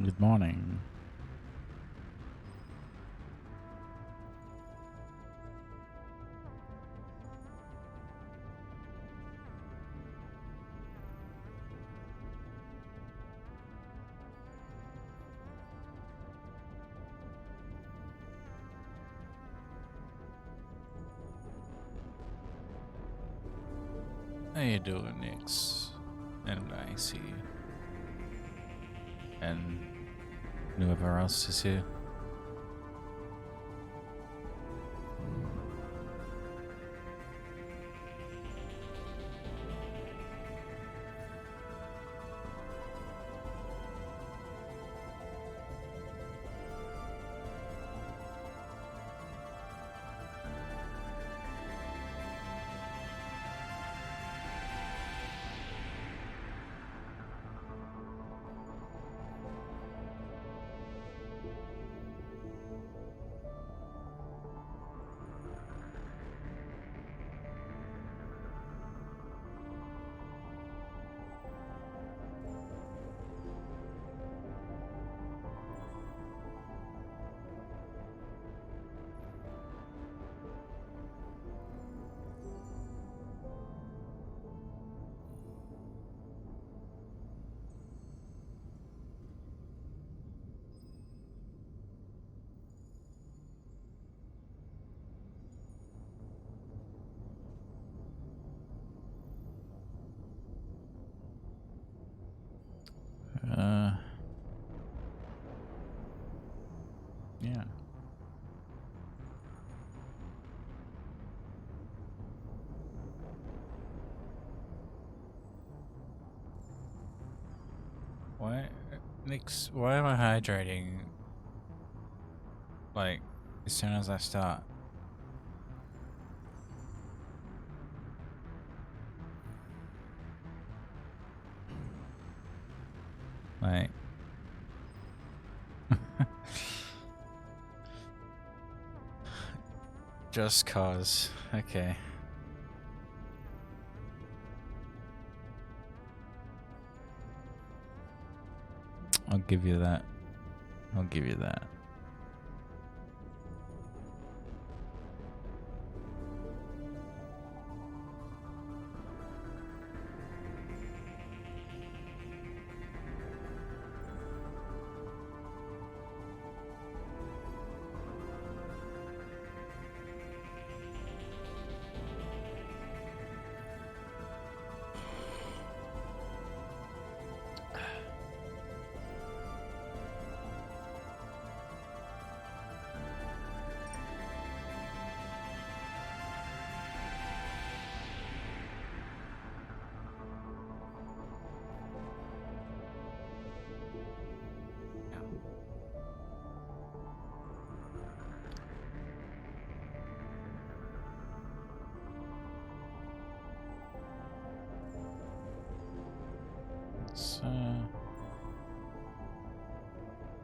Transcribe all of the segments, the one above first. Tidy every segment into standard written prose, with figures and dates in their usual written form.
Good morning. How you doing, Nix? And I see. And whoever else is here. Uh, yeah. Why, Nix? Why am I hydrating? Like as soon as I start. Like. Just cause. Okay. I'll give you that. I'll give you that. So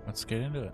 let's get into it.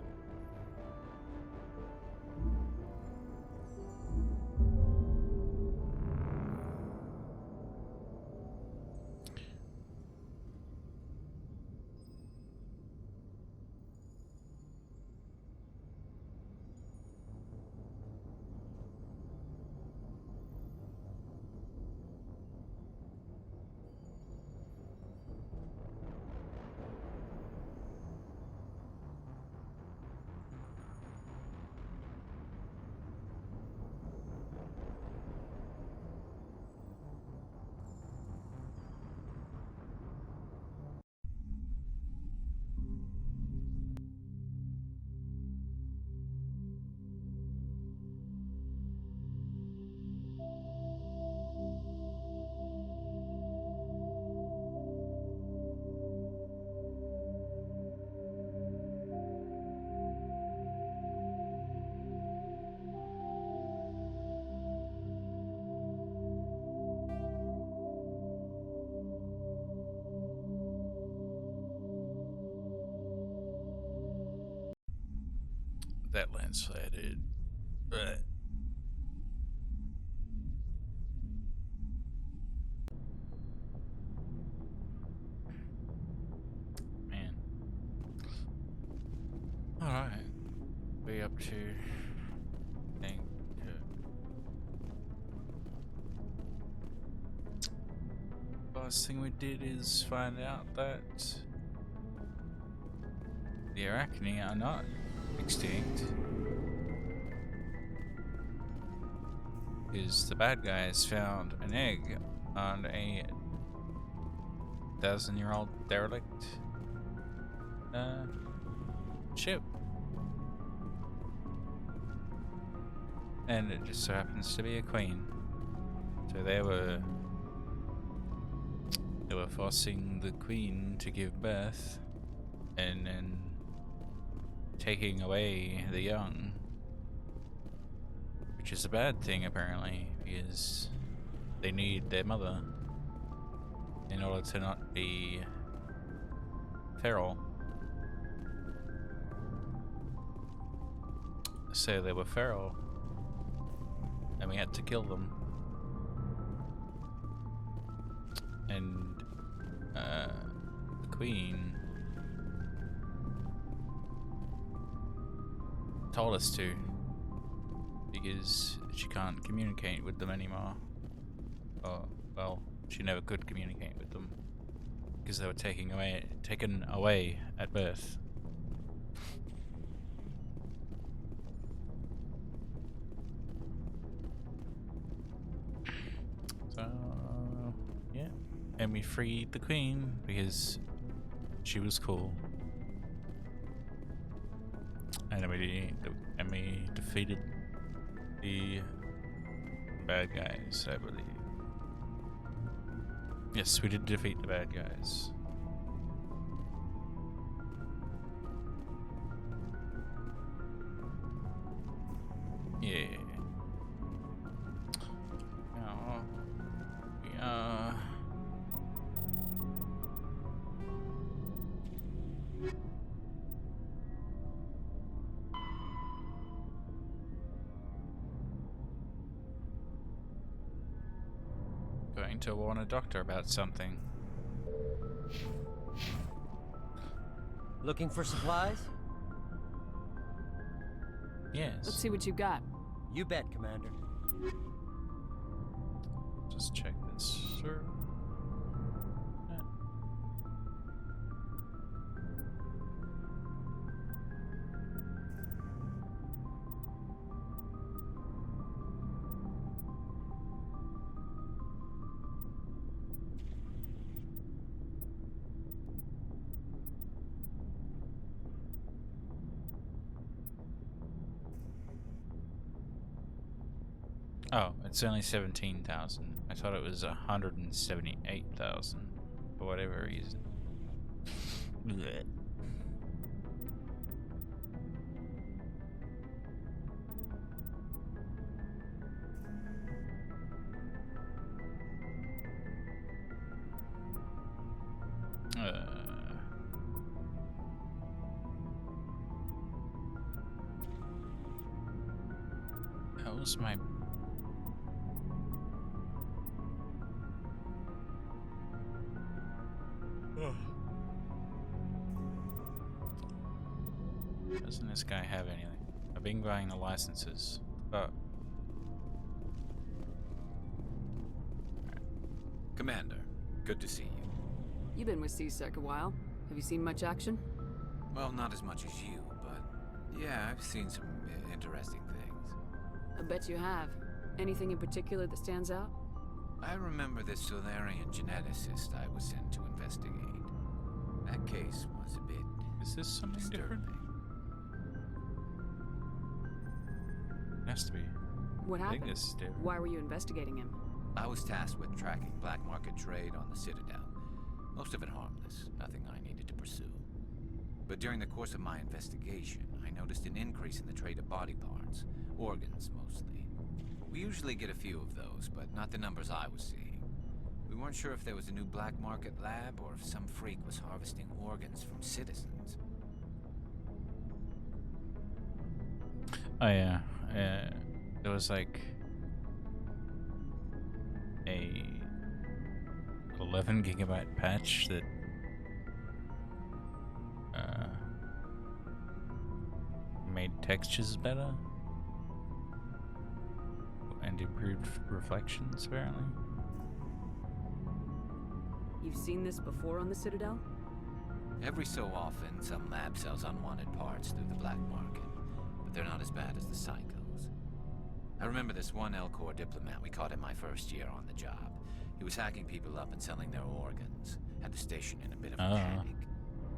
That landslide, but man. to think. Last thing we did is find out that the Arachne are not extinct. Because the bad guys found an egg on a 1,000-year-old derelict ship. And it just so happens to be a queen. So they were forcing the queen to give birth and then taking away the young. Which is a bad thing apparently, because they need their mother in order to not be feral. So they were feral, and we had to kill them. And the queen told us to, because she can't communicate with them anymore. Or, well, she never could communicate with them because they were taken away at birth. So, yeah. And we freed the queen because she was cool. And we defeated the bad guys, I believe. Yes, we did defeat the bad guys. Yeah. Now, we are going to warn a doctor about something. Looking for supplies? Yes. Let's see what you got. You bet, Commander. Just check this, sir. Yeah. Oh, it's only 17,000. I thought it was 178,000 for whatever reason. Blech. How's my Doesn't this guy have anything? I've been buying the licenses. Oh. Commander, good to see you. You've been with C-Sec a while. Have you seen much action? Well, not as much as you, but yeah, I've seen some interesting things. I bet you have. Anything in particular that stands out? I remember this Solarian geneticist I was sent to investigate. That case was a bit Is this something different? disturbing. It has to be. What I think happened? this is different. Why were you investigating him? I was tasked with tracking black market trade on the Citadel. Most of it harmless, nothing I needed to pursue. But during the course of my investigation, I noticed an increase in the trade of body parts, organs mostly. We usually get a few of those, but not the numbers I was seeing. We weren't sure if there was a new black market lab or if some freak was harvesting organs from citizens. Oh yeah, there was like a 11 gigabyte patch that made textures better and improved reflections, apparently. You've seen this before on the Citadel? Every so often, some lab sells unwanted parts through the black market, but they're not as bad as the psychos. I remember this one Elcor diplomat we caught in my first year on the job. He was hacking people up and selling their organs. Had the station in a bit of a panic.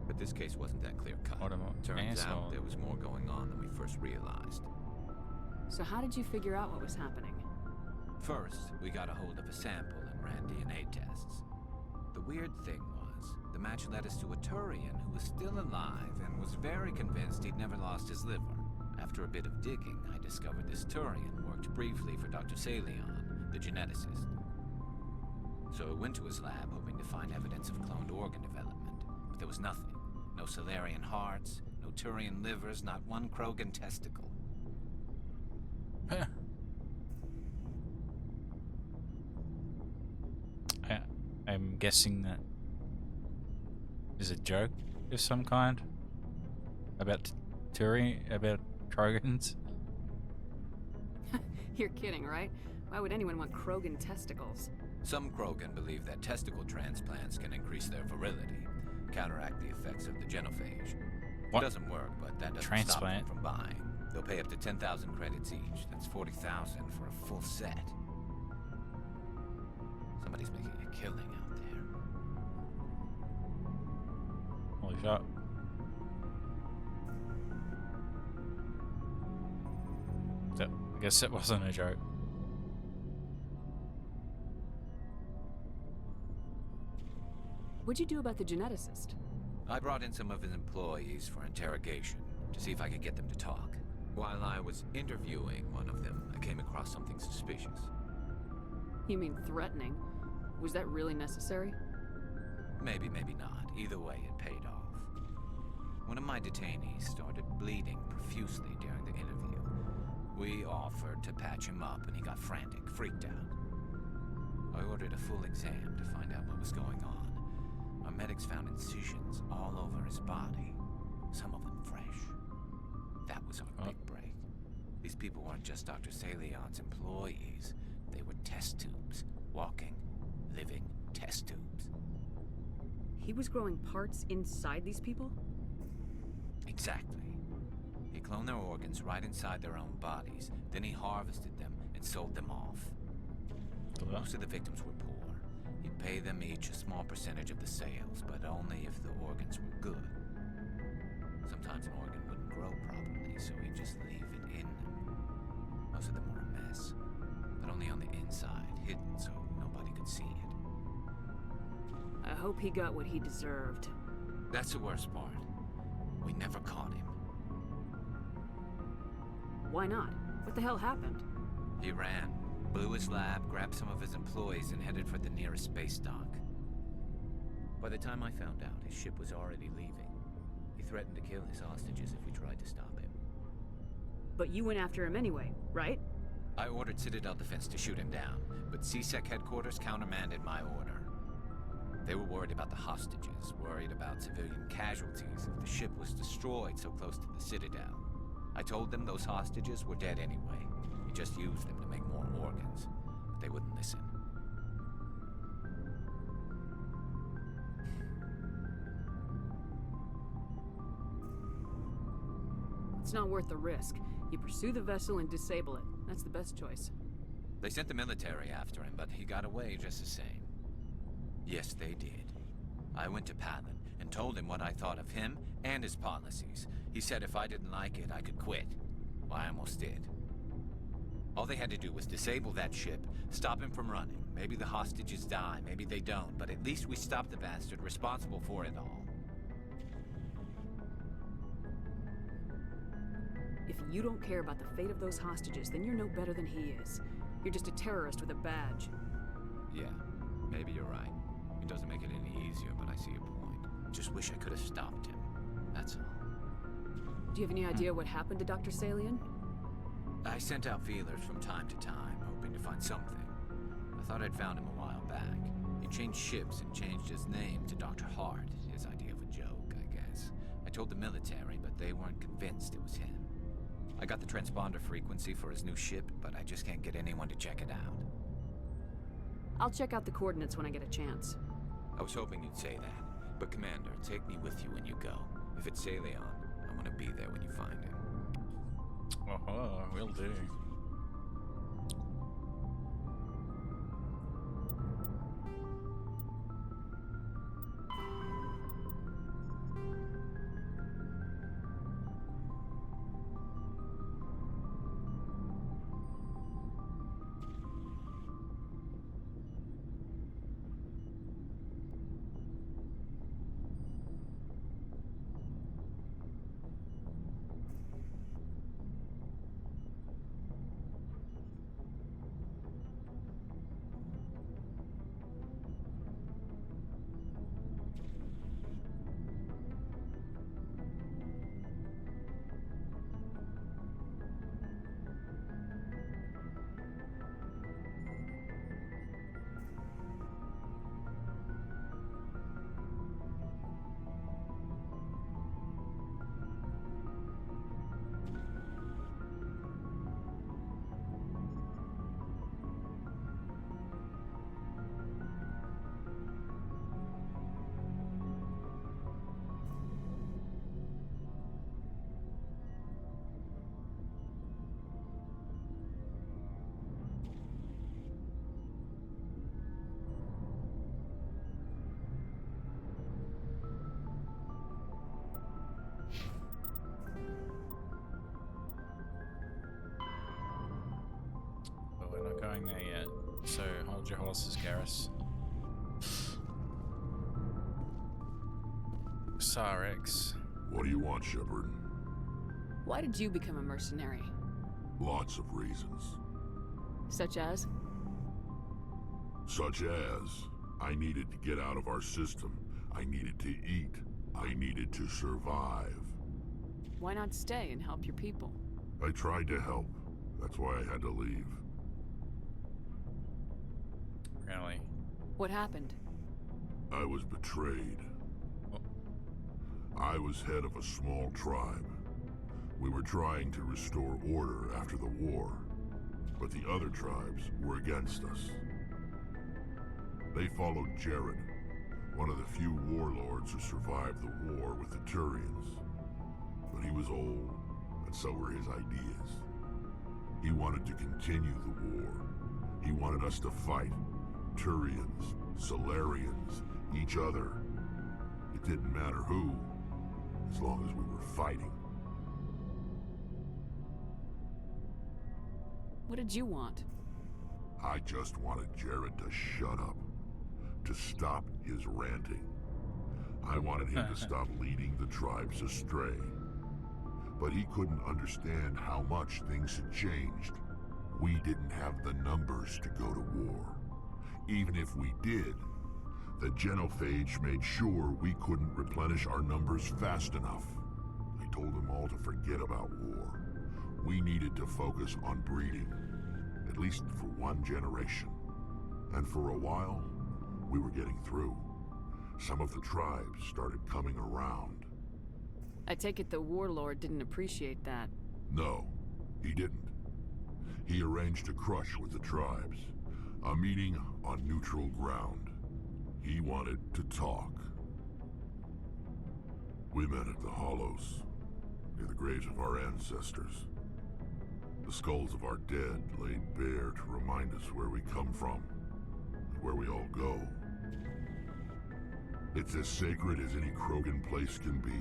But this case wasn't that clear-cut. Turns out there was more going on than we first realized. So how did you figure out what was happening? First, we got a hold of a sample and ran DNA tests. The weird thing was, the match led us to a Turian who was still alive and was very convinced he'd never lost his liver. After a bit of digging, I discovered this Turian worked briefly for Dr. Salion, the geneticist. So I went to his lab hoping to find evidence of cloned organ development, but there was nothing. No Salarian hearts, no Turian livers, not one Krogan testicle. I'm guessing that is a joke of some kind about about Krogans. You're kidding, right? Why would anyone want Krogan testicles? Some Krogan believe that testicle transplants can increase their virility, counteract the effects of the genophage. What? It doesn't work, but that doesn't Transplant? stop them from buying. They'll pay up to 10,000 credits each. That's 40,000 for a full set. Somebody's making a killing out there. Holy shit. So, I guess it wasn't a joke. What'd you do about the geneticist? I brought in some of his employees for interrogation to see if I could get them to talk. While I was interviewing one of them, I came across something suspicious. You mean threatening? Was that really necessary? Maybe, maybe not. Either way, it paid off. One of my detainees started bleeding profusely during the interview. We offered to patch him up, and he got frantic, freaked out. I ordered a full exam to find out what was going on. Our medics found incisions all over his body, some of them fresh. That was our big break. These people weren't just Dr. Salion's employees. They were test tubes, walking, living test tubes. He was growing parts inside these people? Exactly. He cloned their organs right inside their own bodies. Then he harvested them and sold them off. Most of the victims were poor. He'd pay them each a small percentage of the sales, but only if the organs were good. Sometimes an organ wouldn't grow properly, so he'd just leave it in them. Most of them were a mess, but only on the inside, hidden so nobody could see it. I hope he got what he deserved. That's the worst part. We never caught him. Why not? What the hell happened? He ran, blew his lab, grabbed some of his employees, and headed for the nearest space dock. By the time I found out, his ship was already leaving. He threatened to kill his hostages if we tried to stop him. But you went after him anyway, right? I ordered Citadel Defense to shoot him down, but CSEC headquarters countermanded my order. They were worried about the hostages, worried about civilian casualties if the ship was destroyed so close to the Citadel. I told them those hostages were dead anyway. We just used them to make more organs, but they wouldn't listen. It's not worth the risk. You pursue the vessel and disable it. That's the best choice. They sent the military after him, but he got away just the same. Yes, they did. I went to Palin and told him what I thought of him and his policies. He said if I didn't like it, I could quit. Well, I almost did. All they had to do was disable that ship, stop him from running. Maybe the hostages die, maybe they don't, but at least we stopped the bastard responsible for it all. If you don't care about the fate of those hostages, then you're no better than he is. You're just a terrorist with a badge. Yeah, maybe you're right. It doesn't make it any easier, but I see your point. Just wish I could have stopped him. That's all. Do you have any idea what happened to Dr. Salion? I sent out feelers from time to time, hoping to find something. I thought I'd found him a while back. He changed ships and changed his name to Dr. Hart, his idea of a joke, I guess. I told the military, but they weren't convinced it was him. I got the transponder frequency for his new ship, but I just can't get anyone to check it out. I'll check out the coordinates when I get a chance. I was hoping you'd say that. But Commander, take me with you when you go. If it's Saleon, I want to be there when you find him. Oh, will do. But we're not going there yet, so hold your horses, Garrus. Sarex. What do you want, Shepard? Why did you become a mercenary? Lots of reasons. Such as? Such as, I needed to get out of our system. I needed to eat. I needed to survive. Why not stay and help your people? I tried to help. That's why I had to leave. Really? What happened? I was betrayed. Oh. I was head of a small tribe. We were trying to restore order after the war, but the other tribes were against us. They followed Jared, one of the few warlords who survived the war with the Turians. But he was old, and so were his ideas. He wanted to continue the war. He wanted us to fight. Turians, Solarians, each other. It didn't matter who, as long as we were fighting. What did you want? I just wanted Jared to shut up, to stop his ranting. I wanted him to stop leading the tribes astray. But he couldn't understand how much things had changed. We didn't have the numbers to go to war. Even if we did, the genophage made sure we couldn't replenish our numbers fast enough. I told them all to forget about war. We needed to focus on breeding, at least for one generation. And for a while, we were getting through. Some of the tribes started coming around. I take it the warlord didn't appreciate that. No, he didn't. He arranged a crush with the tribes. A meeting on neutral ground. He wanted to talk. We met at the Hollows, near the graves of our ancestors. The skulls of our dead laid bare to remind us where we come from, and where we all go. It's as sacred as any Krogan place can be.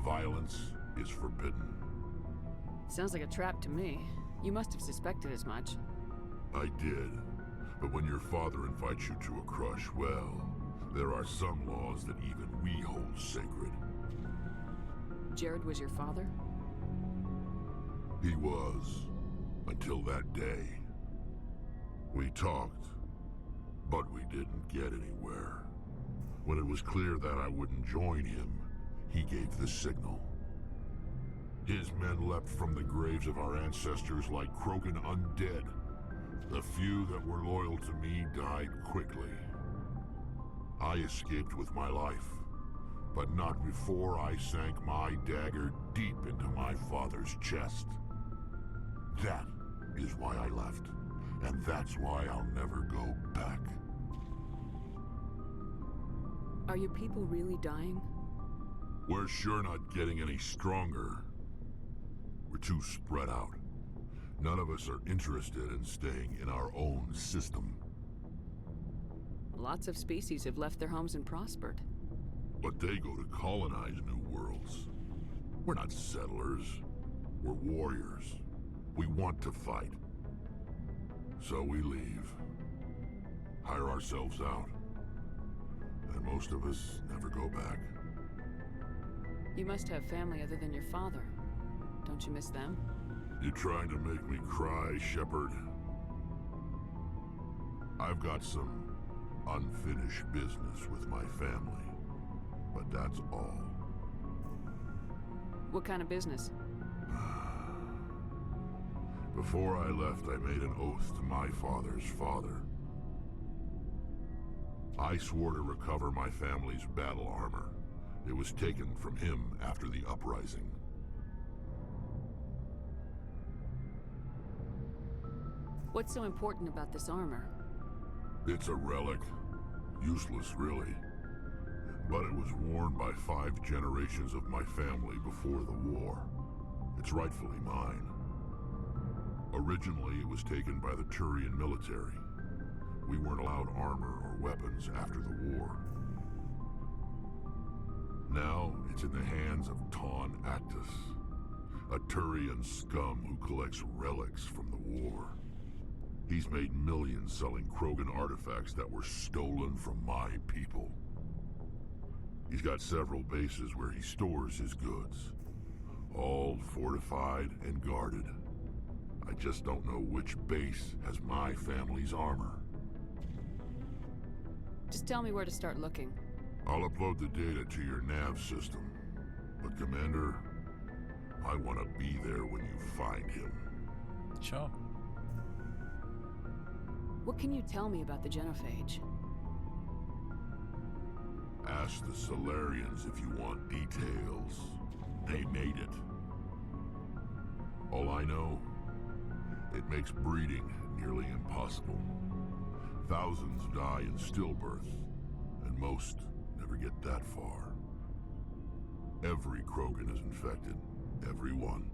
Violence is forbidden. Sounds like a trap to me. You must have suspected as much. I did. But when your father invites you to a crush, well, there are some laws that even we hold sacred. Jared was your father? He was, until that day. We talked, but we didn't get anywhere. When it was clear that I wouldn't join him, he gave the signal. His men leapt from the graves of our ancestors like Krogan undead. The few that were loyal to me died quickly. I escaped with my life, but not before I sank my dagger deep into my father's chest. That is why I left, and that's why I'll never go back. Are your people really dying? We're sure not getting any stronger. We're too spread out. None of us are interested in staying in our own system. Lots of species have left their homes and prospered. But they go to colonize new worlds. We're not settlers. We're warriors. We want to fight. So we leave. Hire ourselves out. And most of us never go back. You must have family other than your father. Don't you miss them? You trying to make me cry, Shepard? I've got some unfinished business with my family, but that's all. What kind of business? Before I left, I made an oath to my father's father. I swore to recover my family's battle armor. It was taken from him after the uprising. What's so important about this armor? It's a relic. Useless, really. But it was worn by 5 generations of my family before the war. It's rightfully mine. Originally, it was taken by the Turian military. We weren't allowed armor or weapons after the war. Now, it's in the hands of Ton Actus, a Turian scum who collects relics from the war. He's made millions selling Krogan artifacts that were stolen from my people. He's got several bases where he stores his goods, all fortified and guarded. I just don't know which base has my family's armor. Just tell me where to start looking. I'll upload the data to your nav system. But Commander, I want to be there when you find him. Sure. What can you tell me about the Genophage? Ask the Solarians if you want details. They made it. All I know, it makes breeding nearly impossible. Thousands die in stillbirth, and most never get that far. Every Krogan is infected, every one.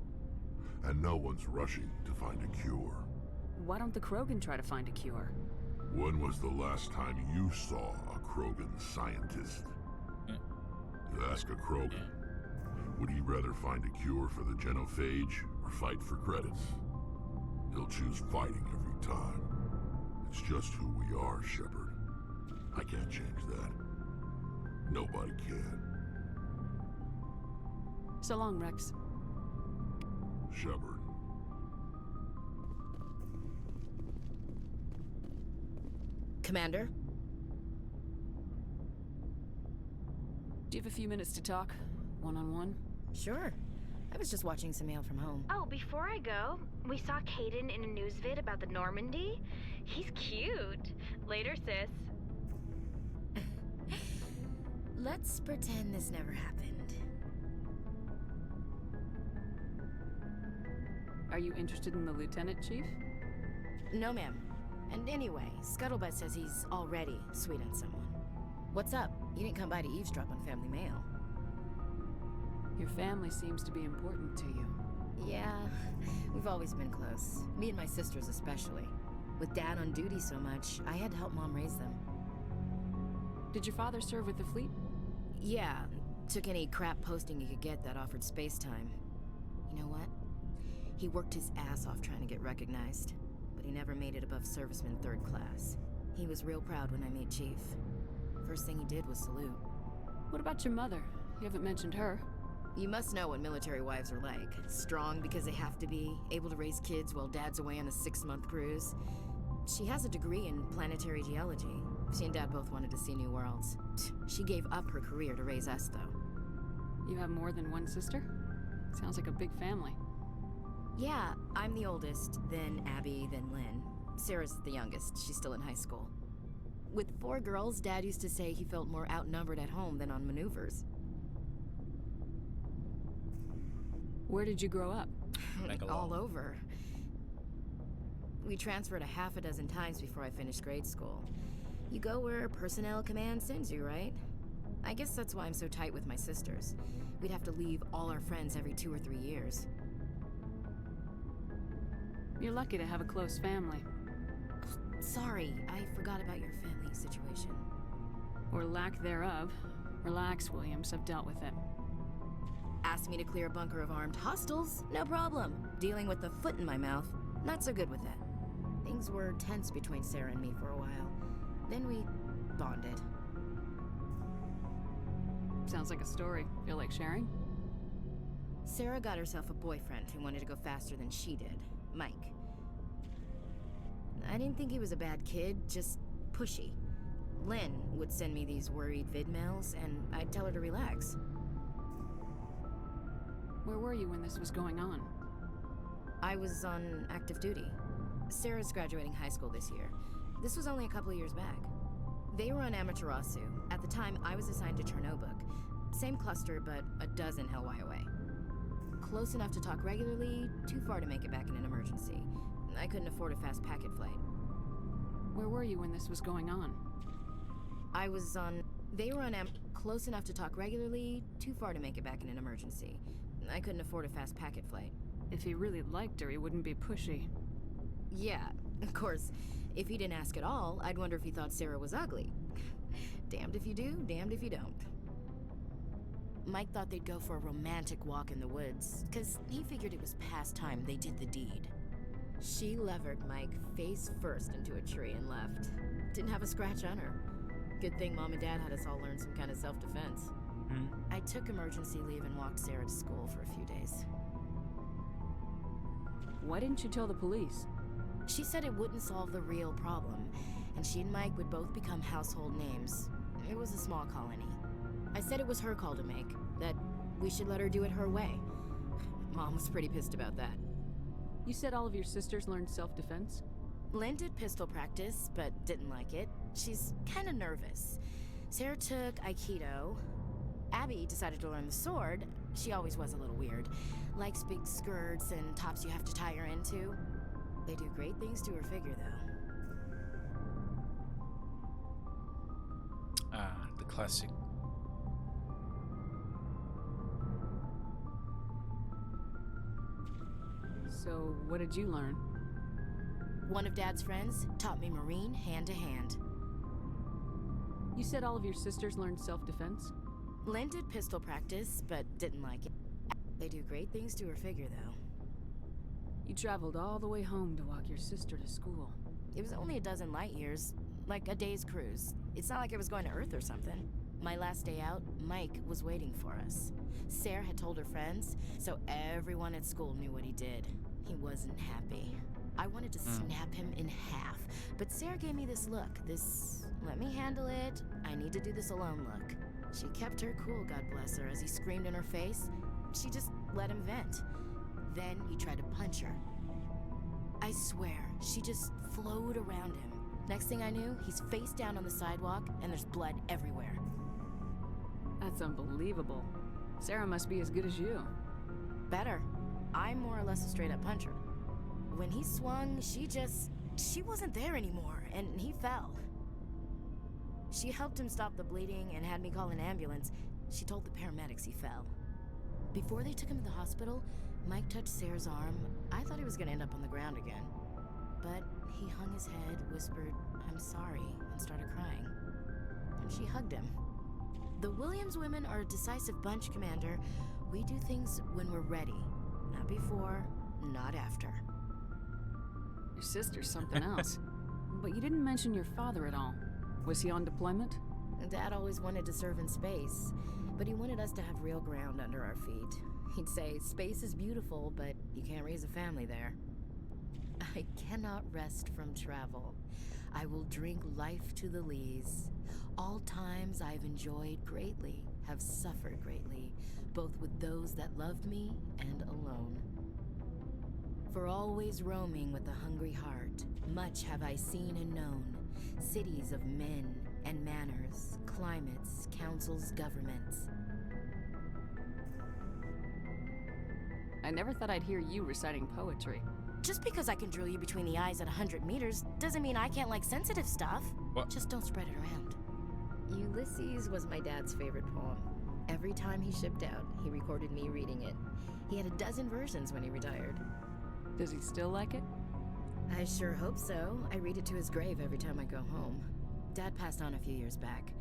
And no one's rushing to find a cure. Why don't the Krogan try to find a cure? When was the last time you saw a Krogan scientist? Yeah. You ask a Krogan, would he rather find a cure for the Genophage or fight for credits? He'll choose fighting every time. It's just who we are, Shepard. I can't change that. Nobody can. So long, Rex. Shepard. Commander? Do you have a few minutes to talk? One-on-one? Sure. I was just watching some mail from home. Oh, before I go, we saw Caden in a news vid about the Normandy. He's cute. Later, sis. Let's pretend this never happened. Are you interested in the Lieutenant, Chief? No, ma'am. And anyway, Scuttlebutt says he's already sweet on someone. What's up? You didn't come by to eavesdrop on family mail. Your family seems to be important to you. Yeah, we've always been close. Me and my sisters especially. With Dad on duty so much, I had to help Mom raise them. Did your father serve with the fleet? Yeah, took any crap posting he could get that offered space time. You know what? He worked his ass off trying to get recognized, but he never made it above serviceman 3rd class. He was real proud when I made Chief. First thing he did was salute. What about your mother? You haven't mentioned her. You must know what military wives are like. Strong because they have to be, able to raise kids while Dad's away on a 6-month cruise. She has a degree in planetary geology. She and Dad both wanted to see new worlds. She gave up her career to raise us, though. You have more than one sister? Sounds like a big family. Yeah, I'm the oldest, then Abby, then Lynn. Sarah's the youngest. She's still in high school. With 4 girls, Dad used to say he felt more outnumbered at home than on maneuvers. Where did you grow up? All over. We transferred a half a dozen times before I finished grade school. You go where personnel command sends you, right? I guess that's why I'm so tight with my sisters. We'd have to leave all our friends every 2 or 3 years. You're lucky to have a close family. Sorry, I forgot about your family situation. Or lack thereof. Relax, Williams, I've dealt with it. Asked me to clear a bunker of armed hostiles? No problem. Dealing with the foot in my mouth? Not so good with it. Things were tense between Sarah and me for a while. Then we bonded. Sounds like a story. Feel like sharing? Sarah got herself a boyfriend who wanted to go faster than she did, Mike. I didn't think he was a bad kid, just pushy. Lynn would send me these worried vid mails, and I'd tell her to relax. Where were you when this was going on? I was on active duty. Sarah's graduating high school this year. This was only a couple of years back. They were on Amaterasu. At the time, I was assigned to Chernobog. Same cluster, but a dozen Hellwire away. Close enough to talk regularly, too far to make it back in an emergency. I couldn't afford a fast packet flight. Where were you when this was going on? I was on... They were on close enough to talk regularly, too far to make it back in an emergency. I couldn't afford a fast packet flight. If he really liked her, he wouldn't be pushy. Yeah, of course. If he didn't ask at all, I'd wonder if he thought Sarah was ugly. Damned if you do, damned if you don't. Mike thought they'd go for a romantic walk in the woods, because he figured it was past time they did the deed. She levered Mike face first into a tree and left. Didn't have a scratch on her. Good thing Mom and Dad had us all learn some kind of self-defense. I took emergency leave and walked Sarah to school for a few days. Why didn't you tell the police? She said it wouldn't solve the real problem, and she and Mike would both become household names. It was a small colony. I said it was her call to make, that we should let her do it her way. Mom was pretty pissed about that. You said all of your sisters learned self-defense? Lynn did pistol practice, but didn't like it. She's kinda nervous. Sarah took Aikido. Abby decided to learn the sword. She always was a little weird. Likes big skirts and tops you have to tie her into. They do great things to her figure, though. The classic. So, what did you learn? One of Dad's friends taught me Marine hand to hand. You said all of your sisters learned self-defense? Lynn did pistol practice, but didn't like it. They do great things to her figure, though. You traveled all the way home to walk your sister to school. It was only a dozen light years, like a day's cruise. It's not like I was going to Earth or something. My last day out, Mike was waiting for us. Sarah had told her friends, so everyone at school knew what he did. He wasn't happy. I wanted to snap him in half, but Sarah gave me this look, this, let me handle it, I need to do this alone look. She kept her cool, God bless her, as he screamed in her face. She just let him vent. Then he tried to punch her. I swear, she just flowed around him. Next thing I knew, he's face down on the sidewalk, and there's blood everywhere. That's unbelievable. Sarah must be as good as you. Better. I'm more or less a straight-up puncher. When he swung, she wasn't there anymore, and he fell. She helped him stop the bleeding and had me call an ambulance. She told the paramedics he fell. Before they took him to the hospital, Mike touched Sarah's arm. I thought he was gonna end up on the ground again. But he hung his head, whispered, "I'm sorry," and started crying. And she hugged him. The Williams women are a decisive bunch, Commander. We do things when we're ready. Not before, not after. Your sister's something else. But you didn't mention your father at all. Was he on deployment? Dad always wanted to serve in space, but he wanted us to have real ground under our feet. He'd say, space is beautiful, but you can't raise a family there. I cannot rest from travel. I will drink life to the lees. All times I've enjoyed greatly, have suffered greatly, both with those that loved me and alone. For always roaming with a hungry heart, much have I seen and known, cities of men and manners, climates, councils, governments. I never thought I'd hear you reciting poetry. Just because I can drill you between the eyes at 100 meters doesn't mean I can't like sensitive stuff. What? Just don't spread it around. Ulysses was my dad's favorite poem. Every time he shipped out, he recorded me reading it. He had a dozen versions when he retired. Does he still like it? I sure hope so. I read it to his grave every time I go home. Dad passed on a few years back.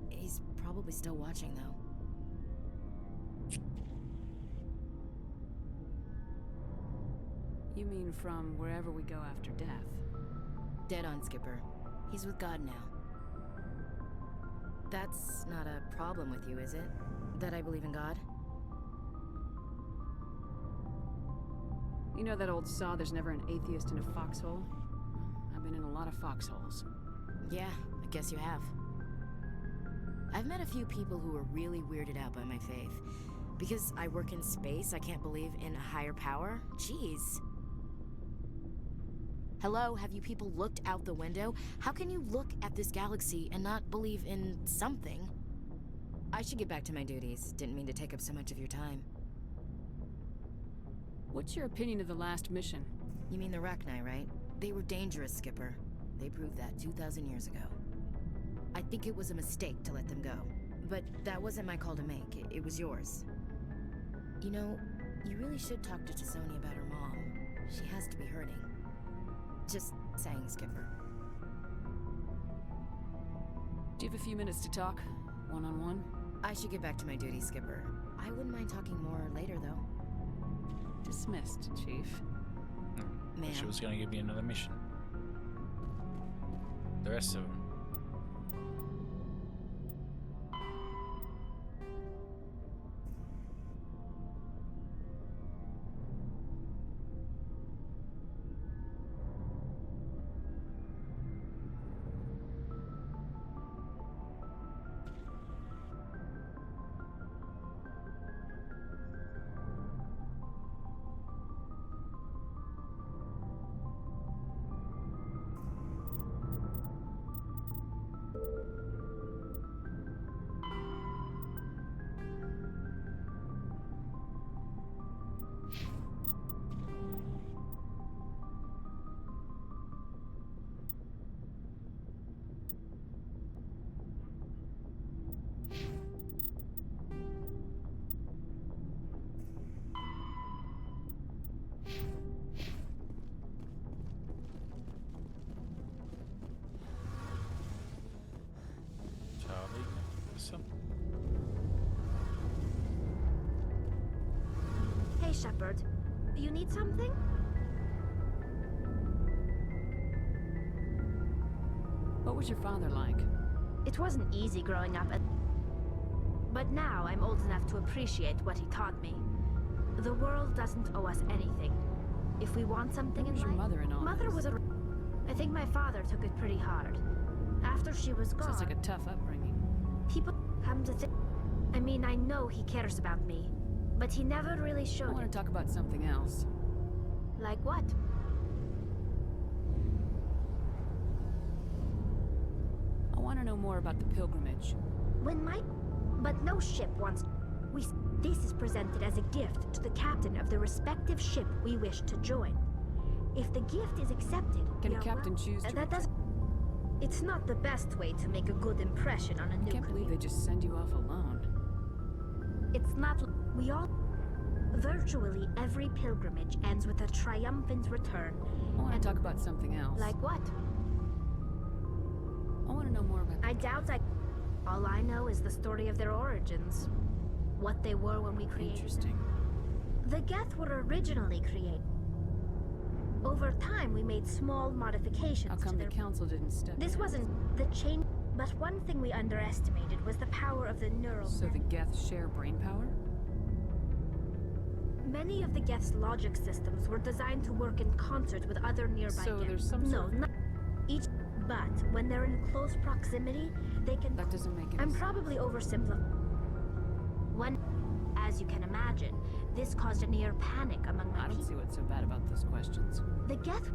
He's probably still watching, though. You mean from wherever we go after death? Dead on, Skipper. He's with God now. That's not a problem with you, is it? That I believe in God? You know that old saw, there's never an atheist in a foxhole? I've been in a lot of foxholes. Yeah, I guess you have. I've met a few people who were really weirded out by my faith. Because I work in space, I can't believe in a higher power? Jeez. Hello, have you people looked out the window? How can you look at this galaxy and not believe in something? I should get back to my duties. Didn't mean to take up so much of your time. What's your opinion of the last mission? You mean the Rachni, right? They were dangerous, Skipper. They proved that 2,000 years ago. I think it was a mistake to let them go. But that wasn't my call to make. It was yours. You know, you really should talk to T'Soni about her mom. She has to be hurting. Just saying, Skipper. Do you have a few minutes to talk? One-on-one? I should get back to my duties, Skipper. I wouldn't mind talking more later, though. Dismissed, Chief. Ma'am. She was going to give me another mission. The rest of them. Hey, Shepard. You need something? What was your father like? It wasn't easy growing up, but now I'm old enough to appreciate what he taught me. The world doesn't owe us anything. If we want something Where in was life... your mother in all Mother this? was a... I think my father took it pretty hard. After she was gone... Sounds like a tough upbringing. People come to think... I mean, I know he cares about me, but he never really I showed want it. to talk about something else. Like what? I want to know more about the pilgrimage. When my... But no ship wants... This is presented as a gift to the captain of the respective ship we wish to join. If the gift is accepted... Can we a are captain wel- choose to That doesn't... It's not the best way to make a good impression on a I new can't believe they just send you off alone. It's not... We all... Virtually every pilgrimage ends with a triumphant return. I want And- to talk about something else. Like what? I want to know more about... I doubt I... All I know is the story of their origins. What they were when we created... Interesting. The Geth were originally created. Over time, we made small modifications How to come the their... council didn't step This in? wasn't the change... But one thing we underestimated was the power of the neural... So the Geth share brain power? Many of the Geth's logic systems were designed to work in concert with other nearby So Geth. there's some No, sort of- not each... But when they're in close proximity, they can... That doesn't make any I'm sense. probably oversimplifying. When, as you can imagine, this caused a near panic among my I don't people. see what's so bad about those questions. The Geth,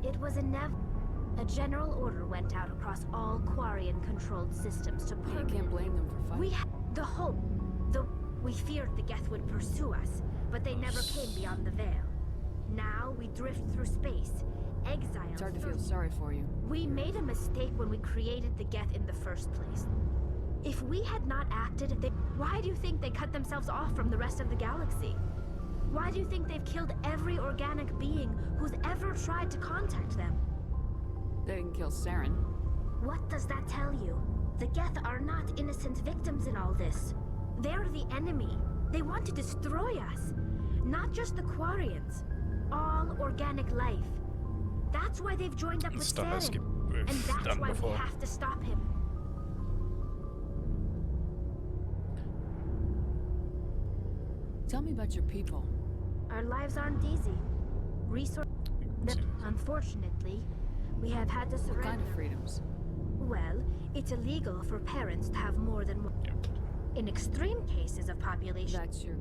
it was a general order went out across all Quarian-controlled systems to You permanently... can't blame them for fighting. We had the hope, we feared the Geth would pursue us, but they never came beyond the veil. Now we drift through space, exiled. It's hard to feel sorry for you. We made a mistake when we created the Geth in the first place. If we had not acted, why do you think they cut themselves off from the rest of the galaxy? Why do you think they've killed every organic being who's ever tried to contact them? They didn't kill Saren. What does that tell you? The Geth are not innocent victims in all this. They're the enemy. They want to destroy us. Not just the Quarians. All organic life. That's why they've joined up with Stuff Saren. we've And that's done why before. we have to stop him. Tell me about your people. Our lives aren't easy. Unfortunately, we have had to What surrender. kind of freedoms? Well, it's illegal for parents to have more than one. In extreme cases of population. That's your...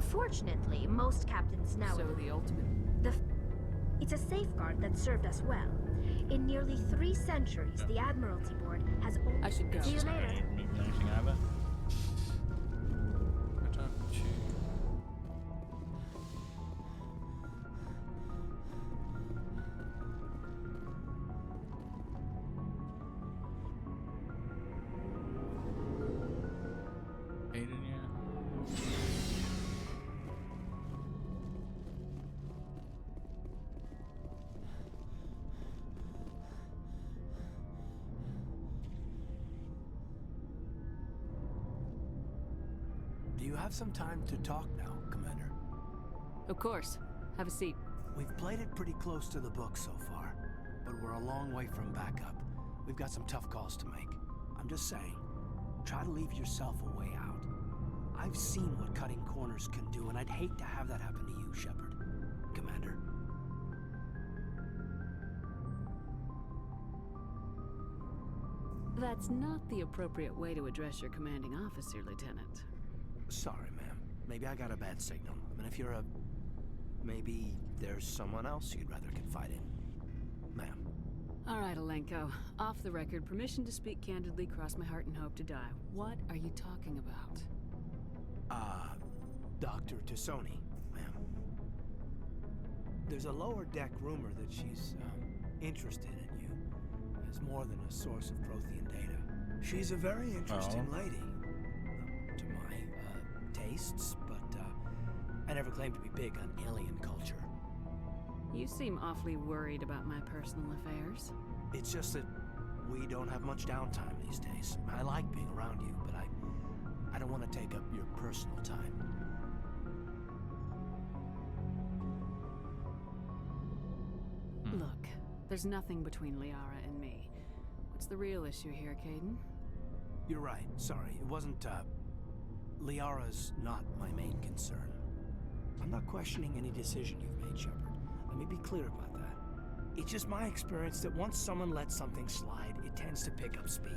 Fortunately, most captains now. So the ultimate... It's a safeguard that served us well. In nearly 3 centuries, the Admiralty Board has. I should go. See you later. Anything over? Return to... Aiden, yeah. Do you have some time to talk now, Commander? Of course. Have a seat. We've played it pretty close to the book so far, but we're a long way from backup. We've got some tough calls to make. I'm just saying, try to leave yourself a way out. I've seen what cutting corners can do, and I'd hate to have that happen to you, Shepard. Commander. That's not the appropriate way to address your commanding officer, Lieutenant. Sorry, ma'am. Maybe I got a bad signal. I mean, if you're a... Maybe there's someone else you'd rather confide in. Ma'am. All right, Alenko. Off the record, permission to speak candidly, cross my heart and hope to die. What are you talking about? Dr. Tassoni, ma'am. There's a lower deck rumor that she's, interested in you as more than a source of Prothean data. She's a very interesting lady. To my, tastes, but, I never claimed to be big on alien culture. You seem awfully worried about my personal affairs. It's just that we don't have much downtime these days. I like being around you, but I don't want to take up your personal time. Look, there's nothing between Liara and me. What's the real issue here, Caden? You're right. Sorry. It wasn't, Liara's not my main concern. I'm not questioning any decision you've made, Shepard. Let me be clear about that. It's just my experience that once someone lets something slide, it tends to pick up speed.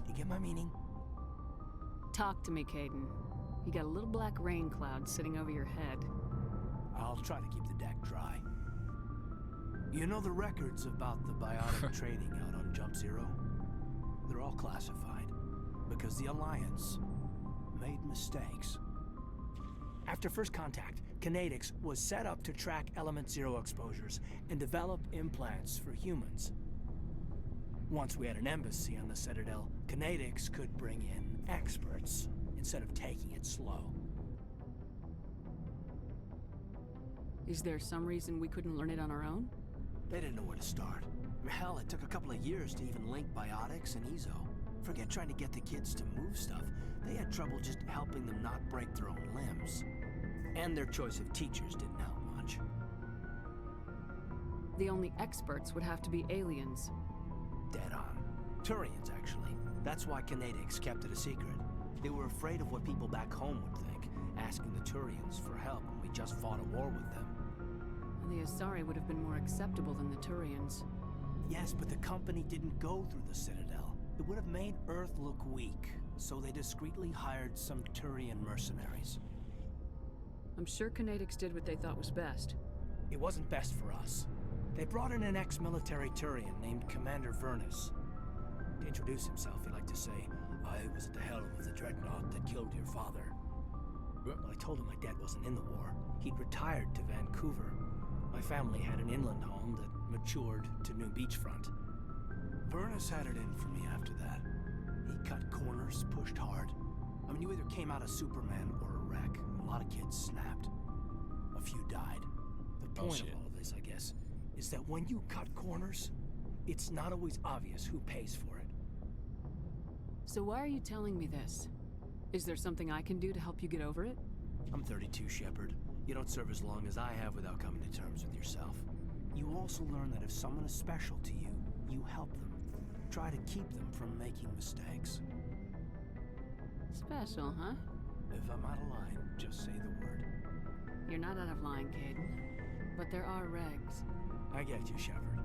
You get my meaning? Talk to me, Caden. You got a little black rain cloud sitting over your head. I'll try to keep the deck dry. You know the records about the biotic trading out on Jump Zero? They're all classified because the Alliance made mistakes. After first contact, Kinetics was set up to track Element Zero exposures and develop implants for humans. Once we had an embassy on the Citadel, Kinetics could bring in experts instead of taking it slow. Is there some reason we couldn't learn it on our own? They didn't know where to start. Hell, it took a couple of years to even link biotics and Ezo. Forget trying to get the kids to move stuff. They had trouble just helping them not break their own limbs. And their choice of teachers didn't help much. The only experts would have to be aliens. Dead on. Turians, actually. That's why Kinetics kept it a secret. They were afraid of what people back home would think, asking the Turians for help when we just fought a war with them. The Asari would have been more acceptable than the Turians. Yes, but the company didn't go through the Citadel. It would have made Earth look weak, so they discreetly hired some Turian mercenaries. I'm sure Kinetics did what they thought was best. It wasn't best for us. They brought in an ex-military Turian named Commander Vernus. To introduce himself, he liked to say, "I was at the helm of the dreadnought that killed your father." Well, I told him my dad wasn't in the war. He'd retired to Vancouver. My family had an inland home that matured to new beachfront. Vernus had it in for me after that. He cut corners, pushed hard. I mean, you either came out a Superman or a wreck. A lot of kids snapped. A few died. The point of all of this, I guess, is that when you cut corners, it's not always obvious who pays for it. So why are you telling me this? Is there something I can do to help you get over it? I'm 32, Shepard. You don't serve as long as I have without coming to terms with yourself. You also learn that if someone is special to you, you help them. Try to keep them from making mistakes. Special, huh? If I'm out of line, just say the word. You're not out of line, Caden. But there are regs. I get you, Shepard.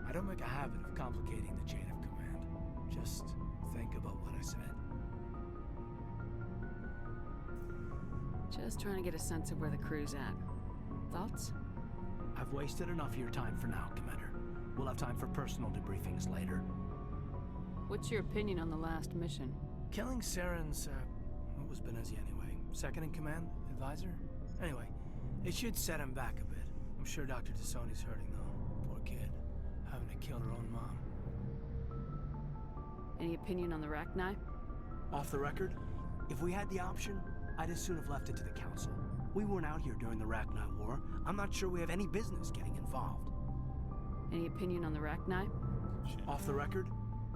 I don't make a habit of complicating the chain of command. Just think about what I said. Just trying to get a sense of where the crew's at. Thoughts? I've wasted enough of your time for now, Commander. We'll have time for personal debriefings later. What's your opinion on the last mission? Killing Saren's, what was Benezia anyway? Second in command? Advisor? Anyway, it should set him back a bit. I'm sure Dr. Tassoni's hurting, though. Poor kid. Having to kill her own mom. Any opinion on the Rachni? Off the record, if we had the option, I'd as soon have left it to the Council. We weren't out here during the Rachni War. I'm not sure we have any business getting involved. Any opinion on the Rachni? Off the record,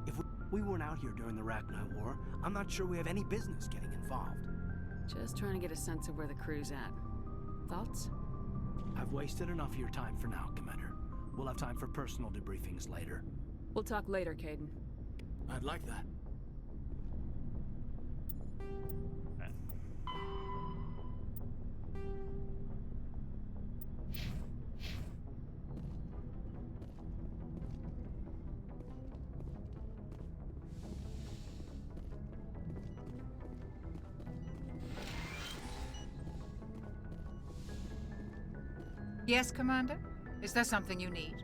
if we weren't out here during the Rachni War, I'm not sure we have any business getting involved. Just trying to get a sense of where the crew's at. Thoughts? I've wasted enough of your time for now, Commander. We'll have time for personal debriefings later. We'll talk later, Caden. I'd like that. Yes, Commander? Is there something you need?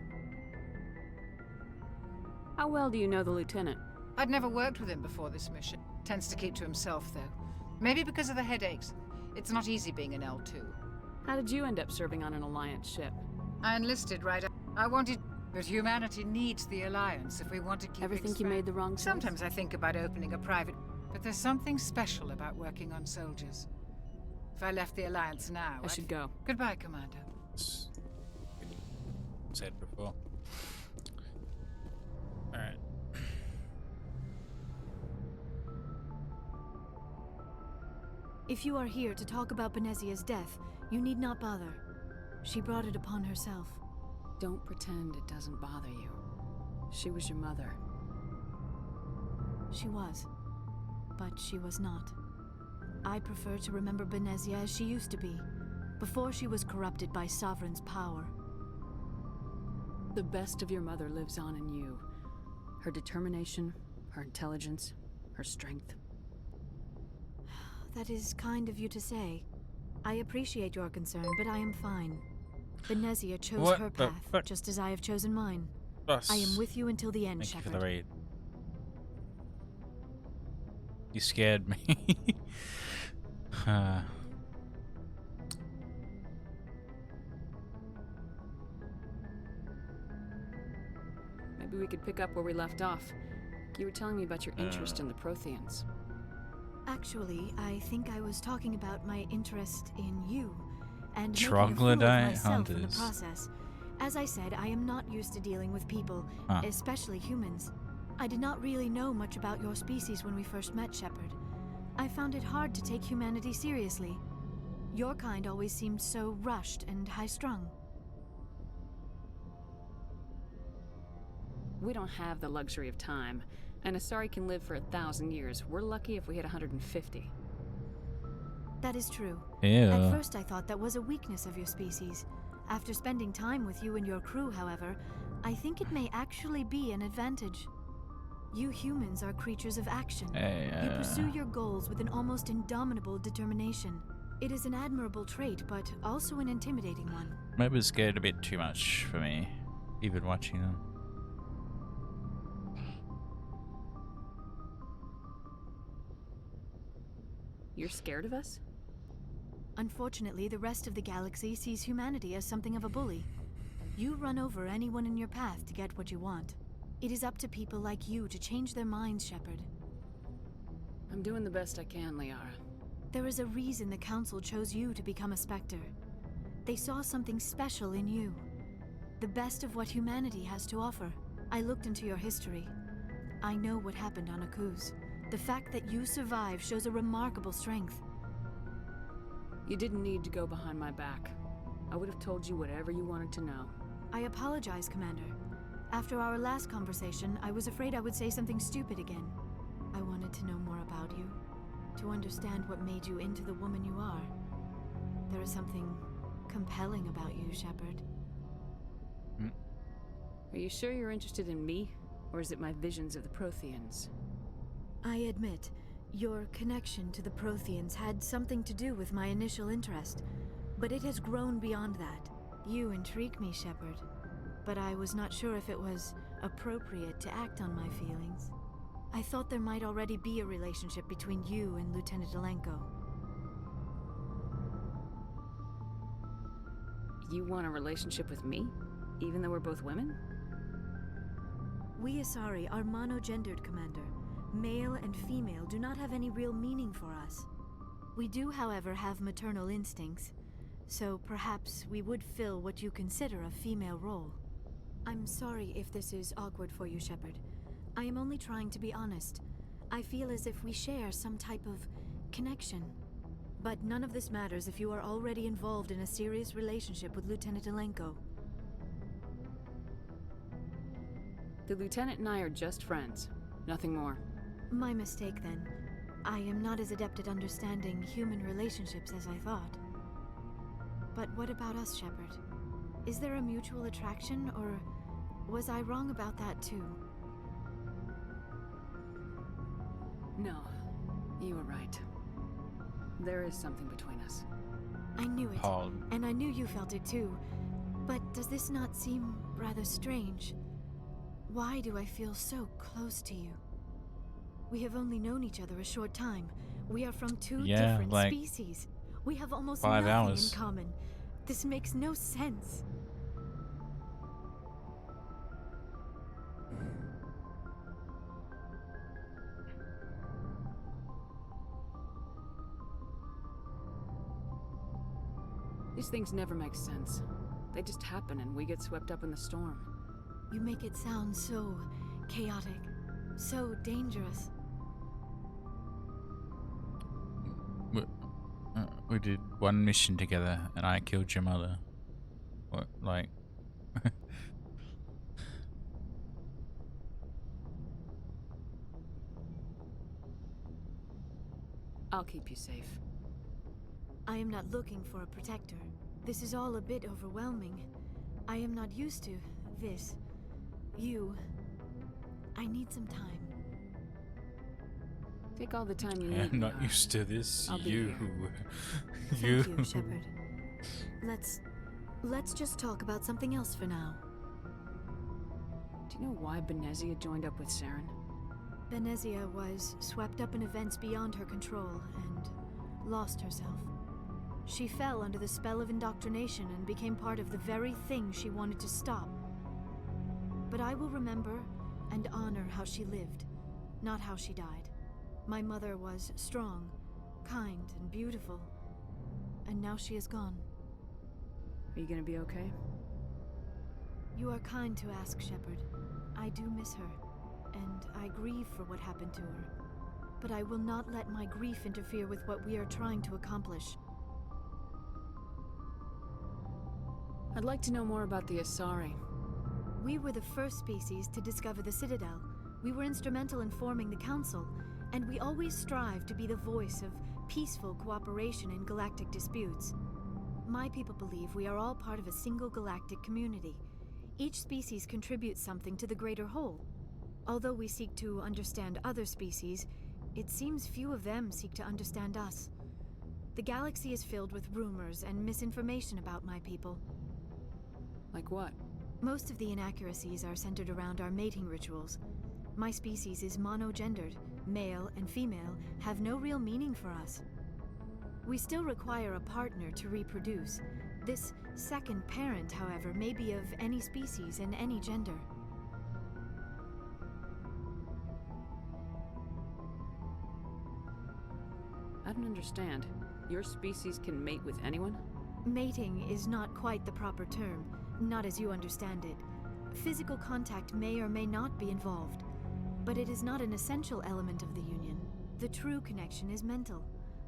How well do you know the lieutenant? I'd never worked with him before this mission. Tends to keep to himself, though. Maybe because of the headaches. It's not easy being an L2. How did you end up serving on an Alliance ship? I enlisted right up. I wanted... But humanity needs the Alliance if we want to keep Ever think you made the wrong choice? Sometimes I think about opening a private... But there's something special about working on soldiers. If I left the Alliance now... I should go. Goodbye, Commander. Said before. Alright. If you are here to talk about Benezia's death, you need not bother. She brought it upon herself. Don't pretend it doesn't bother you. She was your mother. She was. But she was not. I prefer to remember Benezia as she used to be, before she was corrupted by Sovereign's power. The best of your mother lives on in you. Her determination, her intelligence, her strength. That is kind of you to say. I appreciate your concern, but I am fine. Benezia chose her path, just as I have chosen mine. I am with you until the end, Shepard. Thank you for the raid. You scared me. Maybe we could pick up where we left off. You were telling me about your interest in the Protheans. Actually, I think I was talking about my interest in you, and Troglodyte myself in the hunters. process. As I said, I am not used to dealing with people, especially humans. I did not really know much about your species when we first met, Shepard. I found it hard to take humanity seriously. Your kind always seemed so rushed and high-strung. We don't have the luxury of time, and Asari can live for 1,000 years. We're lucky if we hit 150. That is true. Ew. At first I thought that was a weakness of your species. After spending time with you and your crew, however, I think it may actually be an advantage. You humans are creatures of action. You pursue your goals with an almost indomitable determination. It is an admirable trait, but also an intimidating one. Maybe it's scared a bit too much for me, even watching them. You're scared of us? Unfortunately, the rest of the galaxy sees humanity as something of a bully. You run over anyone in your path to get what you want. It is up to people like you to change their minds, Shepard. I'm doing the best I can, Liara. There is a reason the Council chose you to become a Spectre. They saw something special in you. The best of what humanity has to offer. I looked into your history. I know what happened on Akuz. The fact that you survived shows a remarkable strength. You didn't need to go behind my back. I would have told you whatever you wanted to know. I apologize, Commander. After our last conversation, I was afraid I would say something stupid again. I wanted to know more about you, to understand what made you into the woman you are. There is something compelling about you, Shepard. Are you sure you're interested in me, or is it my visions of the Protheans? I admit, your connection to the Protheans had something to do with my initial interest, but it has grown beyond that. You intrigue me, Shepard, but I was not sure if it was appropriate to act on my feelings. I thought there might already be a relationship between you and Lieutenant Alenko. You want a relationship with me, even though we're both women? We Asari are monogendered, Commander. Male and female do not have any real meaning for us. We do, however, have maternal instincts, so perhaps we would fill what you consider a female role. I'm sorry if this is awkward for you, Shepard. I am only trying to be honest. I feel as if we share some type of connection. But none of this matters if you are already involved in a serious relationship with Lieutenant Alenko. The Lieutenant and I are just friends. Nothing more. My mistake, then. I am not as adept at understanding human relationships as I thought. But what about us, Shepard? Is there a mutual attraction, or was I wrong about that too? No, you were right. There is something between us. I knew it, Paul. and I knew you felt it too. But does this not seem rather strange? Why do I feel so close to you? We have only known each other a short time. We are from two different like species. We have almost 5 nothing hours. in common. This makes no sense. These things never make sense. They just happen and we get swept up in the storm. You make it sound so chaotic, so dangerous. We did one mission together and I killed your mother. What, like... I'll keep you safe. I am not looking for a protector. This is all a bit overwhelming. I am not used to this. You. I need some time. Take all the time you need. I'm not Liara. used to this. I'll be You. Thank you, Shepard. Let's just talk about something else for now. Do you know why Benezia joined up with Saren? Benezia was swept up in events beyond her control and lost herself. She fell under the spell of indoctrination and became part of the very thing she wanted to stop. But I will remember and honor how she lived, not how she died. My mother was strong, kind, and beautiful. And now she is gone. Are you gonna be okay? You are kind to ask, Shepard. I do miss her, and I grieve for what happened to her. But I will not let my grief interfere with what we are trying to accomplish. I'd like to know more about the Asari. We were the first species to discover the Citadel. We were instrumental in forming the Council, and we always strive to be the voice of peaceful cooperation in galactic disputes. My people believe we are all part of a single galactic community. Each species contributes something to the greater whole. Although we seek to understand other species, it seems few of them seek to understand us. The galaxy is filled with rumors and misinformation about my people. Like what? Most of the inaccuracies are centered around our mating rituals. My species is monogendered. Male and female have no real meaning for us. We still require a partner to reproduce. This second parent, however, may be of any species and any gender. I don't understand. Your species can mate with anyone? Mating is not quite the proper term, not as you understand it. Physical contact may or may not be involved, but it is not an essential element of the union. The true connection is mental.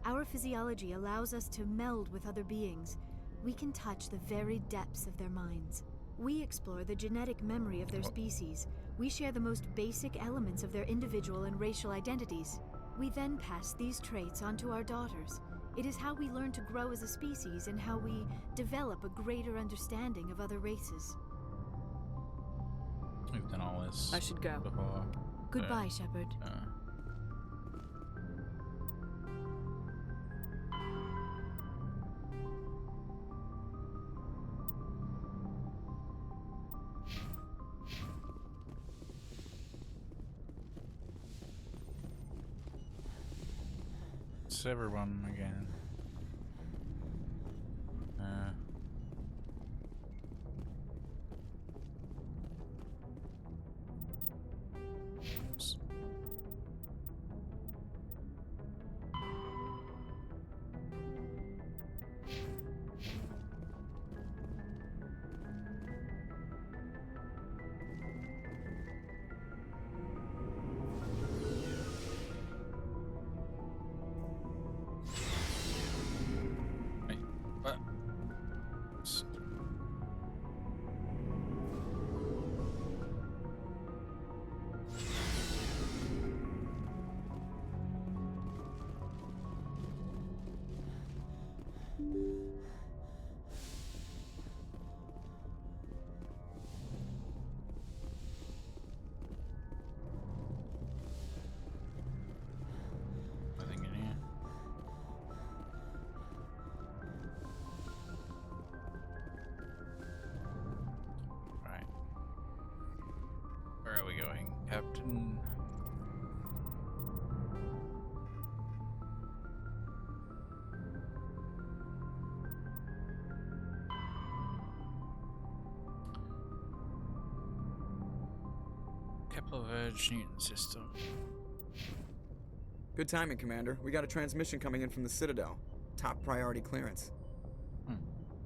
Our physiology allows us to meld with other beings. We can touch the very depths of their minds. We explore the genetic memory of their species. We share the most basic elements of their individual and racial identities. We then pass these traits onto our daughters. It is how we learn to grow as a species and how we develop a greater understanding of other races. We've done all this. I should go. Before. Goodbye, Shepard. It's everyone again. Nothing in here. Right. Where are we going, Captain? Kepler-Verge-Newton system. Good timing, Commander. We got a transmission coming in from the Citadel. Top priority clearance.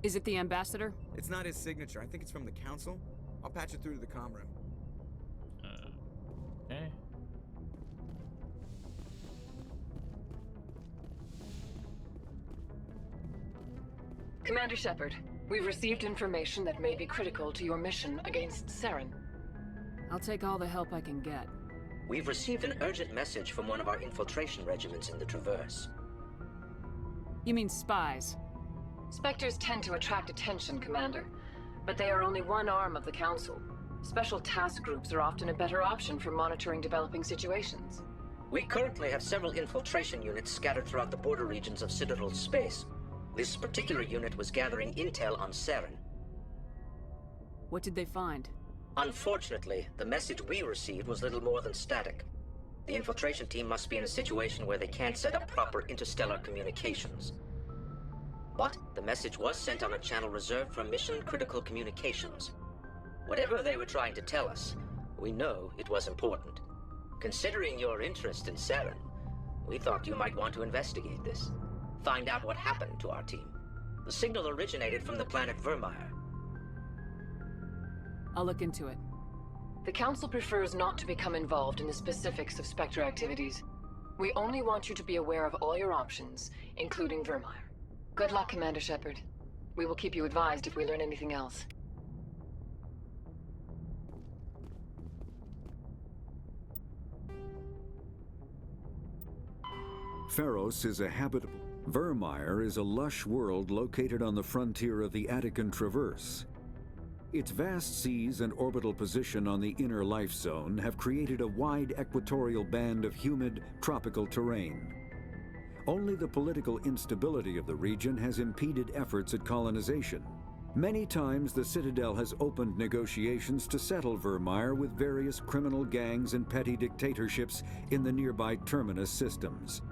Is it the ambassador? It's not his signature. I think it's from the Council. I'll patch it through to the comm room. Okay. Commander Shepard, we've received information that may be critical to your mission against Saren. I'll take all the help I can get. We've received an urgent message from one of our infiltration regiments in the Traverse. You mean spies? Spectres tend to attract attention, Commander, but they are only one arm of the Council. Special task groups are often a better option for monitoring developing situations. We currently have several infiltration units scattered throughout the border regions of Citadel space. This particular unit was gathering intel on Saren. What did they find? Unfortunately, the message we received was little more than static. The infiltration team must be in a situation where they can't set up proper interstellar communications. But the message was sent on a channel reserved for mission-critical communications. Whatever they were trying to tell us, we know it was important. Considering your interest in Saren, we thought you might want to investigate this. Find out what happened to our team. The signal originated from the planet Vermeer. I'll look into it. The Council prefers not to become involved in the specifics of Spectre activities. We only want you to be aware of all your options, including Vermeer. Good luck, Commander Shepard. We will keep you advised if we learn anything else. Pharos is a habitable. Vermeer is a lush world located on the frontier of the Attican Traverse. Its vast seas and orbital position on the inner life zone have created a wide equatorial band of humid, tropical terrain. Only the political instability of the region has impeded efforts at colonization. Many times the Citadel has opened negotiations to settle Vermeer with various criminal gangs and petty dictatorships in the nearby Terminus systems.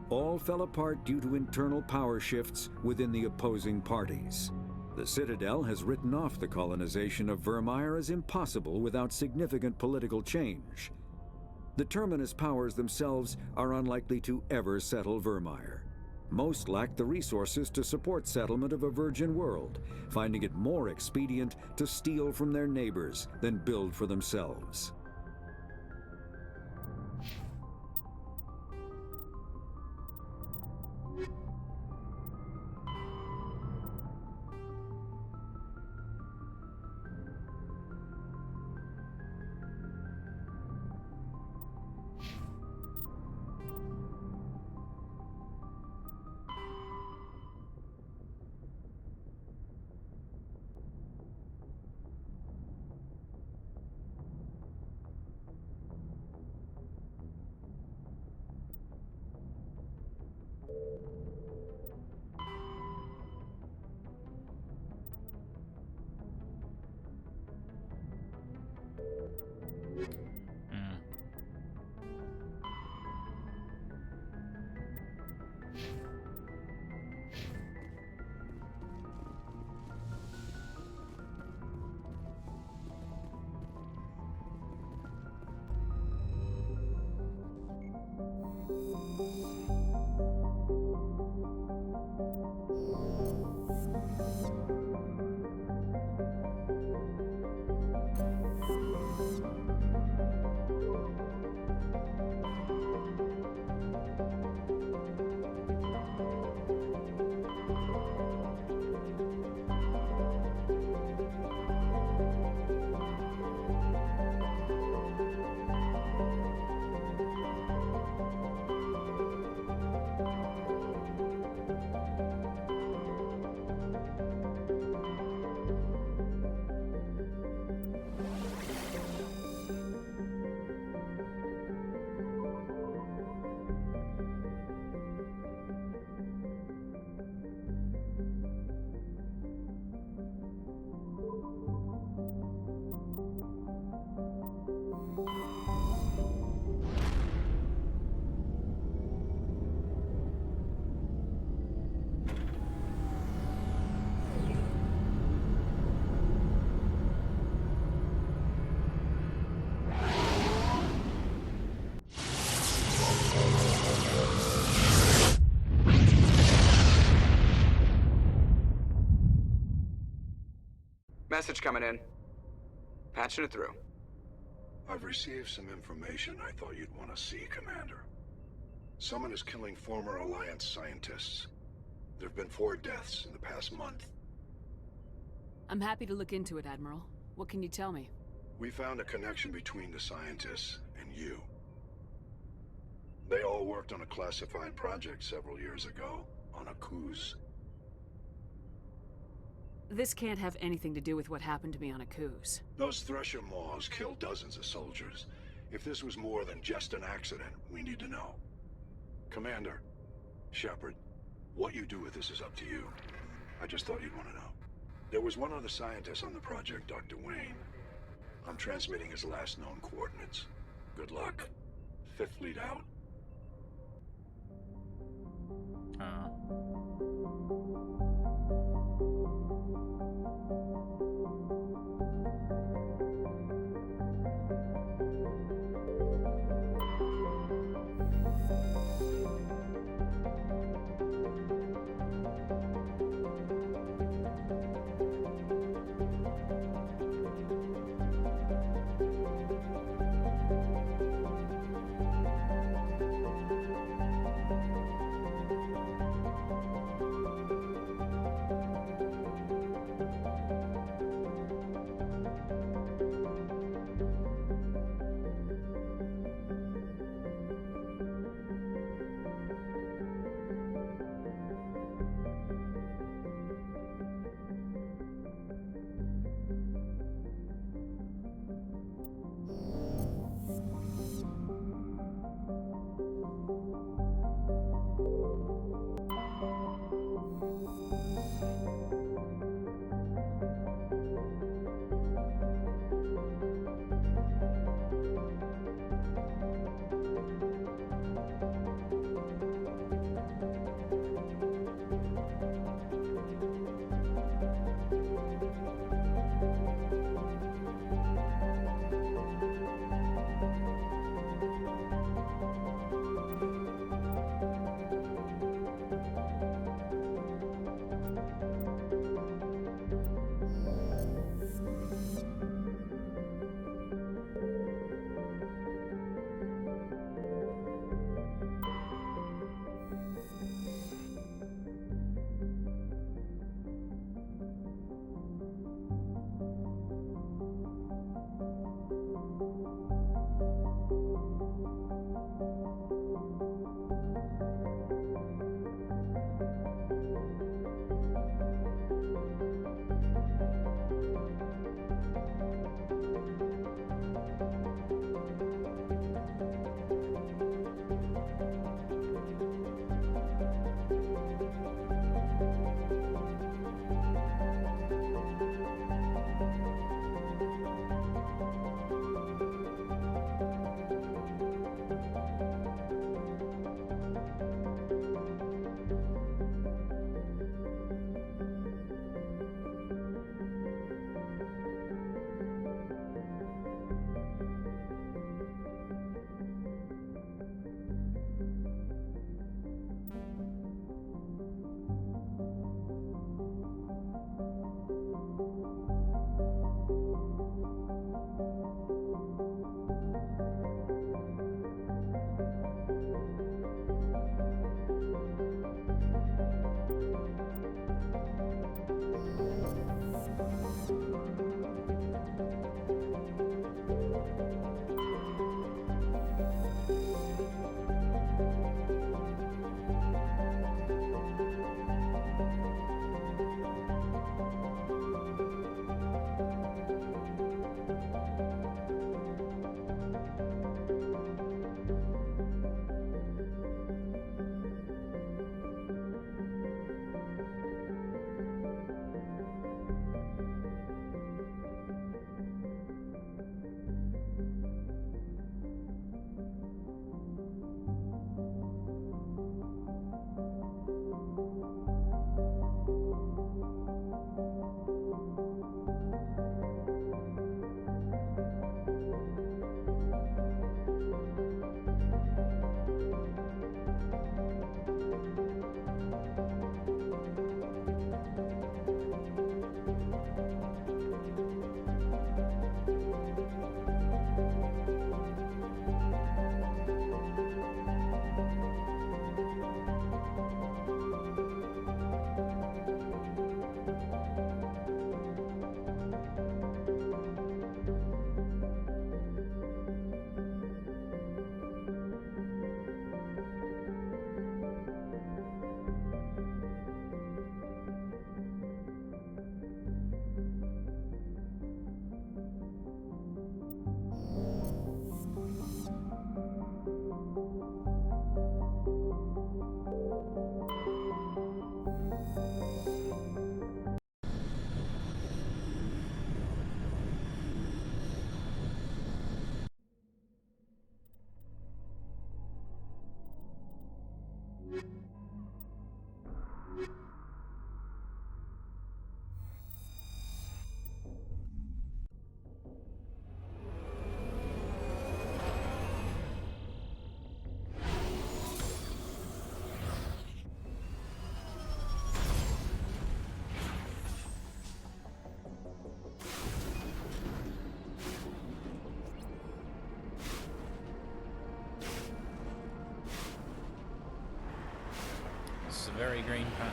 all fell apart due to internal power shifts within the opposing parties. The Citadel has written off the colonization of Virmire as impossible without significant political change. The Terminus powers themselves are unlikely to ever settle Virmire. Most lack the resources to support settlement of a virgin world, finding it more expedient to steal from their neighbors than build for themselves. Message coming in. Patching it through. I've received some information I thought you'd want to see, Commander. Someone is killing former Alliance scientists. There have been 4 deaths in the past month. I'm happy to look into it, Admiral. What can you tell me? We found a connection between the scientists and you. They all worked on a classified project several years ago, on Akuz. This can't have anything to do with what happened to me on Akuz. Those Thresher Maws killed dozens of soldiers. If this was more than just an accident, we need to know. Commander, Shepard, what you do with this is up to you. I just thought you'd want to know. There was one other scientist on the project, Dr. Wayne. I'm transmitting his last known coordinates. Good luck. 5th Fleet out. very green kind.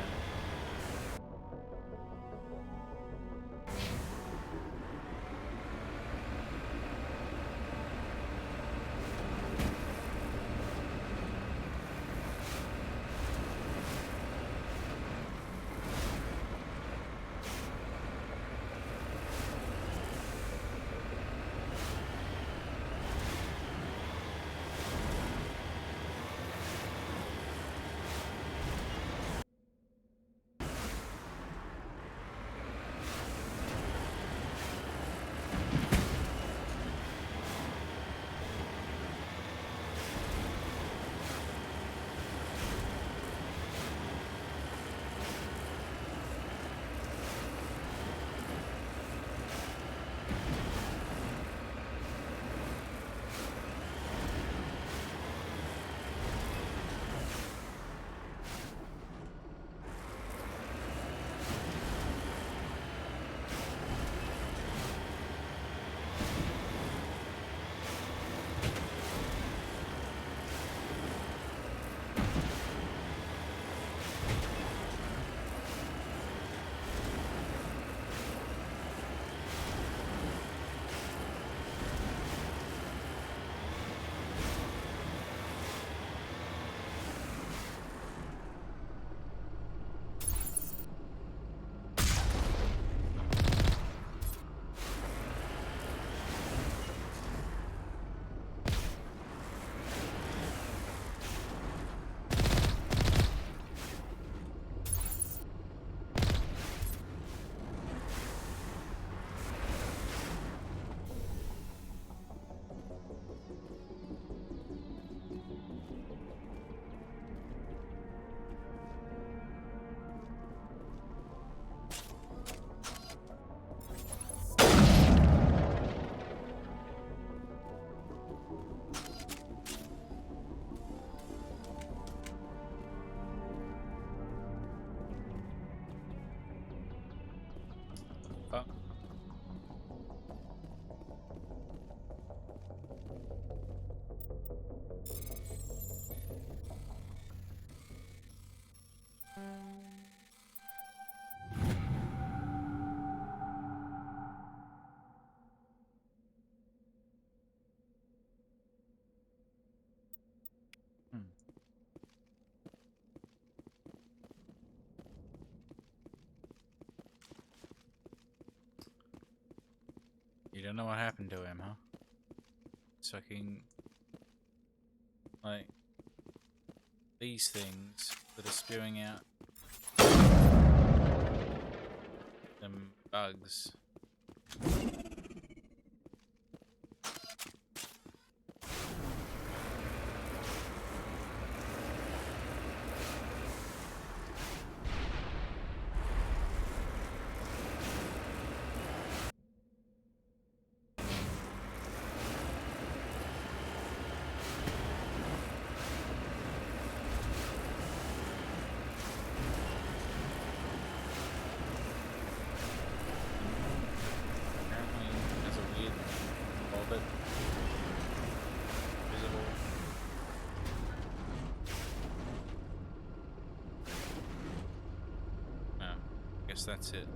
You don't know what happened to him, huh? Sucking, like, these things that are spewing out them bugs. That's it.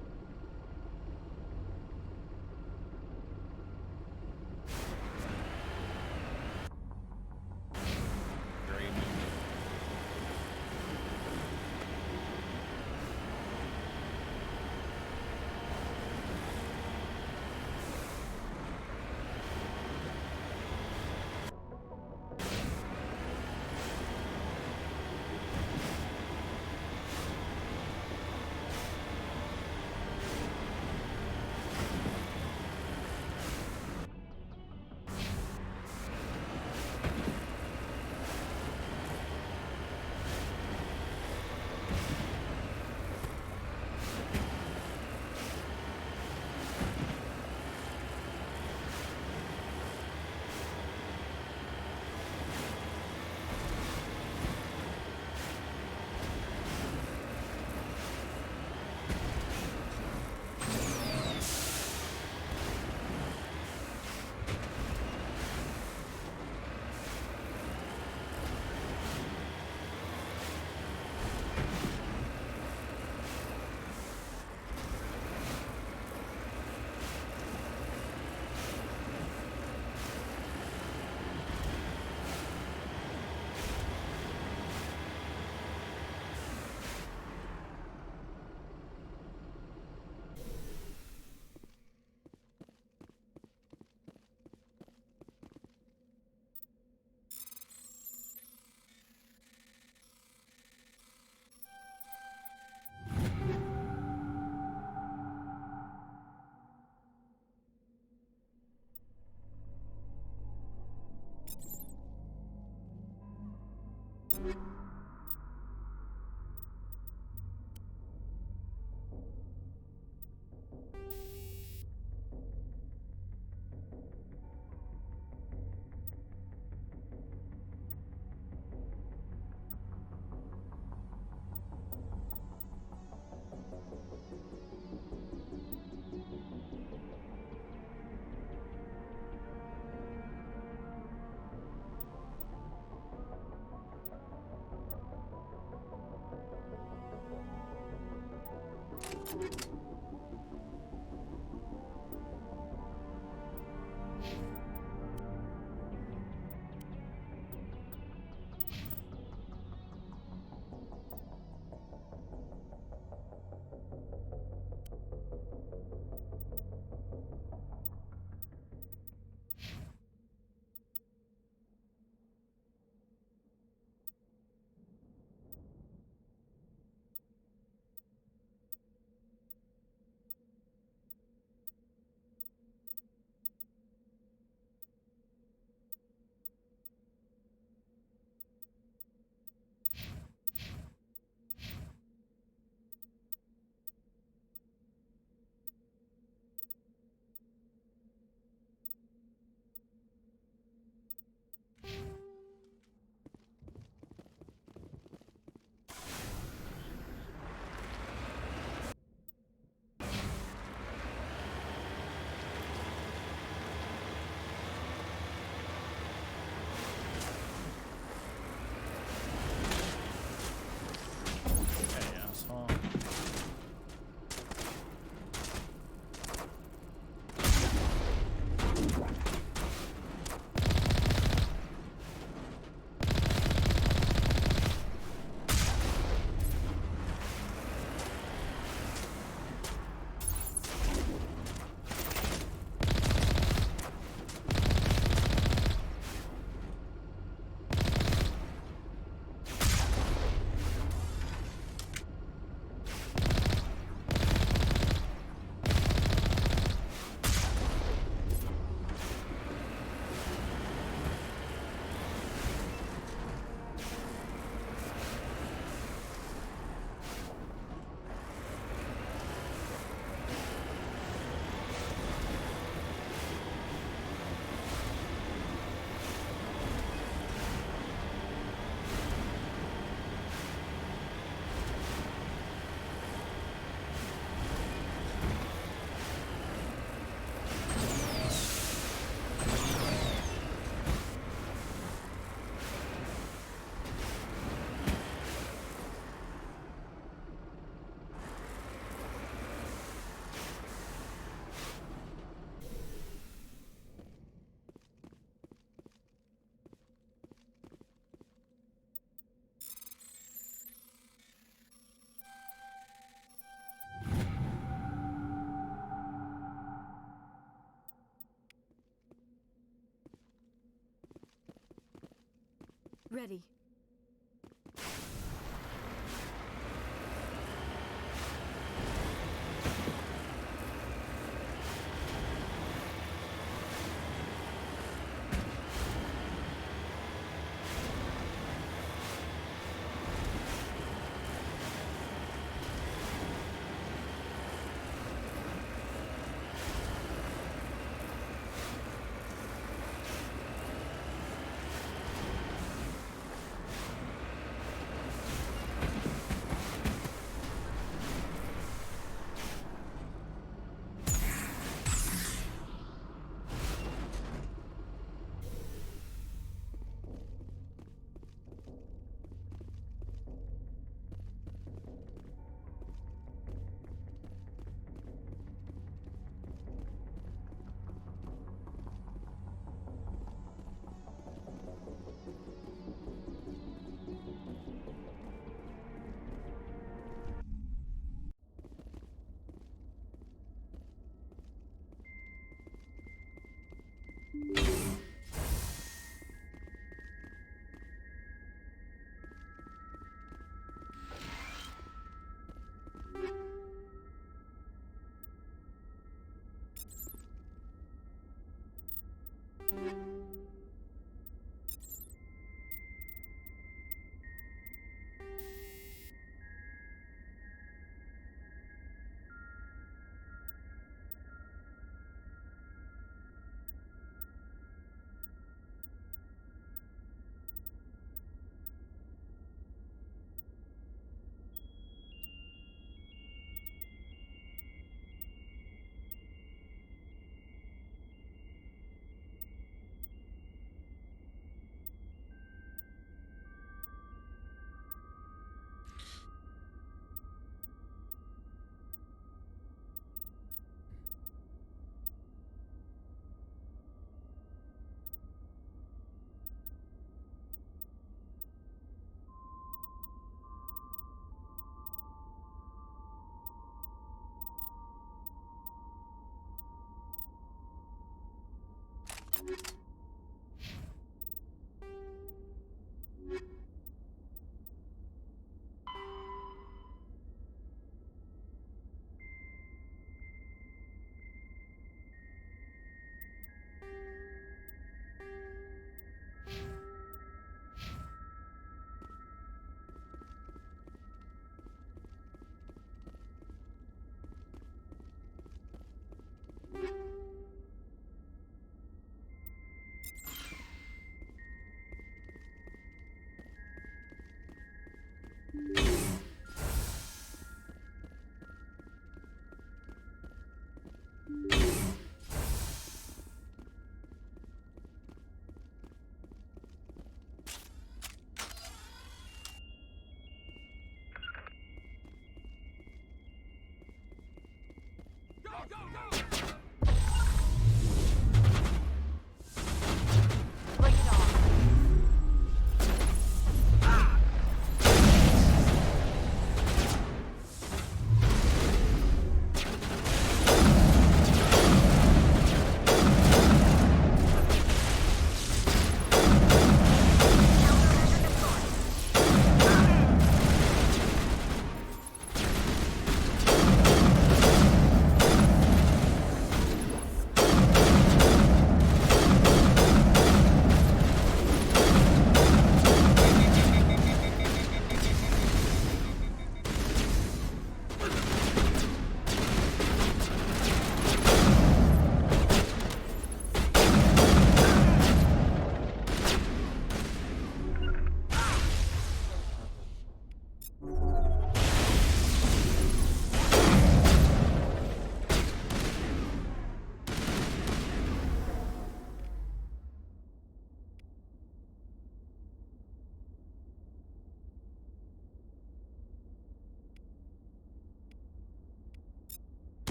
Ready.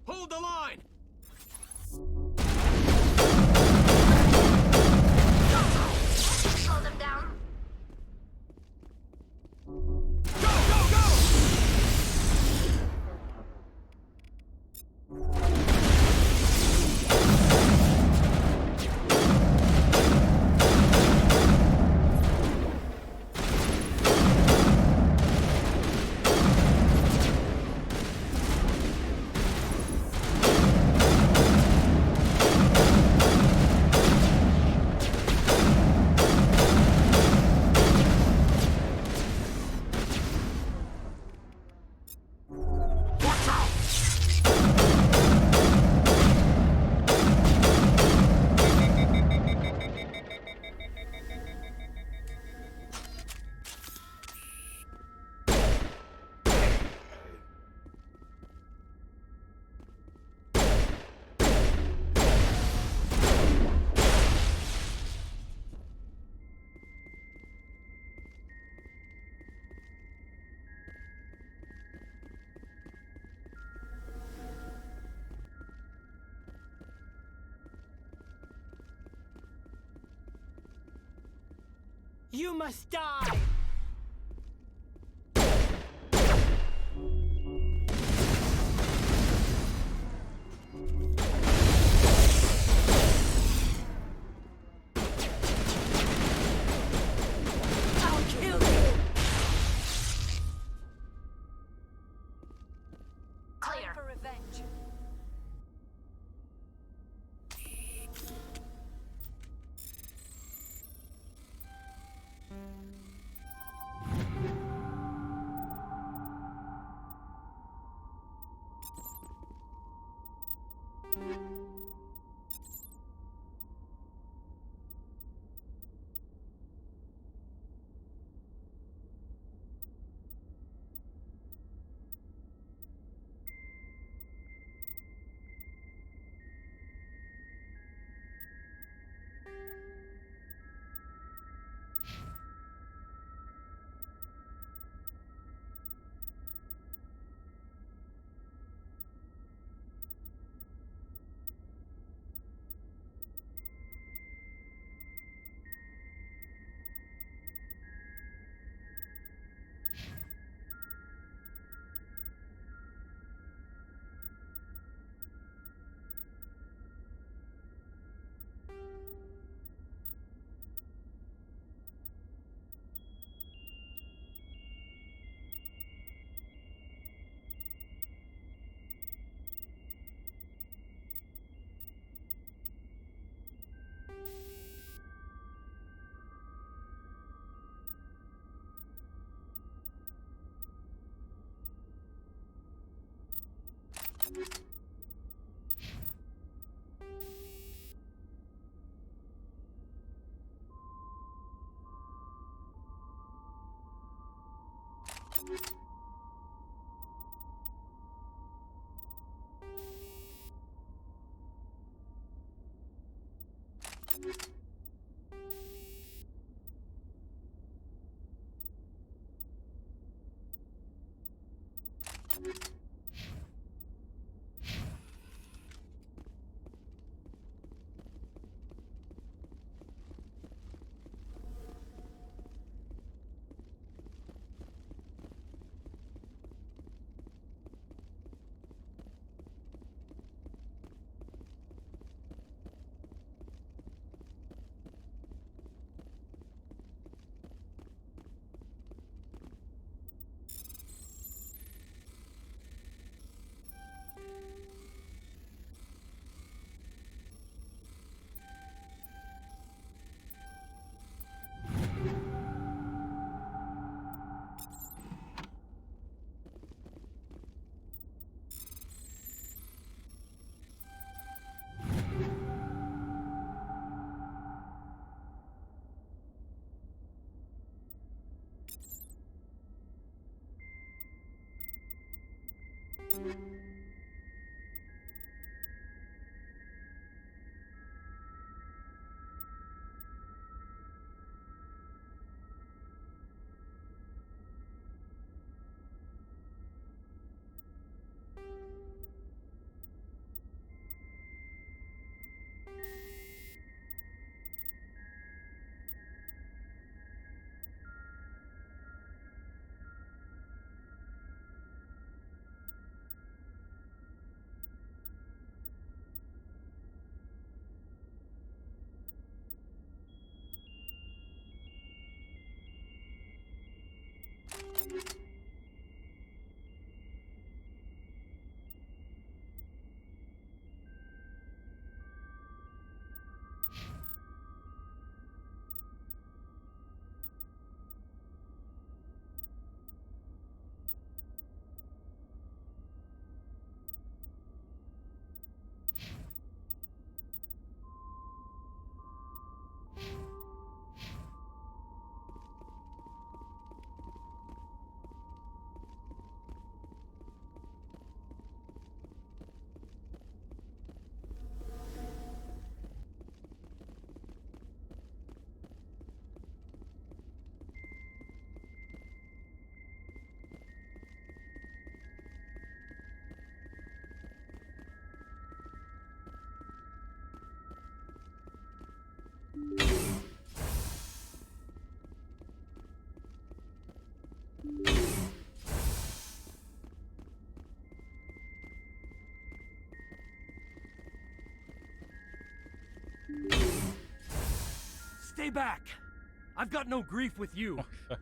Hold the line! Slow them down. Go, go, go! You must die! I'll kill you! Clear. For revenge. Stay back! I've got no grief with you.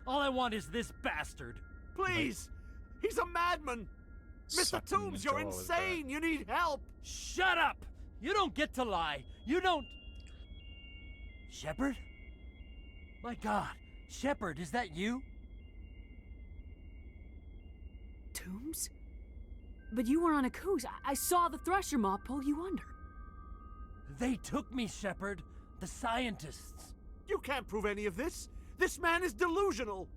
All I want is this bastard. Please! He's a madman! Mr. Toombs, you're insane! You need help! Shut up! You don't get to lie. You don't... Shepard? My God. Shepard, is that you? Toombs? But you were on a Akuz. I saw the Thresher Maw pull you under. They took me, Shepard. The scientists. You can't prove any of this. This man is delusional.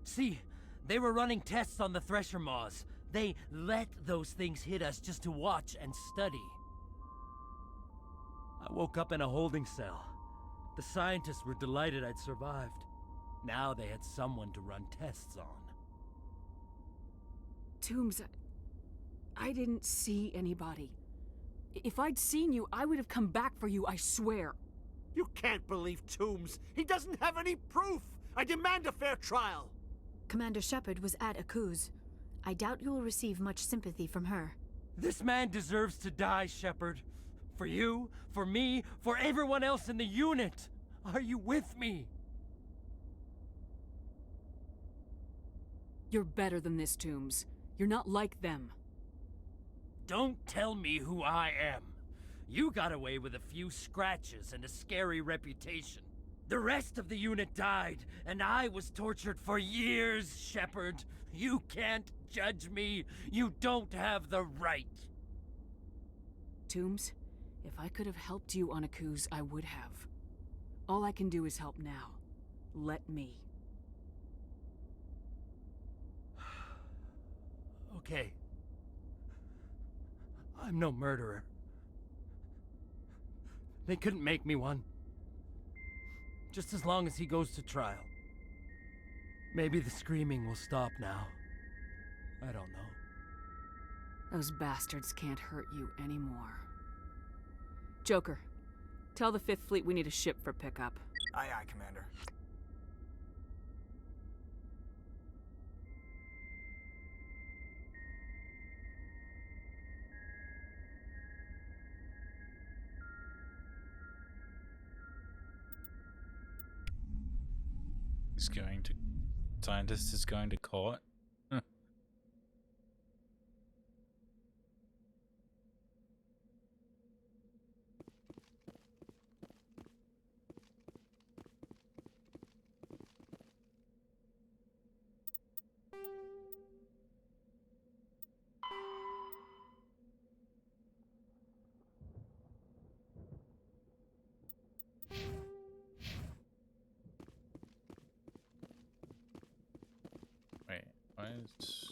See, they were running tests on the Thresher Maws. They let those things hit us just to watch and study. I woke up in a holding cell. The scientists were delighted I'd survived. Now they had someone to run tests on. Toombs, I didn't see anybody. If I'd seen you, I would have come back for you, I swear. You can't believe Toombs. He doesn't have any proof. I demand a fair trial. Commander Shepard was at Akuz. I doubt you'll receive much sympathy from her. This man deserves to die, Shepard. For you, for me, for everyone else in the unit. Are you with me? You're better than this, Toombs. You're not like them. Don't tell me who I am. You got away with a few scratches and a scary reputation. The rest of the unit died, and I was tortured for years, Shepard. You can't judge me. You don't have the right. Toombs, if I could have helped you on Akuz, I would have. All I can do is help now. Let me. okay. I'm no murderer. They couldn't make me one. Just as long as he goes to trial. Maybe the screaming will stop now. I don't know. Those bastards can't hurt you anymore. Joker, tell the Fifth Fleet we need a ship for pickup. Aye, aye, Commander. Scientist is going to court. Huh. Wait, why is...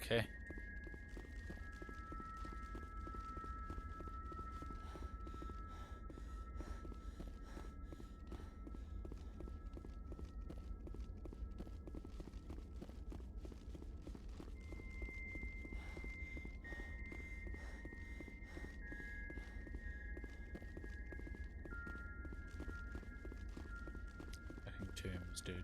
Okay. Fucking tombs, dude.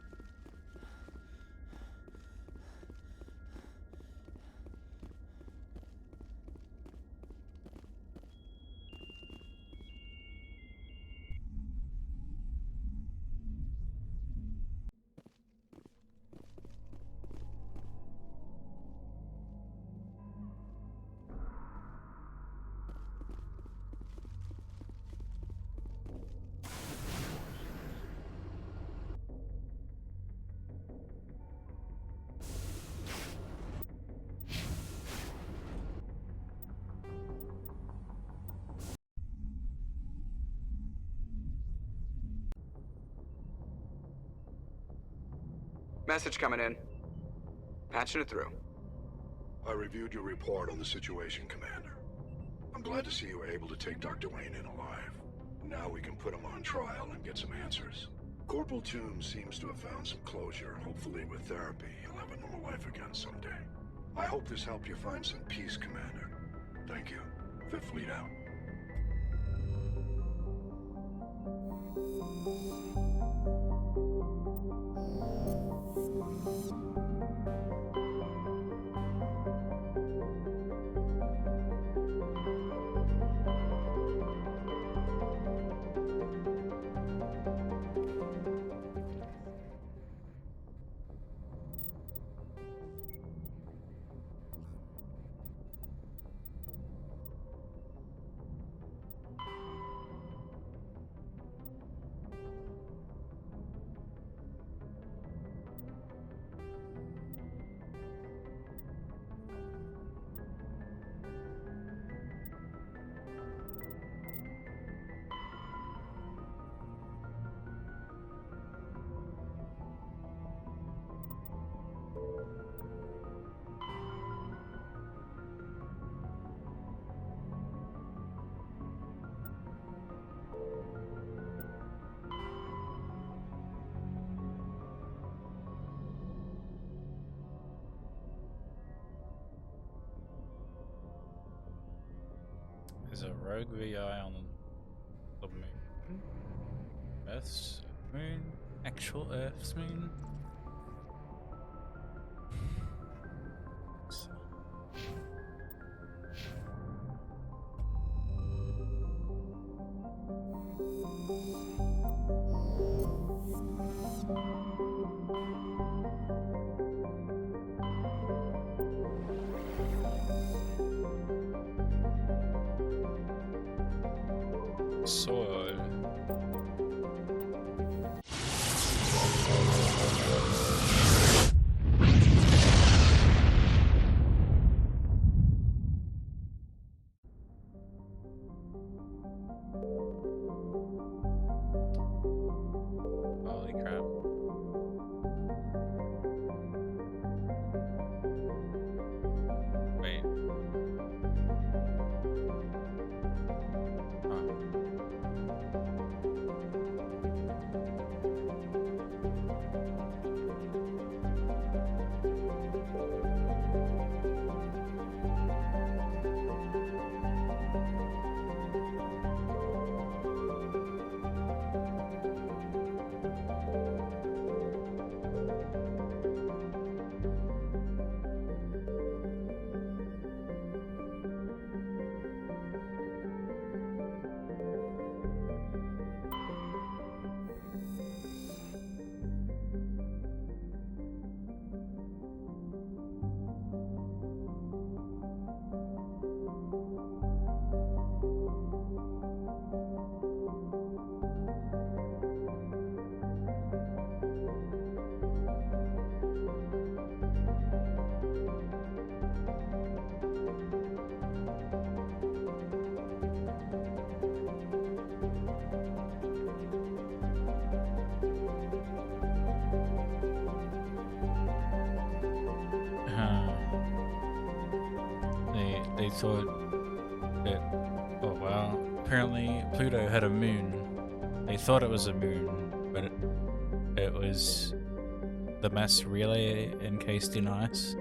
Message coming in. Patching it through. I reviewed your report on the situation, Commander. I'm glad to see you were able to take Dr. Wayne in alive. Now we can put him on trial and get some answers. Corporal Toombs seems to have found some closure, and hopefully with therapy, he'll have a normal life again someday. I hope this helped you find some peace, Commander. Thank you. Fifth Fleet out. There's a rogue VI on the moon. Earth's moon? Actual Earth's moon? So. Soil. Holy crap. Wait. They thought that, oh wow, apparently Pluto had a moon. They thought it was a moon, but it was the mass relay encased in ice.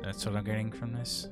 That's what I'm getting from this.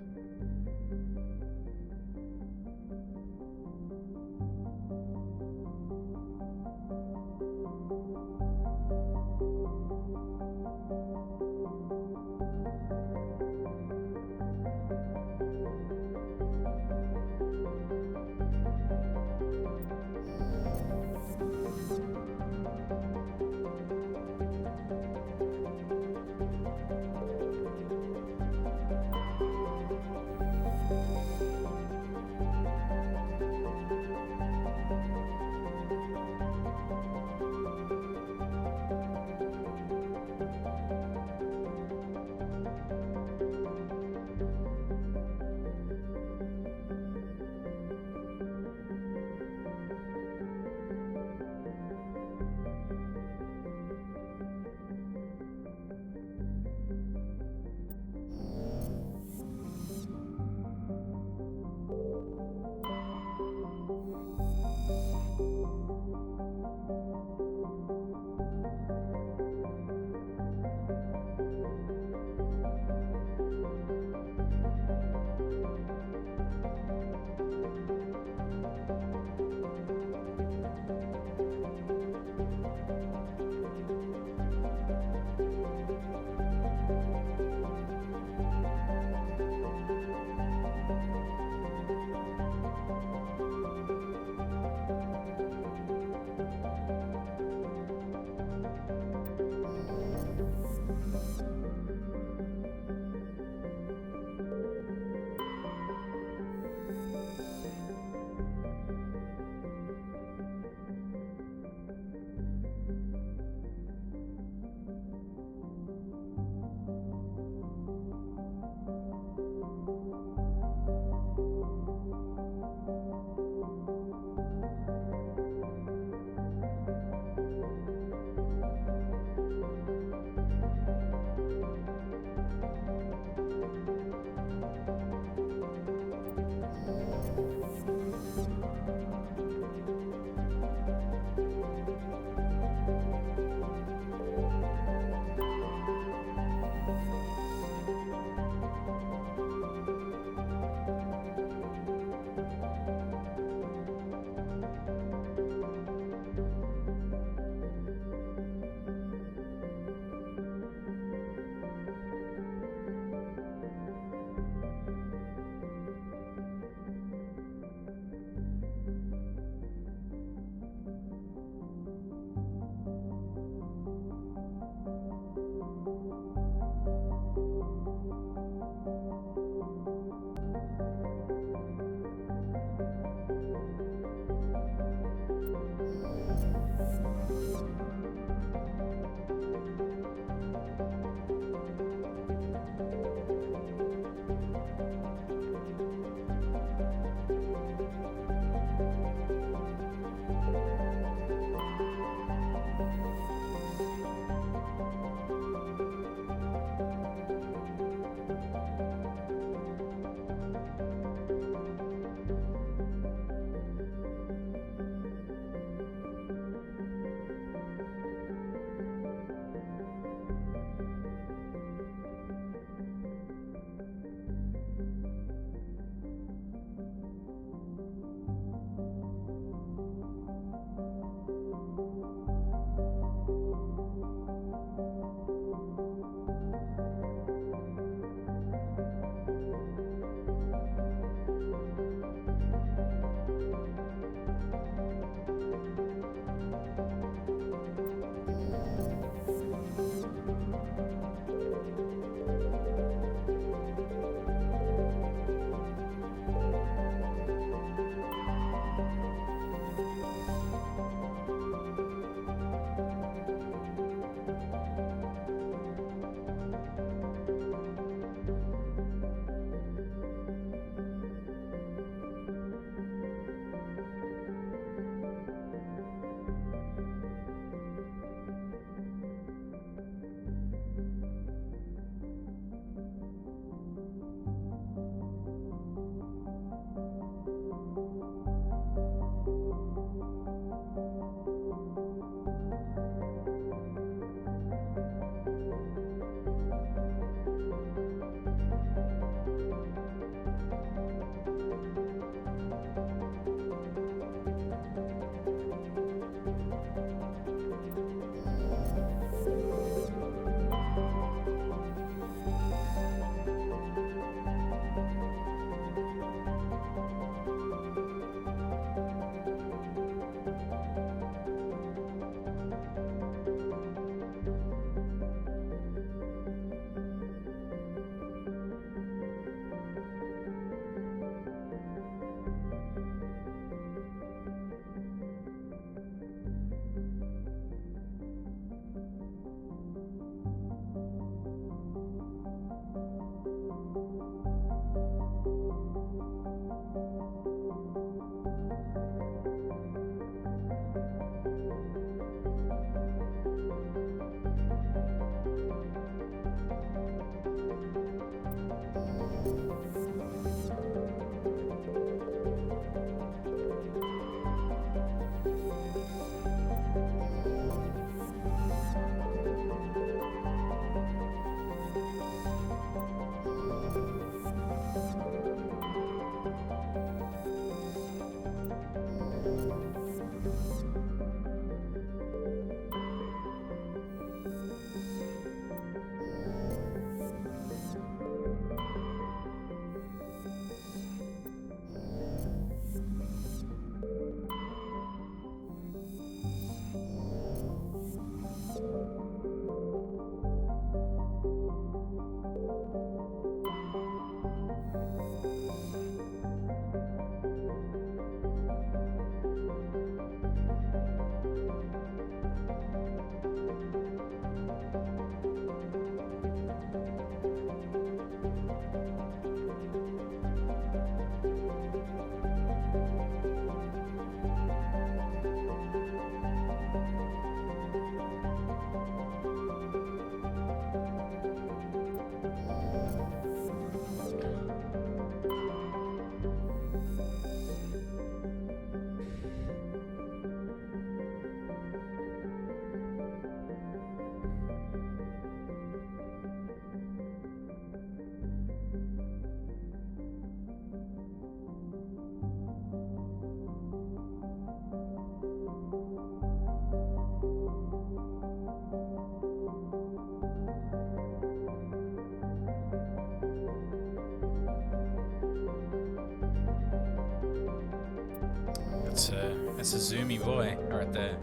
That's a zoomy boy right there.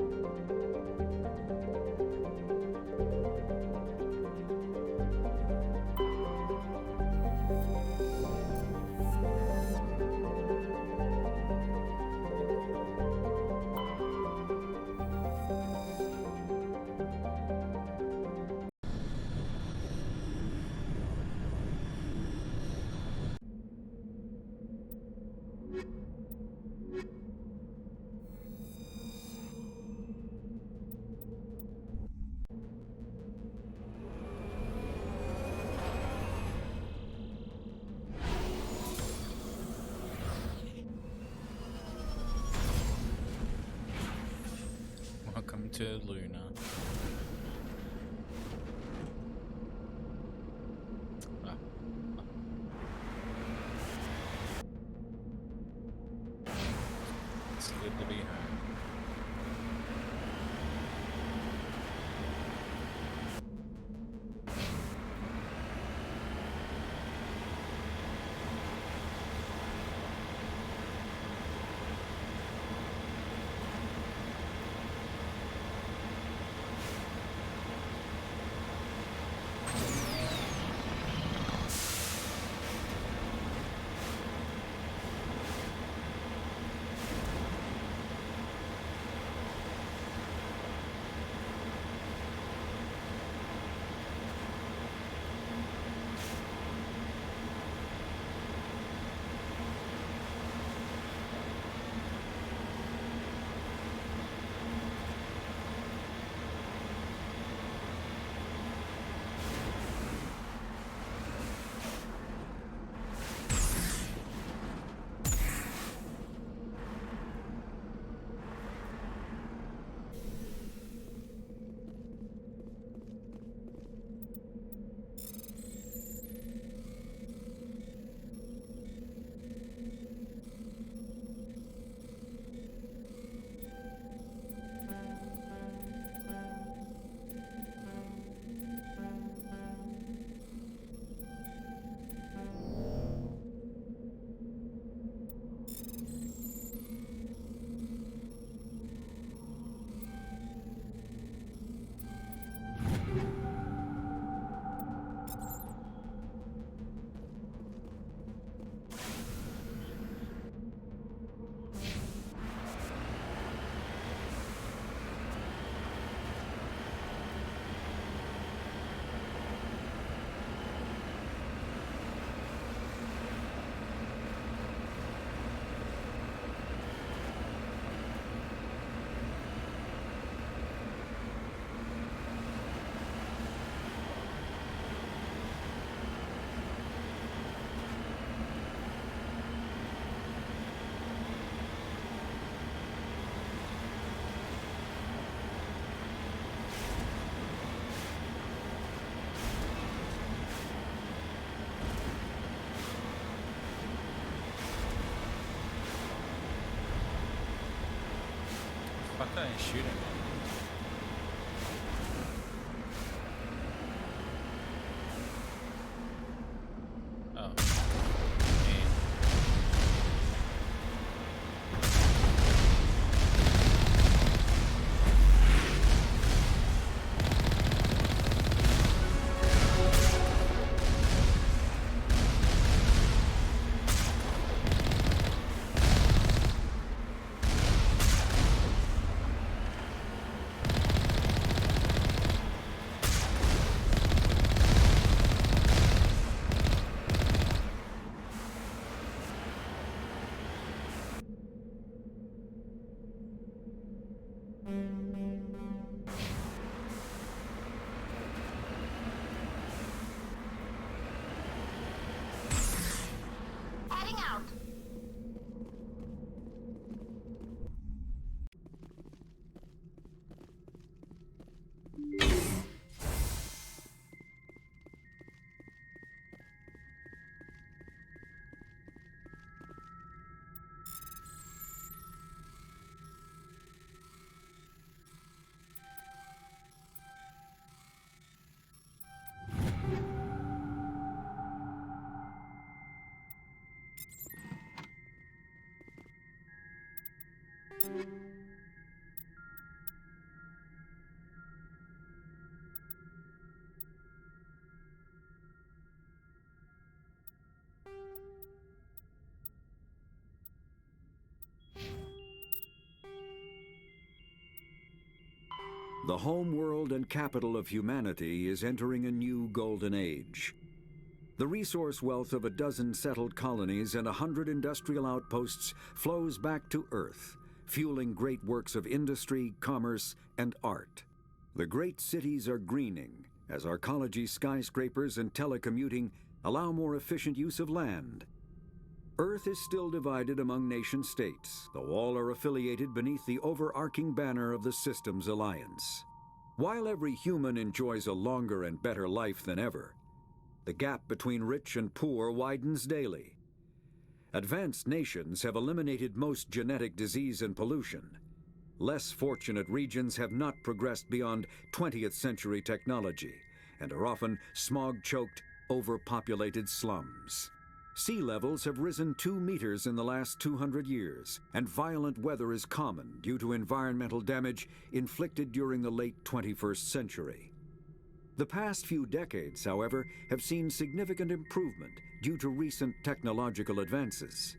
Welcome to Luna. It's good to be home. Fuck that ain't shooting. Oh. Heading out. The home world and capital of humanity is entering a new golden age. The resource wealth of a dozen settled colonies and 100 industrial outposts flows back to Earth, fueling great works of industry, commerce, and art. The great cities are greening as arcology skyscrapers and telecommuting allow more efficient use of land. Earth is still divided among nation-states, though all are affiliated beneath the overarching banner of the Systems Alliance. While every human enjoys a longer and better life than ever, the gap between rich and poor widens daily. Advanced nations have eliminated most genetic disease and pollution. Less fortunate regions have not progressed beyond 20th century technology and are often smog-choked, overpopulated slums. Sea levels have risen 2 meters in the last 200 years, and violent weather is common due to environmental damage inflicted during the late 21st century. The past few decades, however, have seen significant improvement due to recent technological advances.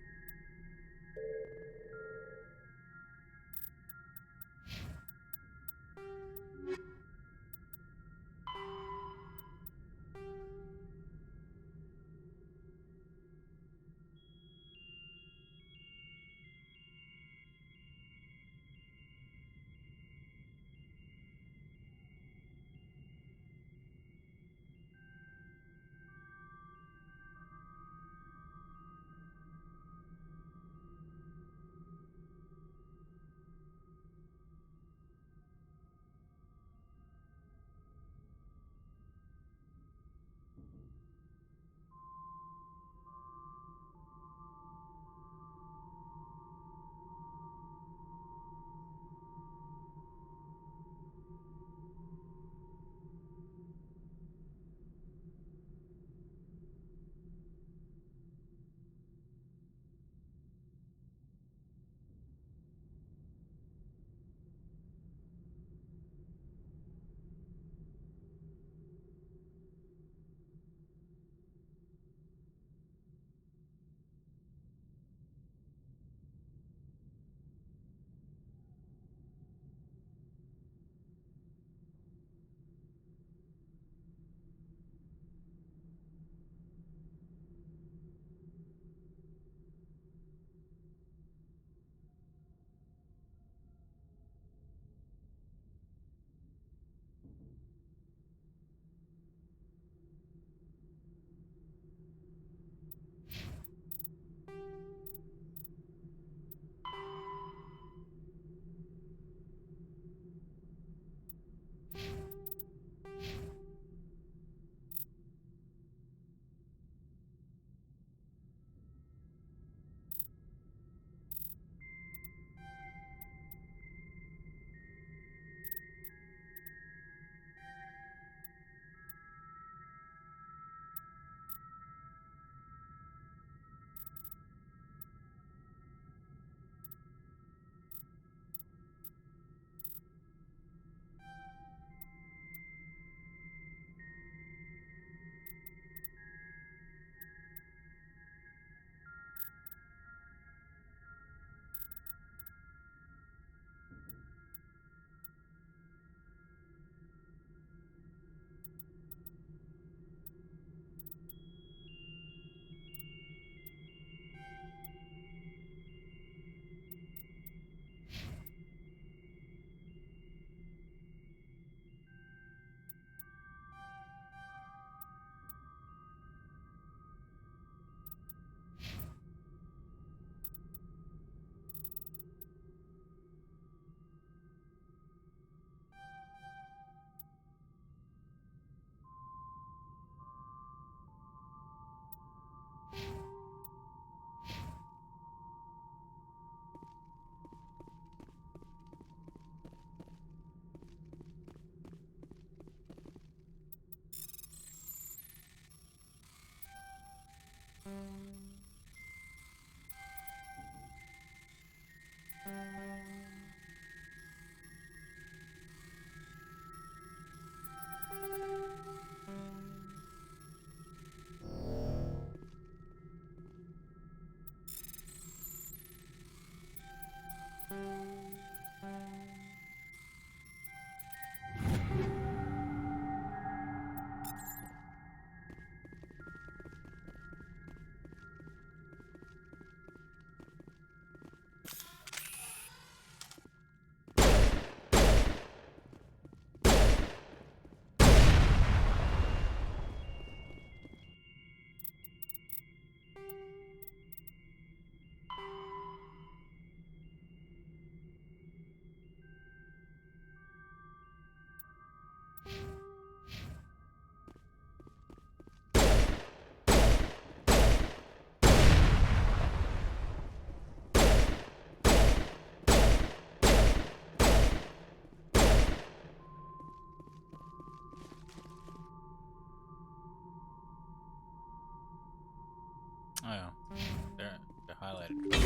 simulated.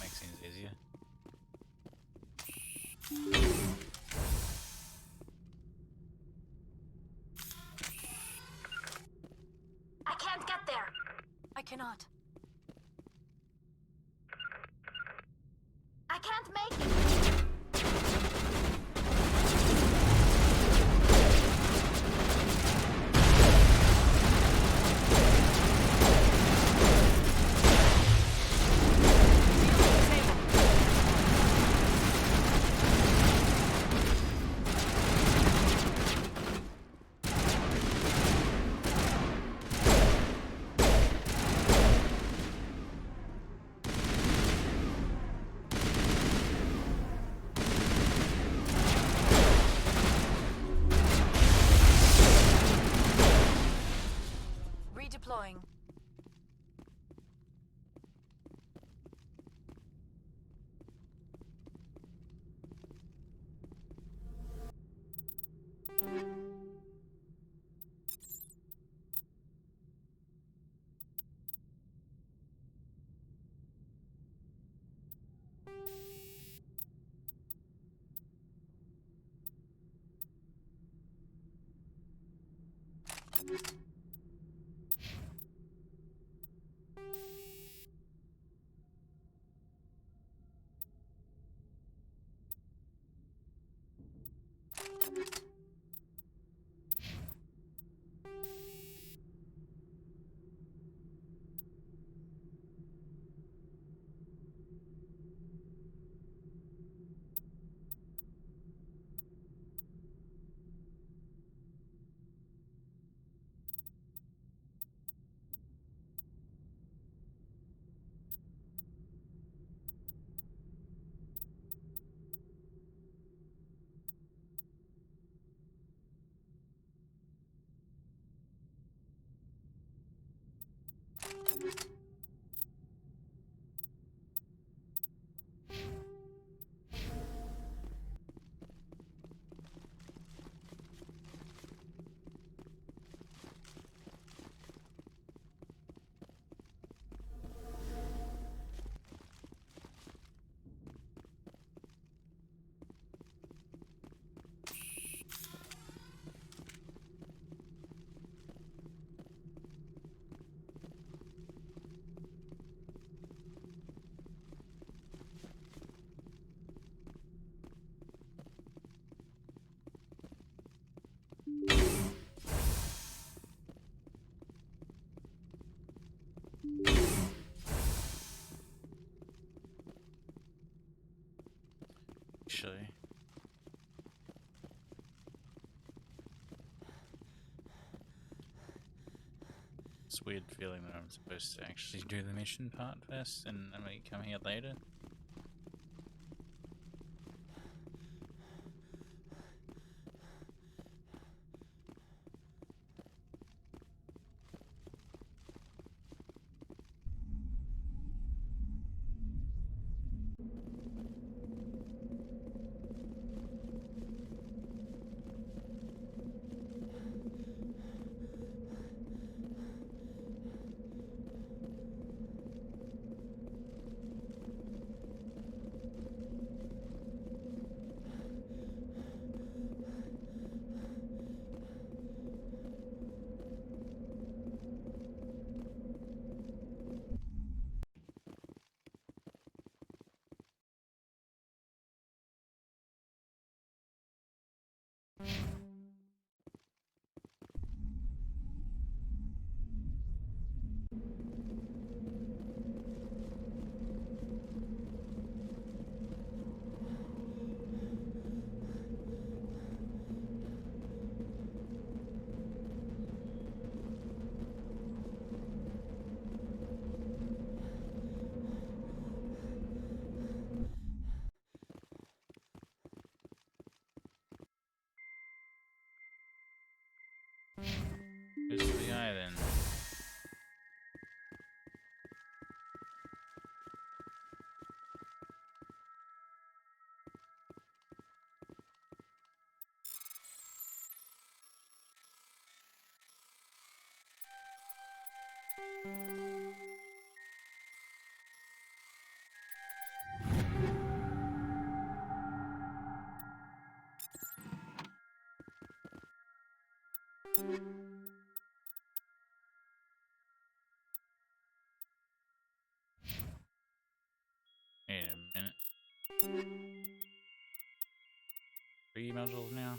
Makes things easier. I can't get there. I cannot. I can't make it. Redeploying. Actually. It's weird feeling that I'm supposed to actually do the mission part first and then we come here later. Wait a minute. 3 modules now?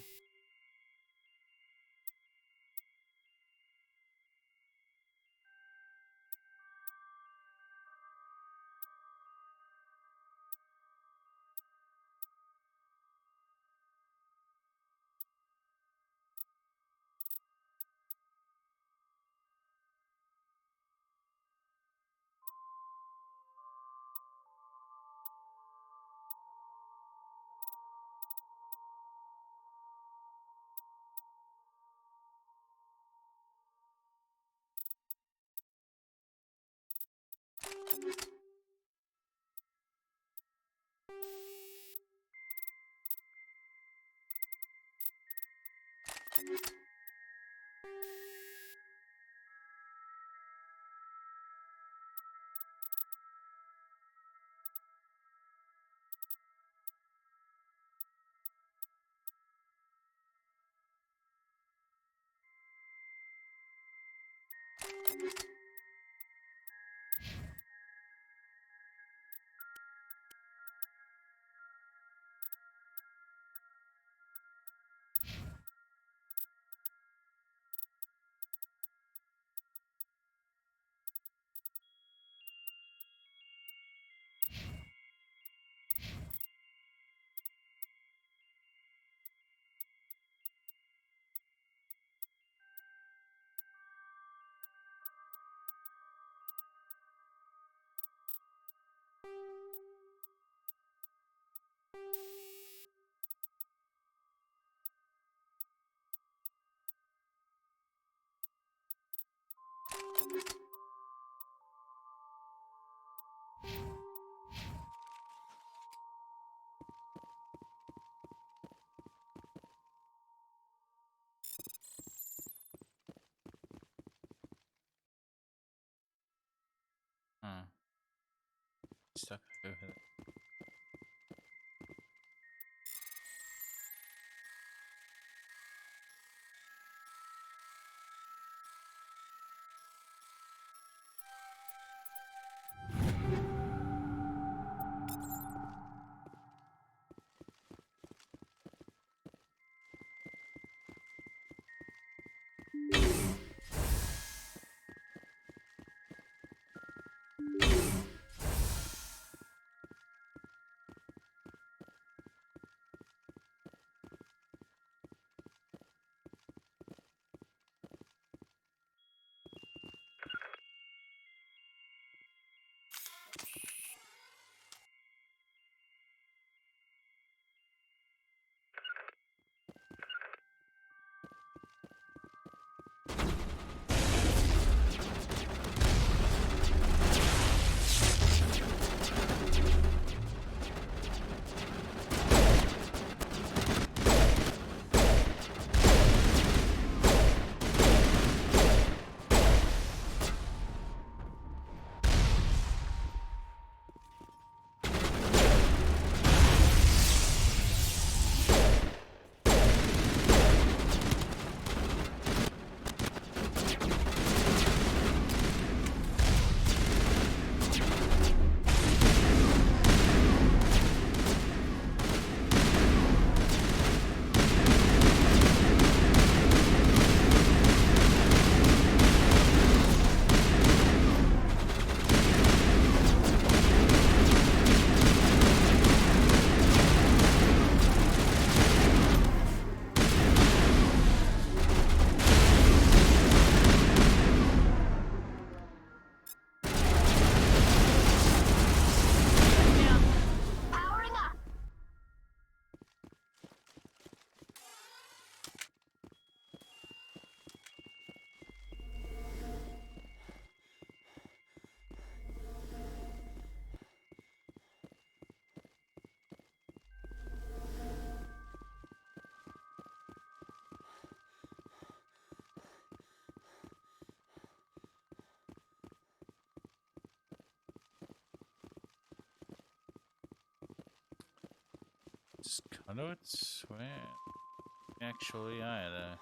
Huh. Stuck over there. Conduits? Where? Actually, either.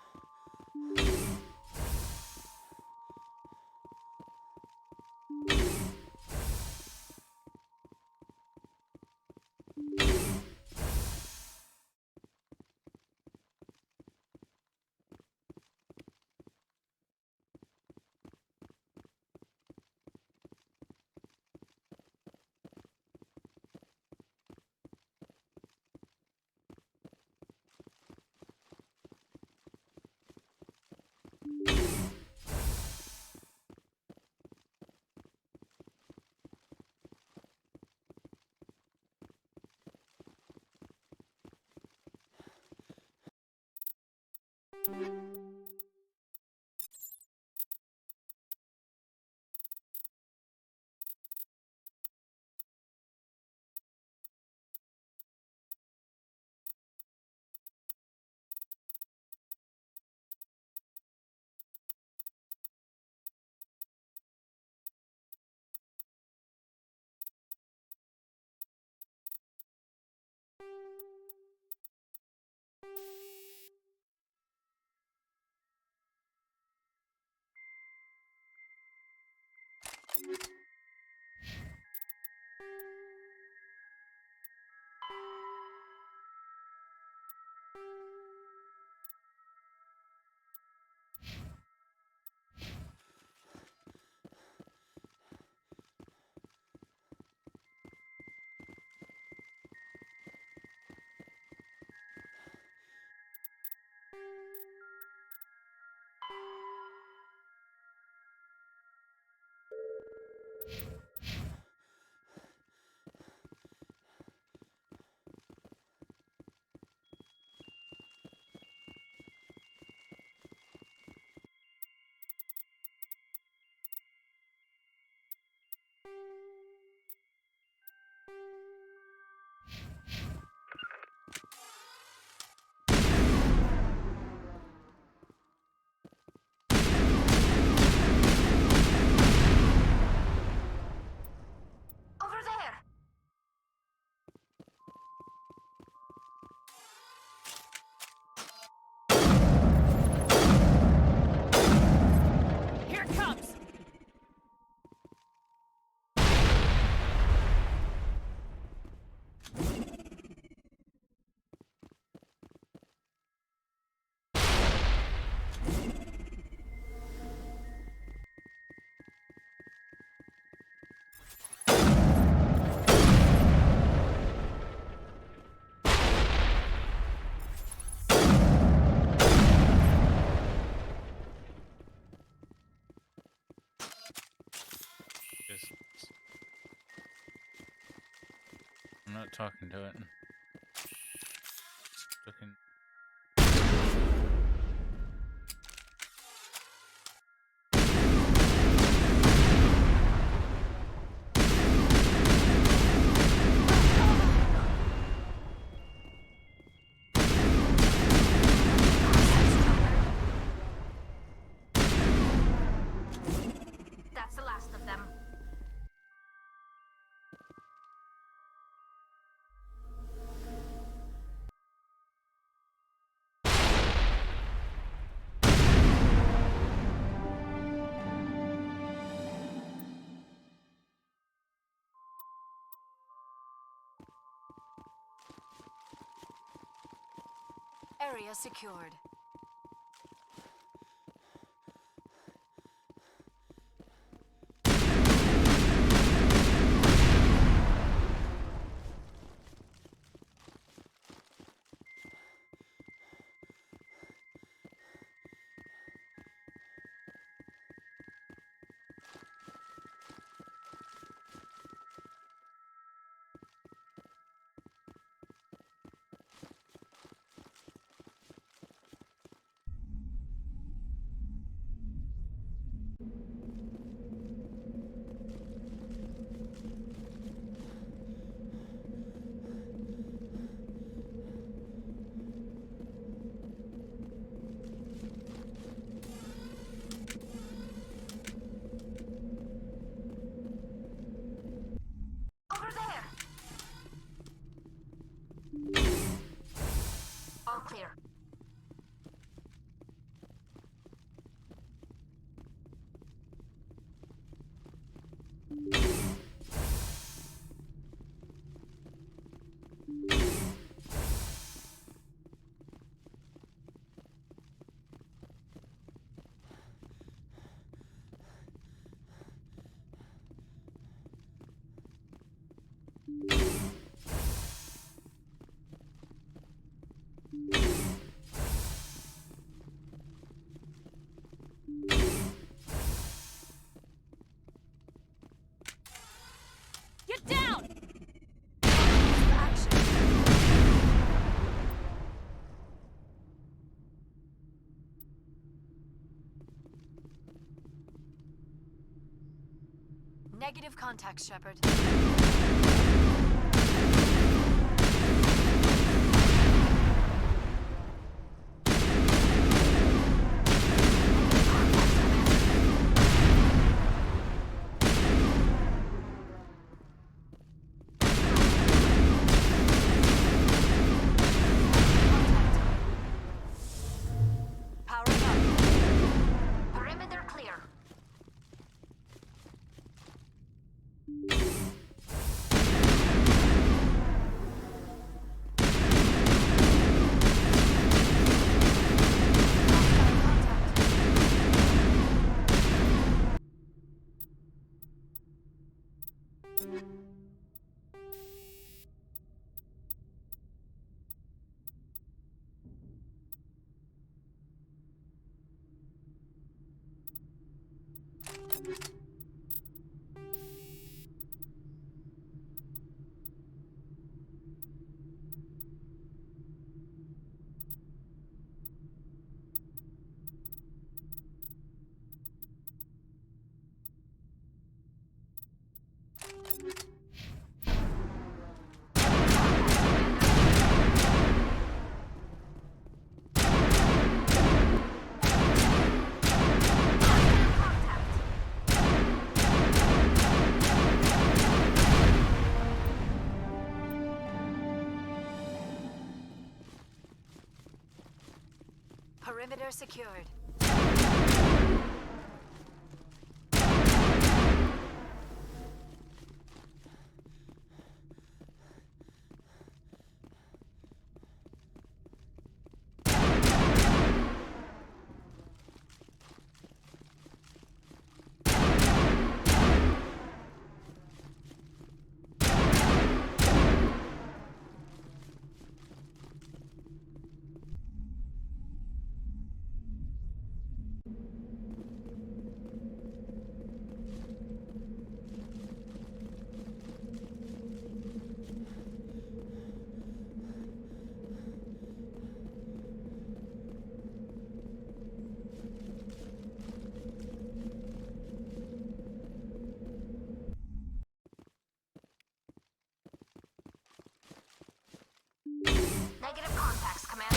I'm not talking to it. Looking. That's the last of them. Area secured. Over there! All clear. Negative contact, Shepard. Perimeter secured. Negative contacts, Commander.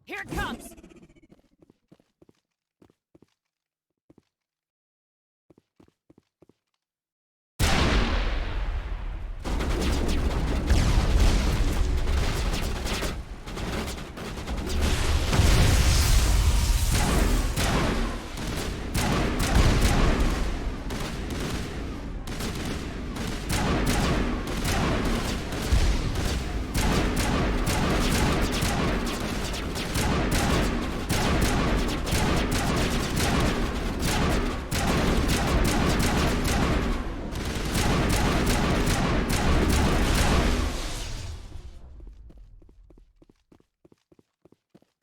Here it comes!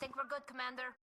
Think we're good, Commander?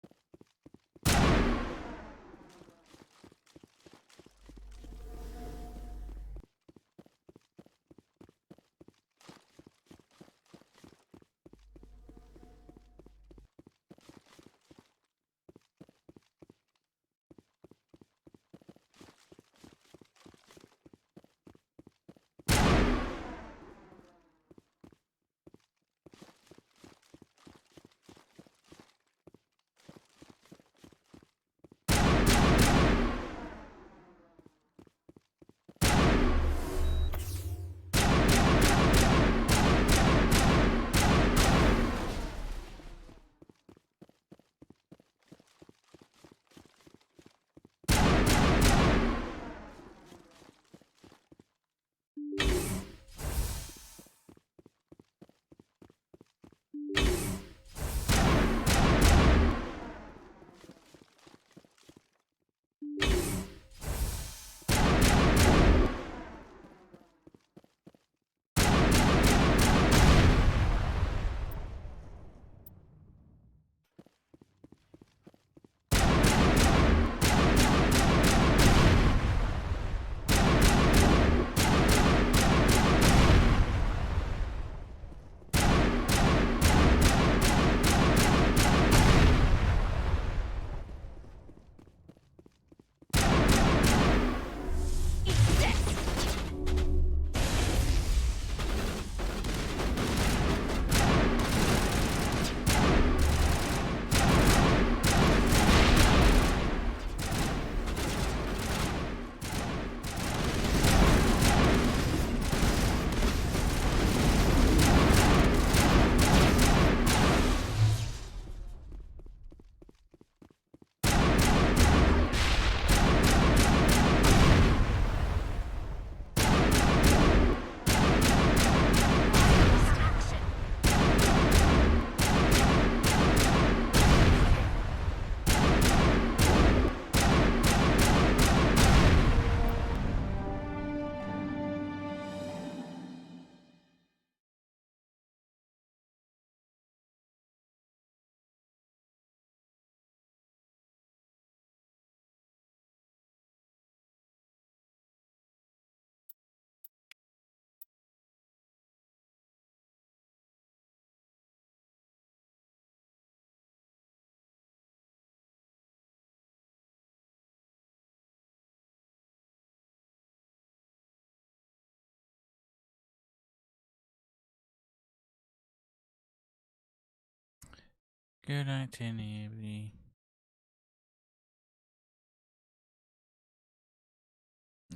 Good night, everybody.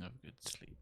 Have a good sleep.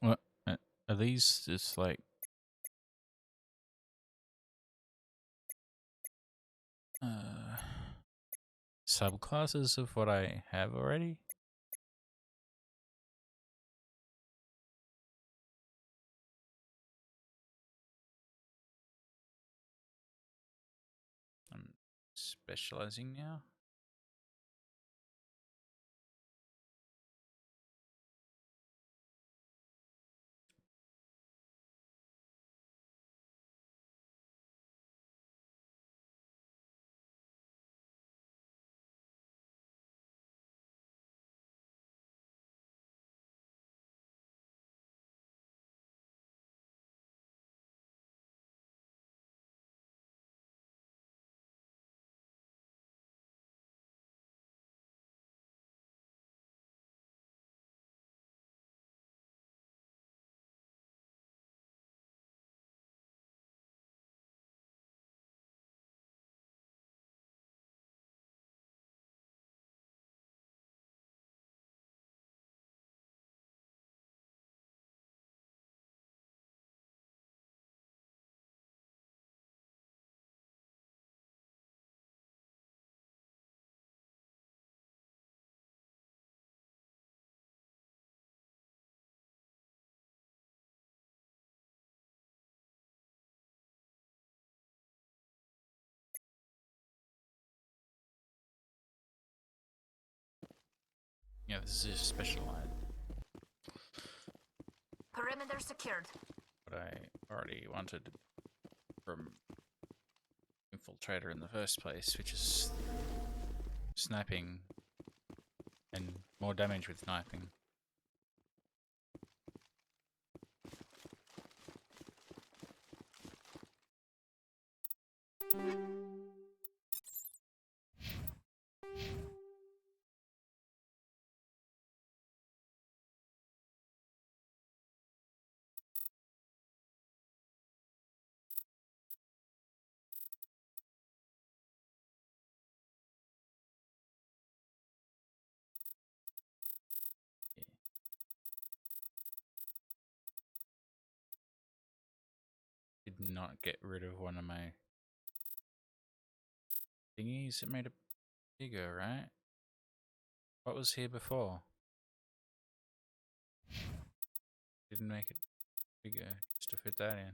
What are these? Just like subclasses of what I have already? I'm specializing now. Yeah, this is a special line. Perimeter secured. What I already wanted from Infiltrator in the first place, which is sniping and more damage with sniping. Did not get rid of one of my thingies. It made it bigger, right? What was here before? Didn't make it bigger just to fit that in.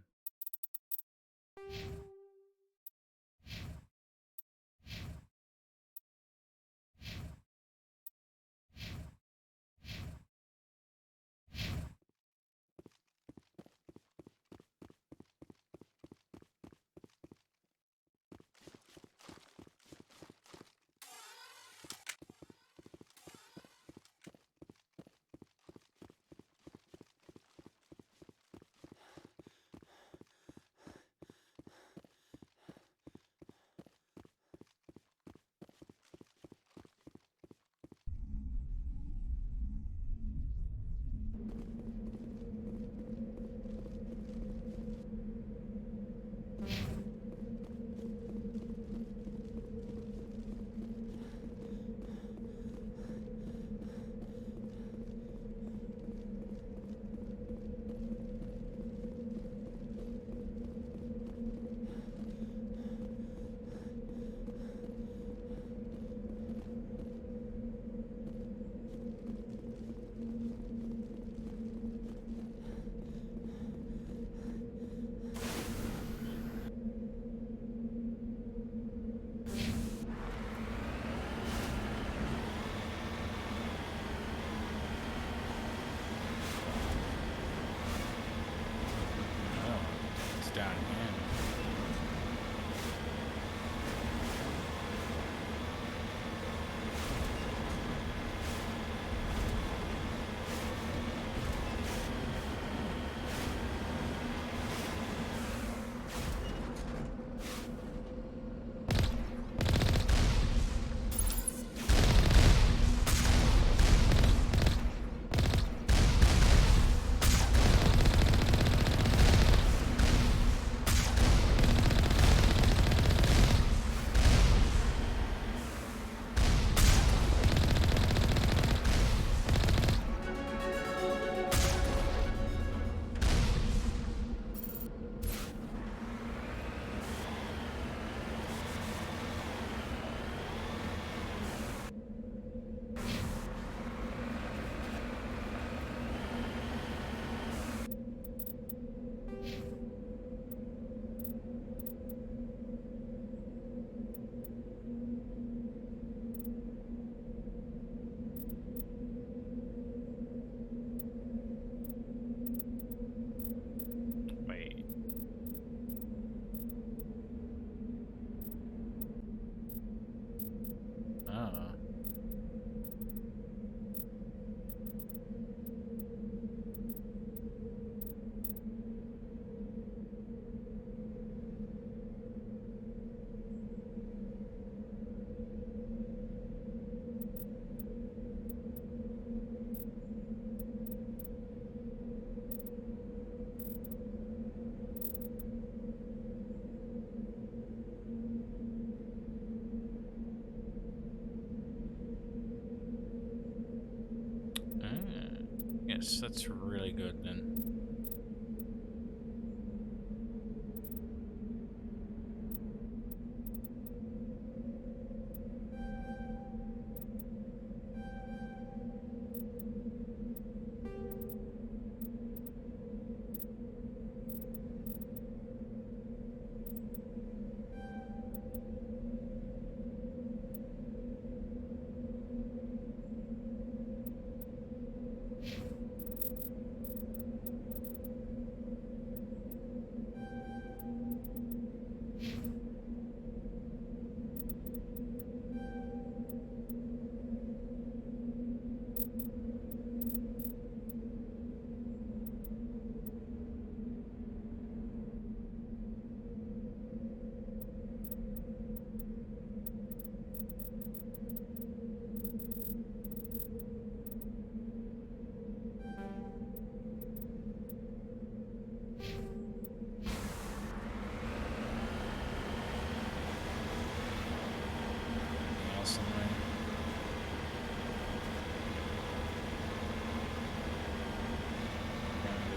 that's really good then.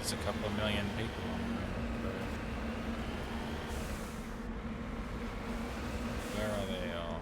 It's a couple of million people on there. Where are they all?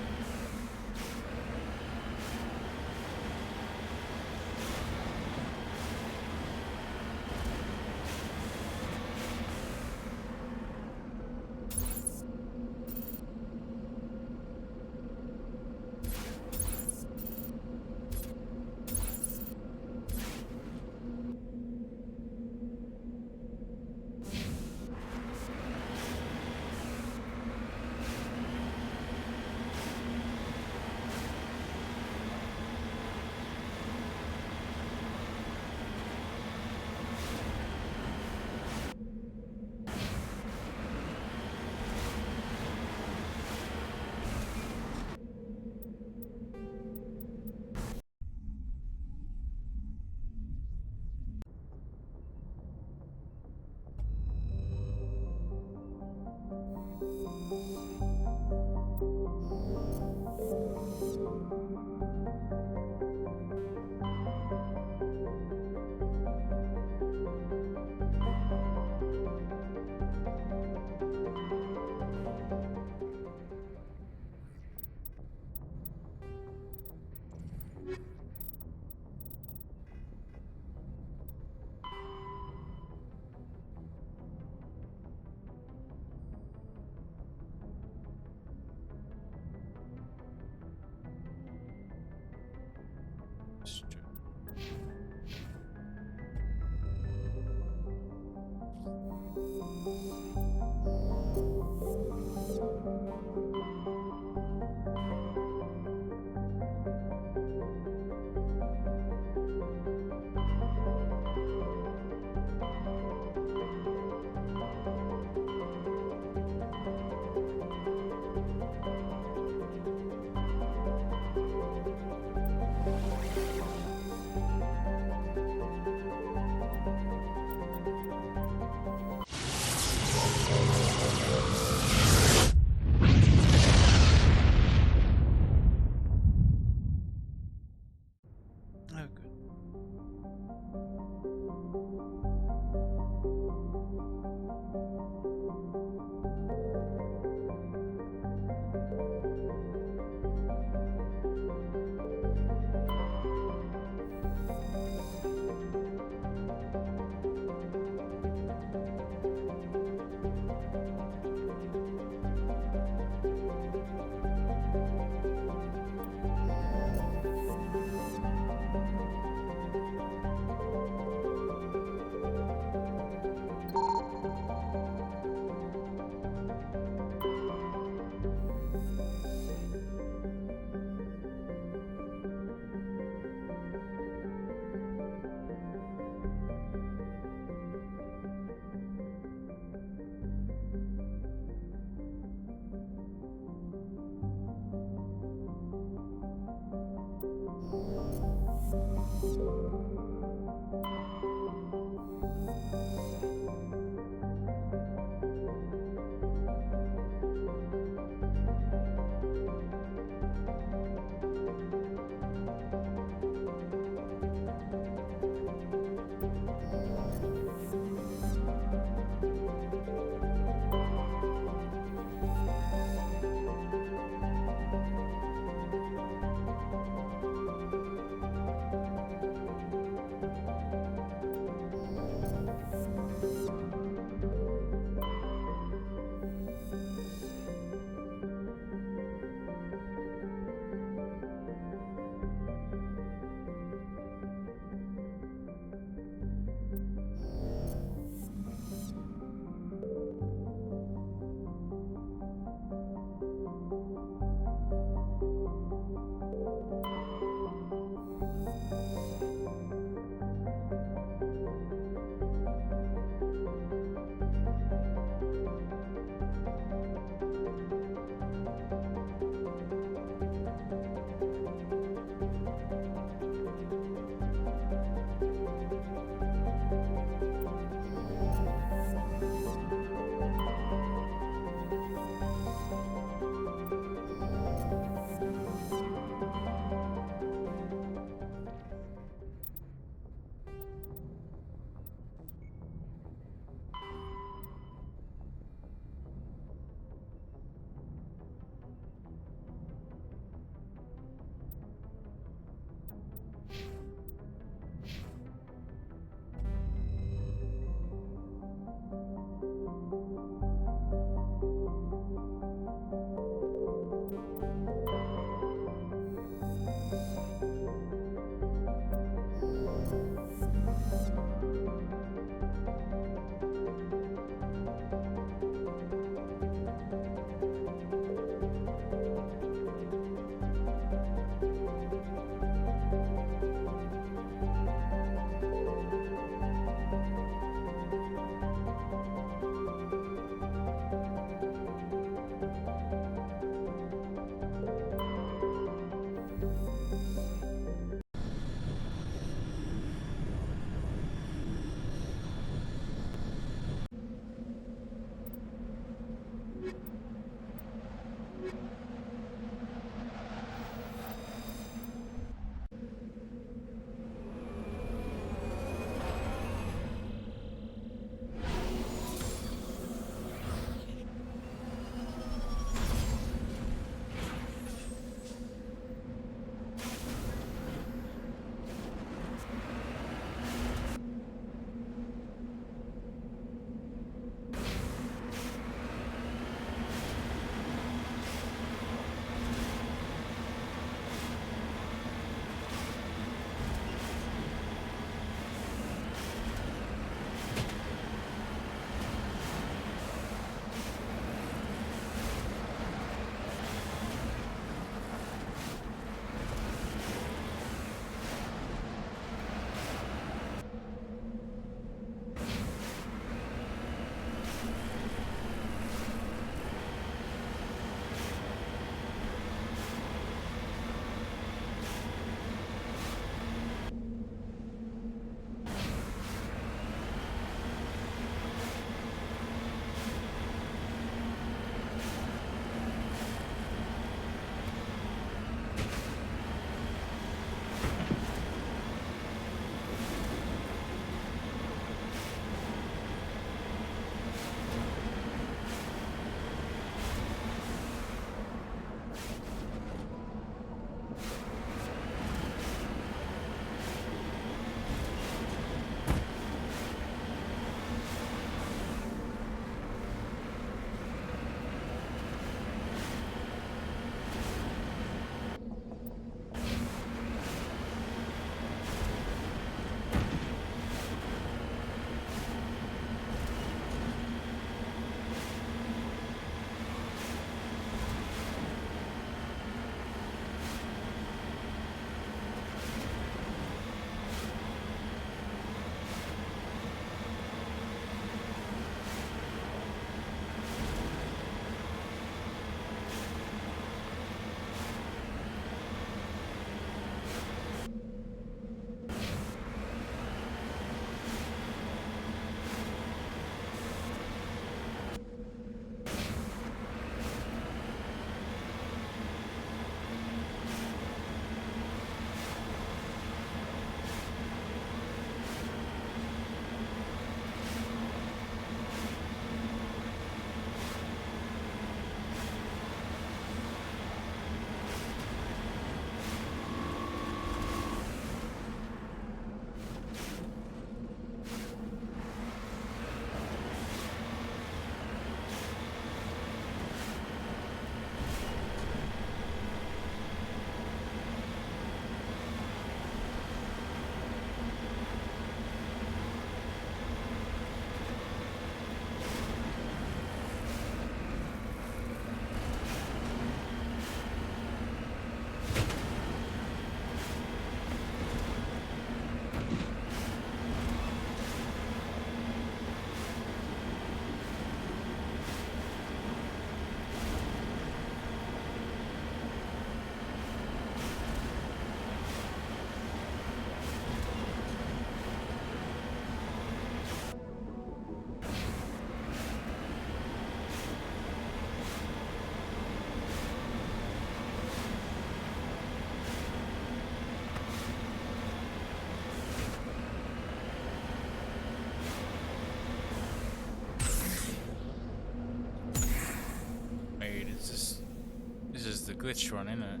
the glitched one, isn't it?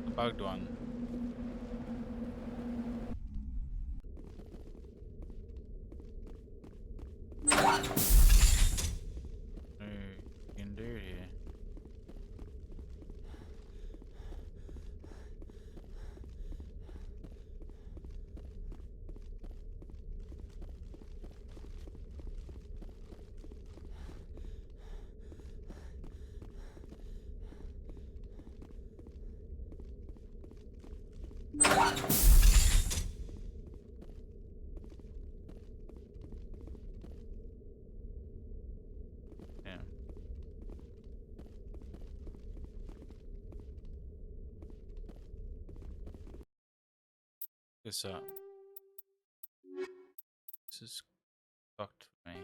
The bugged one. You can do it here. Yeah. This This is fucked for me.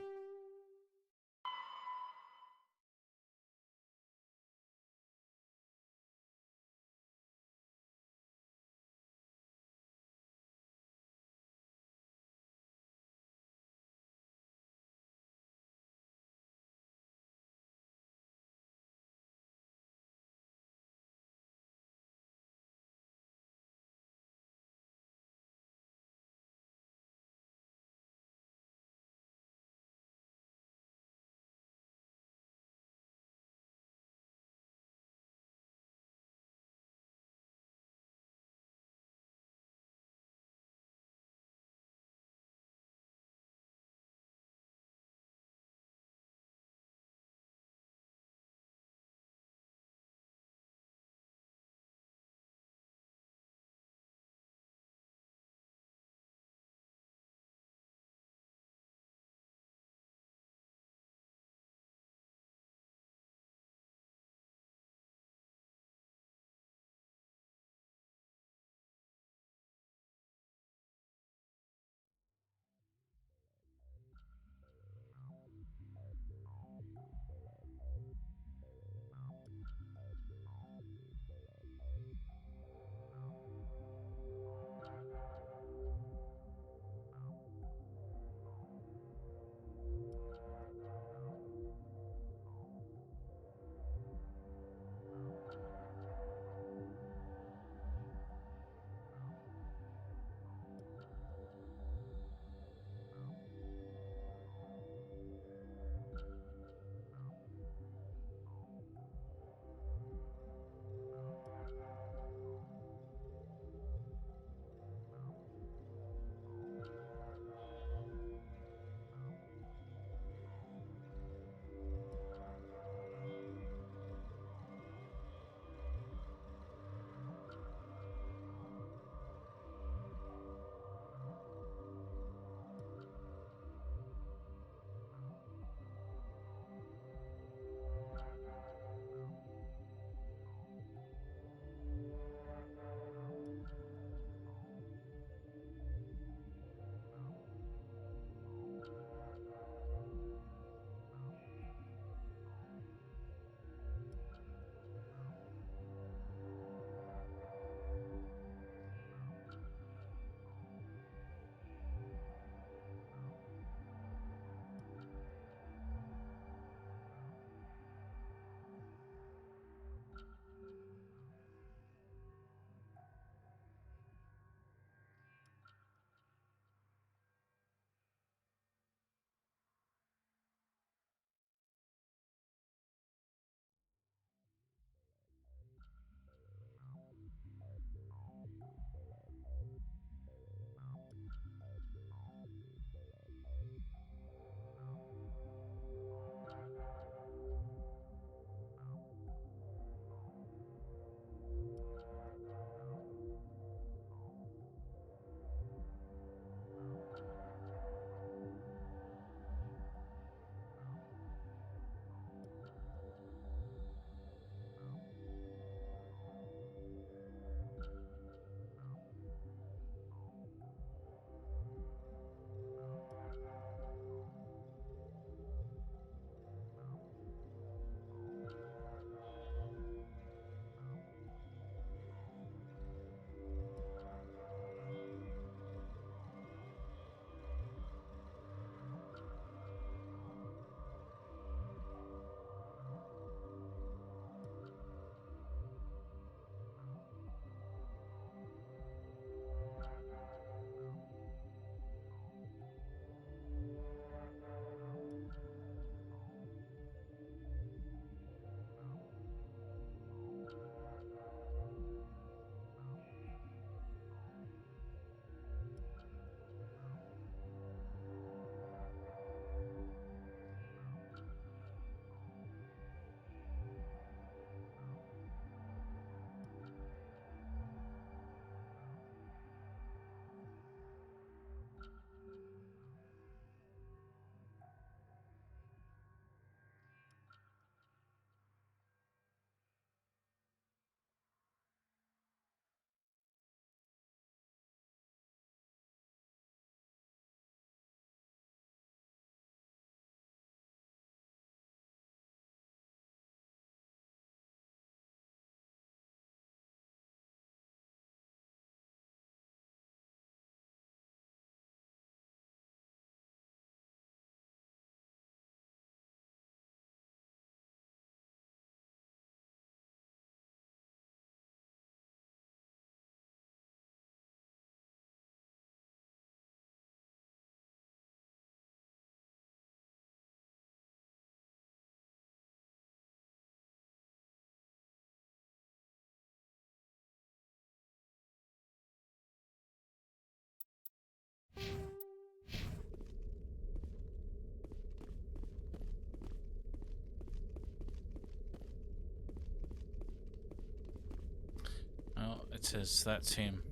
it says that's him.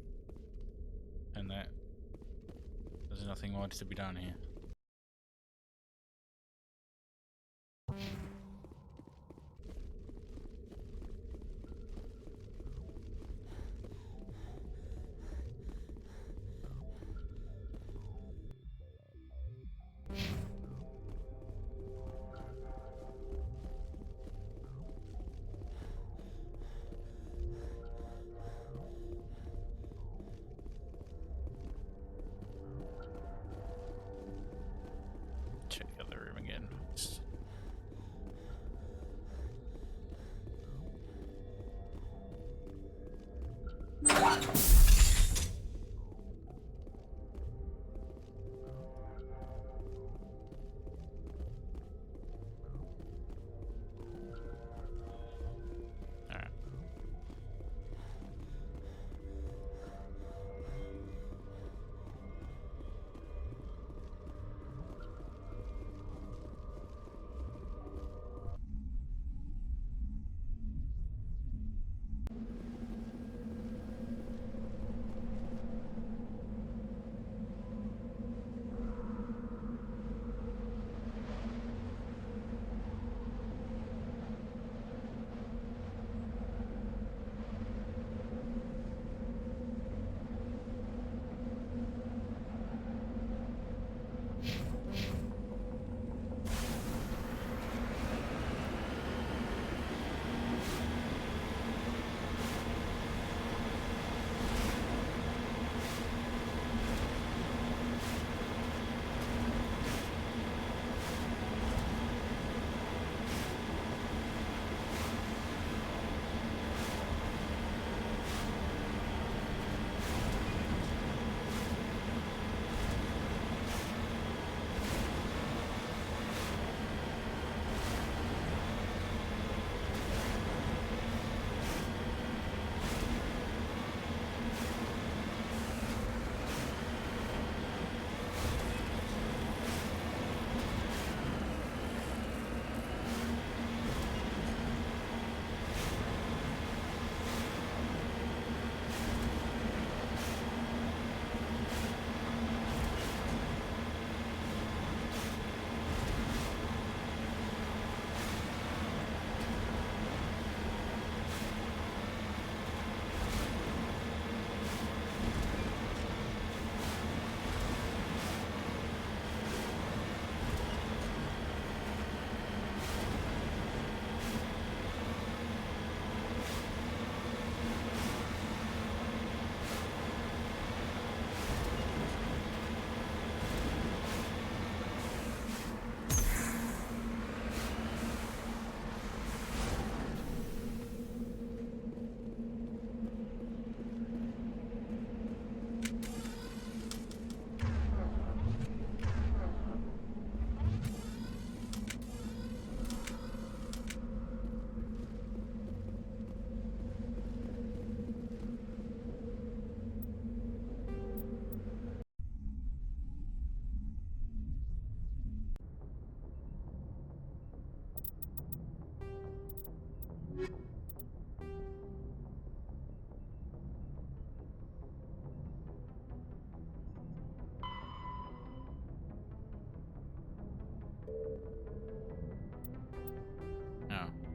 And that there's nothing more to be done here. Check the other room again.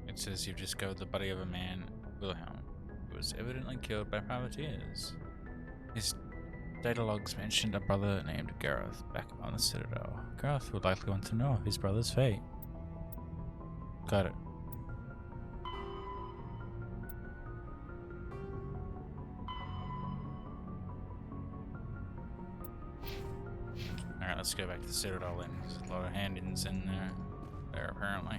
It says you've discovered the body of a man, Wilhelm, who was evidently killed by privateers. His data logs mentioned a brother named Gareth back on the Citadel. Gareth would likely want to know of his brother's fate. Got it. Alright, let's go back to the Citadel then. There's a lot of hand-ins in there apparently.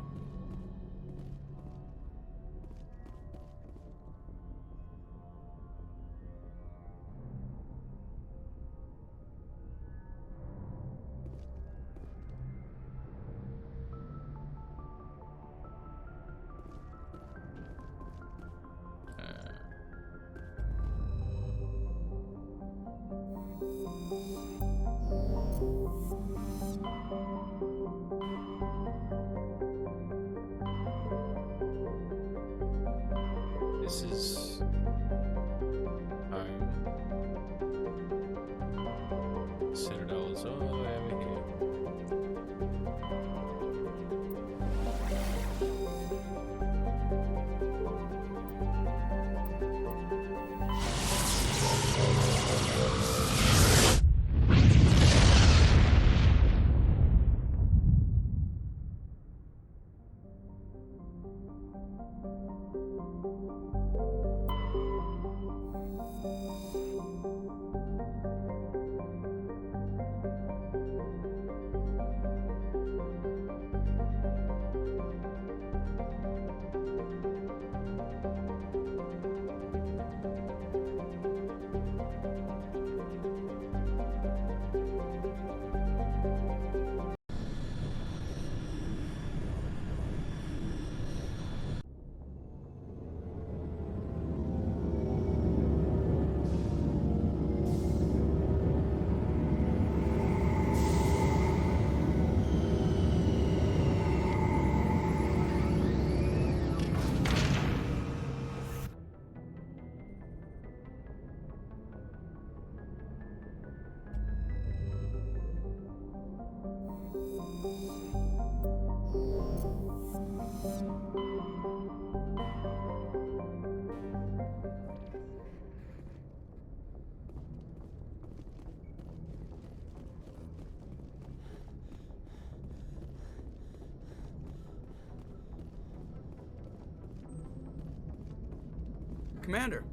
Commander,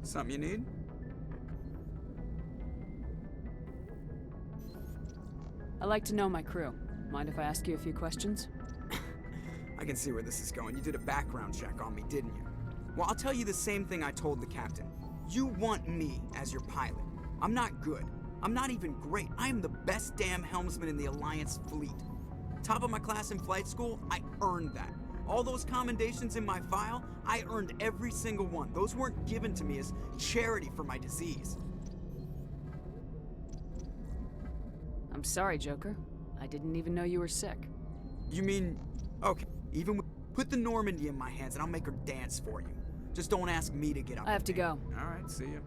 something you need? I like to know my crew. Mind if I ask you a few questions? I can see where this is going. You did a background check on me, didn't you? Well, I'll tell you the same thing I told the captain. You want me as your pilot. I'm not good. I'm not even great. I am the best damn helmsman in the Alliance fleet. Top of my class in flight school, I earned that. All those commendations in my file, I earned every single one. Those weren't given to me as charity for my disease. I'm sorry, Joker. I didn't even know you were sick. You mean... Okay, put the Normandy in my hands and I'll make her dance for you. Just don't ask me to get up. I have to go. All right, see ya.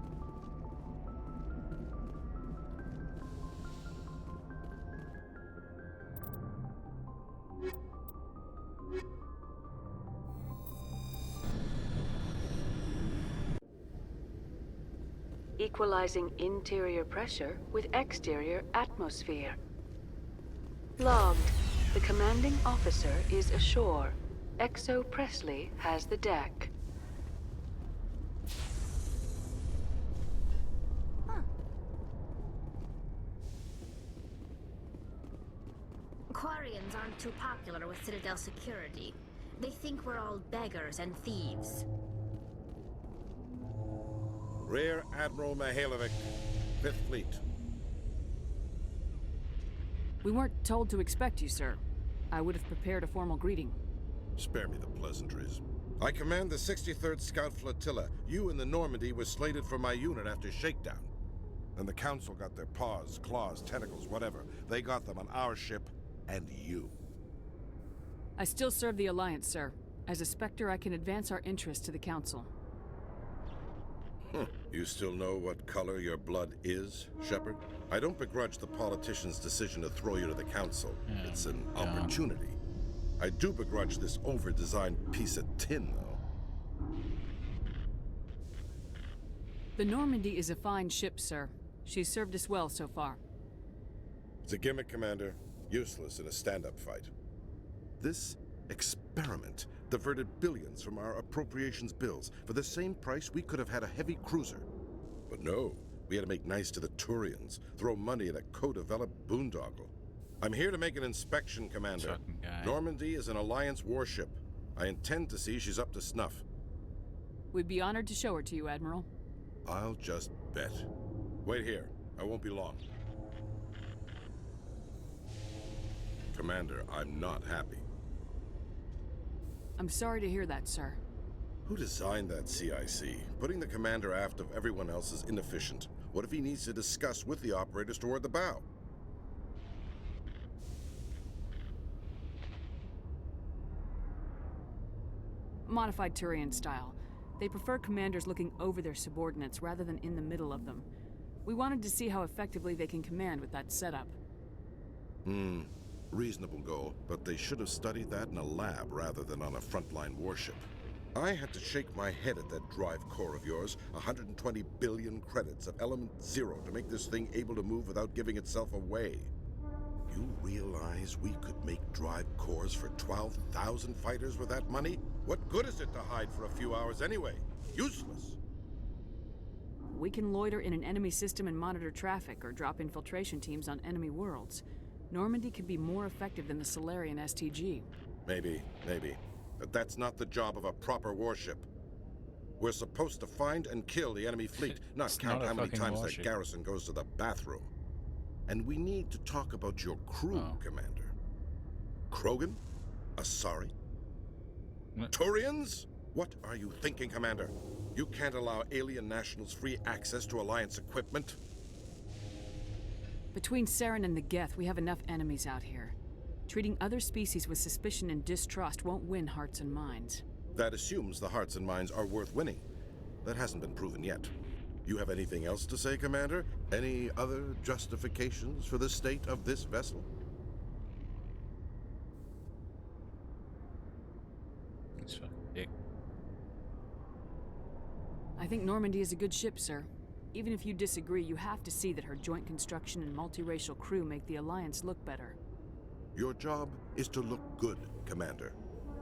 Equalizing interior pressure with exterior atmosphere. Logged. The commanding officer is ashore. Exo Presley has the deck. Quarians aren't too popular with Citadel security. They think we're all beggars and thieves. Rear Admiral Mihailovic, 5th Fleet. We weren't told to expect you, sir. I would have prepared a formal greeting. Spare me the pleasantries. I command the 63rd Scout Flotilla. You and the Normandy were slated for my unit after shakedown. Then the Council got their paws, claws, tentacles, whatever. They got them on our ship, and you. I still serve the Alliance, sir. As a Spectre, I can advance our interests to the Council. You still know what color your blood is, Shepard? I don't begrudge the politician's decision to throw you to the Council. It's an opportunity. I do begrudge this over-designed piece of tin, though. The Normandy is a fine ship, sir. She's served us well so far. It's a gimmick, Commander. Useless in a stand-up fight. This experiment diverted billions from our appropriations bills. For the same price, we could have had a heavy cruiser. But no, we had to make nice to the Turians, throw money at a co-developed boondoggle. I'm here to make an inspection, Commander. Normandy is an Alliance warship. I intend to see she's up to snuff. We'd be honored to show her to you, Admiral. I'll just bet. Wait here. I won't be long. Commander, I'm not happy. I'm sorry to hear that, sir. Who designed that CIC? Putting the commander aft of everyone else is inefficient. What if he needs to discuss with the operators toward the bow? Modified Turian style. They prefer commanders looking over their subordinates rather than in the middle of them. We wanted to see how effectively they can command with that setup. Reasonable goal, but they should have studied that in a lab rather than on a frontline warship. I had to shake my head at that drive core of yours. 120 billion credits of element 0 to make this thing able to move without giving itself away. You realize we could make drive cores for 12,000 fighters with that money? What good is it to hide for a few hours anyway? Useless. We can loiter in an enemy system and monitor traffic or drop infiltration teams on enemy worlds. Normandy could be more effective than the Solarian STG. Maybe. But that's not the job of a proper warship. We're supposed to find and kill the enemy fleet, not count how many times that garrison goes to the bathroom. And we need to talk about your crew, Commander. Krogan? Asari? Turians? What are you thinking, Commander? You can't allow alien nationals free access to Alliance equipment? Between Saren and the Geth, we have enough enemies out here. Treating other species with suspicion and distrust won't win hearts and minds. That assumes the hearts and minds are worth winning. That hasn't been proven yet. You have anything else to say, Commander? Any other justifications for the state of this vessel? It's fucking big. I think Normandy is a good ship, sir. Even if you disagree, you have to see that her joint construction and multiracial crew make the Alliance look better. Your job is to look good, Commander.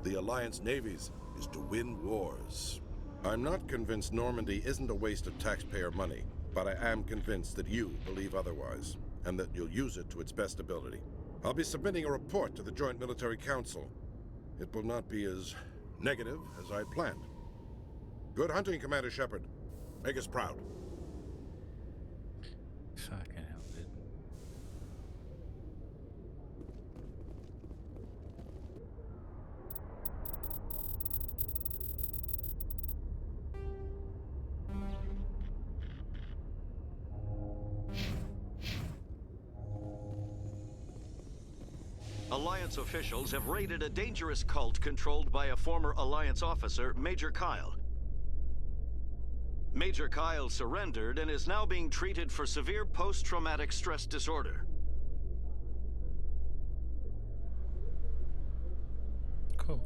The Alliance navies is to win wars. I'm not convinced Normandy isn't a waste of taxpayer money, but I am convinced that you believe otherwise, and that you'll use it to its best ability. I'll be submitting a report to the Joint Military Council. It will not be as negative as I planned. Good hunting, Commander Shepard. Make us proud. Fucking hell, dude. Alliance officials have raided a dangerous cult controlled by a former Alliance officer, Major Kyle. Major Kyle surrendered and is now being treated for severe post-traumatic stress disorder. Cool.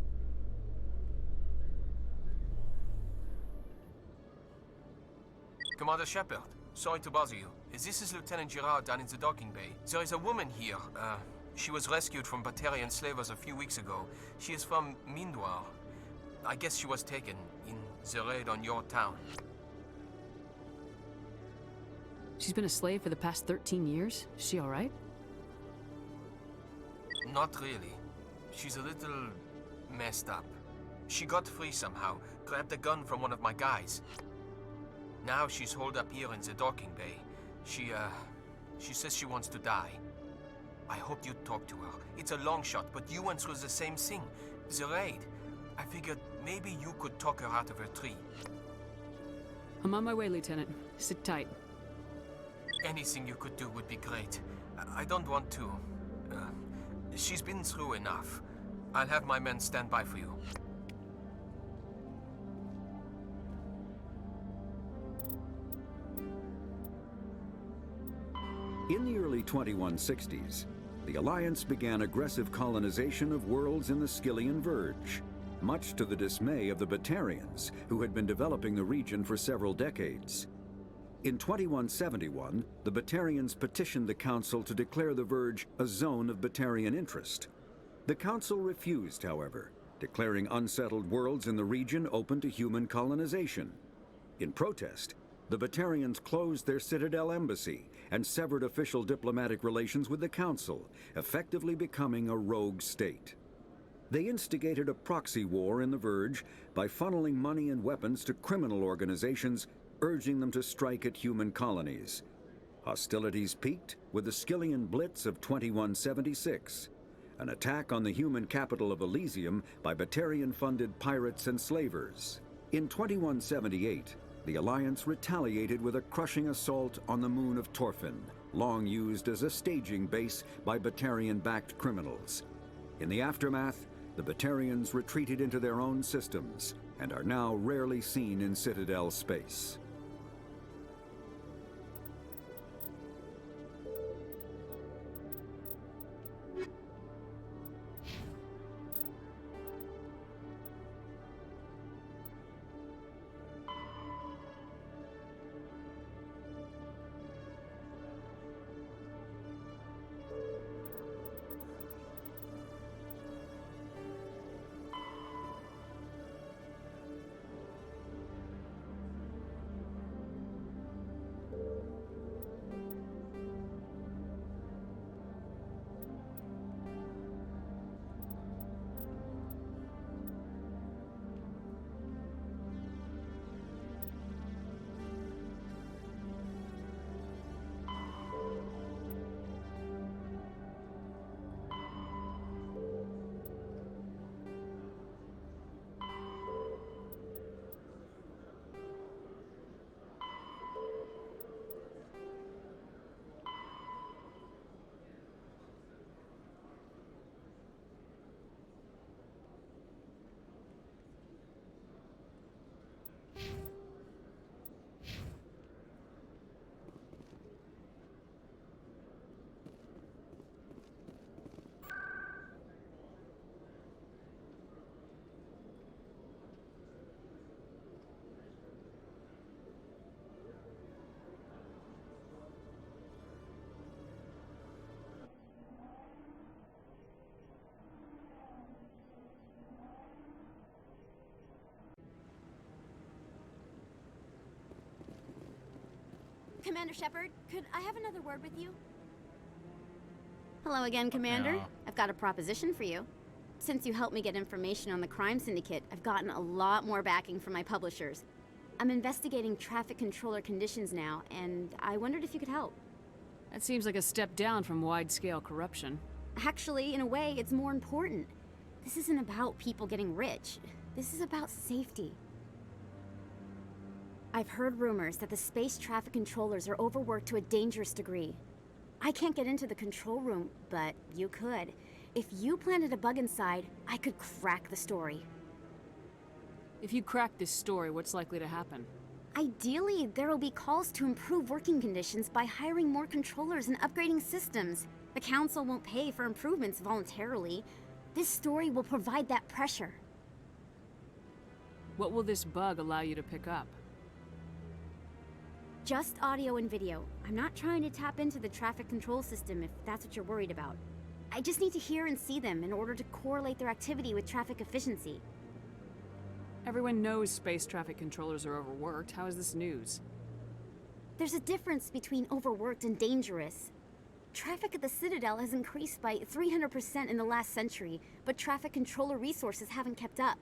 Commander Shepard, sorry to bother you. This is Lieutenant Girard down in the docking bay. There is a woman here. She was rescued from Batarian slavers a few weeks ago. She is from Mindoir. I guess she was taken in the raid on your town. She's been a slave for the past 13 years? Is she alright? Not really. She's a little messed up. She got free somehow, grabbed a gun from one of my guys. Now she's holed up here in the docking bay. She says she wants to die. I hope you'd talk to her. It's a long shot, but you went through the same thing. The raid. I figured maybe you could talk her out of her tree. I'm on my way, Lieutenant. Sit tight. Anything you could do would be great. I don't want to. She's been through enough. I'll have my men stand by for you. In the early 2160s, the Alliance began aggressive colonization of worlds in the Skyllian Verge, much to the dismay of the Batarians, who had been developing the region for several decades. In 2171, the Batarians petitioned the Council to declare the Verge a zone of Batarian interest. The Council refused, however, declaring unsettled worlds in the region open to human colonization. In protest, the Batarians closed their Citadel embassy and severed official diplomatic relations with the Council, effectively becoming a rogue state. They instigated a proxy war in the Verge by funneling money and weapons to criminal organizations, urging them to strike at human colonies. Hostilities peaked with the Skyllian Blitz of 2176, an attack on the human capital of Elysium by Batarian-funded pirates and slavers. In 2178, the Alliance retaliated with a crushing assault on the moon of Torfin, long used as a staging base by Batarian-backed criminals. In the aftermath, the Batarians retreated into their own systems and are now rarely seen in Citadel space. Commander Shepard, could I have another word with you? Hello again, Commander. Yeah. I've got a proposition for you. Since you helped me get information on the crime syndicate, I've gotten a lot more backing from my publishers. I'm investigating traffic controller conditions now, and I wondered if you could help. That seems like a step down from wide-scale corruption. Actually, in a way, it's more important. This isn't about people getting rich. This is about safety. I've heard rumors that the space traffic controllers are overworked to a dangerous degree. I can't get into the control room, but you could. If you planted a bug inside, I could crack the story. If you crack this story, what's likely to happen? Ideally, there will be calls to improve working conditions by hiring more controllers and upgrading systems. The Council won't pay for improvements voluntarily. This story will provide that pressure. What will this bug allow you to pick up? Just audio and video. I'm not trying to tap into the traffic control system if that's what you're worried about. I just need to hear and see them in order to correlate their activity with traffic efficiency. Everyone knows space traffic controllers are overworked. How is this news? There's a difference between overworked and dangerous. Traffic at the Citadel has increased by 300% in the last century, but traffic controller resources haven't kept up.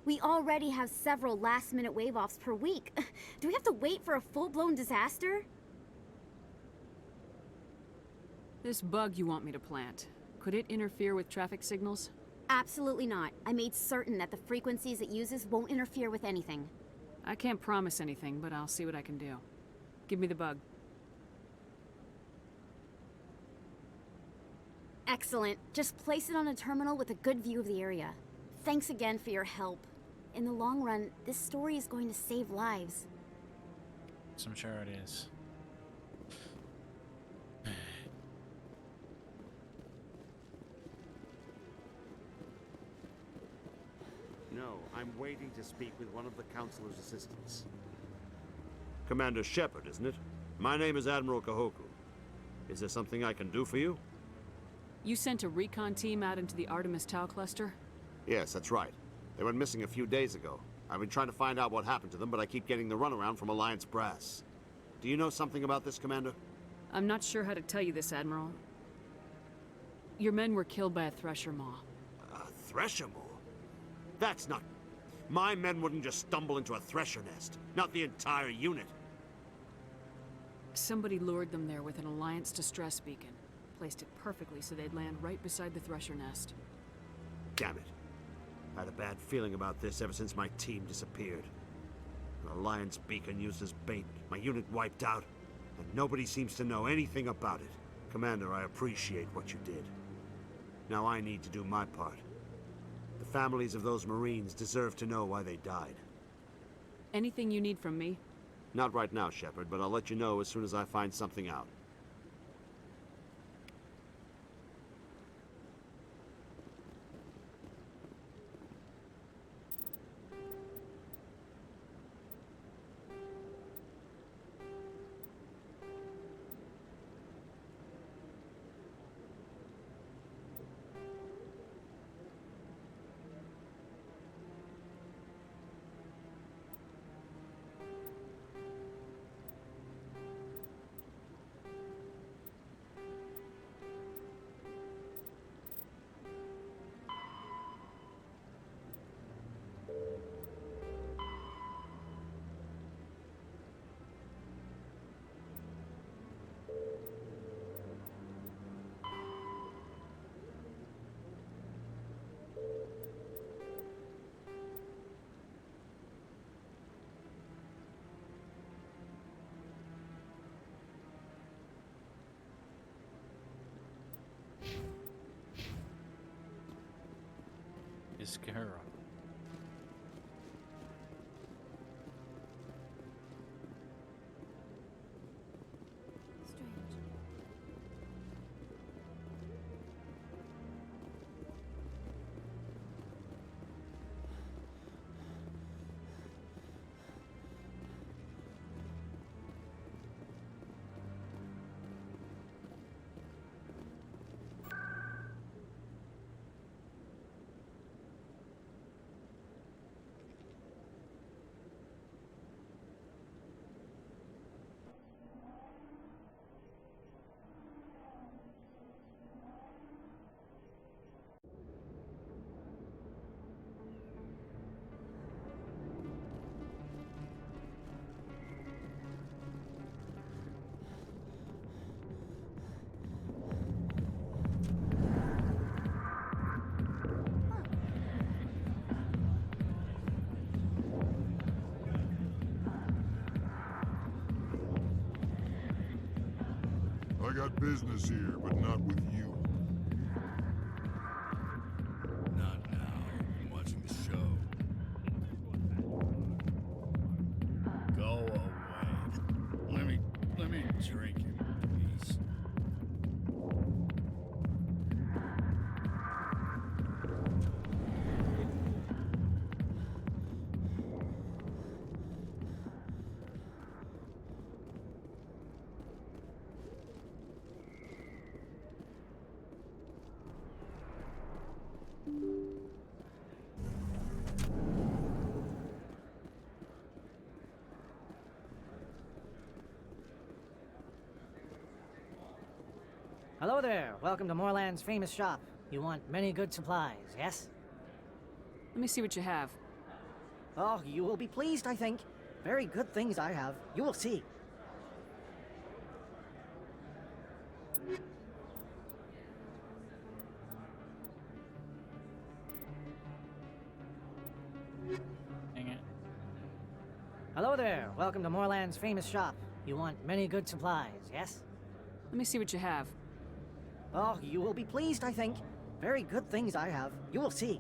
We already have several last-minute wave-offs per week. Do we have to wait for a full-blown disaster? This bug you want me to plant, could it interfere with traffic signals? Absolutely not. I made certain that the frequencies it uses won't interfere with anything. I can't promise anything, but I'll see what I can do. Give me the bug. Excellent. Just place it on a terminal with a good view of the area. Thanks again for your help. In the long run, this story is going to save lives. I'm sure it is. No, I'm waiting to speak with one of the Councilor's assistants. Commander Shepard, isn't it? My name is Admiral Kahoku. Is there something I can do for you? You sent a recon team out into the Artemis Tau cluster? Yes, that's right. They went missing a few days ago. I've been trying to find out what happened to them, but I keep getting the runaround from Alliance brass. Do you know something about this, Commander? I'm not sure how to tell you this, Admiral. Your men were killed by a Thresher Maw. A Thresher Maw? That's not... My men wouldn't just stumble into a Thresher nest. Not the entire unit. Somebody lured them there with an Alliance distress beacon. Placed it perfectly so they'd land right beside the Thresher nest. Damn it. I had a bad feeling about this ever since my team disappeared. An Alliance beacon used as bait, my unit wiped out, and nobody seems to know anything about it. Commander, I appreciate what you did. Now I need to do my part. The families of those Marines deserve to know why they died. Anything you need from me? Not right now, Shepard, but I'll let you know as soon as I find something out. Iskahara. got business here, but not with you. Not now. I'm watching the show. Go away. Let me drink in peace. Hello there. Welcome to Moorland's famous shop. You want many good supplies, yes? Let me see what you have. Oh, you will be pleased, I think. Very good things I have. You will see. Dang it. Hello there. Welcome to Moorland's famous shop. You want many good supplies, yes? Let me see what you have. Oh, you will be pleased, I think. Very good things I have. You will see.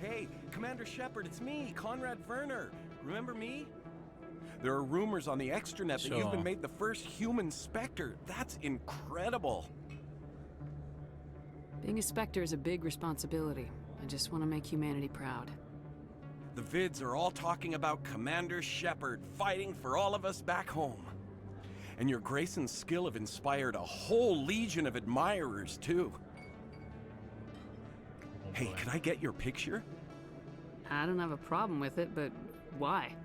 Hey, Commander Shepard, it's me, Conrad Werner. Remember me? There are rumors on the extranet that you've been made the first human Spectre. That's incredible. Being a Spectre is a big responsibility. I just want to make humanity proud. The vids are all talking about Commander Shepard fighting for all of us back home. And your grace and skill have inspired a whole legion of admirers, too. Hey, can I get your picture? I don't have a problem with it, but why?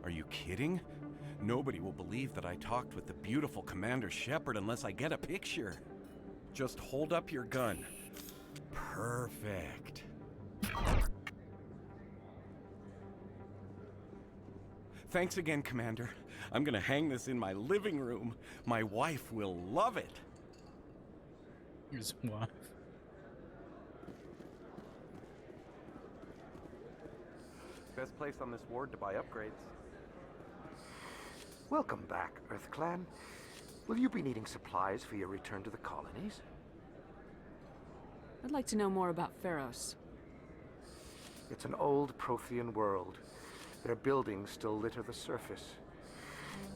Are you kidding? Nobody will believe that I talked with the beautiful Commander Shepard unless I get a picture. Just hold up your gun. Perfect. Thanks again, Commander. I'm gonna hang this in my living room. My wife will love it. His wife. Best place on this ward to buy upgrades. Welcome back, EarthClan. Will you be needing supplies for your return to the colonies? I'd like to know more about Pharos. It's an old Prothean world. Their buildings still litter the surface.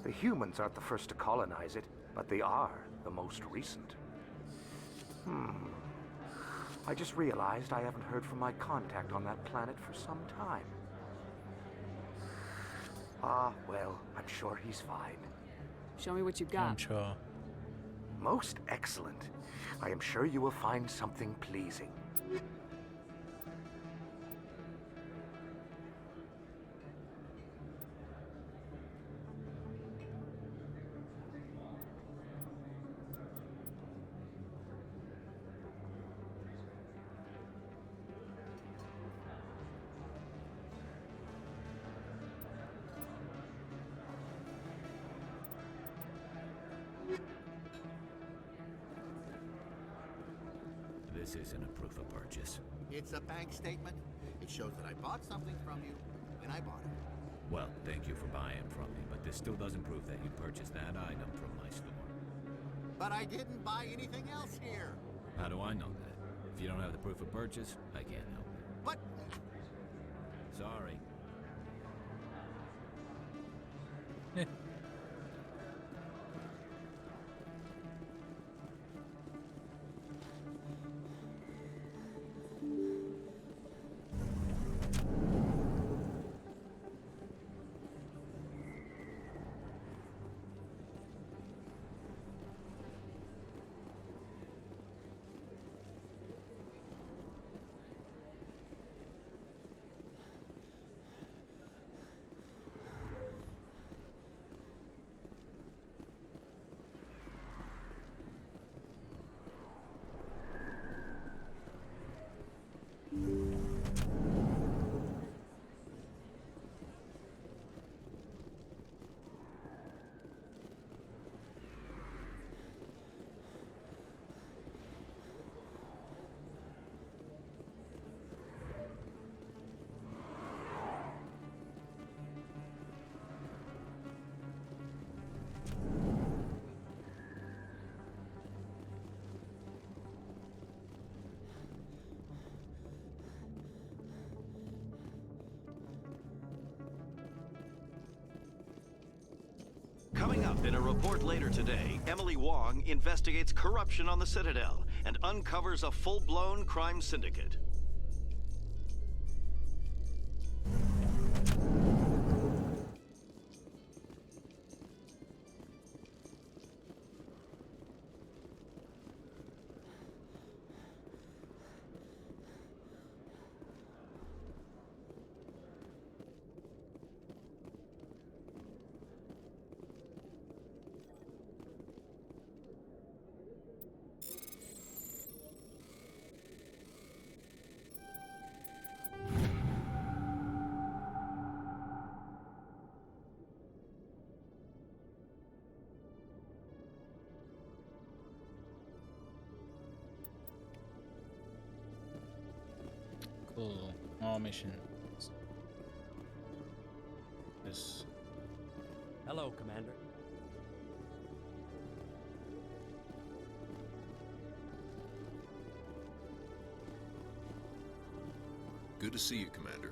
The humans aren't the first to colonize it, but they are the most recent. I just realized I haven't heard from my contact on that planet for some time. Ah, well, I'm sure he's fine. Show me what you've got. I'm sure. Most excellent. I am sure you will find something pleasing. This isn't a proof of purchase. It's a bank statement. It shows that I bought something from you when I bought it. Well, thank you for buying from me, but this still doesn't prove that you purchased that item from my store. But I didn't buy anything else here. How do I know that? If you don't have the proof of purchase, I can't help it. But... Sorry. Coming up in a report later today, Emily Wong investigates corruption on the Citadel and uncovers a full-blown crime syndicate. Cool. All missions. This. Hello, Commander. Good to see you, Commander.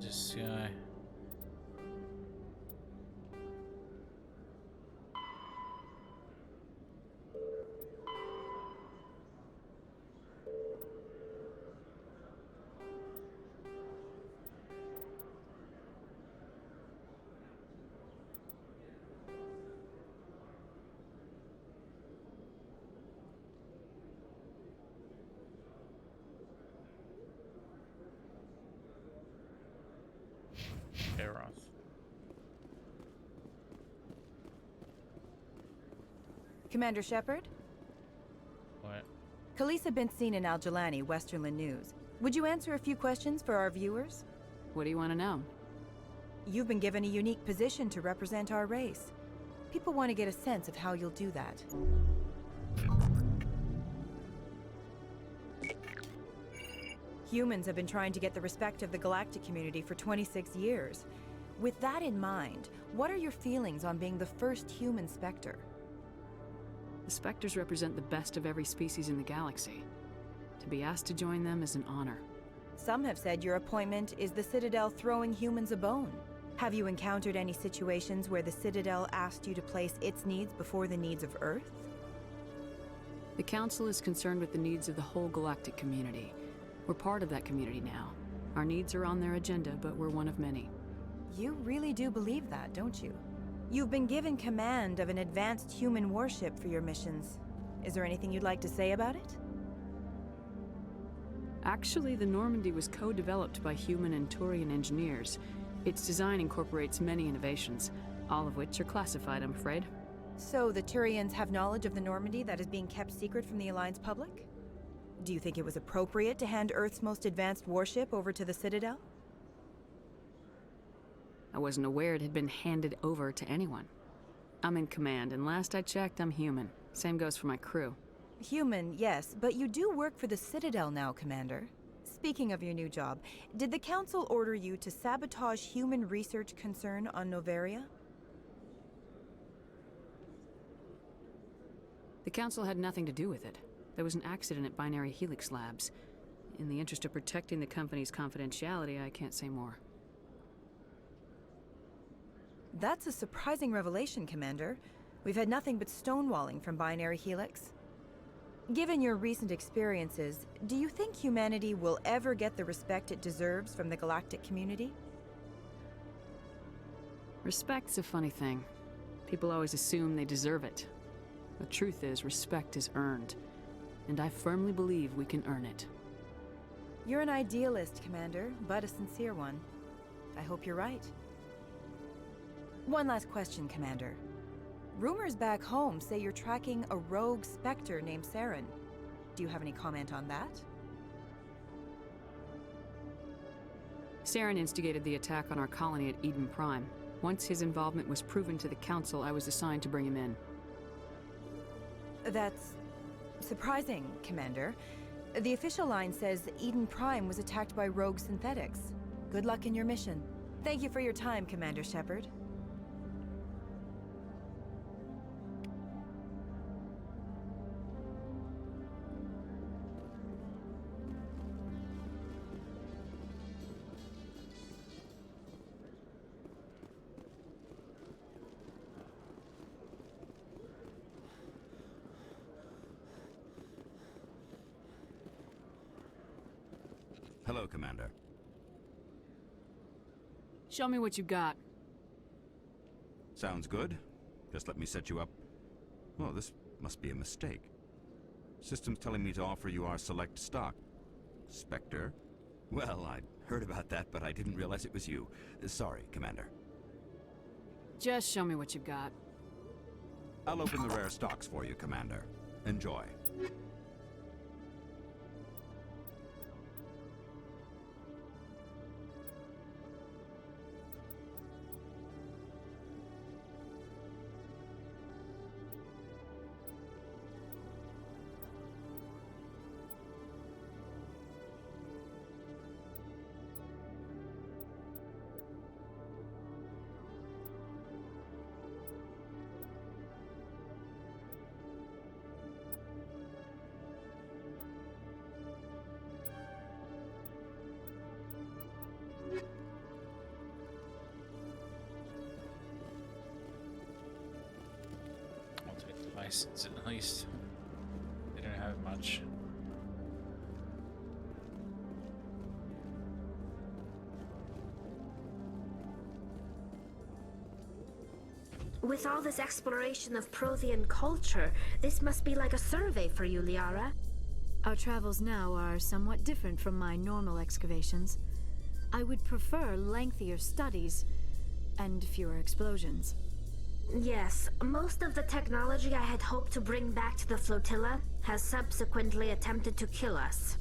This guy. Commander Shepard? What? Khaleesa bint Sina Al-Jalani, Westerland News. Would you answer a few questions for our viewers? What do you want to know? You've been given a unique position to represent our race. People want to get a sense of how you'll do that. Humans have been trying to get the respect of the galactic community for 26 years. With that in mind, what are your feelings on being the first human Spectre? The Spectres represent the best of every species in the galaxy. To be asked to join them is an honor. Some have said your appointment is the Citadel throwing humans a bone. Have you encountered any situations where the Citadel asked you to place its needs before the needs of Earth? The Council is concerned with the needs of the whole galactic community. We're part of that community now. Our needs are on their agenda, but we're one of many. You really do believe that, don't you? You've been given command of an advanced human warship for your missions. Is there anything you'd like to say about it? Actually, the Normandy was co-developed by human and Turian engineers. Its design incorporates many innovations, all of which are classified, I'm afraid. So the Turians have knowledge of the Normandy that is being kept secret from the Alliance public? Do you think it was appropriate to hand Earth's most advanced warship over to the Citadel? I wasn't aware it had been handed over to anyone. I'm in command, and last I checked, I'm human. Same goes for my crew. Human, yes, but you do work for the Citadel now, Commander. Speaking of your new job, did the Council order you to sabotage human research concern on Noveria? The Council had nothing to do with it. There was an accident at Binary Helix Labs. In the interest of protecting the company's confidentiality, I can't say more. That's a surprising revelation, Commander. We've had nothing but stonewalling from Binary Helix. Given your recent experiences, do you think humanity will ever get the respect it deserves from the galactic community? Respect's a funny thing. People always assume they deserve it. The truth is, respect is earned. And I firmly believe we can earn it. You're an idealist, Commander, but a sincere one. I hope you're right. One last question, Commander. Rumors back home say you're tracking a rogue Spectre named Saren. Do you have any comment on that? Saren instigated the attack on our colony at Eden Prime. Once his involvement was proven to the Council, I was assigned to bring him in. That's surprising, Commander. The official line says Eden Prime was attacked by rogue synthetics. Good luck in your mission. Thank you for your time, Commander Shepard. Hello, Commander. Show me what you got. Sounds good. Just let me set you up. Oh, this must be a mistake. System's telling me to offer you our select stock. Spectre? Well, I'd heard about that, but I didn't realize it was you. Sorry, Commander. Just show me what you've got. I'll open the rare stocks for you, Commander. Enjoy. I'll take the license at least. They don't have much. With all this exploration of Prothean culture, this must be like a survey for you, Liara. Our travels now are somewhat different from my normal excavations. I would prefer lengthier studies and fewer explosions. Yes, most of the technology I had hoped to bring back to the flotilla has subsequently attempted to kill us.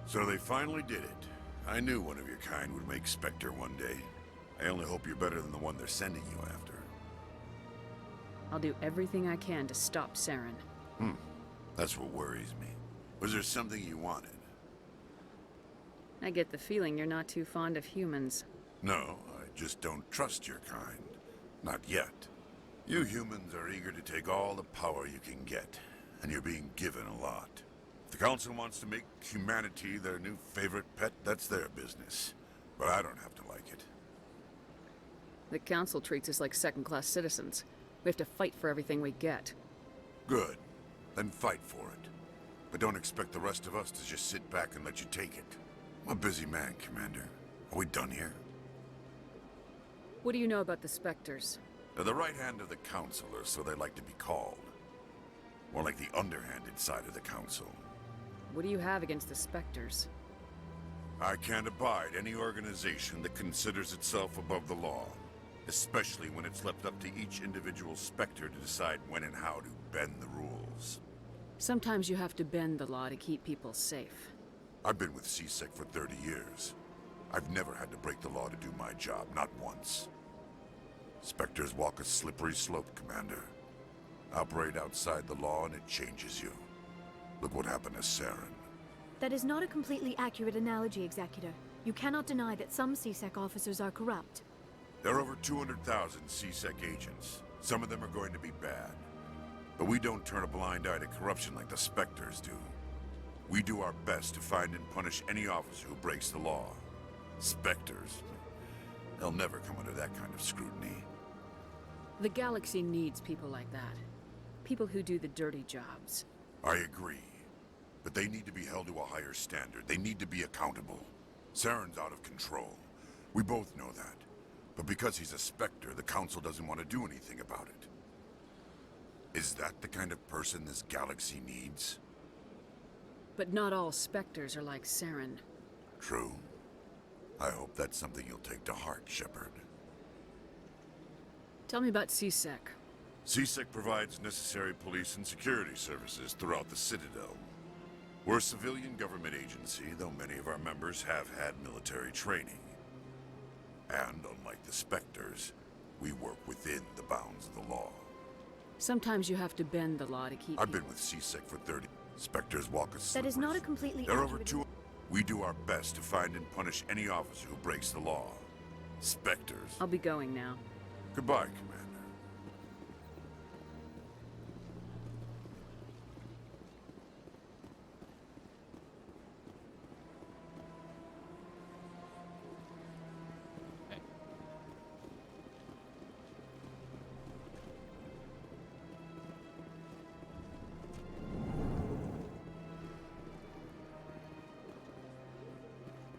So they finally did it. I knew one of your kind would make Spectre one day. I only hope you're better than the one they're sending you after. I'll do everything I can to stop Saren. That's what worries me. Was there something you wanted? I get the feeling you're not too fond of humans. No, I just don't trust your kind. Not yet. You humans are eager to take all the power you can get, and you're being given a lot. If the Council wants to make humanity their new favorite pet, that's their business. But I don't have to like it. The Council treats us like second-class citizens. We have to fight for everything we get. Good. Then fight for it. But don't expect the rest of us to just sit back and let you take it. I'm a busy man, Commander. Are we done here? What do you know about the Spectres? They're the right hand of the Council, or so they like to be called. More like the underhanded side of the Council. What do you have against the Spectres? I can't abide any organization that considers itself above the law. Especially when it's left up to each individual Spectre to decide when and how to bend the rules. Sometimes you have to bend the law to keep people safe. I've been with CSEC for 30 years. I've never had to break the law to do my job, not once. Spectres walk a slippery slope, Commander. Operate outside the law and it changes you. Look what happened to Saren. That is not a completely accurate analogy, Executor. You cannot deny that some CSEC officers are corrupt. There are over 200,000 CSEC agents. Some of them are going to be bad. But we don't turn a blind eye to corruption like the Spectres do. We do our best to find and punish any officer who breaks the law. Spectres, they'll never come under that kind of scrutiny. The galaxy needs people like that. People who do the dirty jobs. I agree. But they need to be held to a higher standard. They need to be accountable. Saren's out of control. We both know that. But because he's a Spectre, the Council doesn't want to do anything about it. Is that the kind of person this galaxy needs? But not all Spectres are like Saren. True. I hope that's something you'll take to heart, Shepard. Tell me about CSEC. CSEC provides necessary police and security services throughout the Citadel. We're a civilian government agency, though many of our members have had military training. And unlike the Spectres, we work within the bounds of the law. Sometimes you have to bend the law to keep... I've been with CSEC for 30. Spectres walk a slippery... That is not a completely There are accurate... over 2... We do our best to find and punish any officer who breaks the law. Spectres... I'll be going now. Goodbye, Commander.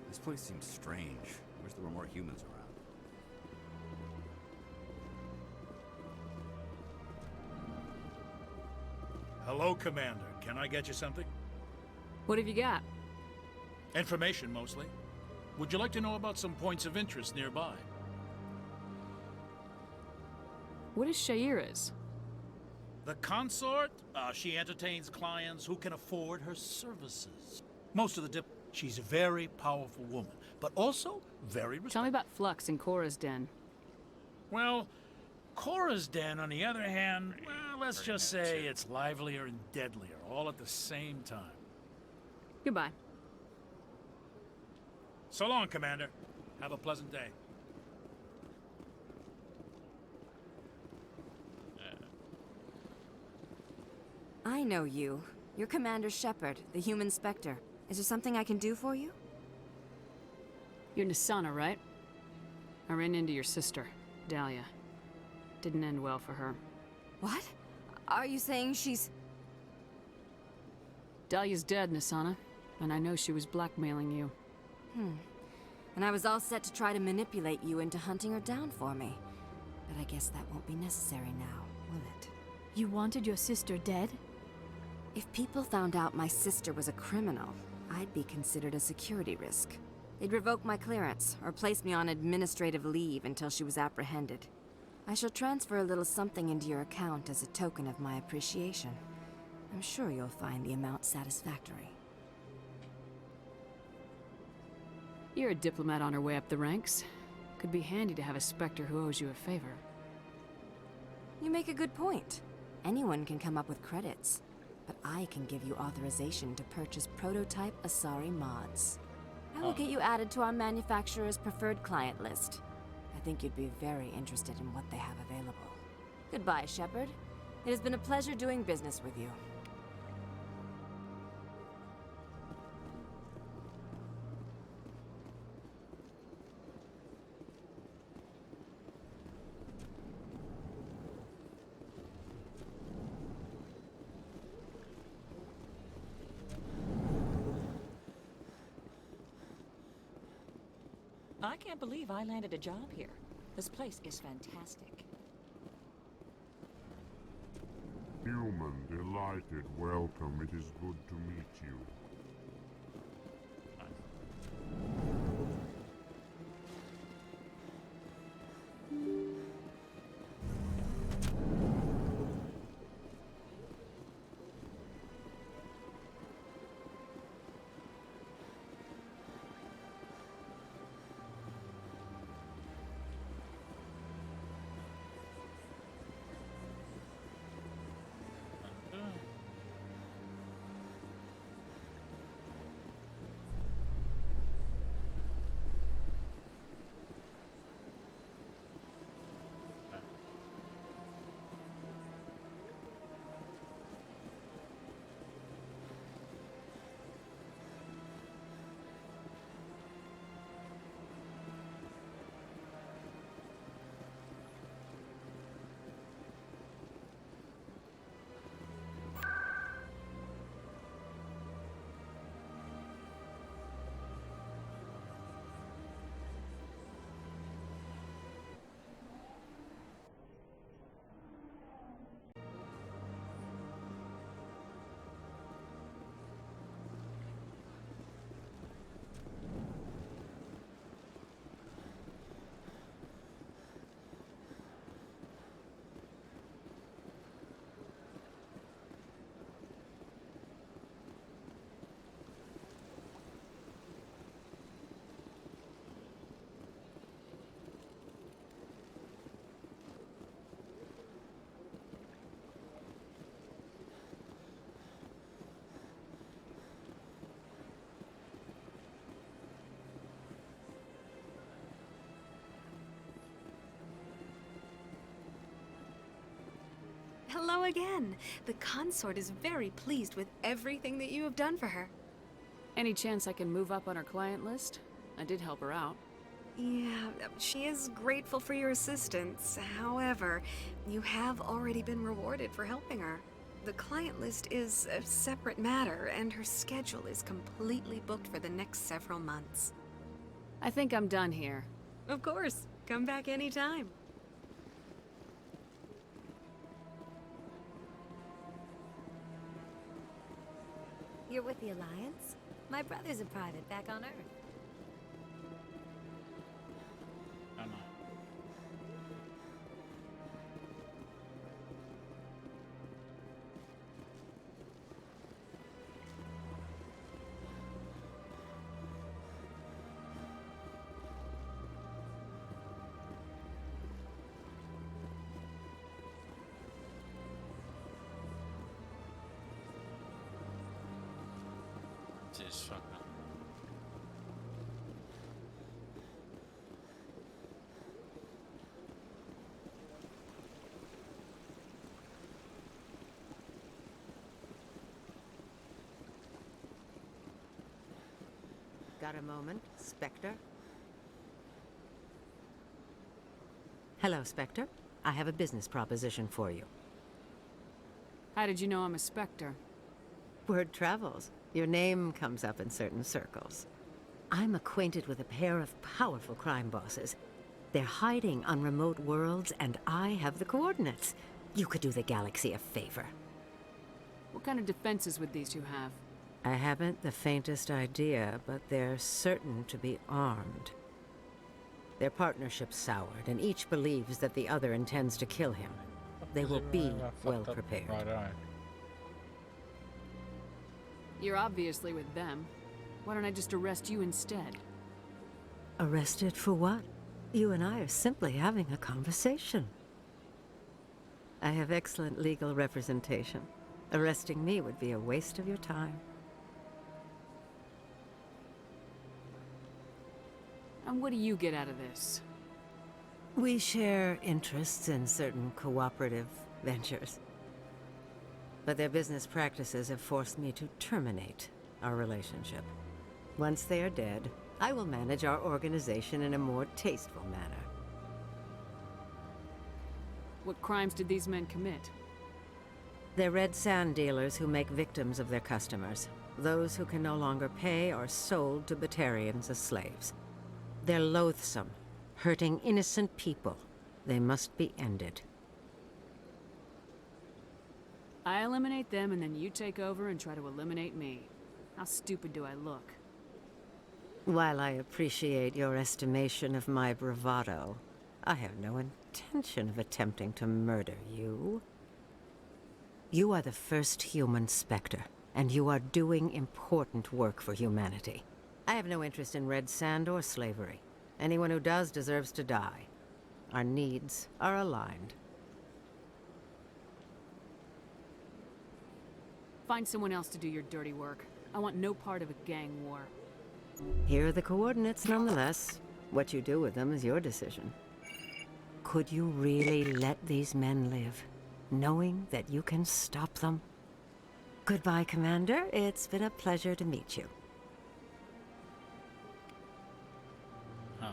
This place seems strange. I wish there were more humans around. Hello, Commander. Can I get you something? What have you got? Information, mostly. Would you like to know about some points of interest nearby? What is Sha'ira's? The consort, she entertains clients who can afford her services. Most of the she's a very powerful woman, but also very respectful. Tell me about Flux and Cora's den. Well, Cora's den, on the other hand, well, let's just say it's livelier and deadlier, all at the same time. Goodbye. So long, Commander. Have a pleasant day. I know you. You're Commander Shepard, the human Spectre. Is there something I can do for you? You're Nassana, right? I ran into your sister, Dahlia. Didn't end well for her. What? Are you saying she's... Dahlia's dead, Nassana. And I know she was blackmailing you. And I was all set to try to manipulate you into hunting her down for me. But I guess that won't be necessary now, will it? You wanted your sister dead? If people found out my sister was a criminal, I'd be considered a security risk. They'd revoke my clearance, or place me on administrative leave until she was apprehended. I shall transfer a little something into your account as a token of my appreciation. I'm sure you'll find the amount satisfactory. You're a diplomat on her way up the ranks. Could be handy to have a Spectre who owes you a favor. You make a good point. Anyone can come up with credits. But I can give you authorization to purchase prototype Asari mods. I will get you added to our manufacturer's preferred client list. I think you'd be very interested in what they have available. Goodbye, Shepard. It has been a pleasure doing business with you. I can't believe I landed a job here. This place is fantastic. Human, delighted, welcome. It is good to meet you. Hello again. The consort is very pleased with everything that you have done for her. Any chance I can move up on her client list? I did help her out. Yeah, she is grateful for your assistance. However, you have already been rewarded for helping her. The client list is a separate matter, and her schedule is completely booked for the next several months. I think I'm done here. Of course. Come back anytime. You're with the Alliance? My brother's a private back on Earth. Come on. is. Fuck no. Got a moment, Spectre? Hello, Spectre. I have a business proposition for you. How did you know I'm a Spectre? Word travels. Your name comes up in certain circles. I'm acquainted with a pair of powerful crime bosses. They're hiding on remote worlds, and I have the coordinates. You could do the galaxy a favor. What kind of defenses would these two have? I haven't the faintest idea, but they're certain to be armed. Their partnership's soured, and each believes that the other intends to kill him. They will be well prepared. Right eye. You're obviously with them. Why don't I just arrest you instead? Arrested for what? You and I are simply having a conversation. I have excellent legal representation. Arresting me would be a waste of your time. And what do you get out of this? We share interests in certain cooperative ventures. But their business practices have forced me to terminate our relationship. Once they are dead, I will manage our organization in a more tasteful manner. What crimes did these men commit? They're red sand dealers who make victims of their customers. Those who can no longer pay are sold to Batarians as slaves. They're loathsome, hurting innocent people. They must be ended. I eliminate them and then you take over and try to eliminate me. How stupid do I look? While I appreciate your estimation of my bravado, I have no intention of attempting to murder you. You are the first human Spectre, and you are doing important work for humanity. I have no interest in red sand or slavery. Anyone who does deserves to die. Our needs are aligned. Find someone else to do your dirty work. I want no part of a gang war. Here are the coordinates nonetheless. What you do with them is your decision. Could you really let these men live, knowing that you can stop them? Goodbye, Commander. It's been a pleasure to meet you. Huh.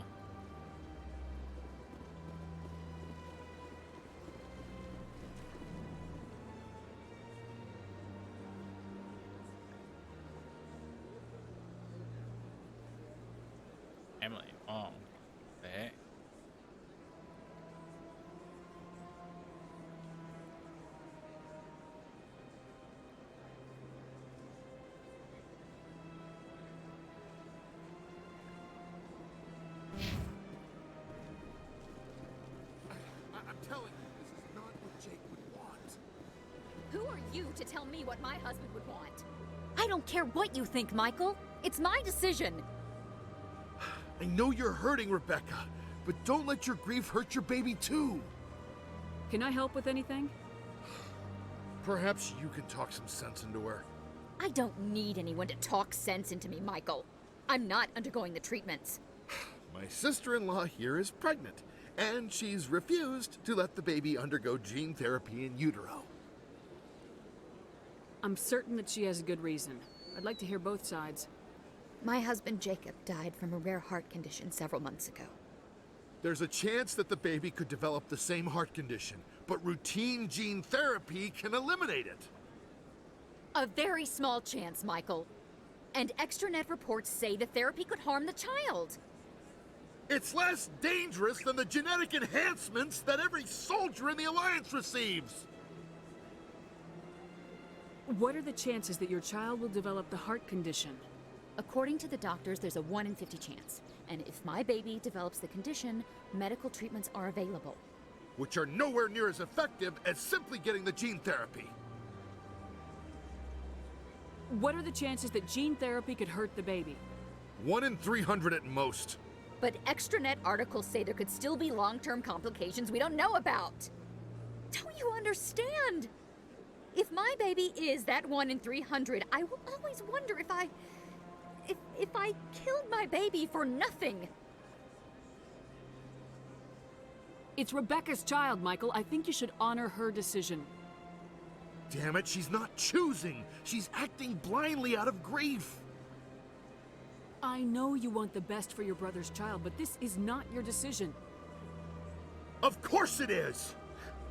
Emily Wong. The heck? I'm telling you, this is not what Jake would want. Who are you to tell me what my husband would want? I don't care what you think, Michael. It's my decision. I know you're hurting, Rebecca, but don't let your grief hurt your baby too. Can I help with anything? Perhaps you can talk some sense into her. I don't need anyone to talk sense into me, Michael. I'm not undergoing the treatments. My sister-in-law here is pregnant, and she's refused to let the baby undergo gene therapy in utero. I'm certain that she has a good reason. I'd like to hear both sides. My husband Jacob died from a rare heart condition several months ago. There's a chance that the baby could develop the same heart condition, but routine gene therapy can eliminate it. A very small chance, Michael. And extranet reports say the therapy could harm the child. It's less dangerous than the genetic enhancements that every soldier in the Alliance receives. What are the chances that your child will develop the heart condition? According to the doctors, there's a 1 in 50 chance. And if my baby develops the condition, medical treatments are available. Which are nowhere near as effective as simply getting the gene therapy. What are the chances that gene therapy could hurt the baby? 1 in 300 at most. But extranet articles say there could still be long-term complications we don't know about. Don't you understand? If my baby is that 1 in 300, I will always wonder if I if I killed my baby for nothing? It's Rebecca's child, Michael. I think you should honor her decision. Damn it, she's not choosing. She's acting blindly out of grief. I know you want the best for your brother's child, but this is not your decision. Of course it is!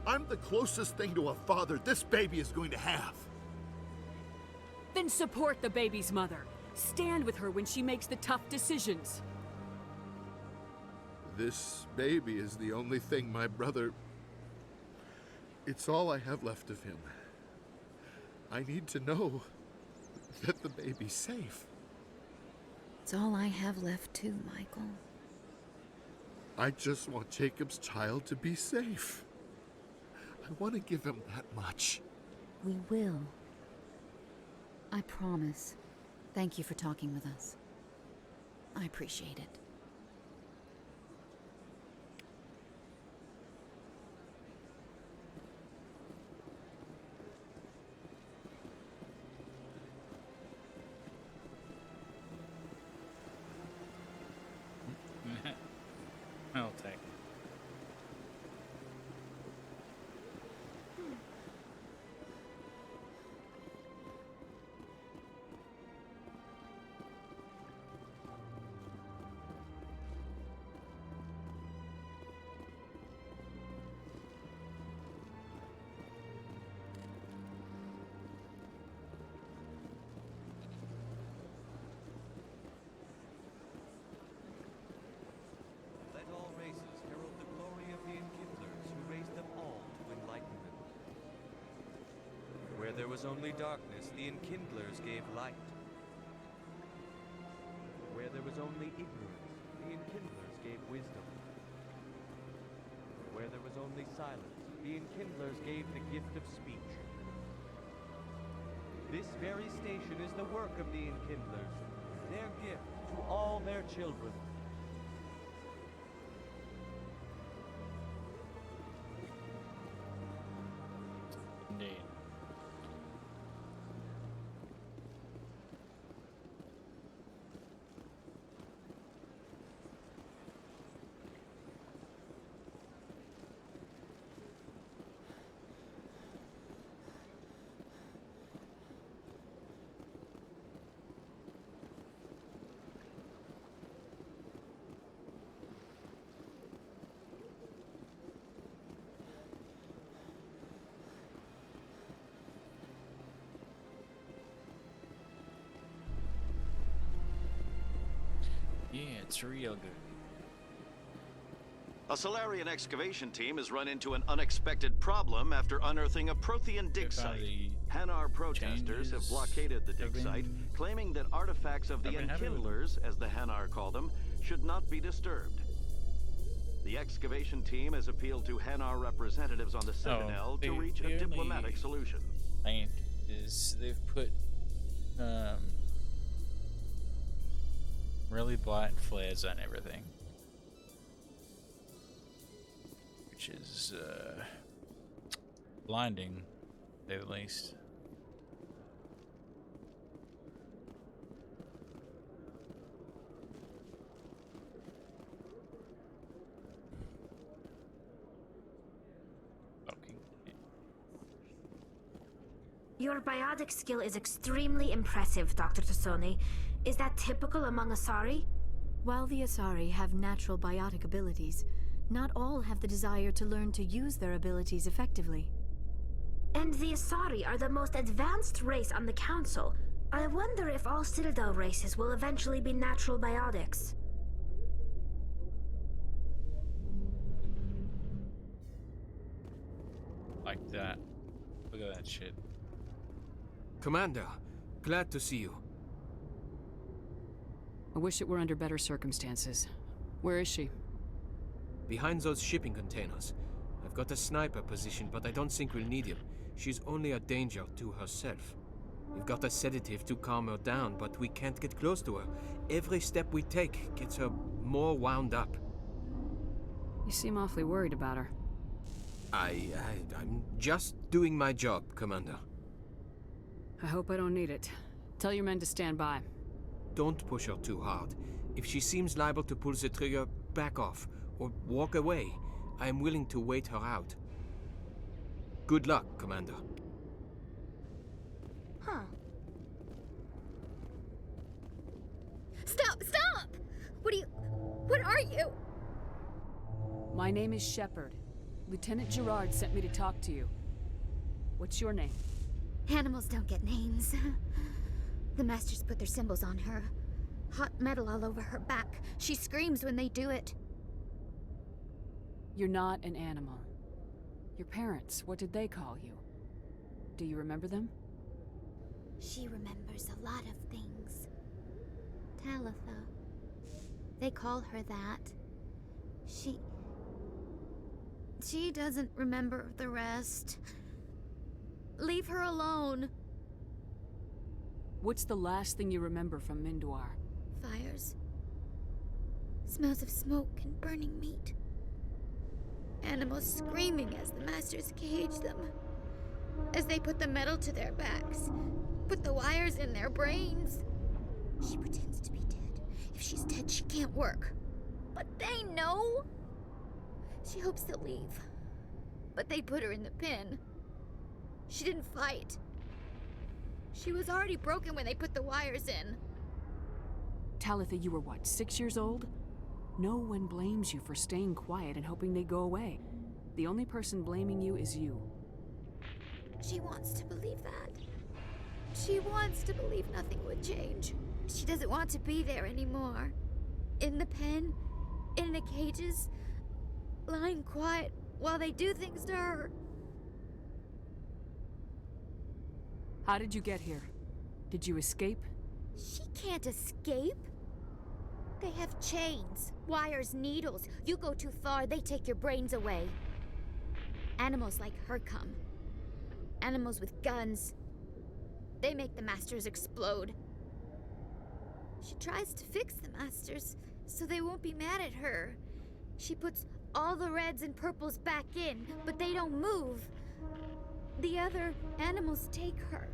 I'm the closest thing to a father this baby is going to have. Then support the baby's mother. Stand with her when she makes the tough decisions. This baby is the only thing my brother... It's all I have left of him. I need to know that the baby's safe. It's all I have left too, Michael. I just want Jacob's child to be safe. I want to give him that much. We will. I promise. Thank you for talking with us. I appreciate it. I'll take it. Let all races herald the glory of the Enkindlers who raised them all to enlightenment. Where there was only darkness, the Enkindlers gave light. Where there was only ignorance, the Enkindlers gave wisdom. Where there was only silence, the Enkindlers gave the gift of speech. This very station is the work of the Enkindlers, their gift to all their children. Indeed. Yeah, it's real good. A Solarian excavation team has run into an unexpected problem after unearthing a Prothean dig site. Hanar protesters have blockaded the dig site, claiming that artifacts of the Enkindlers, as the Hanar call them, should not be disturbed. The excavation team has appealed to Hanar representatives on the Citadel to reach a diplomatic solution. Is they've put really bright flares on everything, which is blinding, to say the least. Your biotic skill is extremely impressive, Dr. Tassoni. Is that typical among Asari? While the Asari have natural biotic abilities, not all have the desire to learn to use their abilities effectively. And the Asari are the most advanced race on the Council. I wonder if all Citadel races will eventually be natural biotics. Like that. Look at that shit. Commander, glad to see you. I wish it were under better circumstances. Where is she? Behind those shipping containers. I've got a sniper position, but I don't think we'll need him. She's only a danger to herself. We've got a sedative to calm her down, but we can't get close to her. Every step we take gets her more wound up. You seem awfully worried about her. I'm just doing my job, Commander. I hope I don't need it. Tell your men to stand by. don't push her too hard. If she seems liable to pull the trigger, back off, or walk away. I am willing to wait her out. Good luck, Commander. Huh. Stop! Stop! What are you? My name is Shepard. Lieutenant Gerard sent me to talk to you. What's your name? Animals don't get names. The Masters put their symbols on her. Hot metal all over her back. She screams when they do it. You're not an animal. Your parents, what did they call you? Do you remember them? She remembers a lot of things. Talitha. They call her that. She doesn't remember the rest. Leave her alone. What's the last thing you remember from Mindoir? Fires. Smells of smoke and burning meat. Animals screaming as the Masters cage them. As they put the metal to their backs. Put the wires in their brains. She pretends to be dead. If she's dead, she can't work. But they know. She hopes to leave. But they put her in the pen. She didn't fight. She was already broken when they put the wires in. Talitha, you were what, 6 years old? No one blames you for staying quiet and hoping they go away. The only person blaming you is you. She wants to believe that. She wants to believe nothing would change. She doesn't want to be there anymore. In the pen, in the cages, lying quiet while they do things to her. How did you get here? Did you escape? She can't escape. They have chains, wires, needles. You go too far, they take your brains away. Animals like her come. Animals with guns. They make the Masters explode. She tries to fix the Masters so they won't be mad at her. She puts all the reds and purples back in, but they don't move. The other animals take her.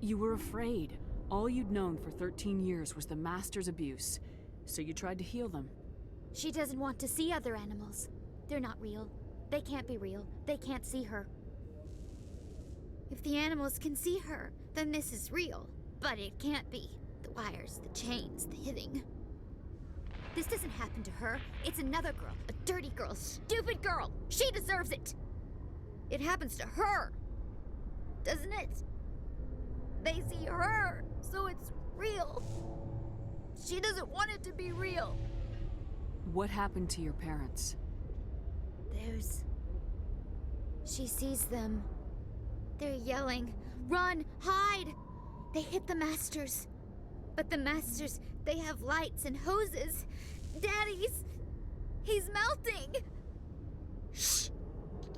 You were afraid. All you'd known for 13 years was the Master's abuse, so you tried to heal them. She doesn't want to see other animals. They're not real. They can't be real. They can't see her. If the animals can see her, then this is real. But it can't be. The wires, the chains, the hitting. This doesn't happen to her. It's another girl. A dirty girl. A stupid girl. She deserves it. It happens to her. Doesn't it? They see her, so it's real. She doesn't want it to be real. What happened to your parents? She sees them. They're yelling, "Run! Hide!" They hit the Masters. But the Masters, they have lights and hoses. He's melting! Shh!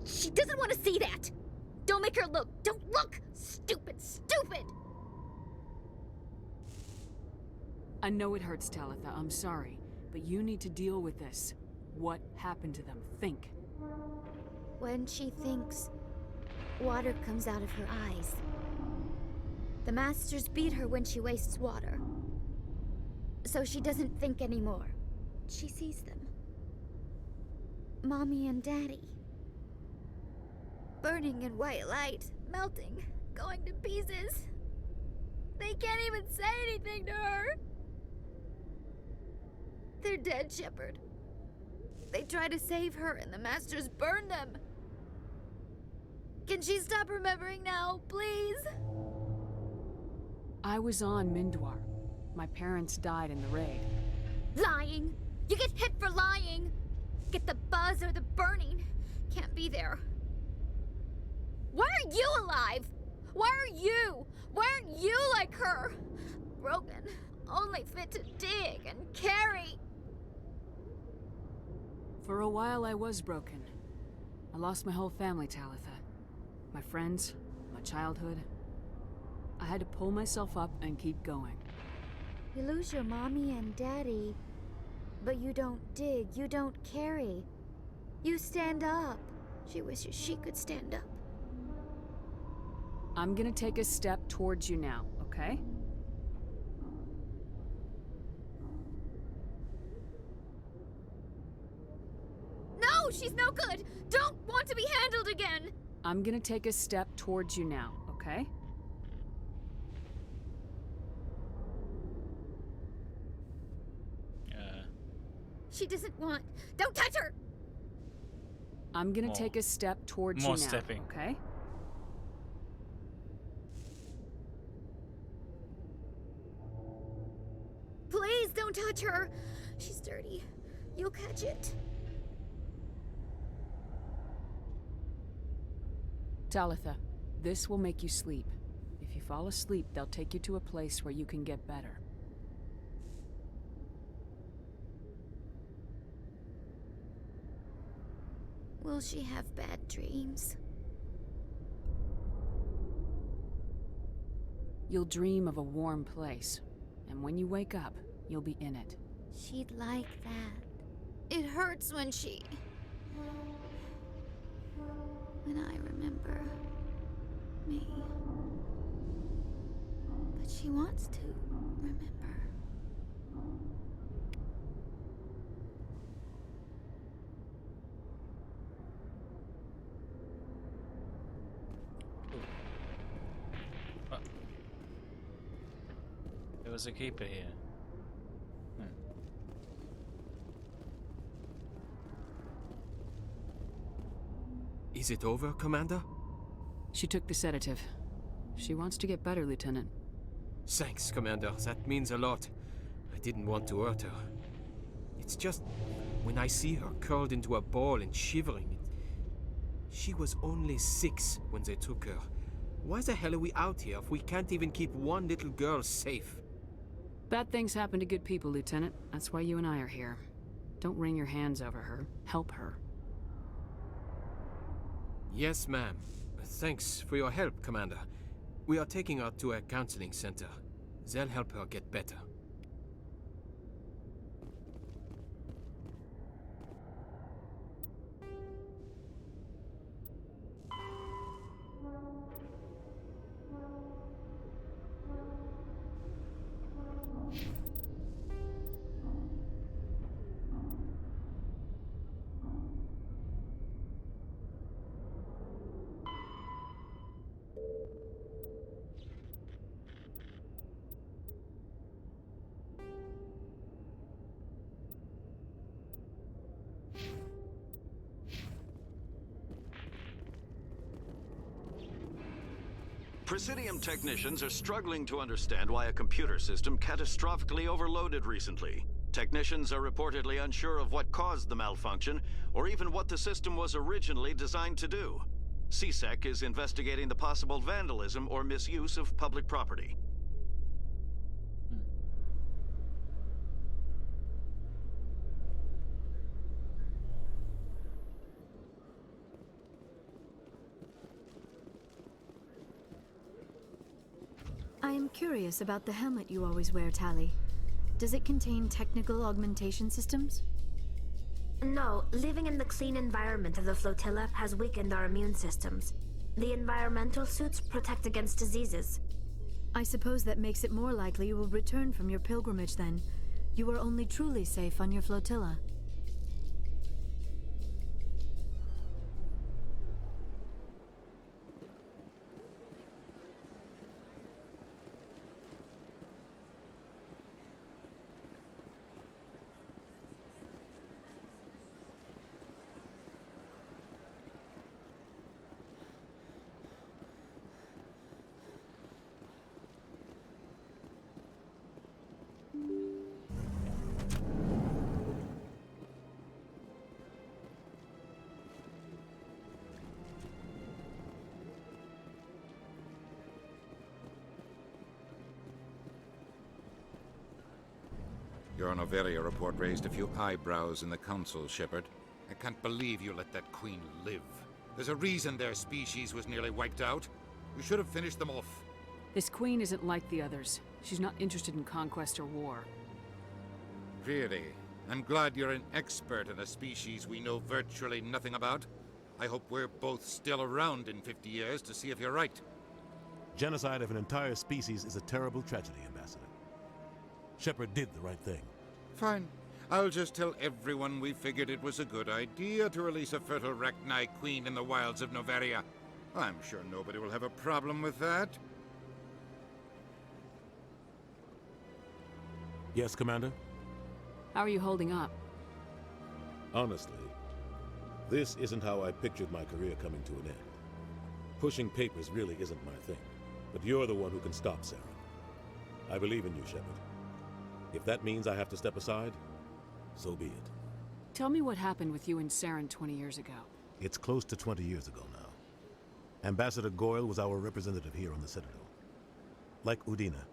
She doesn't want to see that! Don't make her look! Don't look! Stupid! Stupid! I know it hurts, Talitha. I'm sorry. But you need to deal with this. What happened to them? Think. When she thinks, water comes out of her eyes. The Masters beat her when she wastes water. So she doesn't think anymore. She sees them. Mommy and Daddy. Burning in white light, melting, going to pieces. They can't even say anything to her. They're dead, Shepard. They try to save her and the Masters burn them. Can she stop remembering now, please? I was on Mindoir. My parents died in the raid. Lying! You get hit for lying! Get the buzz or the burning. Can't be there. Why are you alive? Why are you? Why aren't you like her? Broken, only fit to dig and carry. For a while I was broken. I lost my whole family, Talitha. My friends, my childhood. I had to pull myself up and keep going. You lose your mommy and daddy, but you don't dig, you don't carry. You stand up. She wishes she could stand up. I'm gonna take a step towards you now, okay? No, she's no good! Don't want to be handled again! I'm gonna take a step towards you now, okay? She doesn't want... Don't touch her! I'm gonna take a step towards you now, stepping. Okay? Please don't touch her! She's dirty. You'll catch it. Talitha, this will make you sleep. If you fall asleep, they'll take you to a place where you can get better. Will she have bad dreams? You'll dream of a warm place, and when you wake up, you'll be in it. She'd like that. It hurts when she... When I remember... me. But she wants to remember. There was a keeper here. Is it over, Commander? She took the sedative. She wants to get better, Lieutenant. Thanks, Commander. That means a lot. I didn't want to hurt her. It's just... when I see her curled into a ball and shivering... She was only 6 when they took her. Why the hell are we out here if we can't even keep one little girl safe? Bad things happen to good people, Lieutenant. That's why you and I are here. Don't wring your hands over her. Help her. Yes, ma'am. Thanks for your help, Commander. We are taking her to a counseling center. They'll help her get better. Presidium technicians are struggling to understand why a computer system catastrophically overloaded recently. Technicians are reportedly unsure of what caused the malfunction, or even what the system was originally designed to do. CSEC is investigating the possible vandalism or misuse of public property. I am curious about the helmet you always wear, Tali. Does it contain technical augmentation systems? No, living in the clean environment of the flotilla has weakened our immune systems. The environmental suits protect against diseases. I suppose that makes it more likely you will return from your pilgrimage then. You are only truly safe on your flotilla. Your Noveria report raised a few eyebrows in the Council, Shepard. I can't believe you let that queen live. There's a reason their species was nearly wiped out. You should have finished them off. This queen isn't like the others. She's not interested in conquest or war. Really? I'm glad you're an expert in a species we know virtually nothing about. I hope we're both still around in 50 years to see if you're right. Genocide of an entire species is a terrible tragedy, Ambassador. Shepard did the right thing. Fine. I'll just tell everyone we figured it was a good idea to release a fertile Rachni queen in the wilds of Noveria. I'm sure nobody will have a problem with that. Yes, Commander? How are you holding up? Honestly, this isn't how I pictured my career coming to an end. Pushing papers really isn't my thing, but you're the one who can stop Saren. I believe in you, Shepard. If that means I have to step aside, so be it. Tell me what happened with you and Saren 20 years ago. It's close to 20 years ago now. Ambassador Goyle was our representative here on the Citadel. Like Udina,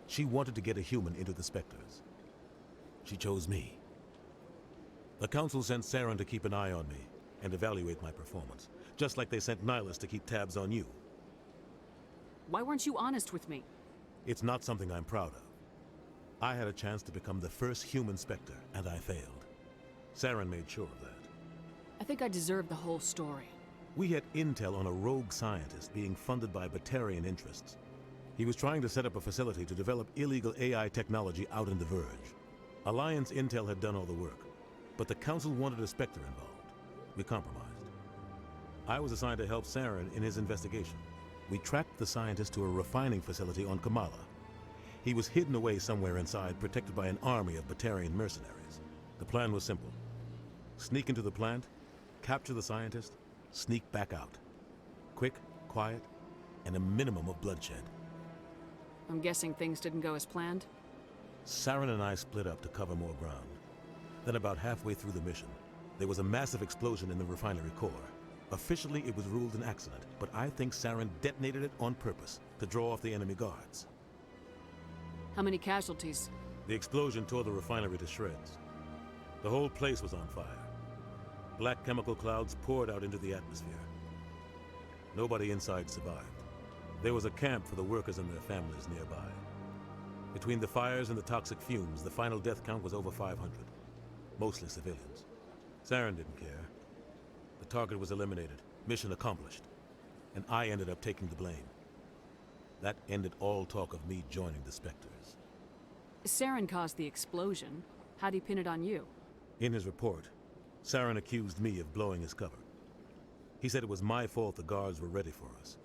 she wanted to get a human into the Spectres. She chose me. The Council sent Saren to keep an eye on me and evaluate my performance, just like they sent Nihilus to keep tabs on you. Why weren't you honest with me? It's not something I'm proud of. I had a chance to become the first human Spectre, and I failed. Saren made sure of that. I think I deserve the whole story. We had intel on a rogue scientist being funded by Batarian interests. He was trying to set up a facility to develop illegal AI technology out in the Verge. Alliance intel had done all the work, but the Council wanted a Spectre involved. We compromised. I was assigned to help Saren in his investigation. We tracked the scientist to a refining facility on Kamala. He was hidden away somewhere inside, protected by an army of Batarian mercenaries. The plan was simple. Sneak into the plant, capture the scientist, sneak back out. Quick, quiet, and a minimum of bloodshed. I'm guessing things didn't go as planned? Saren and I split up to cover more ground. Then about halfway through the mission, there was a massive explosion in the refinery core. Officially, it was ruled an accident, but I think Saren detonated it on purpose to draw off the enemy guards. How many casualties? The explosion tore the refinery to shreds. The whole place was on fire. Black chemical clouds poured out into the atmosphere. Nobody inside survived. There was a camp for the workers and their families nearby. Between the fires and the toxic fumes, the final death count was over 500. Mostly civilians. Saren didn't care. The target was eliminated, mission accomplished, and I ended up taking the blame. That ended all talk of me joining the Spectres. Saren caused the explosion. How'd he pin it on you? In his report, Saren accused me of blowing his cover. He said it was my fault the guards were ready for us.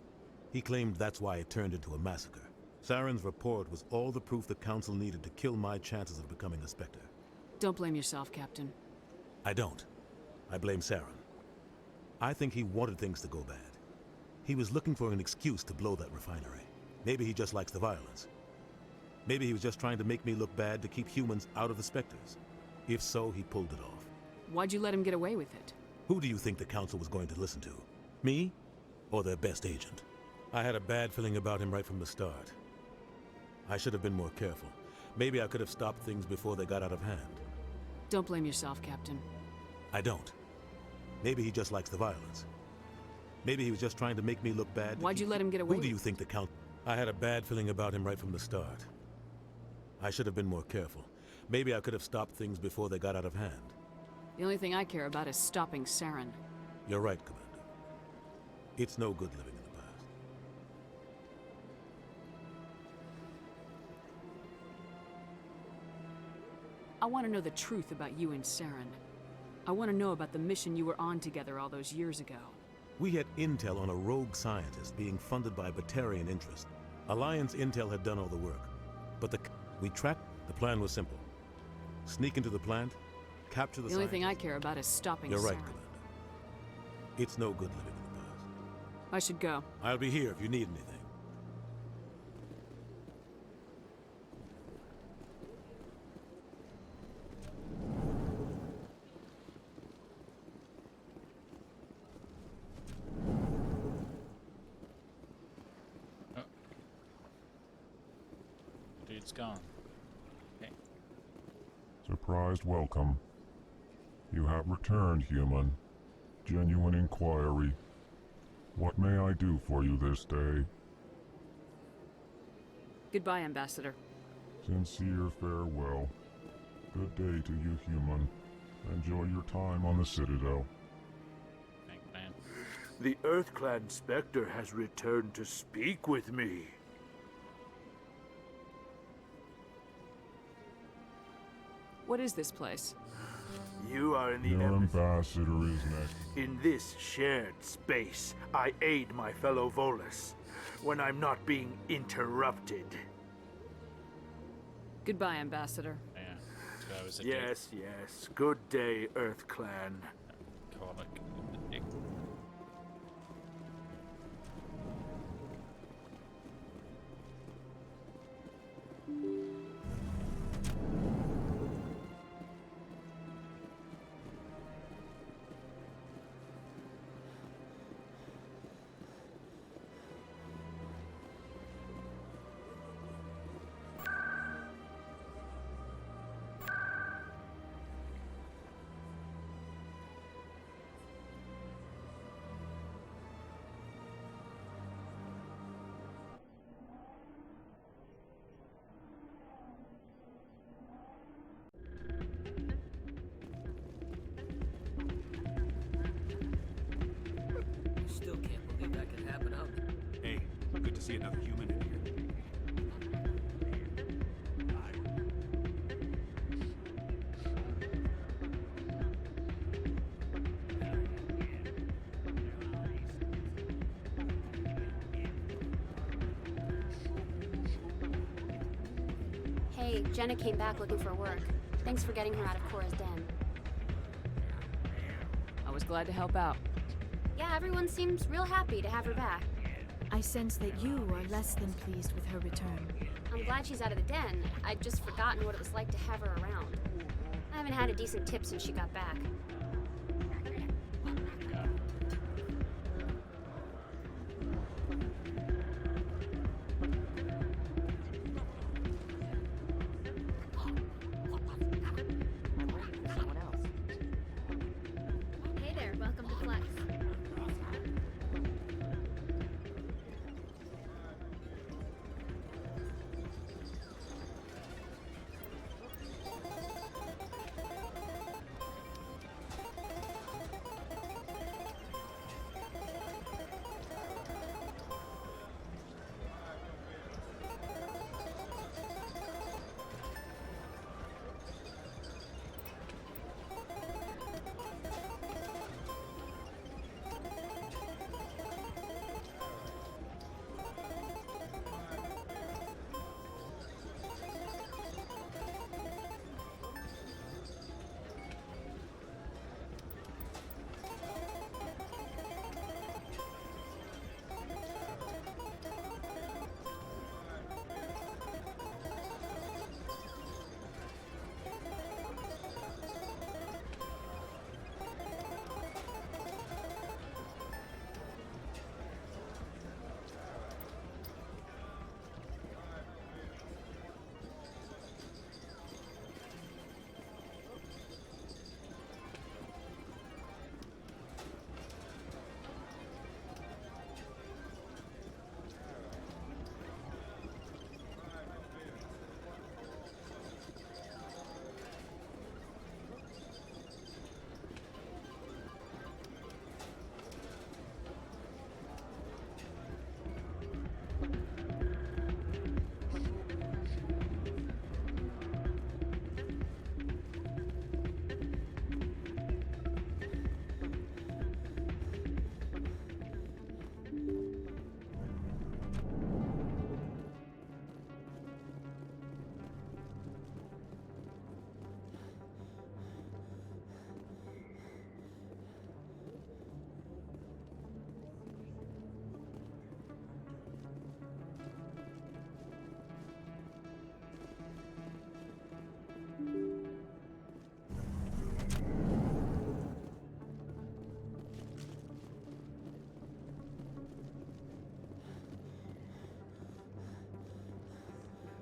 He claimed that's why it turned into a massacre. Saren's report was all the proof the Council needed to kill my chances of becoming a Spectre. Don't blame yourself, Captain. I don't. I blame Saren. I think he wanted things to go bad. He was looking for an excuse to blow that refinery. Maybe he just likes the violence. Maybe he was just trying to make me look bad to keep humans out of the Spectres. If so, he pulled it off. Why'd you let him get away with it? Who do you think the Council was going to listen to? Me? Or their best agent? I had a bad feeling about him right from the start. I should have been more careful. Maybe I could have stopped things before they got out of hand. Don't blame yourself, Captain. I don't. Maybe he just likes the violence. Maybe he was just trying to make me look bad. Why'd you let him get away? Who do you think the Count? I had a bad feeling about him right from the start. I should have been more careful. Maybe I could have stopped things before they got out of hand. The only thing I care about is stopping Saren. You're right, Commander. It's no good living in the past. I want to know the truth about you and Saren. I want to know about the mission you were on together all those years ago. We had intel on a rogue scientist being funded by Batarian interest. Alliance intel had done all the work. But we tracked. The plan was simple. Sneak into the plant, capture the only thing I care about is stopping You're Saren. right, Commander. It's no good living in the past. I should go. I'll be here if you need anything. Dude's gone. Okay. Surprised welcome. You have returned, human. Genuine inquiry. What may I do for you this day? Goodbye, Ambassador. Sincere farewell. Good day to you, human. Enjoy your time on the Citadel. Thanks, man. The EarthClan Spectre has returned to speak with me. What is this place? You are in the Your ambassador is next. In this shared space, I aid my fellow Volus when I'm not being interrupted. Goodbye, Ambassador. Yeah, that was a Yes, yes. Good day, EarthClan. Colic. Still can't believe that could happen out there. Hey, good to see another human in here. Hey, Jenna came back looking for work. Thanks for getting her out of Cora's den. I was glad to help out. Yeah, everyone seems real happy to have her back. I sense that you are less than pleased with her return. I'm glad she's out of the den. I'd just forgotten what it was like to have her around. I haven't had a decent tip since she got back. Hey there, welcome to Flex.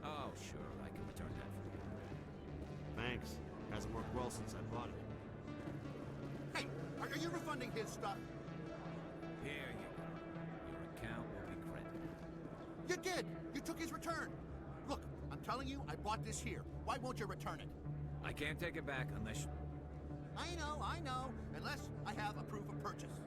Oh, sure, I can return that for you. Thanks. Hasn't worked well since I bought it. Hey, are you refunding his stuff? Here you go. Your account will be credited. You did! You took his return! Look, I'm telling you, I bought this here. Why won't you return it? I can't take it back unless... I know. Unless I have a proof of purchase.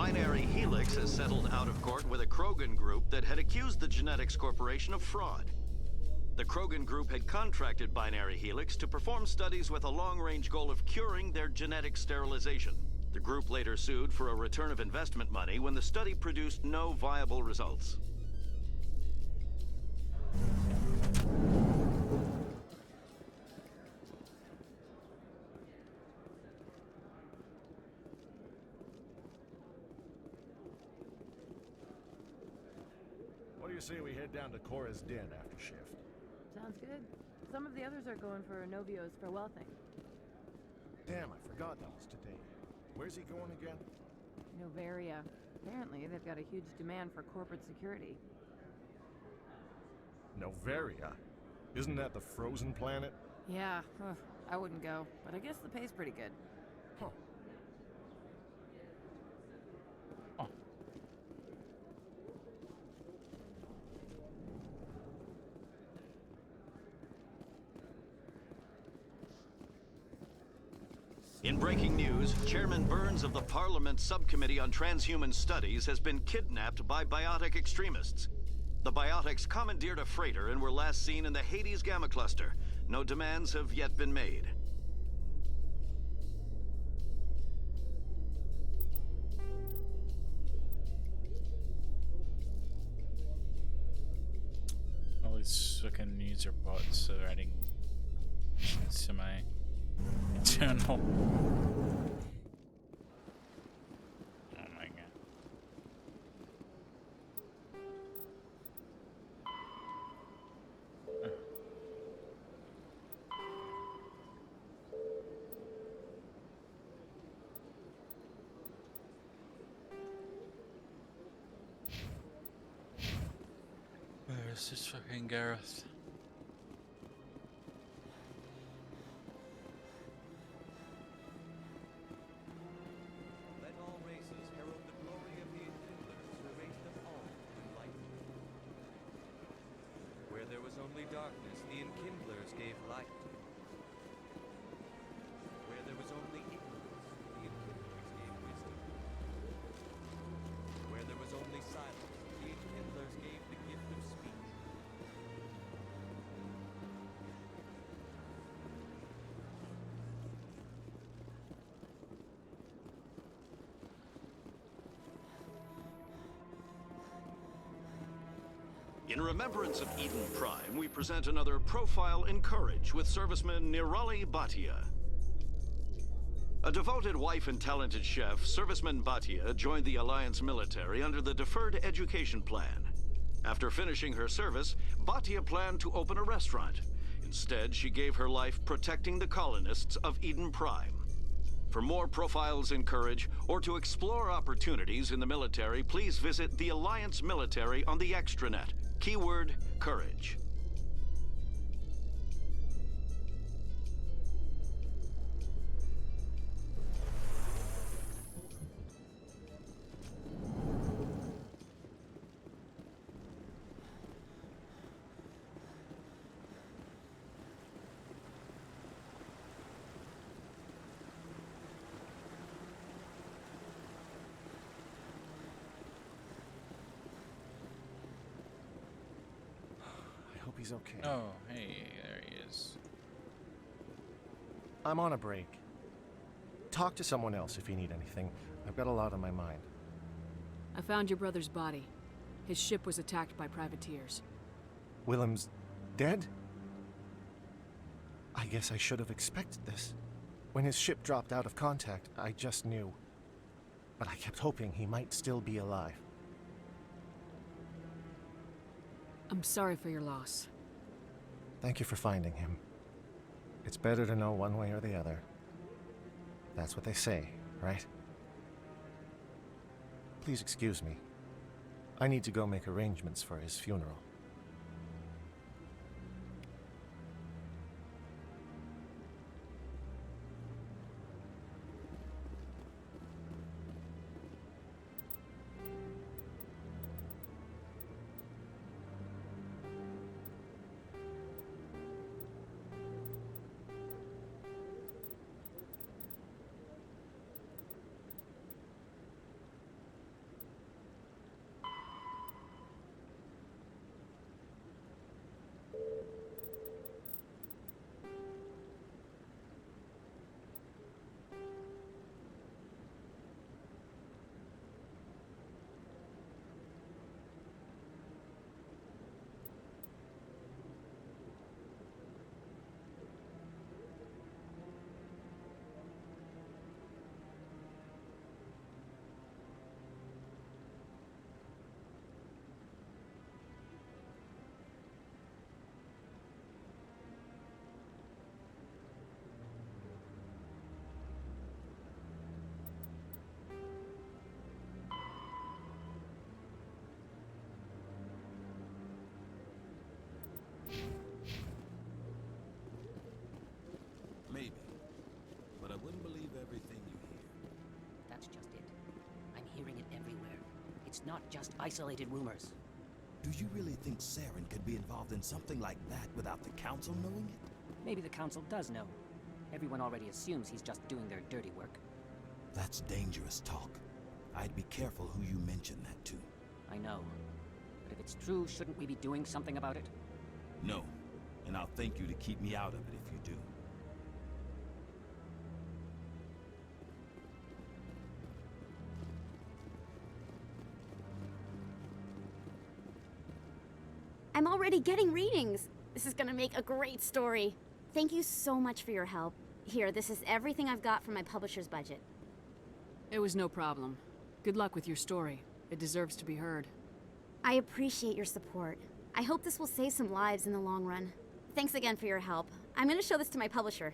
Binary Helix has settled out of court with a Krogan group that had accused the Genetics Corporation of fraud. The Krogan group had contracted Binary Helix to perform studies with a long-range goal of curing their genetic sterilization. The group later sued for a return of investment money when the study produced no viable results. What do you say we head down to Cora's den after shift? Sounds good. Some of the others are going for Novio's farewell thing. Damn, I forgot that was today. Where's he going again? Noveria. Apparently, they've got a huge demand for corporate security. Noveria? Isn't that the frozen planet? Yeah, I wouldn't go, but I guess the pay's pretty good. Huh. In breaking news, Chairman Burns of the Parliament Subcommittee on Transhuman Studies has been kidnapped by biotic extremists. The biotics commandeered a freighter and were last seen in the Hades Gamma Cluster. No demands have yet been made. All these fucking user bots are adding to my channel. Oh my god. Where is this fucking Gareth? Let all races herald the glory of the Enkindlers who raised them all to light. Where there was only darkness, the Enkindlers gave light. Where there was only ignorance, the Enkindlers gave wisdom. Where there was only silence, the Enkindlers gave the gift of speech. In remembrance of Eden Prime, we present another profile in courage with serviceman Nirali Bhatia. A devoted wife and talented chef, Serviceman Bhatia joined the Alliance military under the Deferred Education Plan. After finishing her service, Bhatia planned to open a restaurant. Instead, she gave her life protecting the colonists of Eden Prime. For more profiles in courage, or to explore opportunities in the military, please visit the Alliance military on the extranet. Keyword, courage. I hope he's okay. Oh, hey, there he is. I'm on a break. Talk to someone else if you need anything. I've got a lot on my mind. I found your brother's body. His ship was attacked by privateers. Willem's dead? I guess I should have expected this. When his ship dropped out of contact, I just knew. But I kept hoping he might still be alive. I'm sorry for your loss. Thank you for finding him. It's better to know one way or the other. That's what they say, right? Please excuse me. I need to go make arrangements for his funeral. It's not just isolated rumors. Do you really think Saren could be involved in something like that without the Council knowing it? Maybe the Council does know. Everyone already assumes he's just doing their dirty work. That's dangerous talk. I'd be careful who you mention that to. I know. But if it's true, shouldn't we be doing something about it? No. And I'll thank you to keep me out of it if you do. I'm already getting readings. This is gonna make a great story. Thank you so much for your help. Here, this is everything I've got from my publisher's budget. It was no problem. Good luck with your story. It deserves to be heard. I appreciate your support. I hope this will save some lives in the long run. Thanks again for your help. I'm gonna show this to my publisher.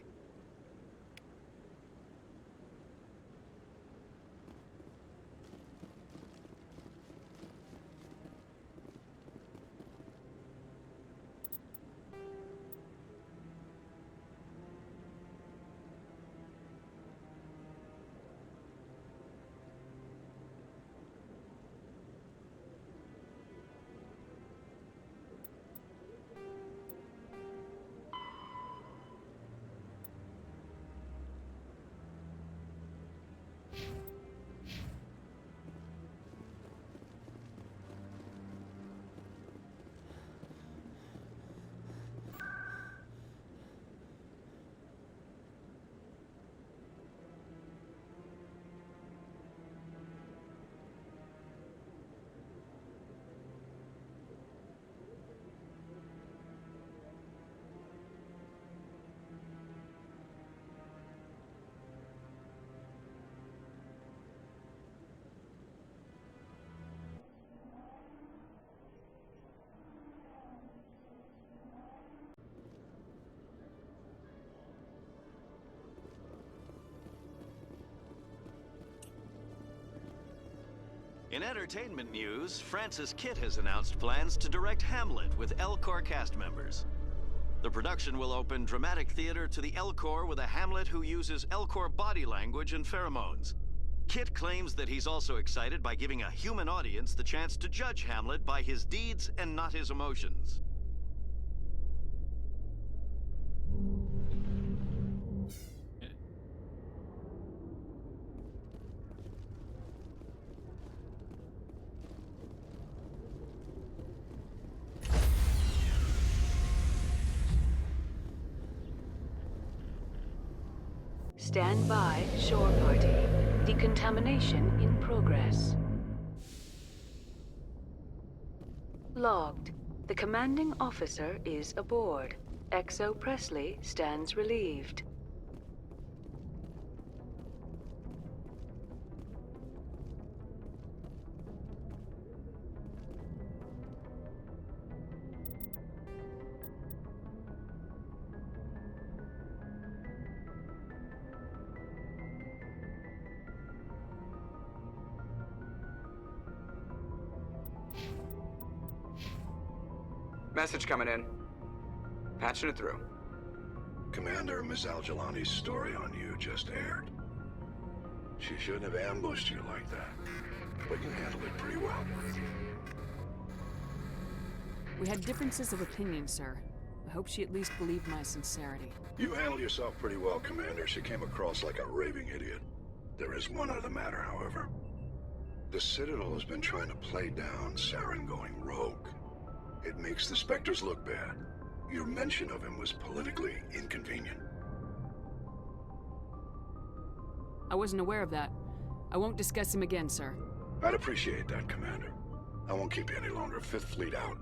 In entertainment news, Francis Kitt has announced plans to direct Hamlet with Elcor cast members. The production will open dramatic theater to the Elcor with a Hamlet who uses Elcor body language and pheromones. Kitt claims that he's also excited by giving a human audience the chance to judge Hamlet by his deeds and not his emotions. Stand by, shore party. Decontamination in progress. Logged. The commanding officer is aboard. Exo Presley stands relieved. Message coming in. Patching it through. Commander, Miss Al-Jalani's story on you just aired. She shouldn't have ambushed you like that, but you handled it pretty well. We had differences of opinion, sir. I hope she at least believed my sincerity. You handled yourself pretty well, Commander. She came across like a raving idiot. There is one other matter, however. The Citadel has been trying to play down Saren going rogue. It makes the Spectres look bad. Your mention of him was politically inconvenient. I wasn't aware of that. I won't discuss him again, sir. I'd appreciate that, Commander. I won't keep you any longer. Fifth Fleet out.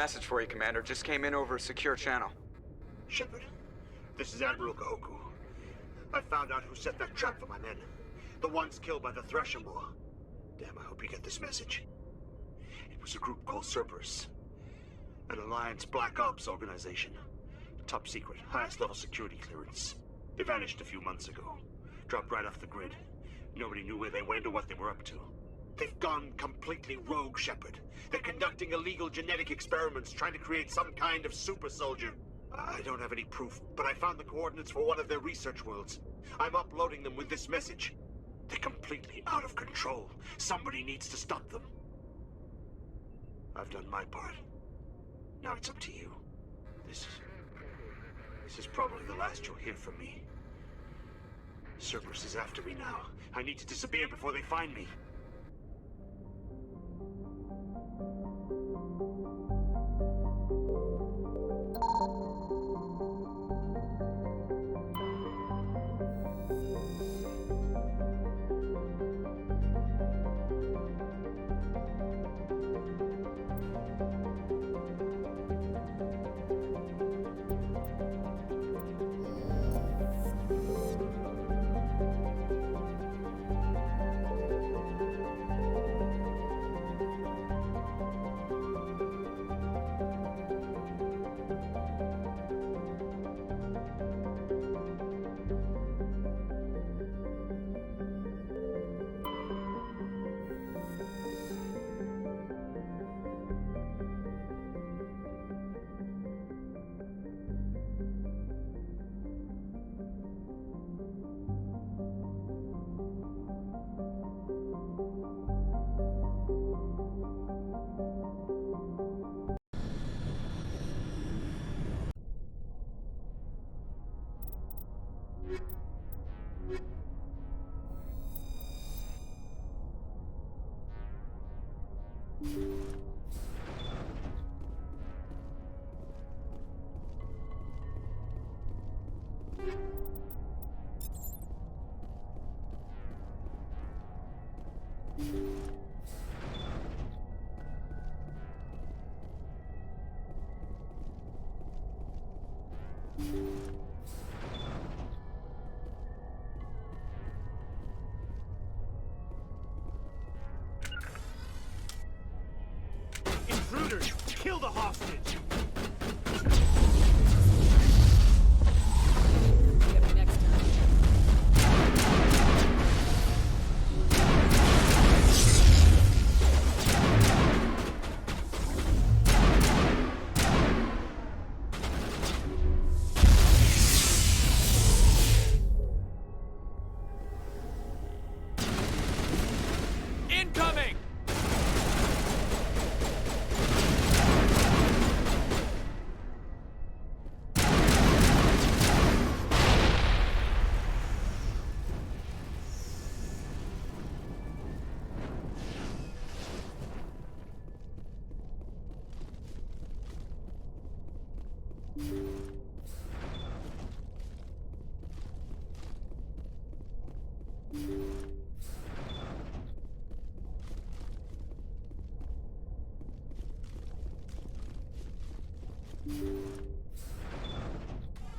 Message for you, Commander. Just came in over a secure channel. Shepard, this is Admiral Kahoku. I found out who set that trap for my men. The ones killed by the Thresher Maw. Damn, I hope you get this message. It was a group called Cerberus. An Alliance Black Ops organization. Top secret, highest level security clearance. They vanished a few months ago. Dropped right off the grid. Nobody knew where they went or what they were up to. They've gone completely rogue, Shepard. They're conducting illegal genetic experiments, trying to create some kind of super soldier. I don't have any proof, but I found the coordinates for one of their research worlds. I'm uploading them with this message. They're completely out of control. Somebody needs to stop them. I've done my part. Now it's up to you. This is probably the last you'll hear from me. Cerberus is after me now. I need to disappear before they find me. Intruders! Kill the hostage! Incoming!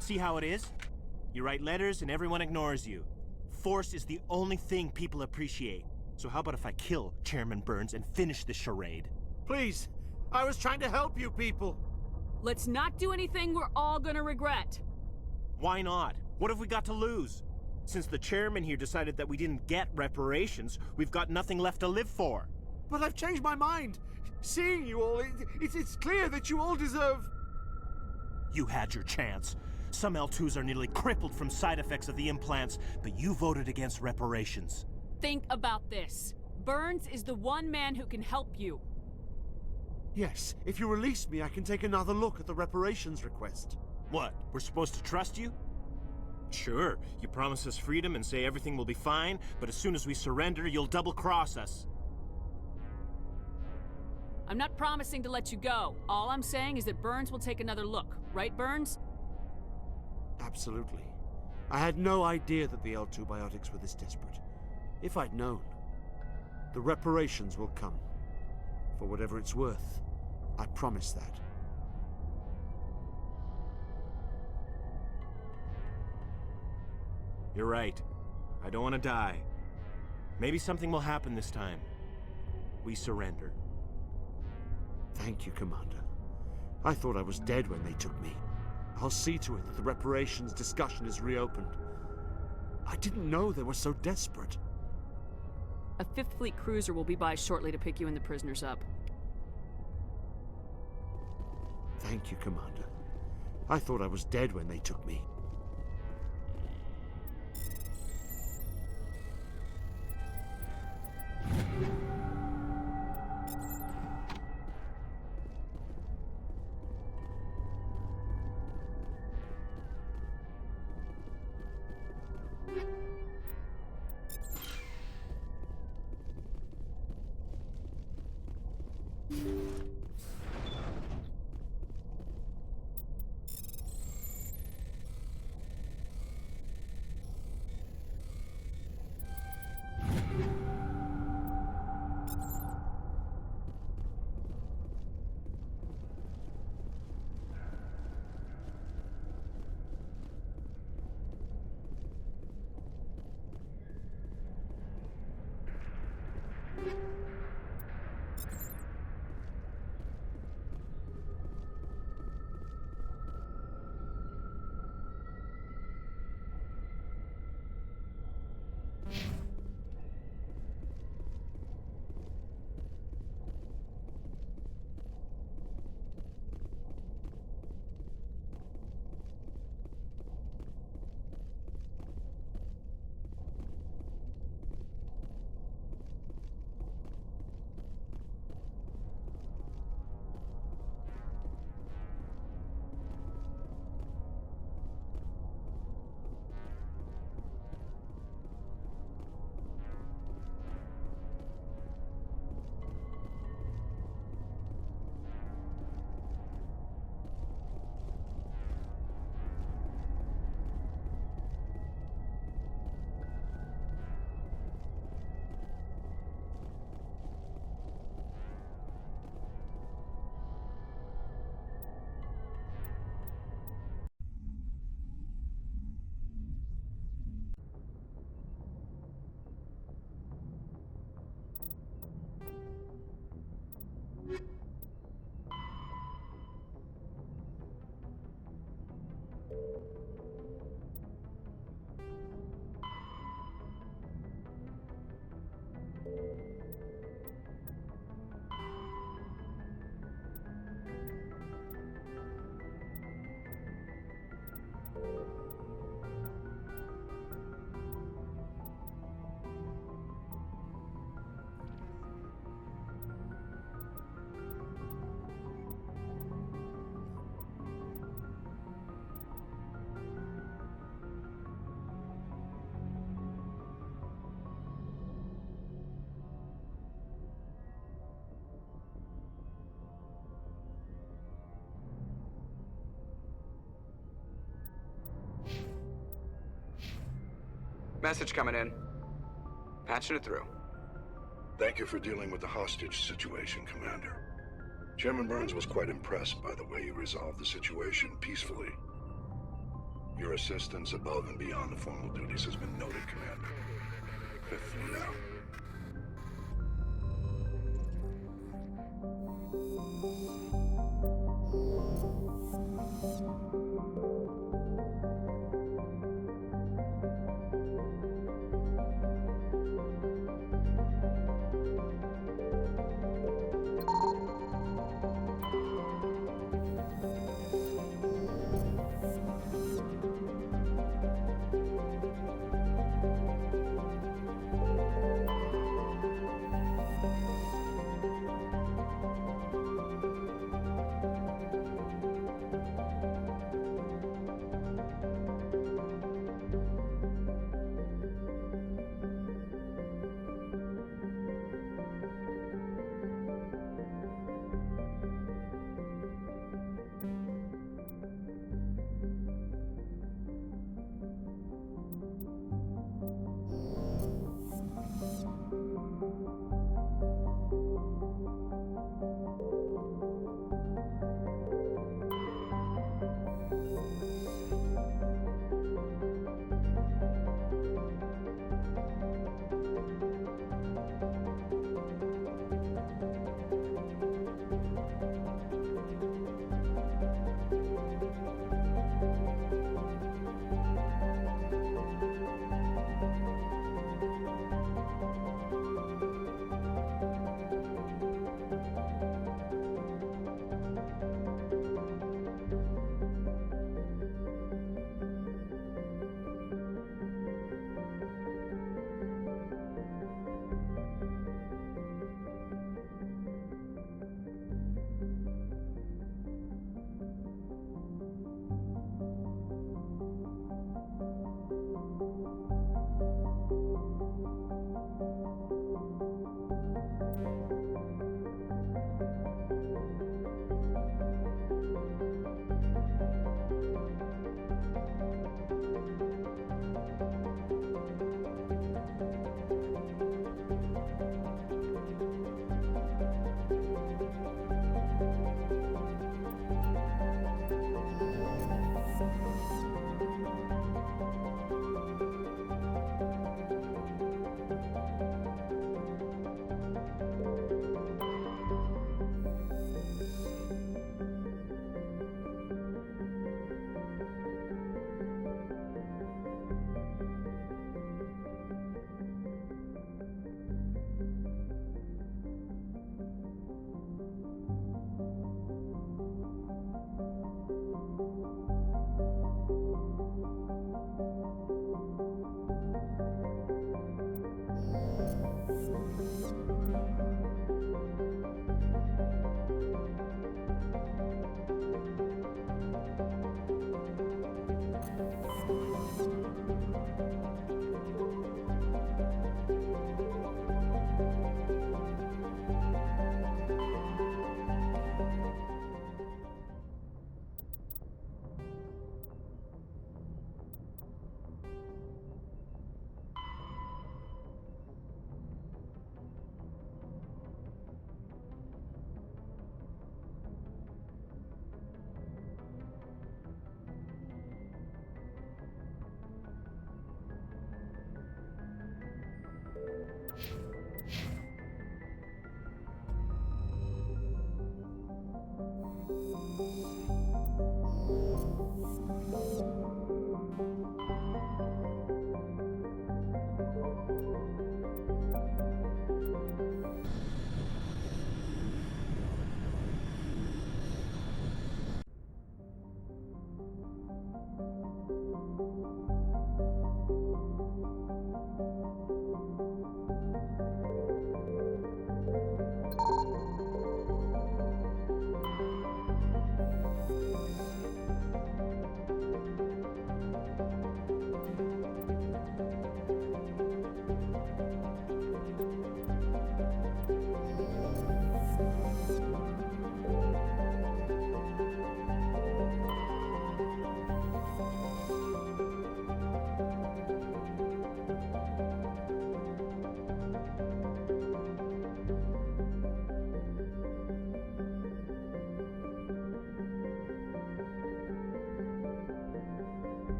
See how it is? You write letters and everyone ignores you. Force is the only thing people appreciate. So how about if I kill Chairman Burns and finish this charade? Please! I was trying to help you people! Let's not do anything we're all gonna regret. Why not? What have we got to lose? Since the chairman here decided that we didn't get reparations, we've got nothing left to live for. But I've changed my mind. Seeing you all, it's clear that you all deserve... You had your chance. Some L2s are nearly crippled from side effects of the implants, but you voted against reparations. Think about this. Burns is the one man who can help you. Yes, if you release me, I can take another look at the reparations request. What, we're supposed to trust you? Sure, you promise us freedom and say everything will be fine, but as soon as we surrender, you'll double-cross us. I'm not promising to let you go. All I'm saying is that Burns will take another look. Right, Burns? Absolutely. I had no idea that the L2 biotics were this desperate. If I'd known, the reparations will come. For whatever it's worth, I promise that. You're right. I don't want to die. Maybe something will happen this time. We surrender. Thank you, Commander. I thought I was dead when they took me. I'll see to it that the reparations discussion is reopened. I didn't know they were so desperate. A 5th Fleet cruiser will be by shortly to pick you and the prisoners up. Thank you, Commander. I thought I was dead when they took me. Message coming in. Patching it through. Thank you for dealing with the hostage situation, Commander. Chairman Burns was quite impressed by the way you resolved the situation peacefully. Your assistance above and beyond the formal duties has been noted, Commander. 5th Fleet out.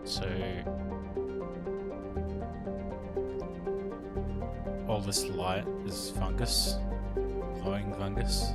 So all this light is fungus, glowing fungus.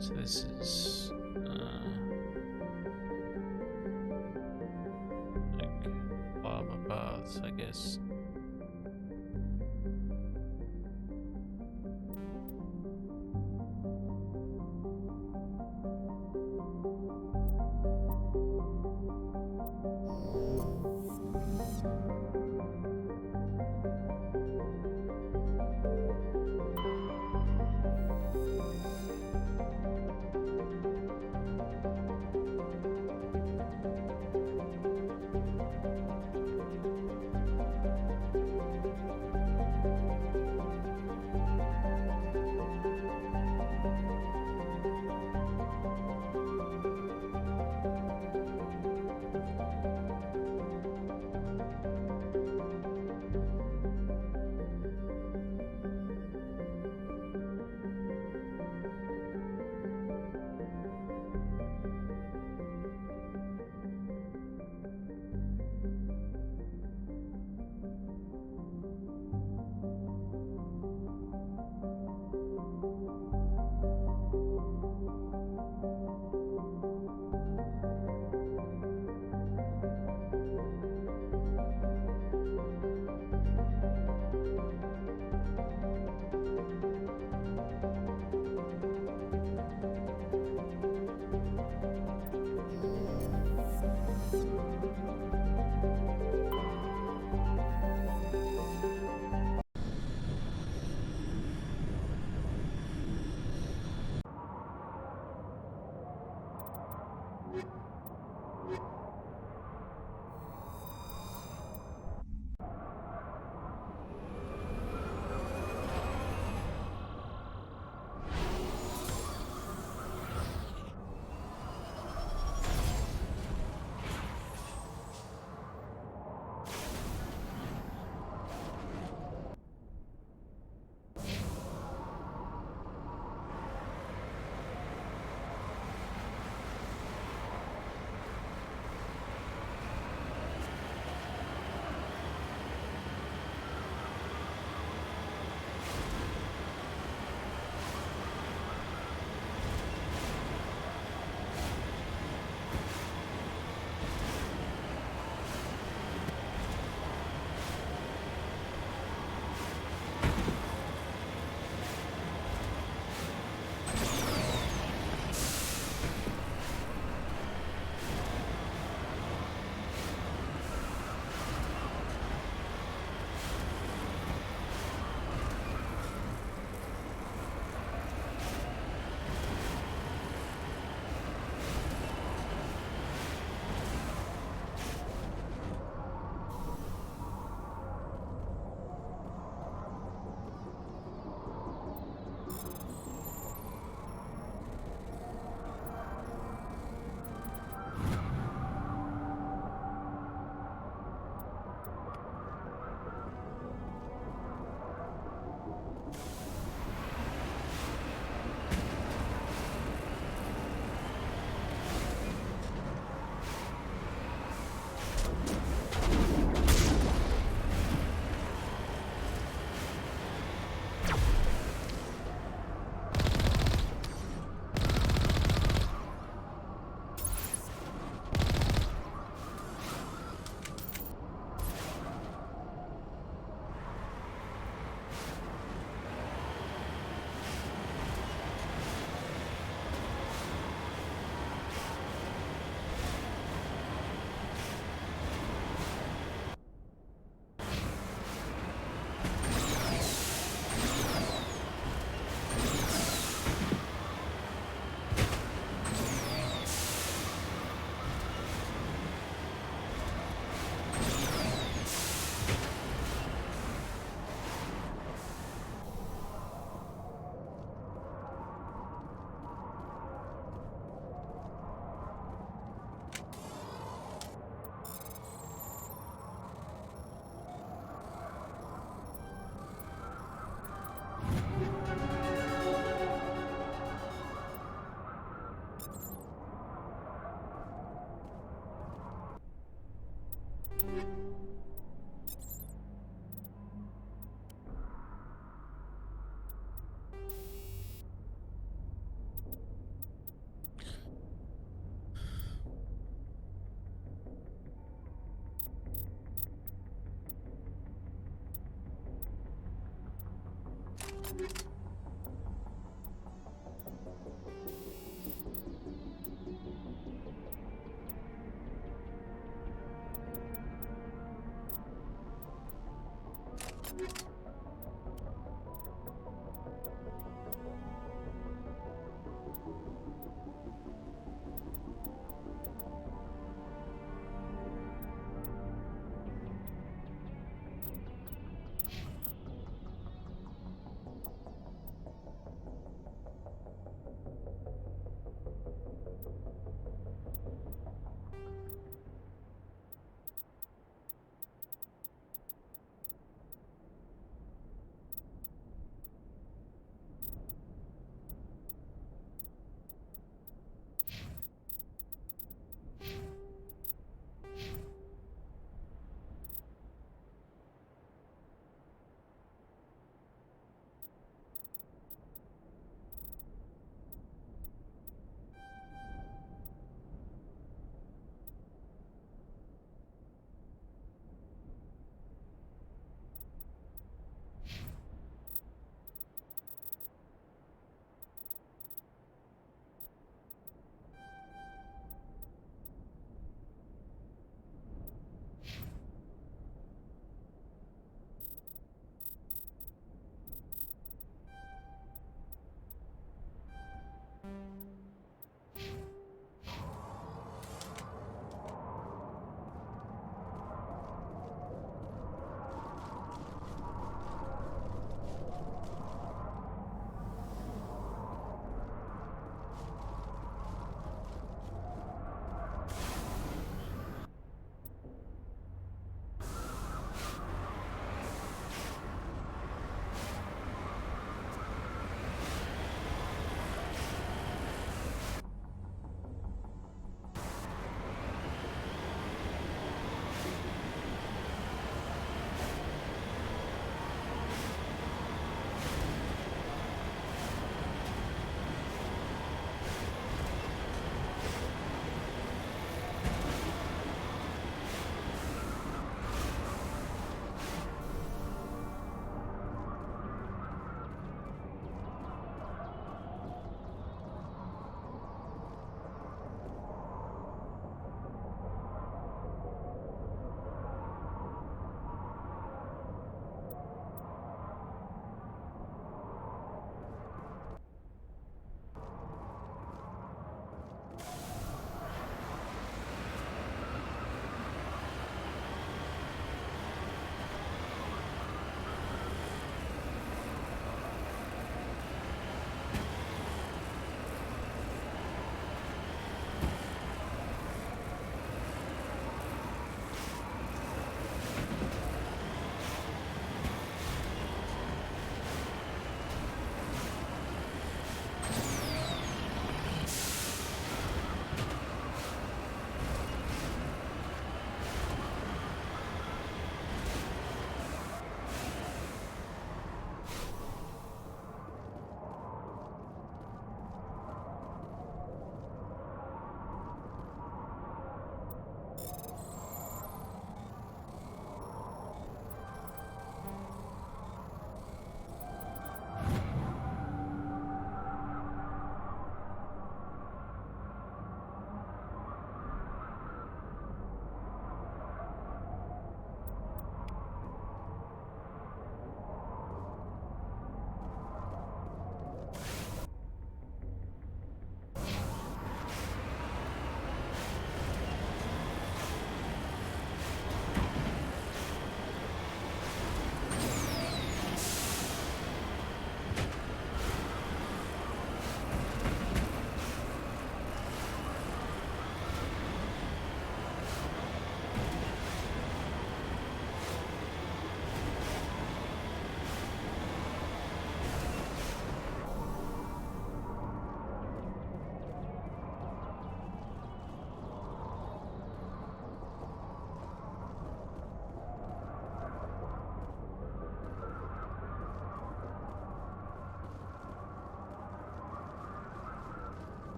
So this is like lava baths, I guess.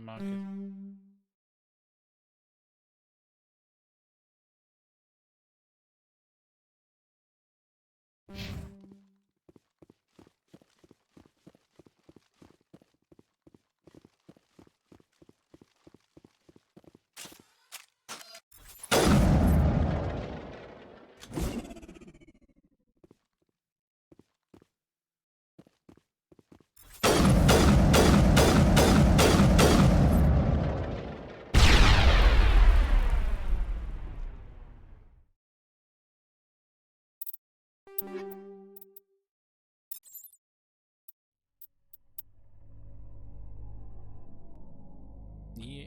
market. Yeah.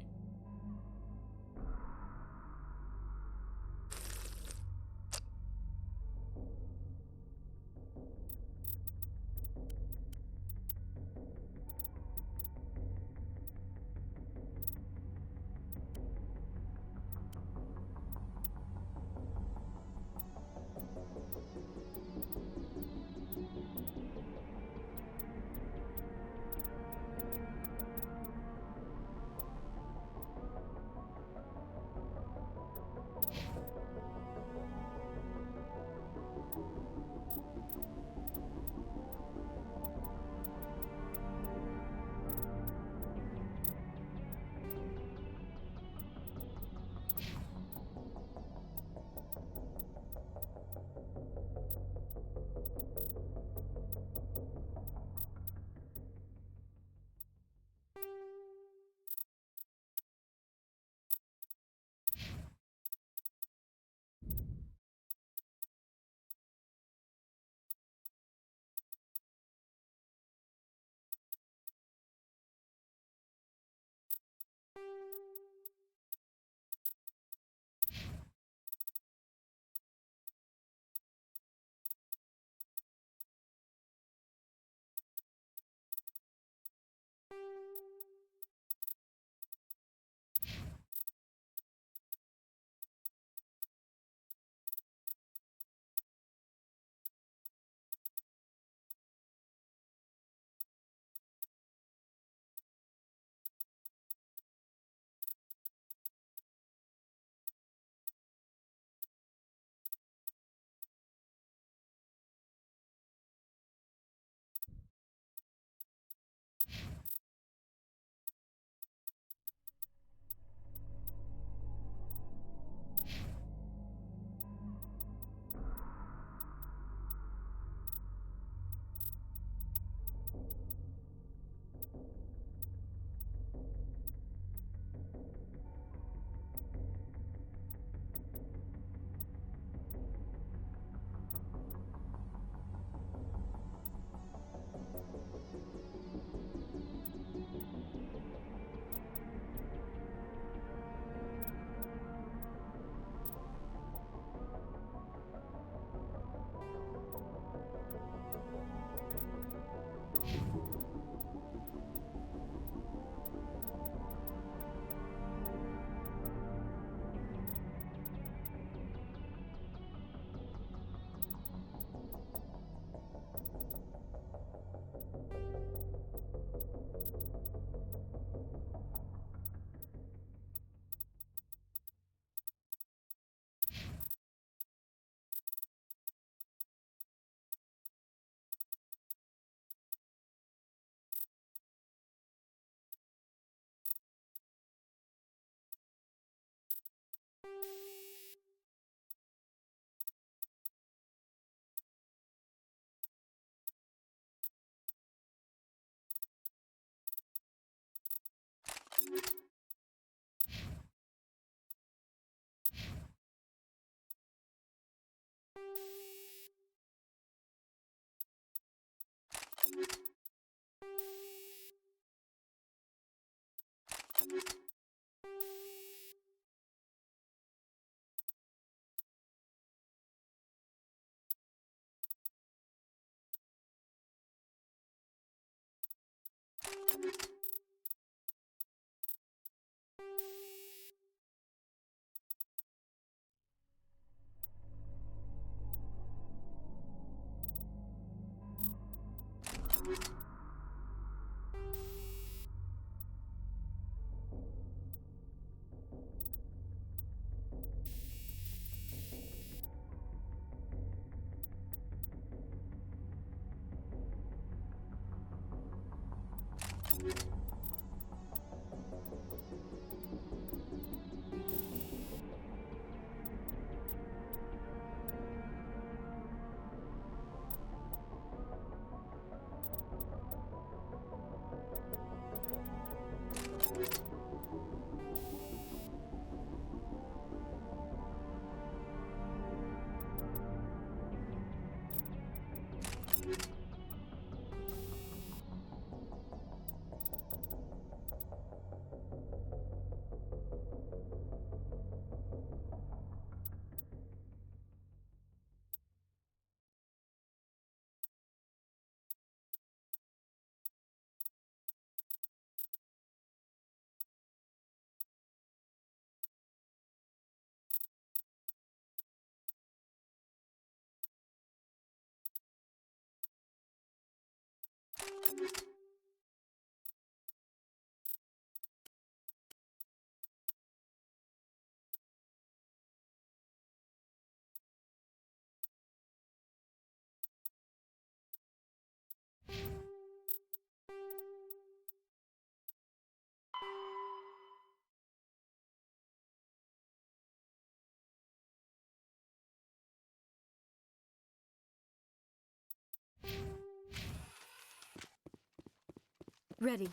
Ready.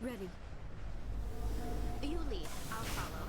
Ready. You lead. I'll follow.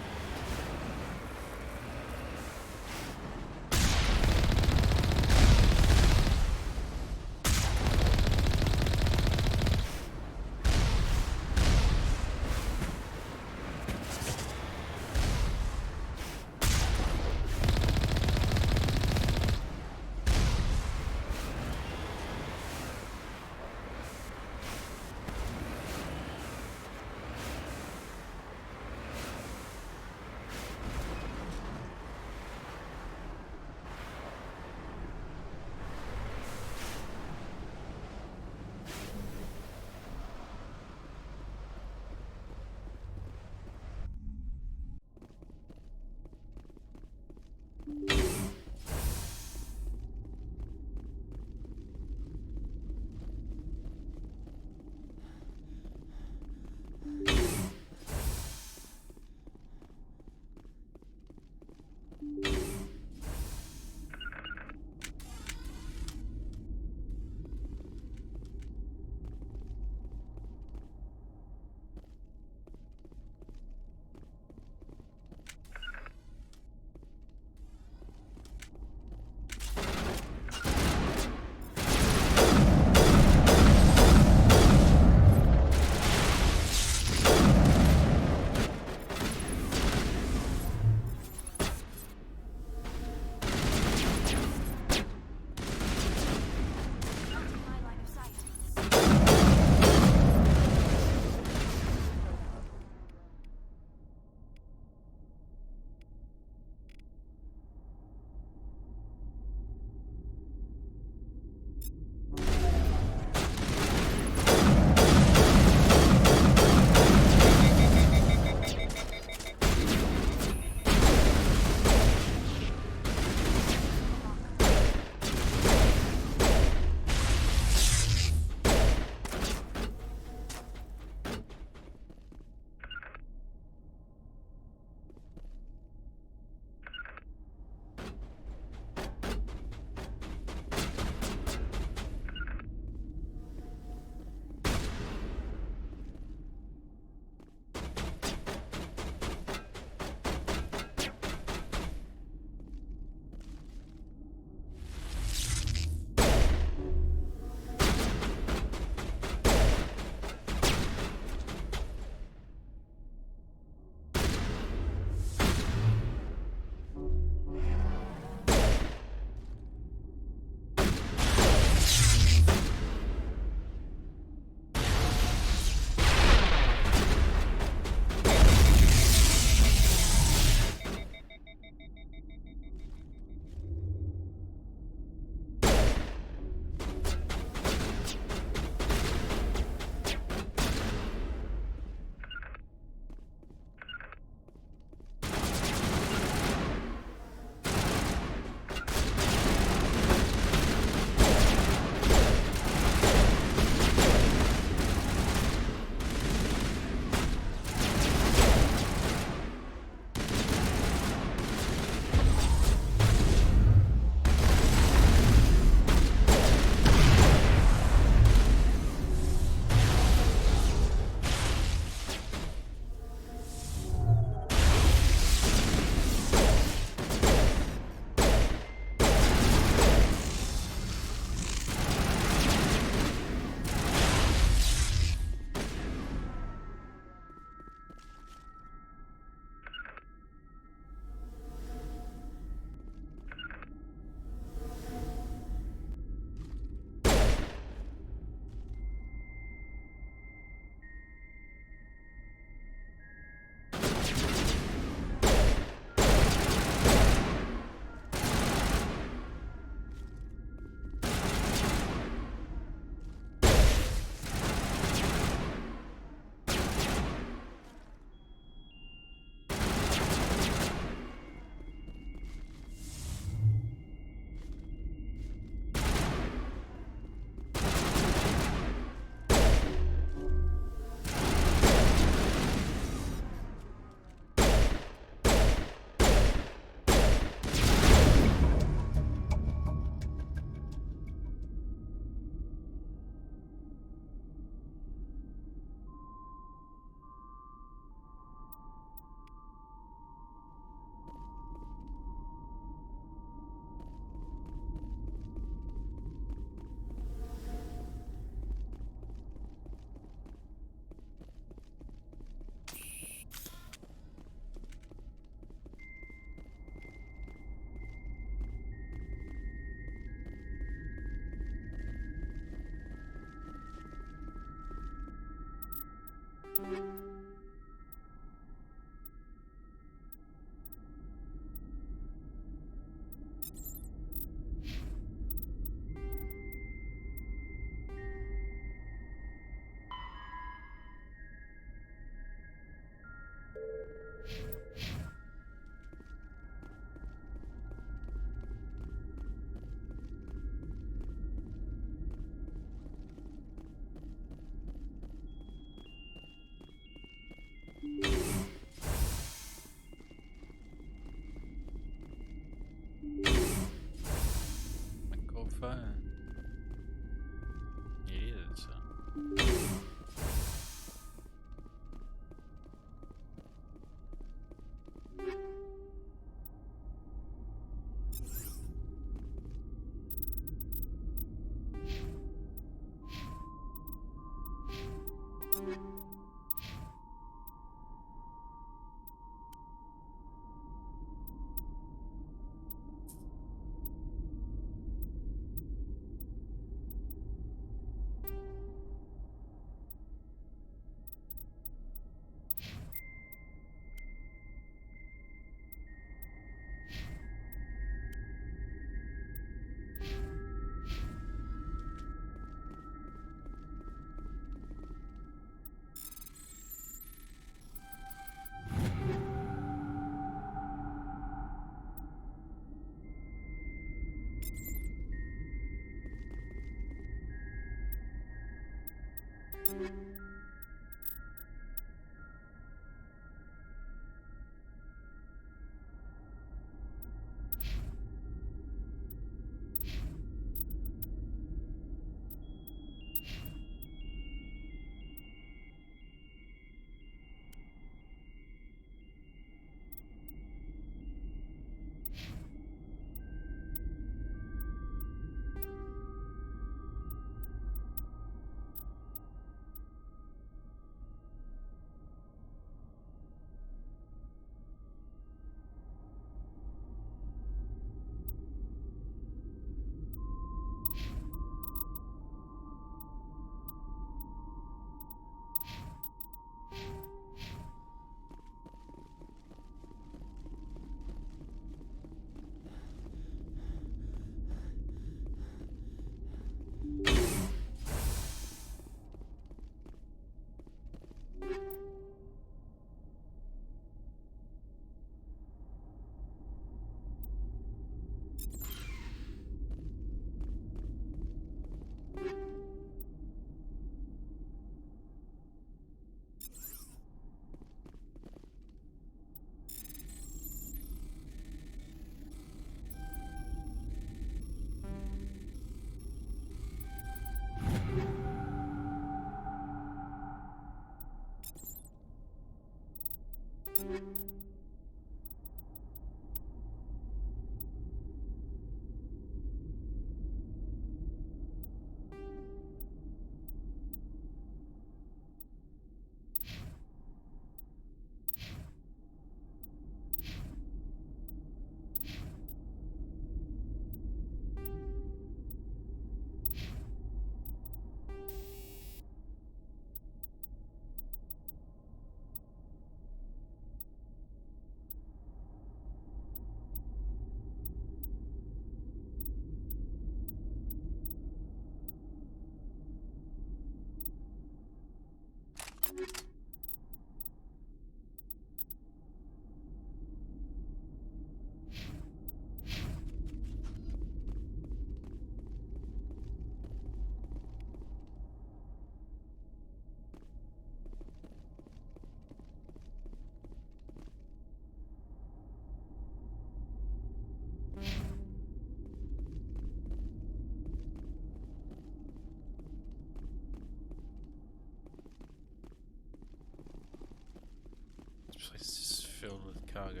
This place is filled with cargo.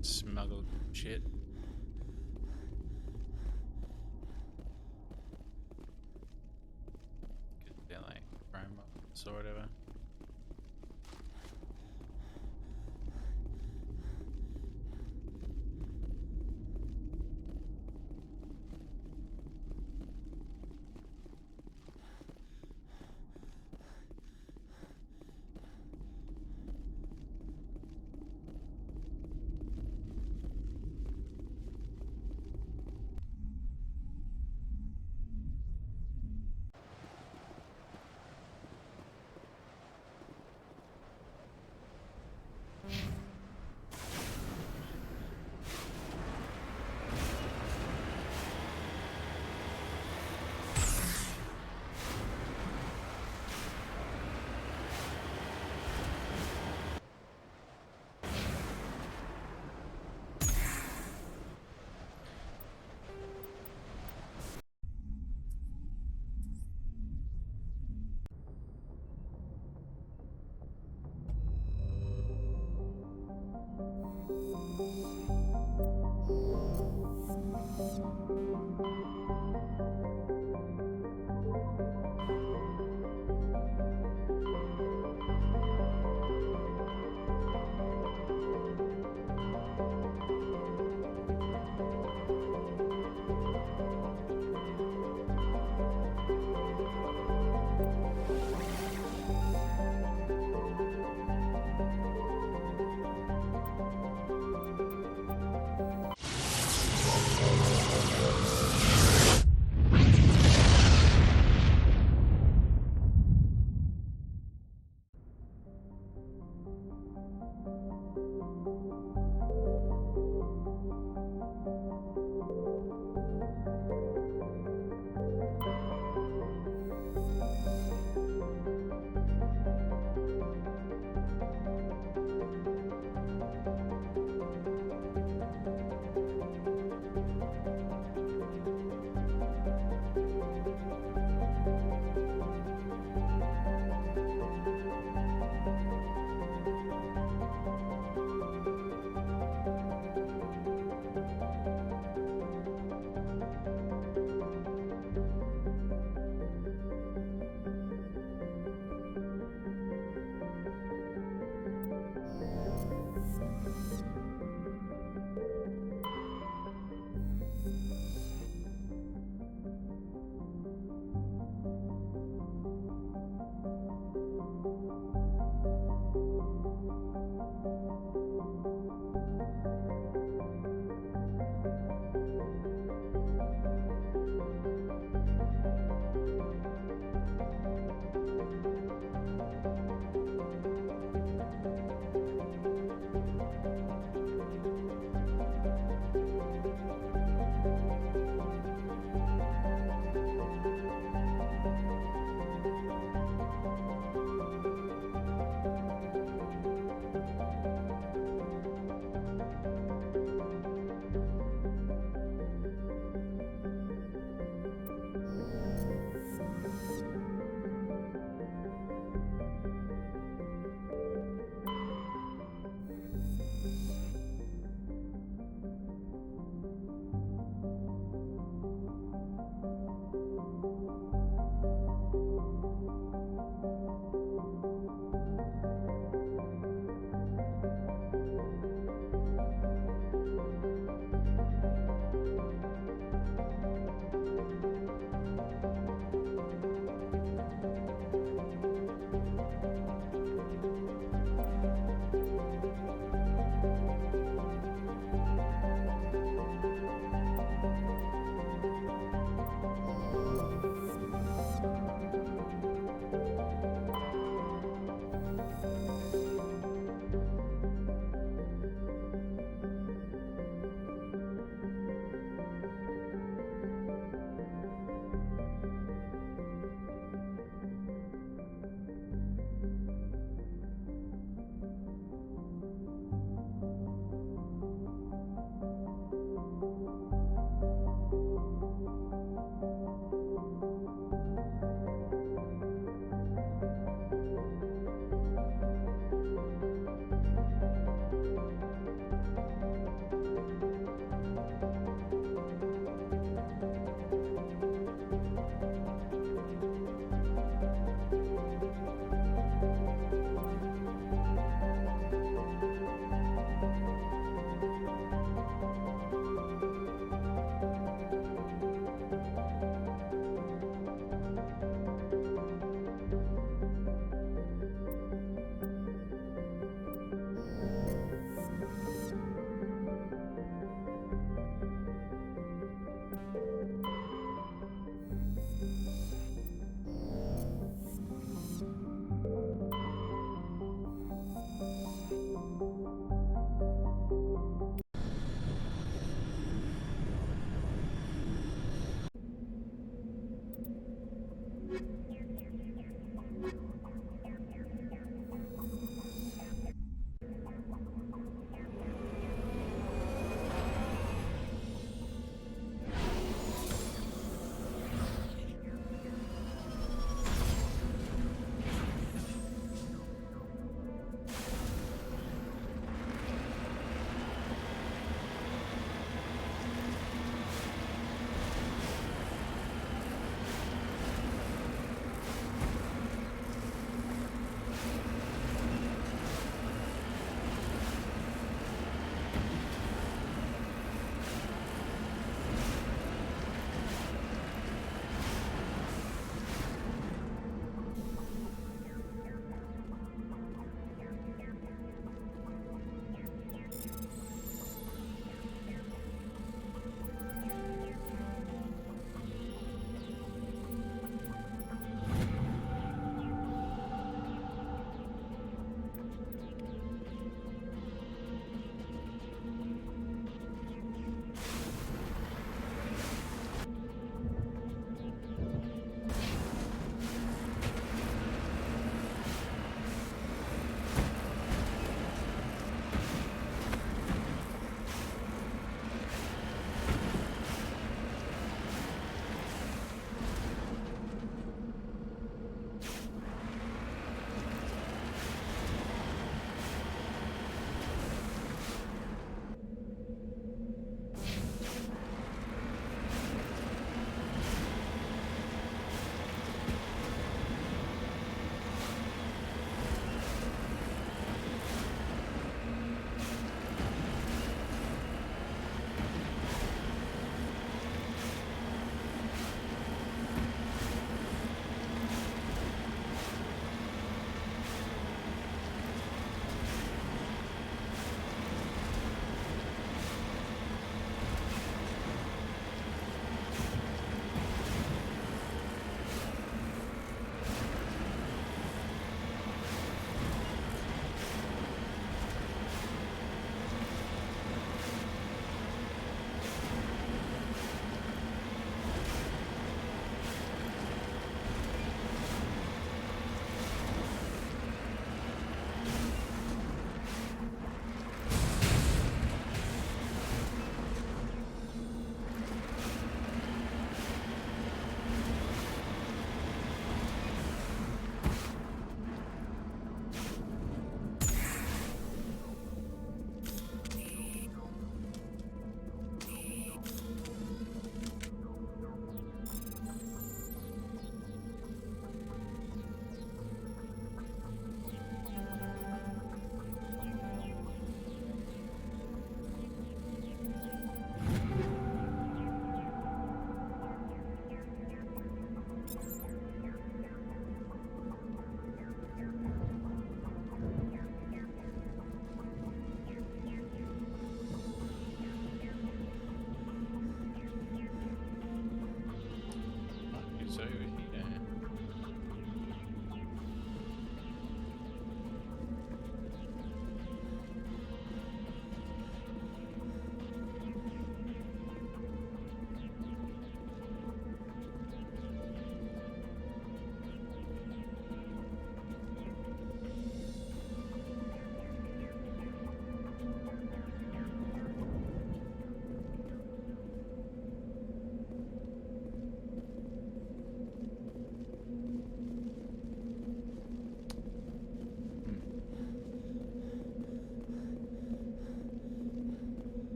Smuggled shit. Could be like chrome or whatever.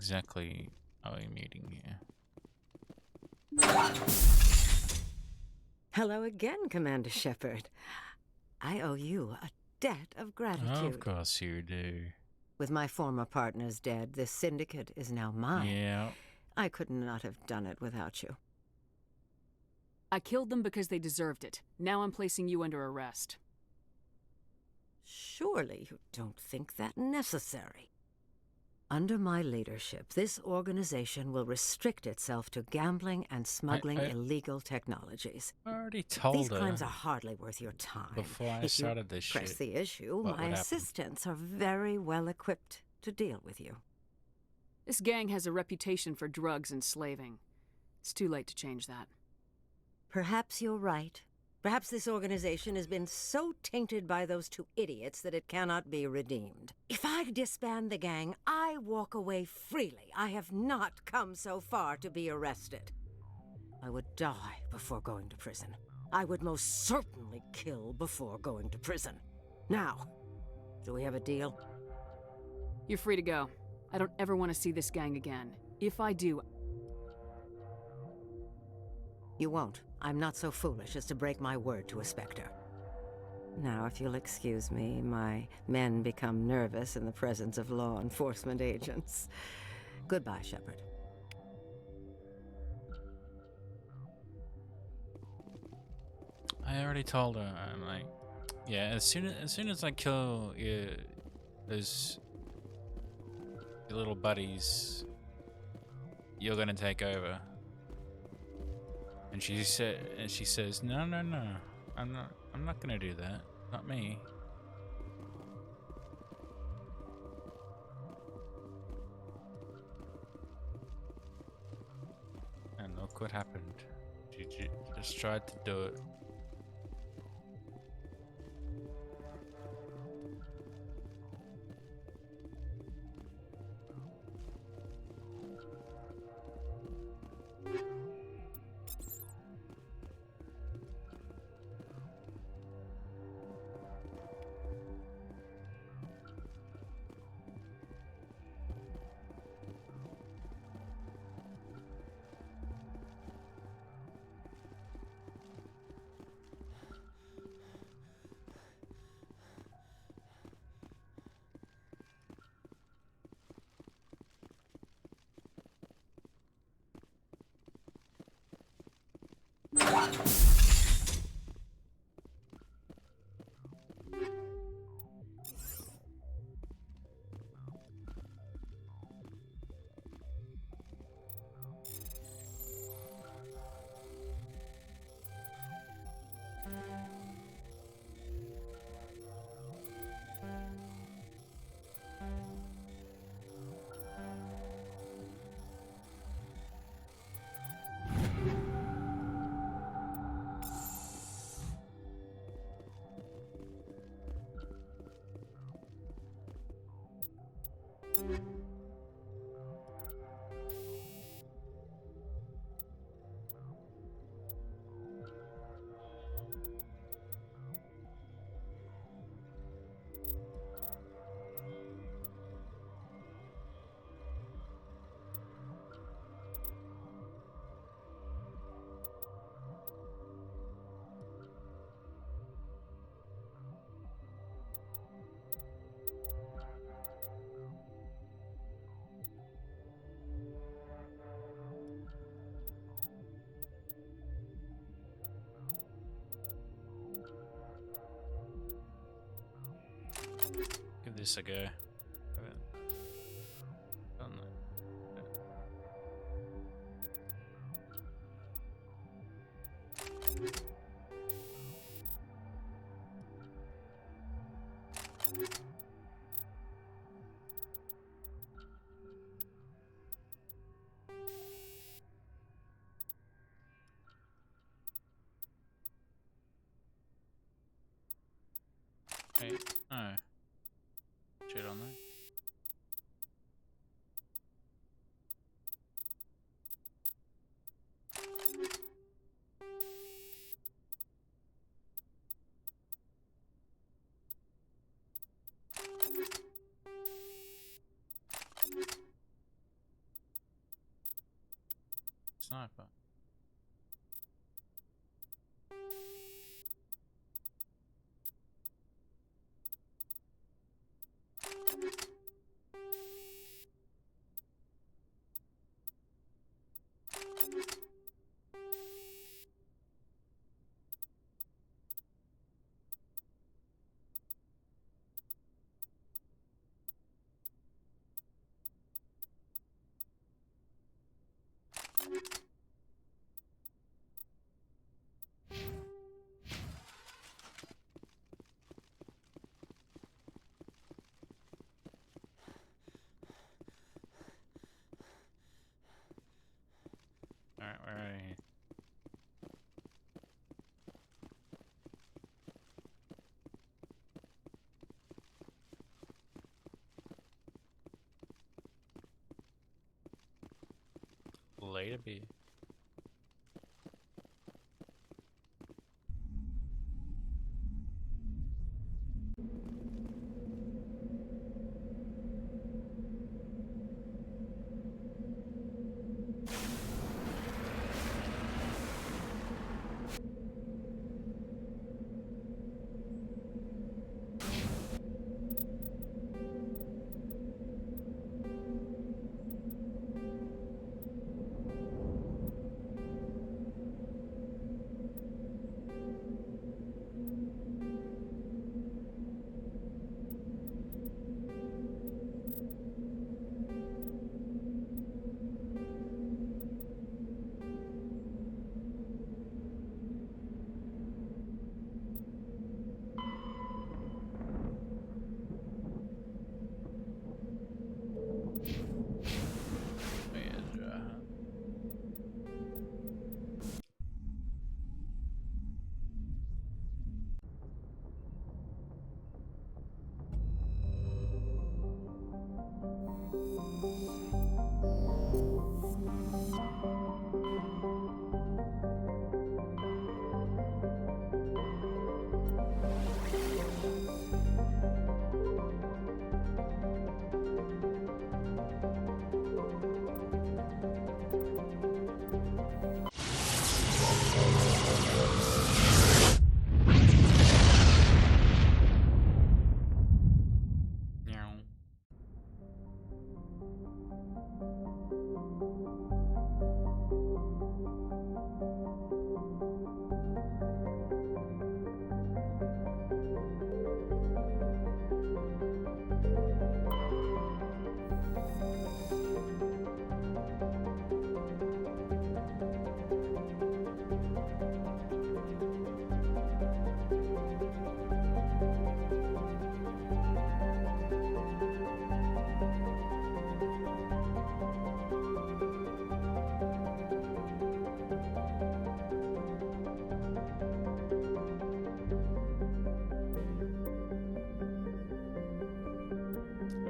exactly are we meeting here? Hello again, Commander Shepard. I owe you a debt of gratitude. Oh, of course you do. With my former partners dead, this syndicate is now mine. Yeah. I could not have done it without you. I killed them because they deserved it. Now I'm placing you under arrest. Surely you don't think that necessary. Under my leadership, this organization will restrict itself to gambling and smuggling illegal technologies. I already told These her crimes are hardly worth your time. before I If started you this press shit. the issue, what my would happen. assistants are very well equipped to deal with you. This gang has a reputation for drugs and slaving. It's too late to change that. Perhaps you're right. Perhaps this organization has been so tainted by those two idiots that it cannot be redeemed. If I disband the gang, I walk away freely. I have not come so far to be arrested. I would die before going to prison. I would most certainly kill before going to prison. Now, do we have a deal? You're free to go. I don't ever want to see this gang again. If I do... You won't. I'm not so foolish as to break my word to a Spectre. Now, if you'll excuse me, my men become nervous in the presence of law enforcement agents. Goodbye, Shepard. I already told her. I'm like, yeah. As soon as I kill your little buddies, you're gonna take over. And she says, no, I'm not gonna do that. Not me. And look what happened. She just tried to do it. Give this a go. Haven't done that. Wait, no. Shit on sniper. Alright, where are you? Later, B.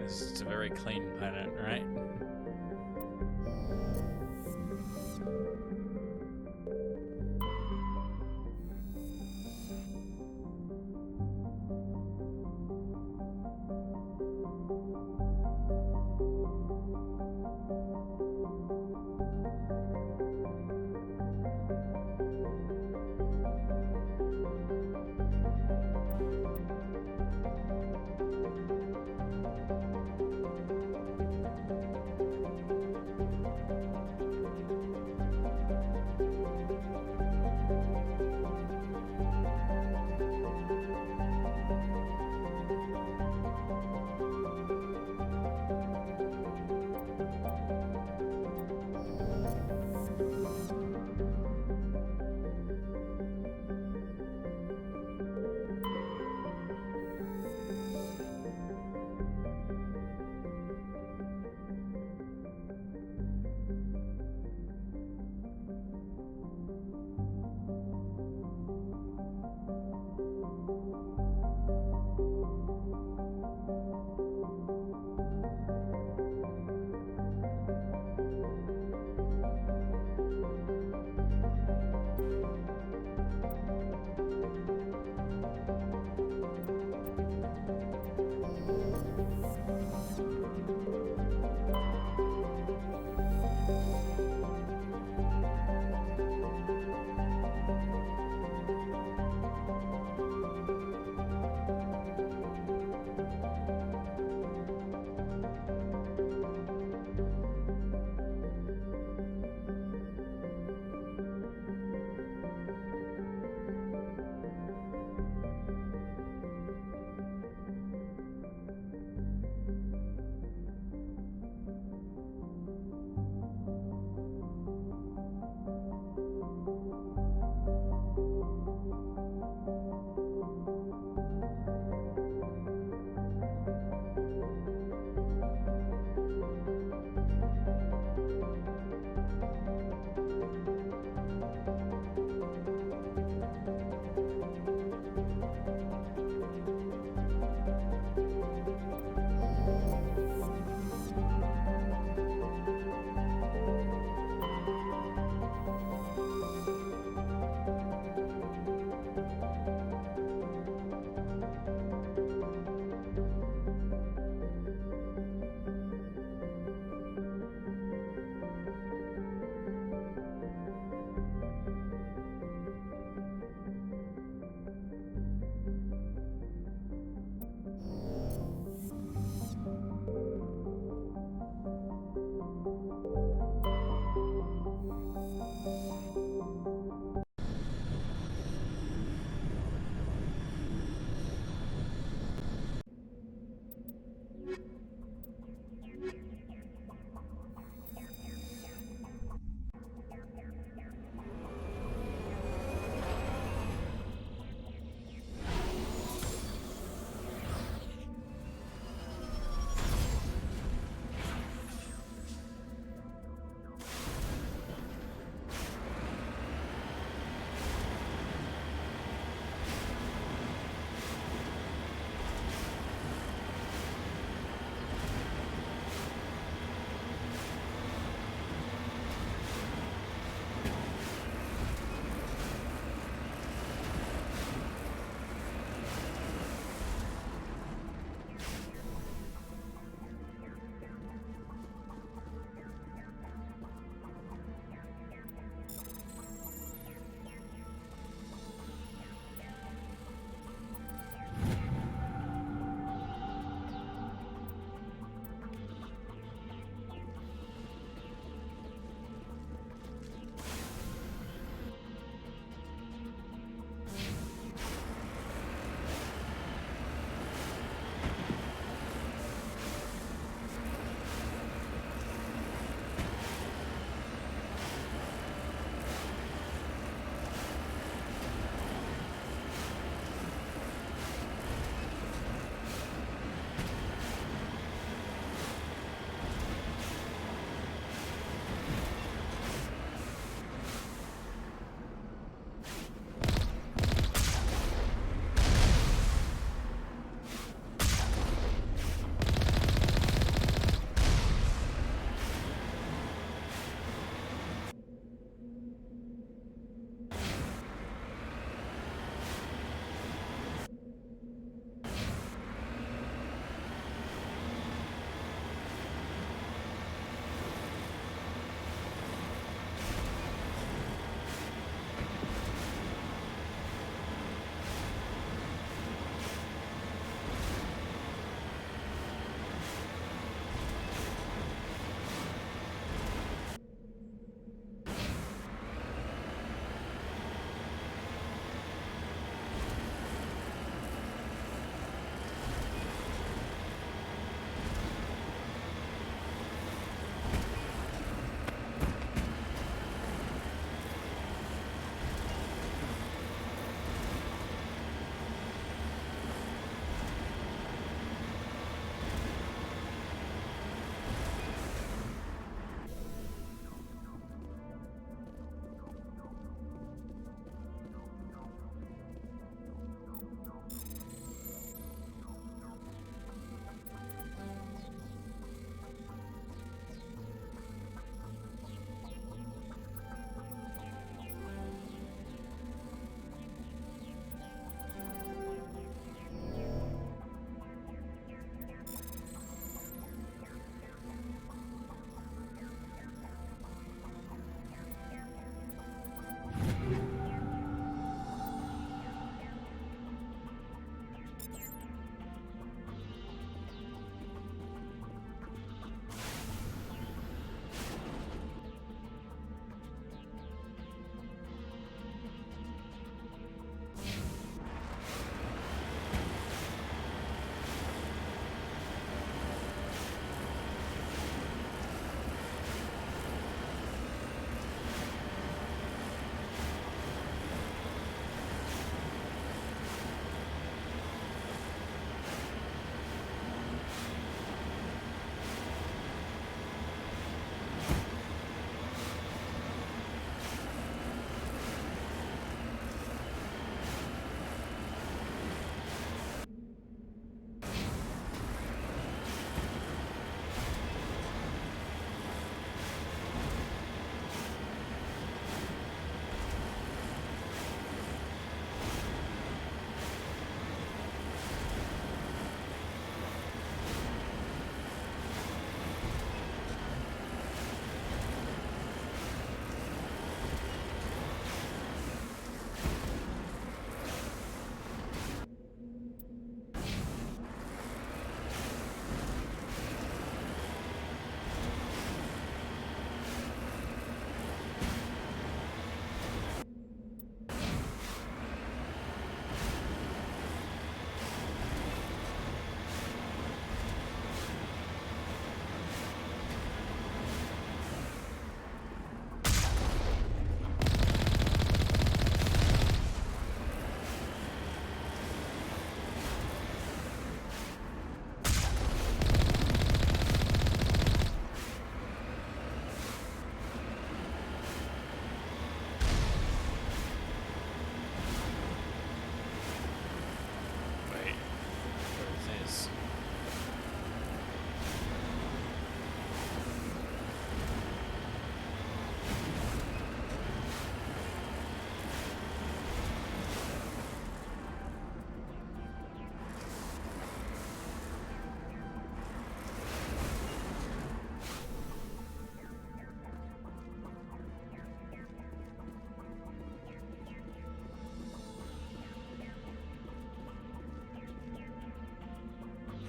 It's a very clean planet, right?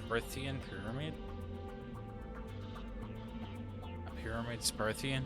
Sparthian pyramid? A pyramid Sparthian?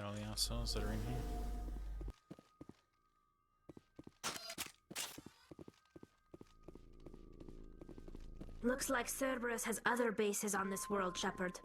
All the assholes that are in here. Looks like Cerberus has other bases on this world, Shepard.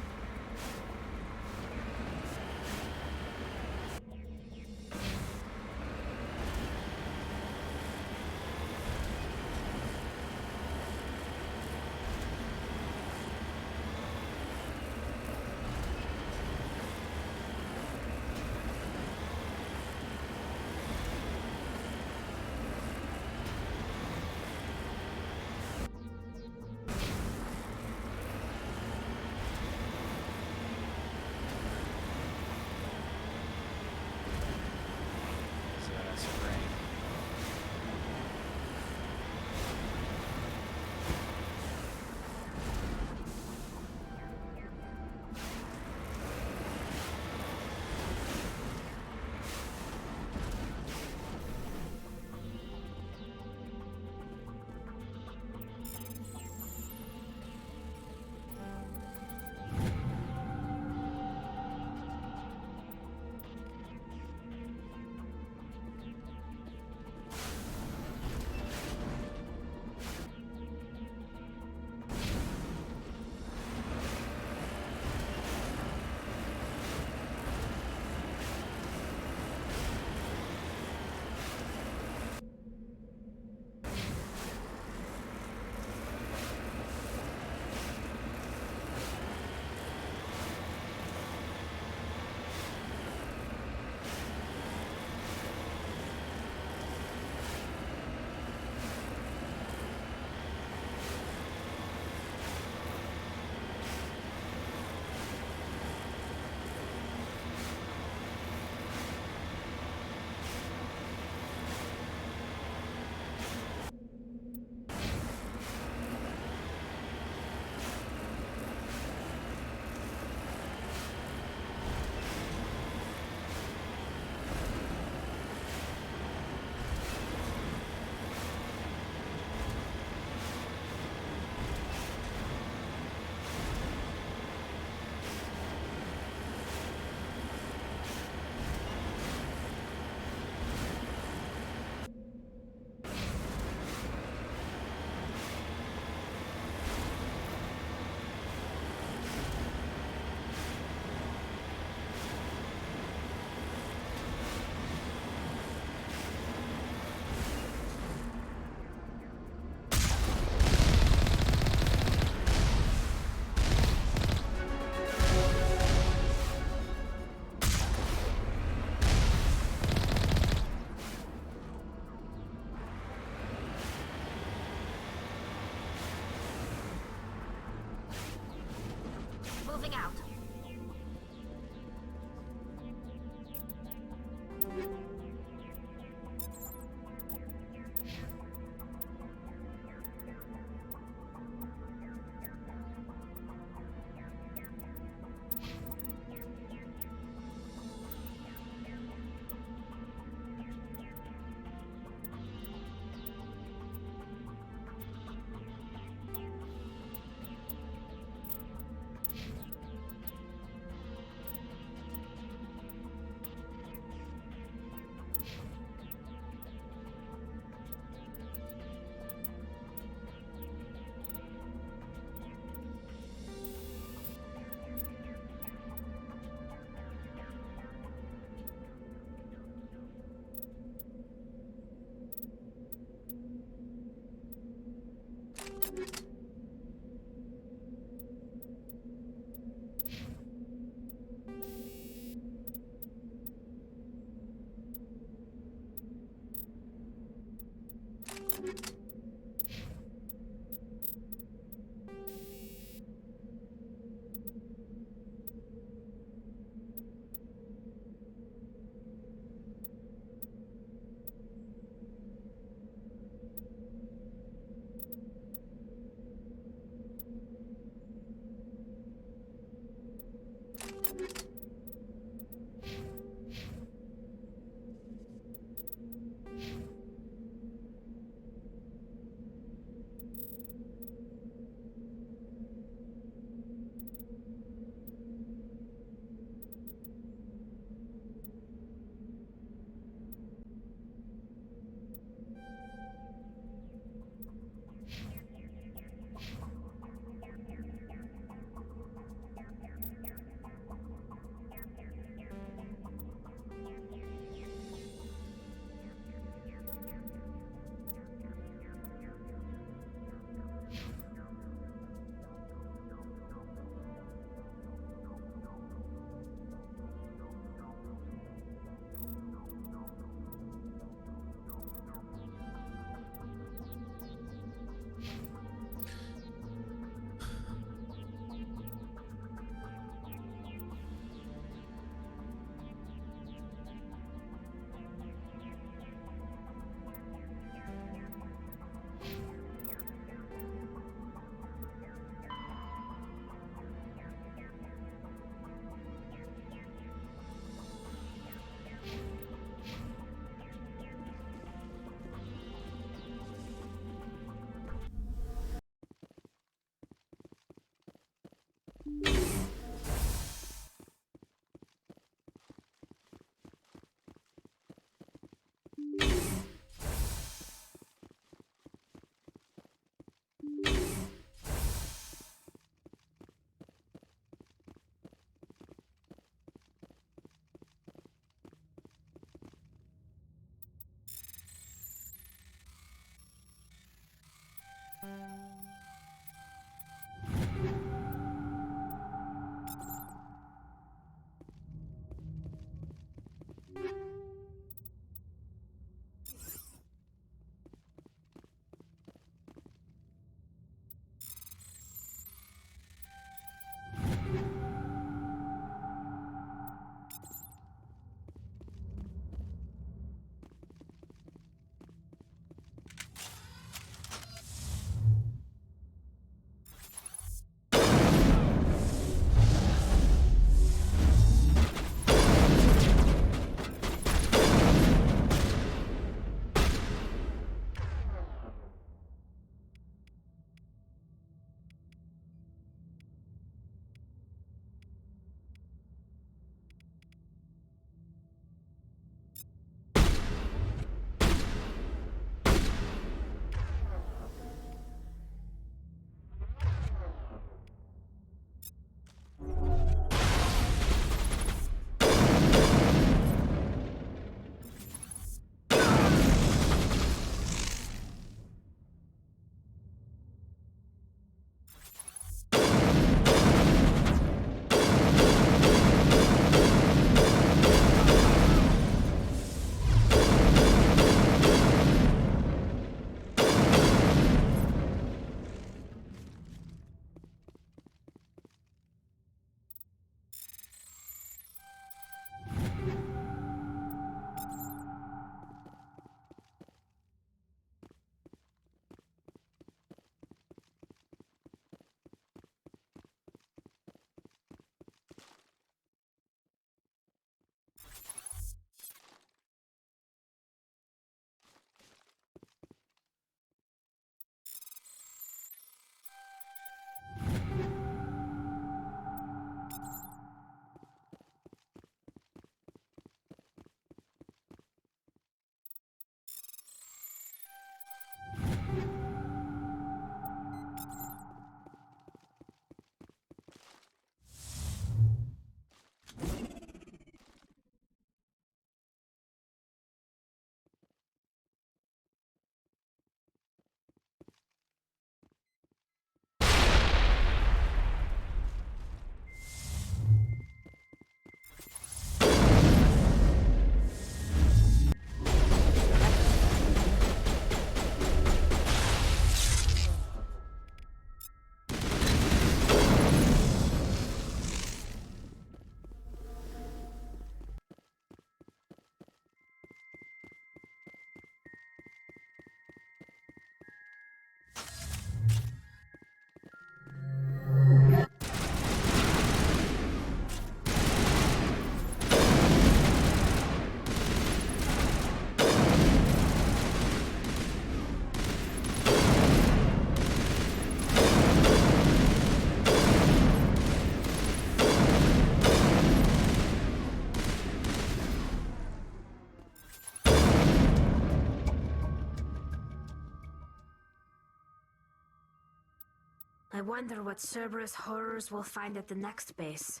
I wonder what Cerberus horrors we'll find at the next base.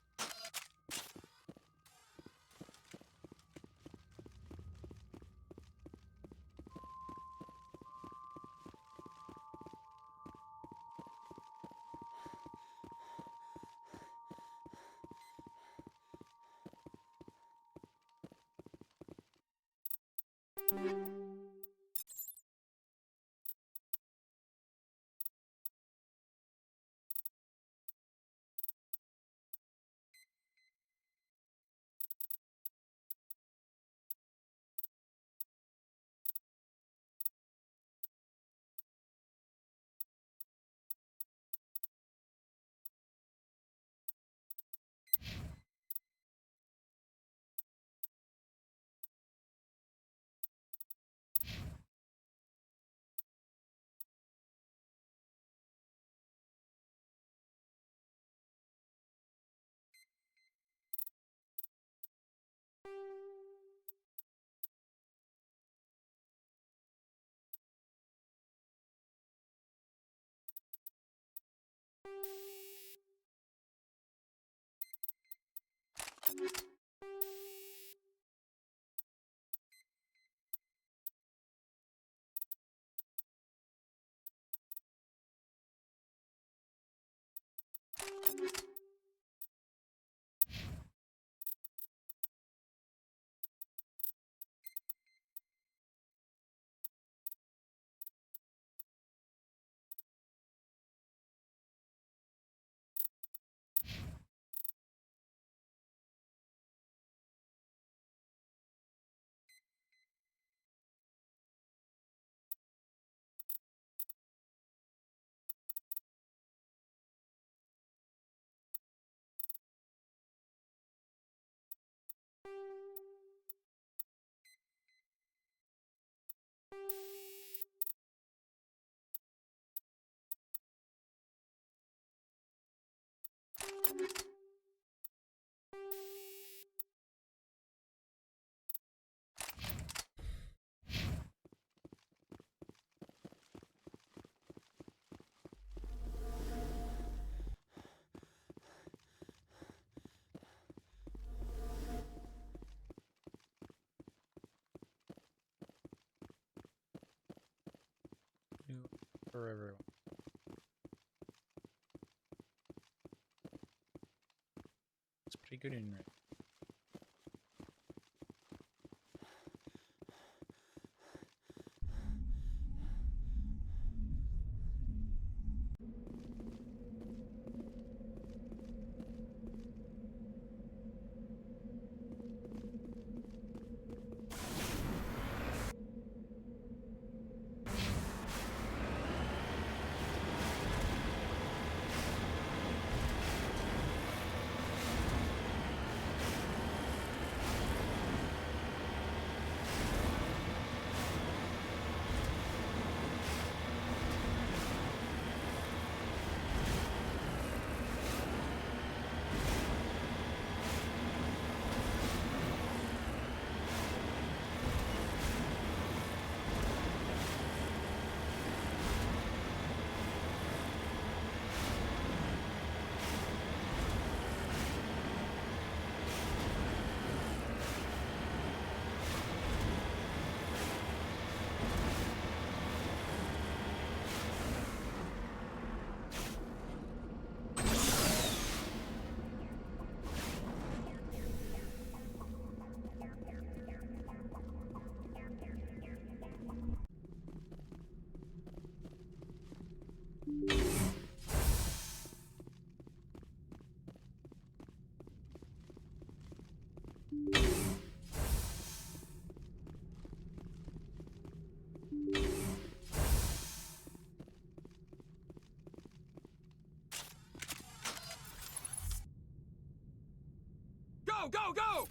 For everyone. It's pretty good in there. Go, go, go!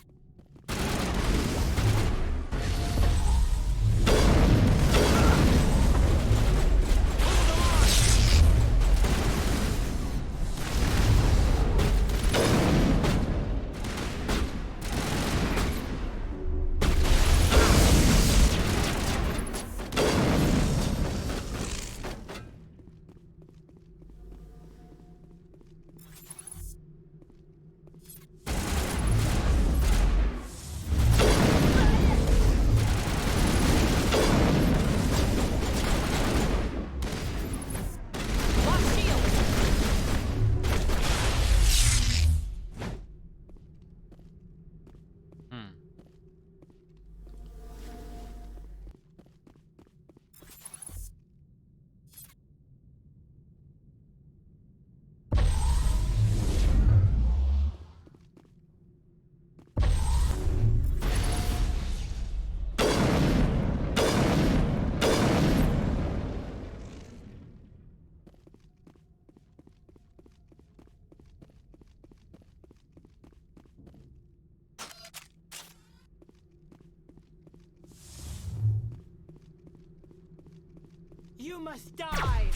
You must die!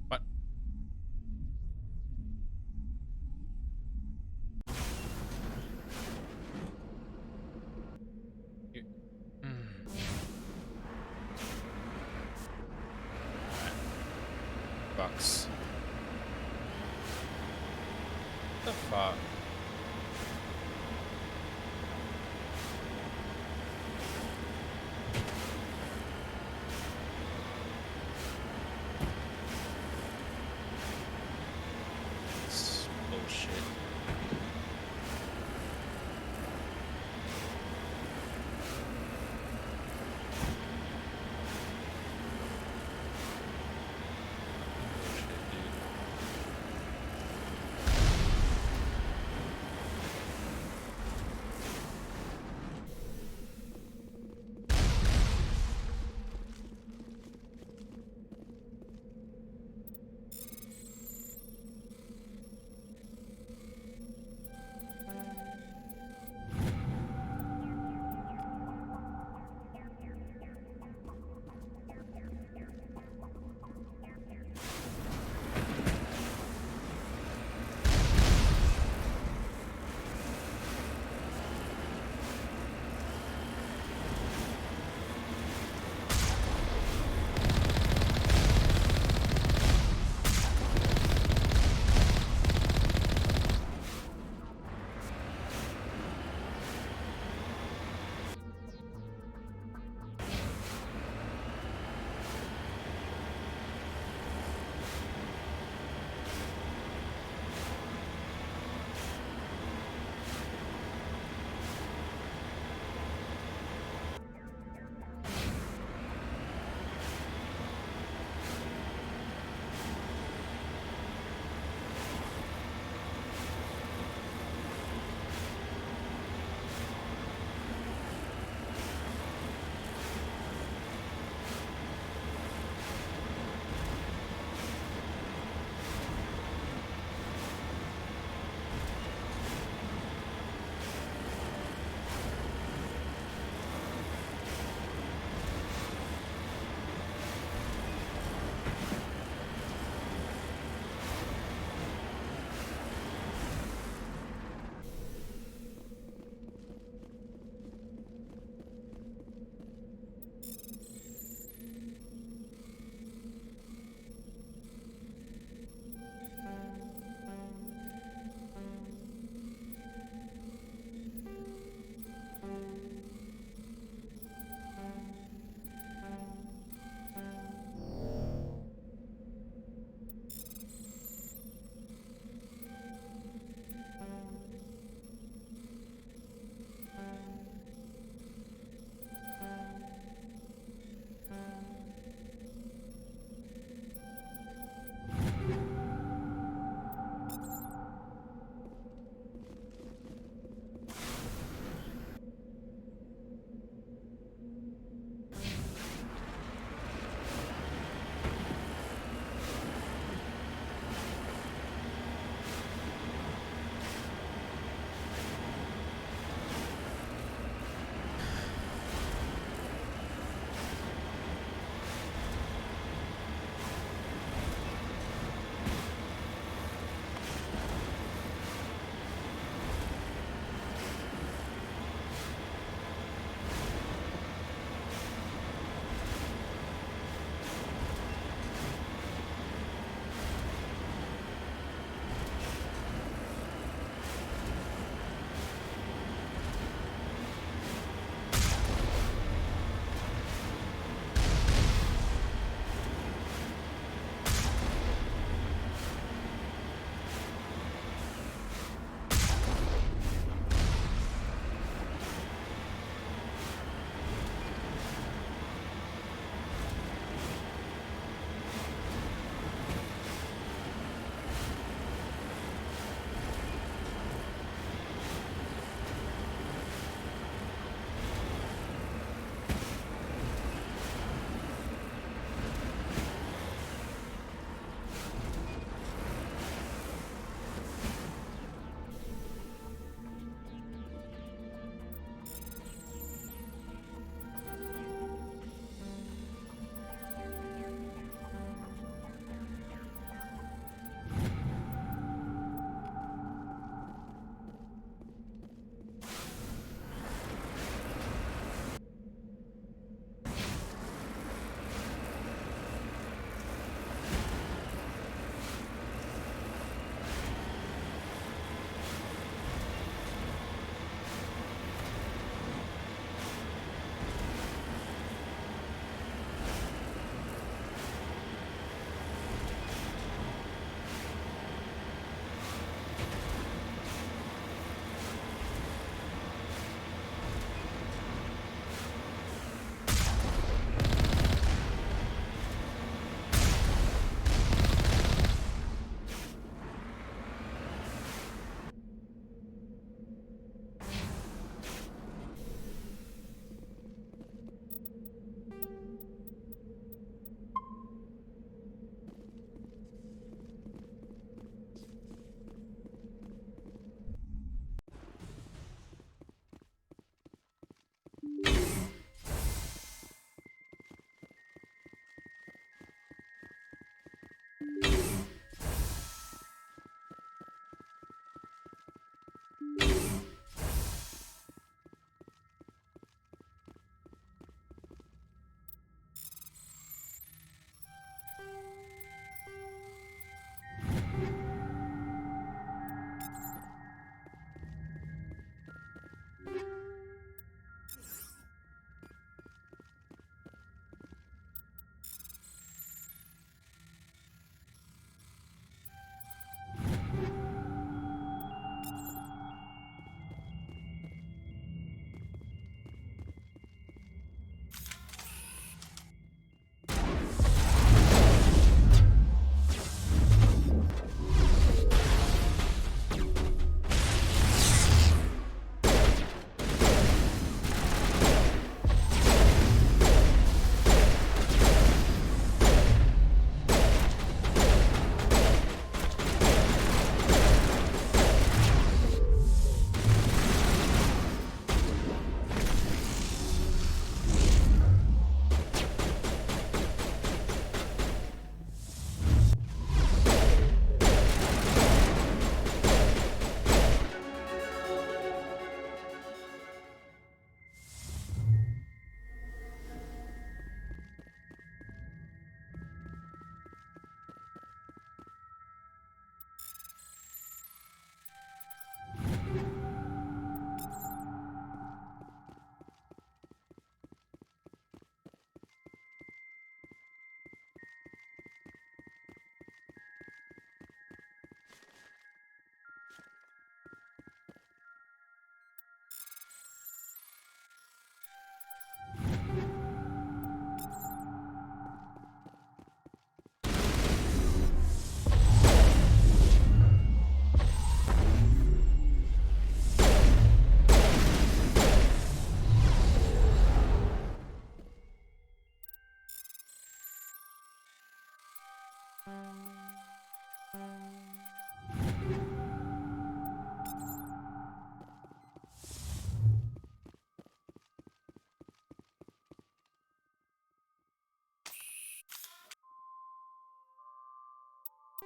What? Bucks. What the fuck? This bullshit.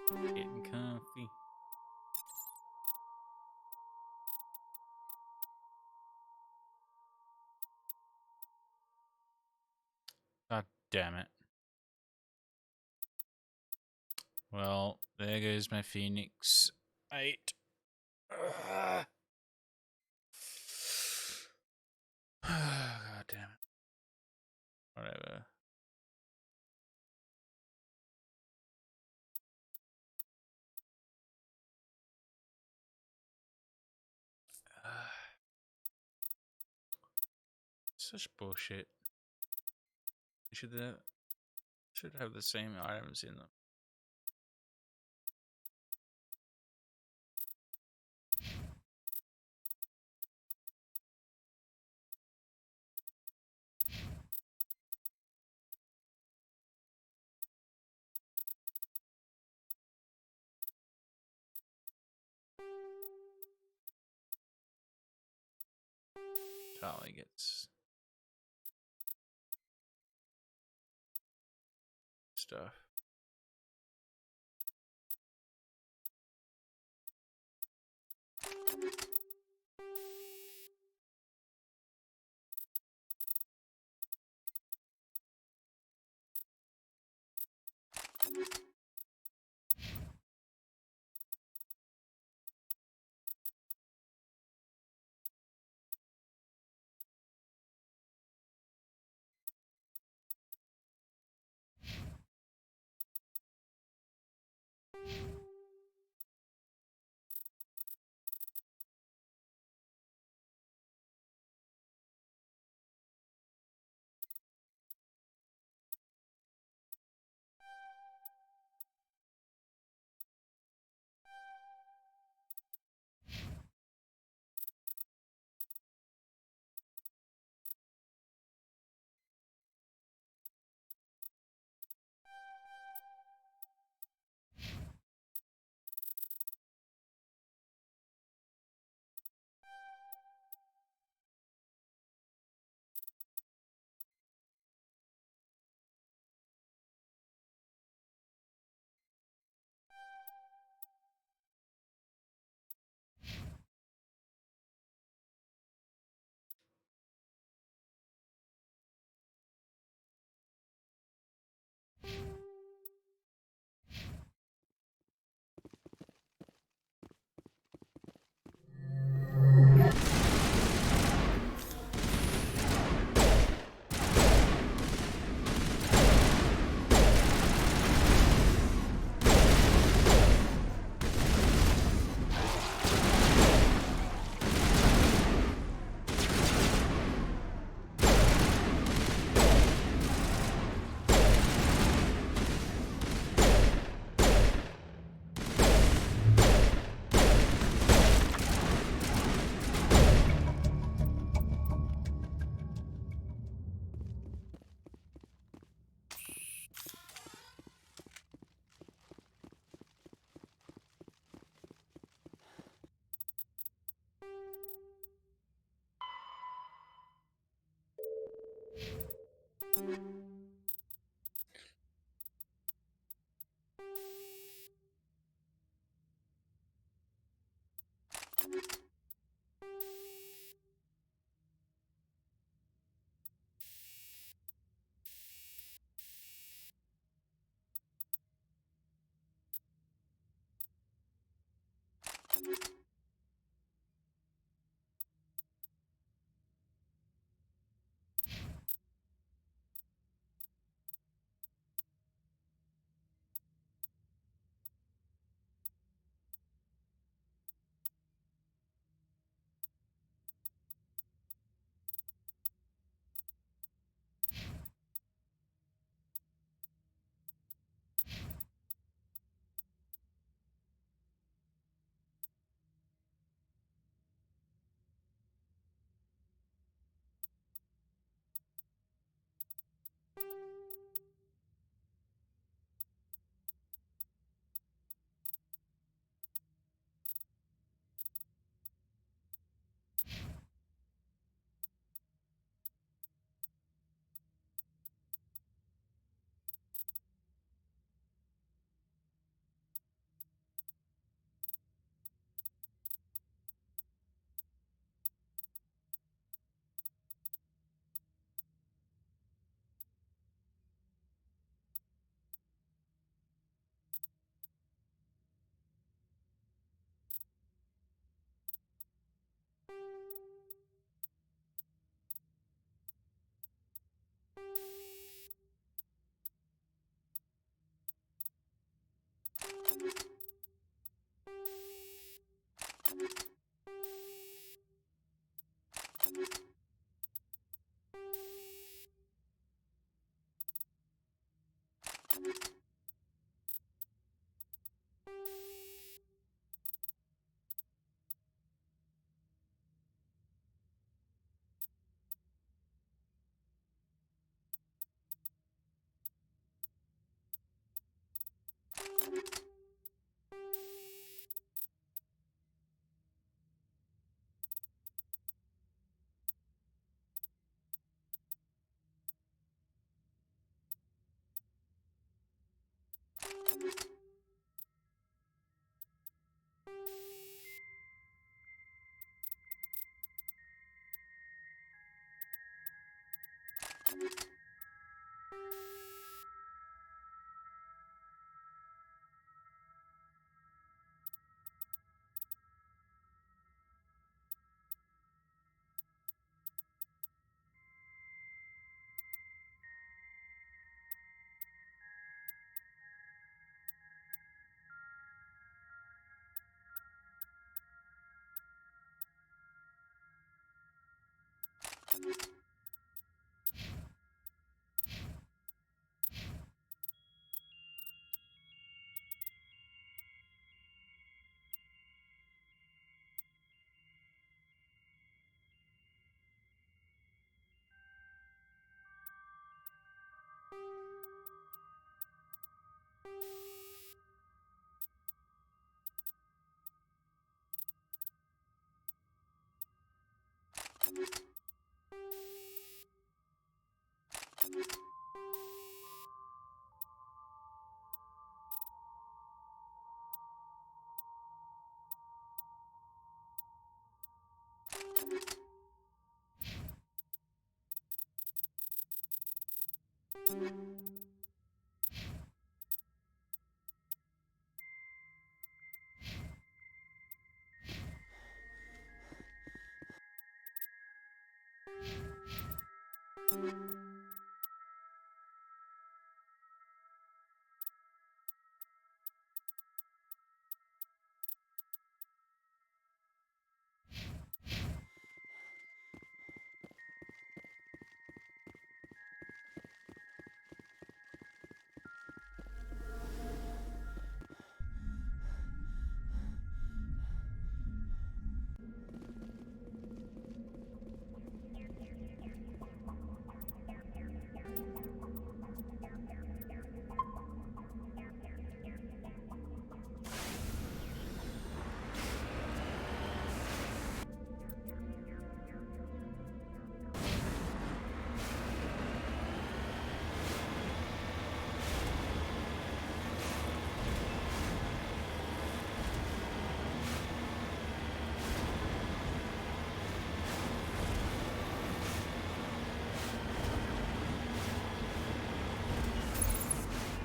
Getting comfy. God damn it. Well, there goes my Phoenix 8. God damn it. Whatever. Such bullshit. You should have the same items in them. Charlie gets stuff.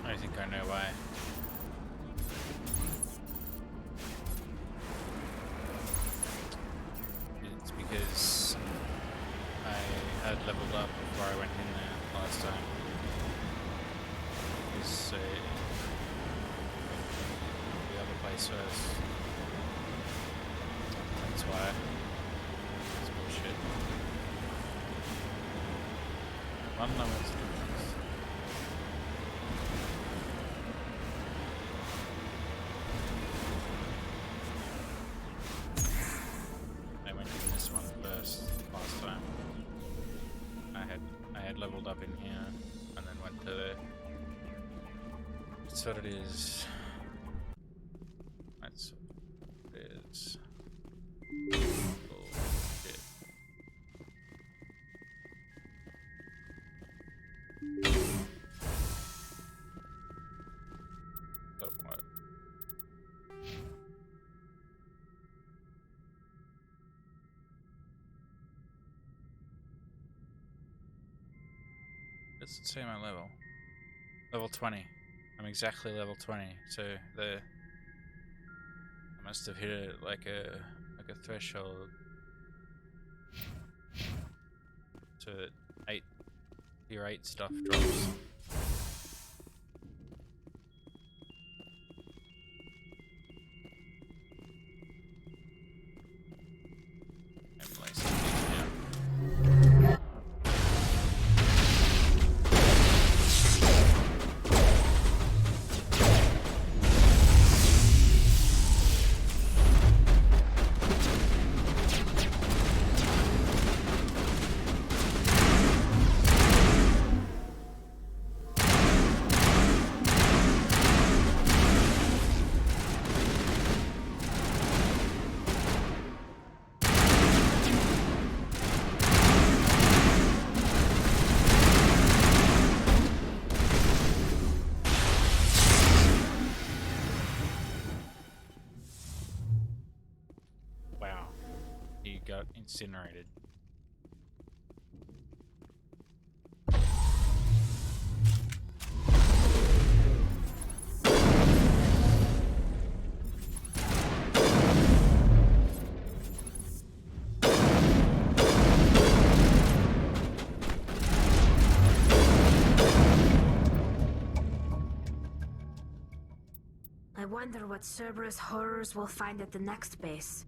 I think I know why. It's because I had leveled up before I went in there last time. Because the other place first. That's why. It's bullshit. One level's difference. Leveled up in here and then went to there. That's what it is. That's what it is. Bullshit. So what? Does it say my level? Level 20. I'm exactly level 20. So I must have hit it like a threshold. So that tier 8 stuff drops. got incinerated. I wonder what Cerberus horrors we'll find at the next base.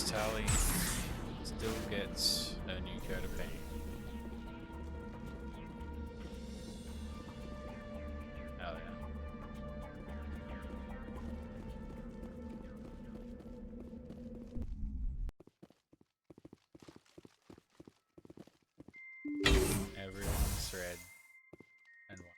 Tally still gets a new coat of paint. Oh yeah. Everyone's red and white.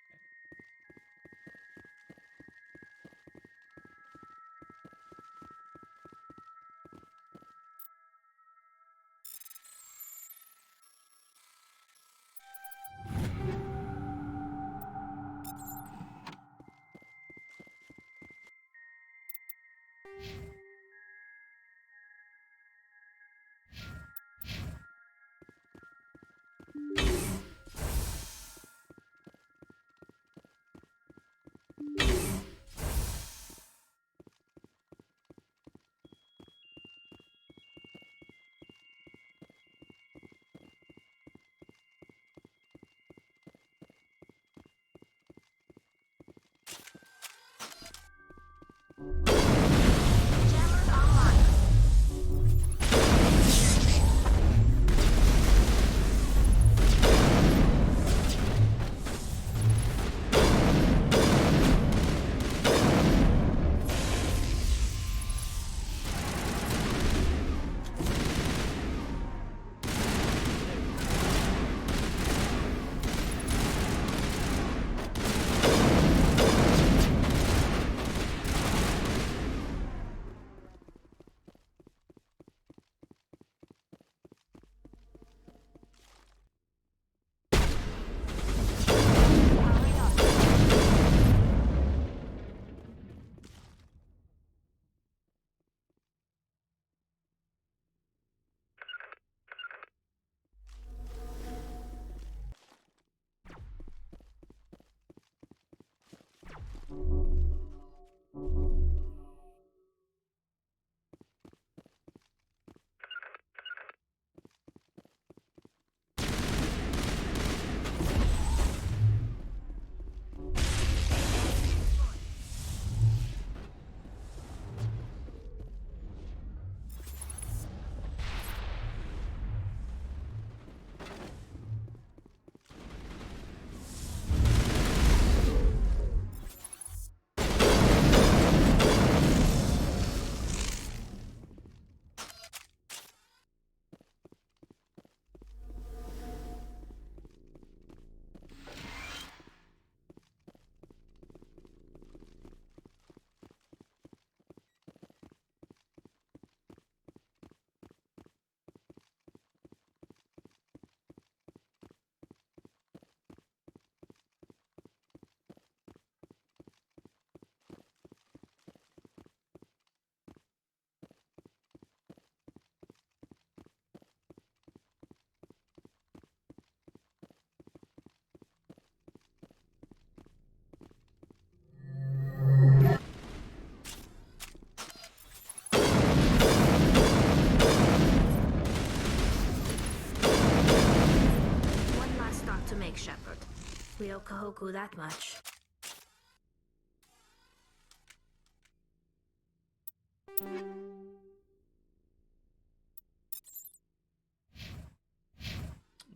Ryokahoku that much.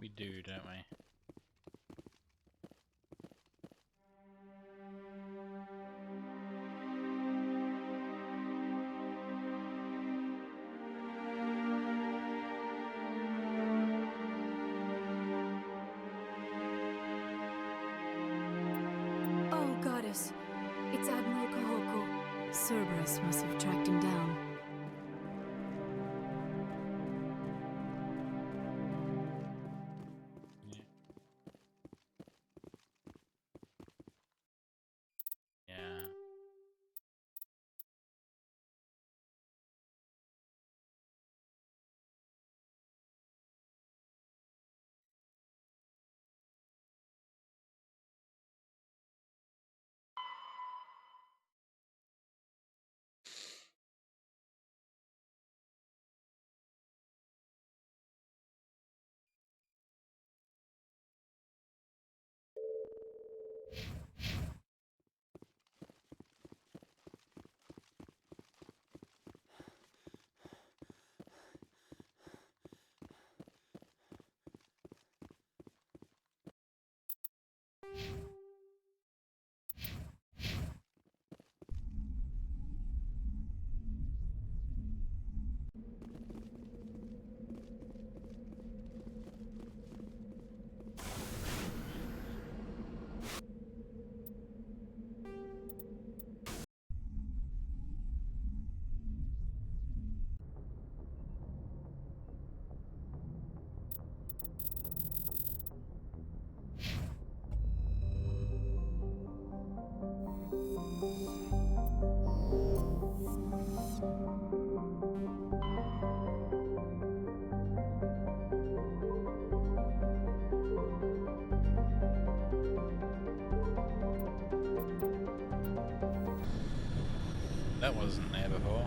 We do, don't we? Oh, goddess. It's Admiral Kahoku. Cerberus must have tracked him down. Yeah. That wasn't there before.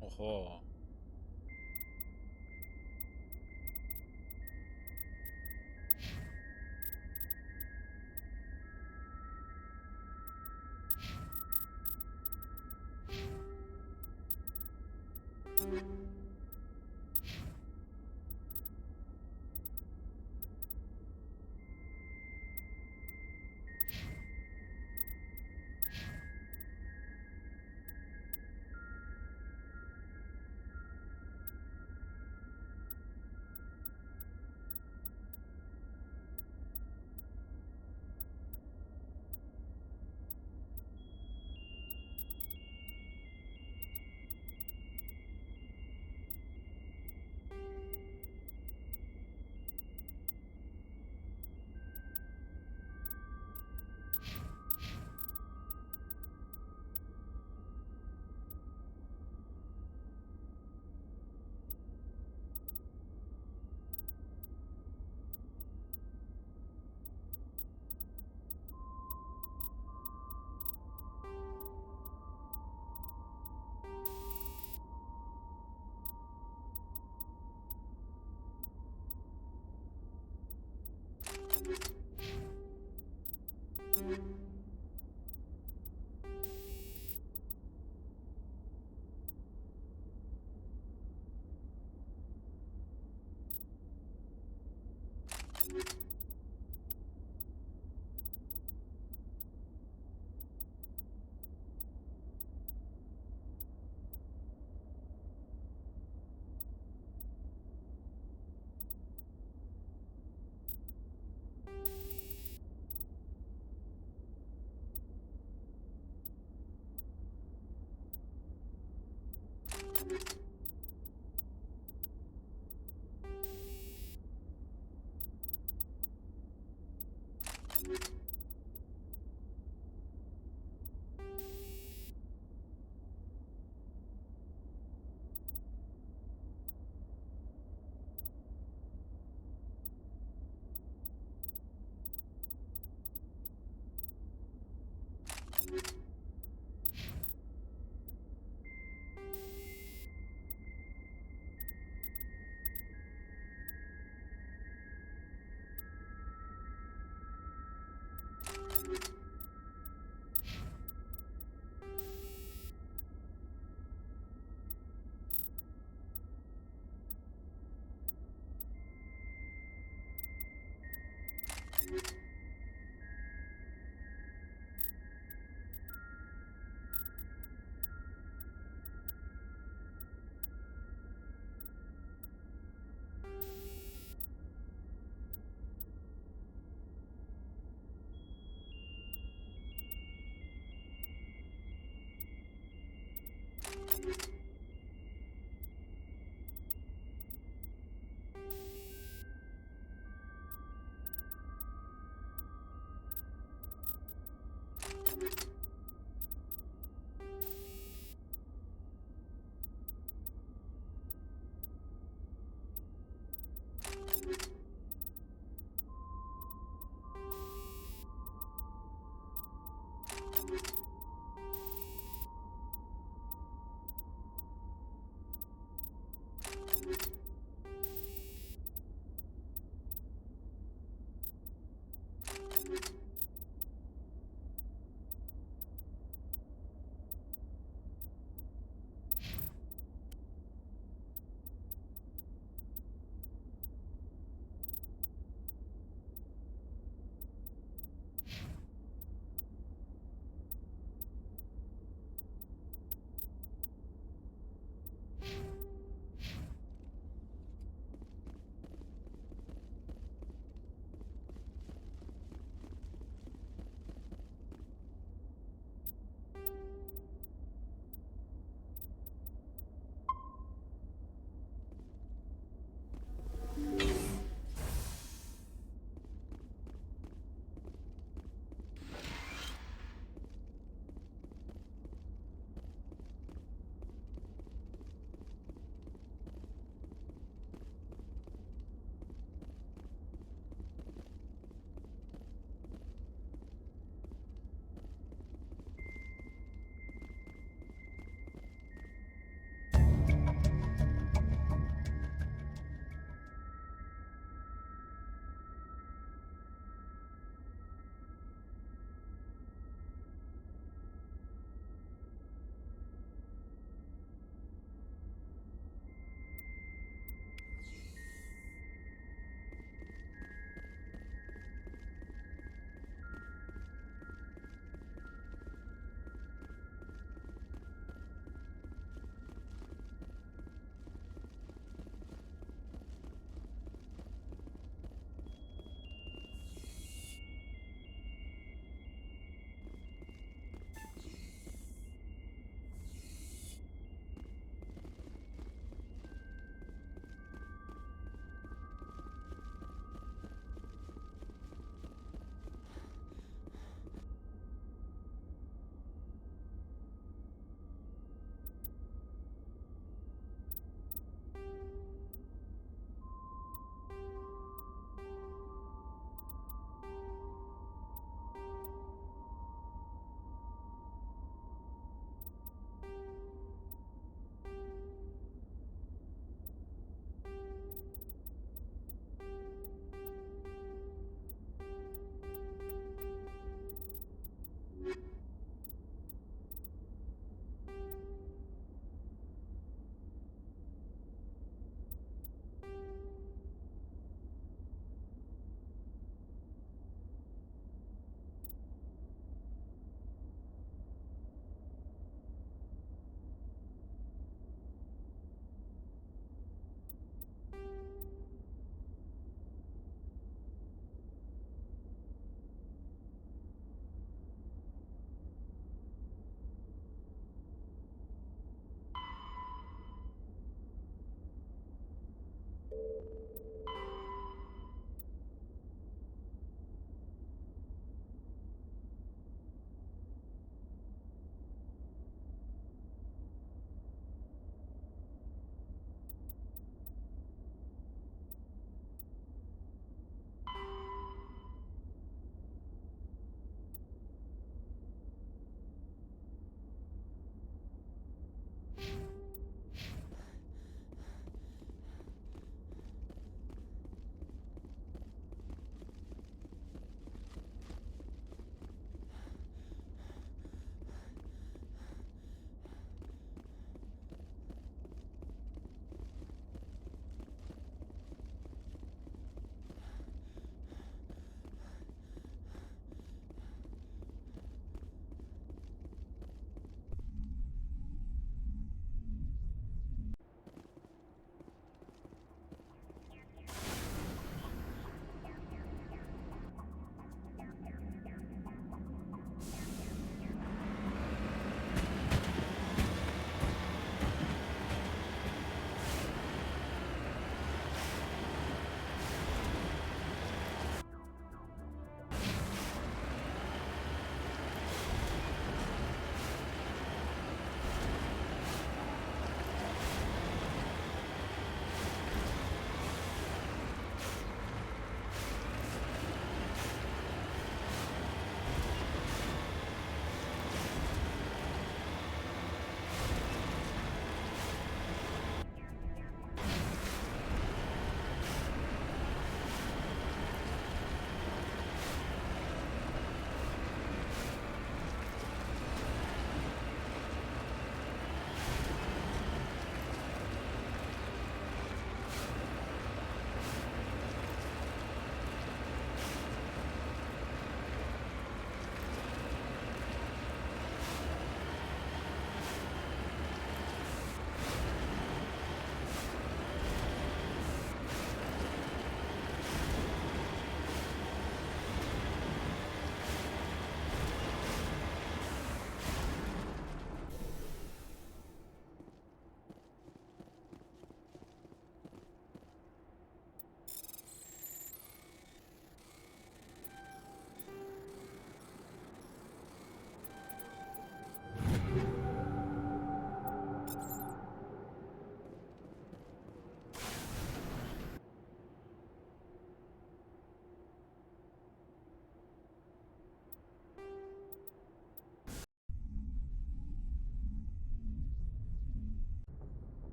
Oho.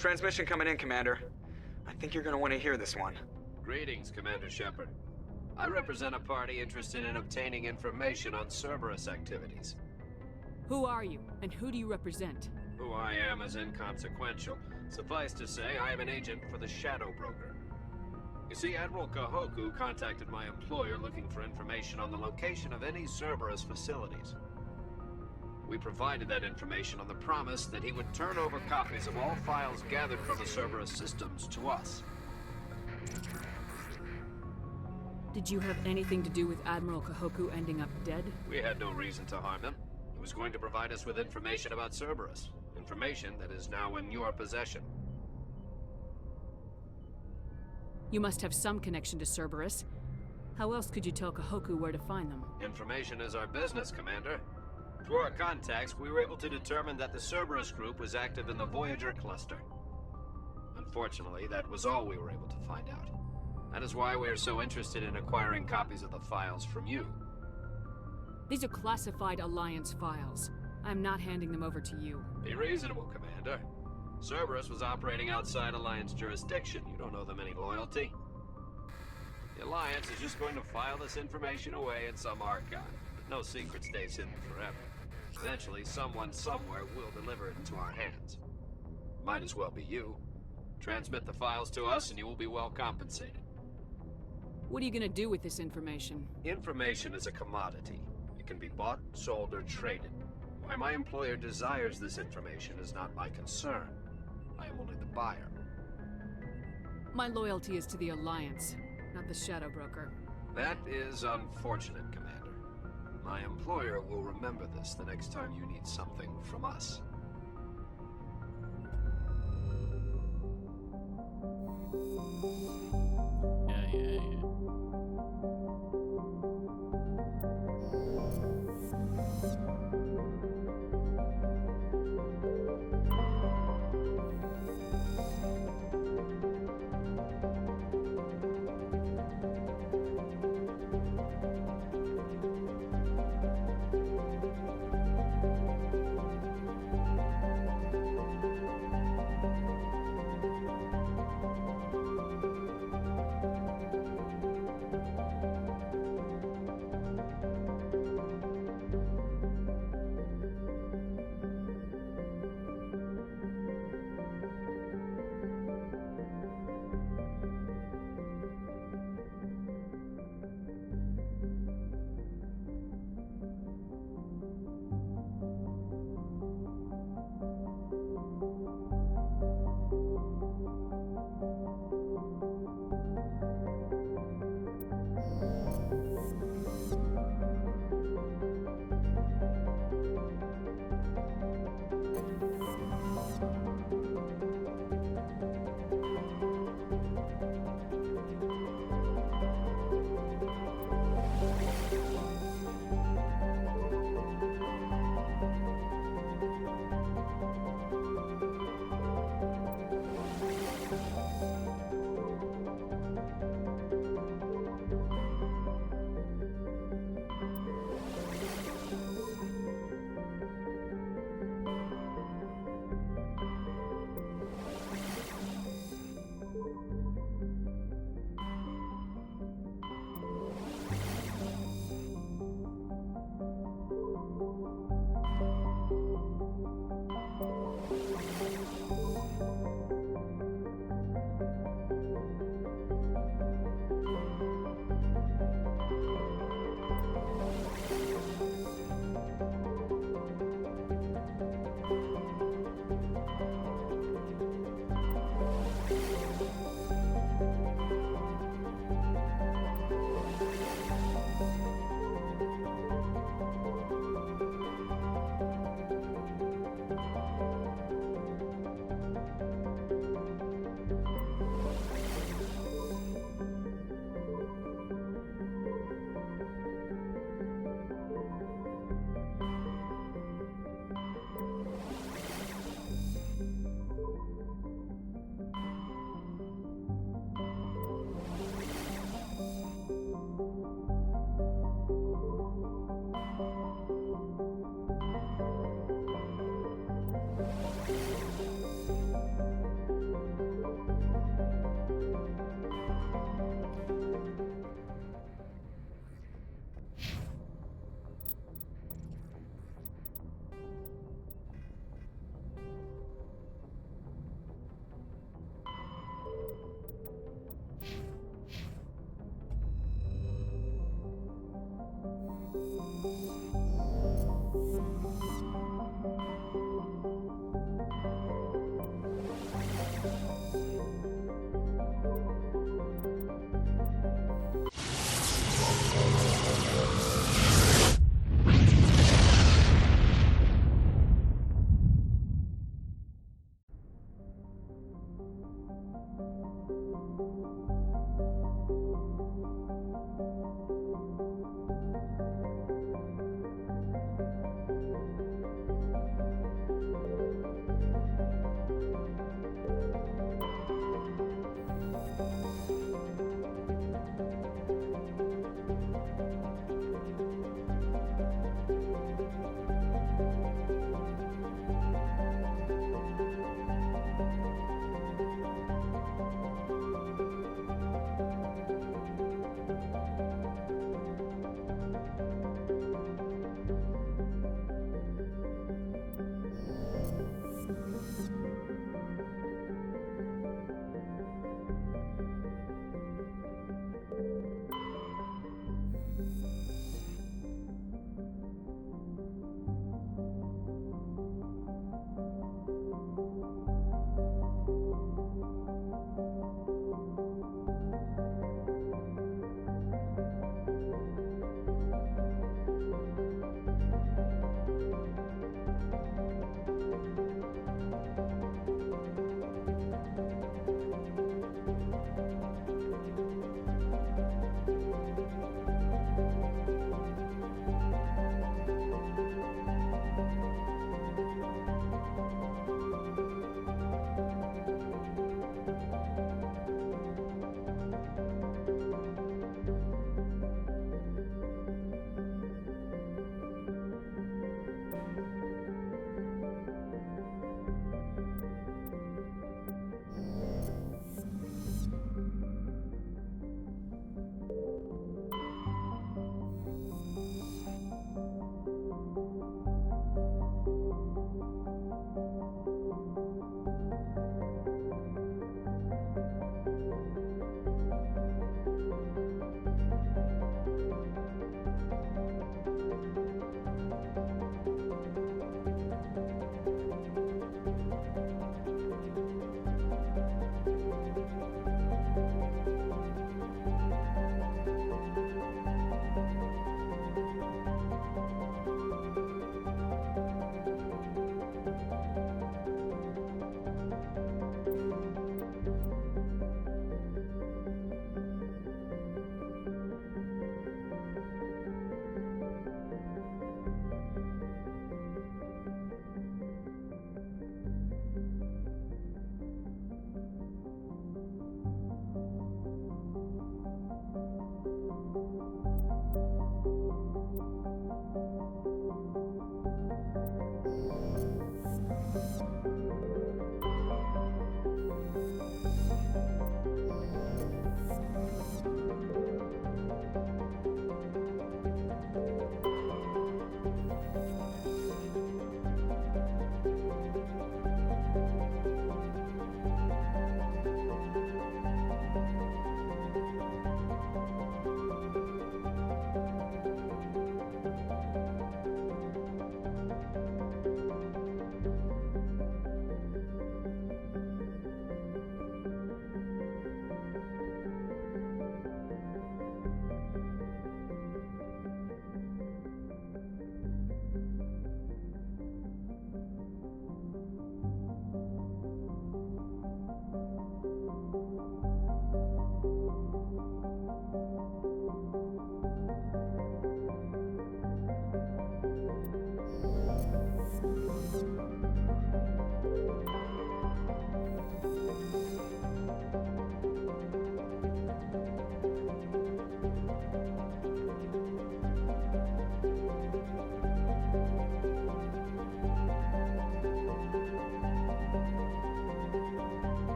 Transmission coming in, Commander. I think you're gonna want to hear this one. Greetings, Commander Shepard. I represent a party interested in obtaining information on Cerberus activities. Who are you, and who do you represent? Who I am is inconsequential. Suffice to say, I am an agent for the Shadow Broker. You see, Admiral Kahoku contacted my employer looking for information on the location of any Cerberus facilities. We provided that information on the promise that he would turn over copies of all files gathered from the Cerberus systems to us. Did you have anything to do with Admiral Kahoku ending up dead? We had no reason to harm him. He was going to provide us with information about Cerberus. Information that is now in your possession. You must have some connection to Cerberus. How else could you tell Kahoku where to find them? Information is our business, Commander. Through our contacts, we were able to determine that the Cerberus group was active in the Voyager cluster. Unfortunately, that was all we were able to find out. That is why we are so interested in acquiring copies of the files from you. These are classified Alliance files. I'm not handing them over to you. Be reasonable, Commander. Cerberus was operating outside Alliance jurisdiction. You don't owe them any loyalty. The Alliance is just going to file this information away in some archive. But no secret stays hidden forever. Eventually, someone somewhere will deliver it into our hands. Might as well be you. Transmit the files to us and you will be well compensated. What are you gonna do with this information? Information is a commodity. It can be bought, sold, or traded. Why my employer desires this information is not my concern. I am only the buyer. My loyalty is to the Alliance, not the Shadow Broker. That is unfortunate, Commander. My employer will remember this the next time you need something from us. Yeah.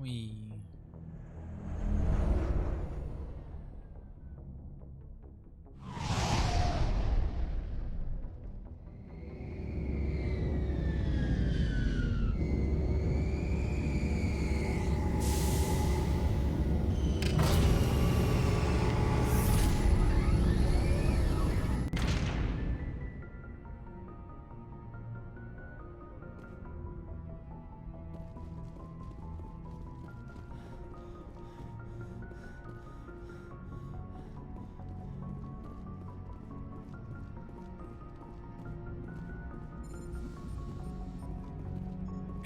We.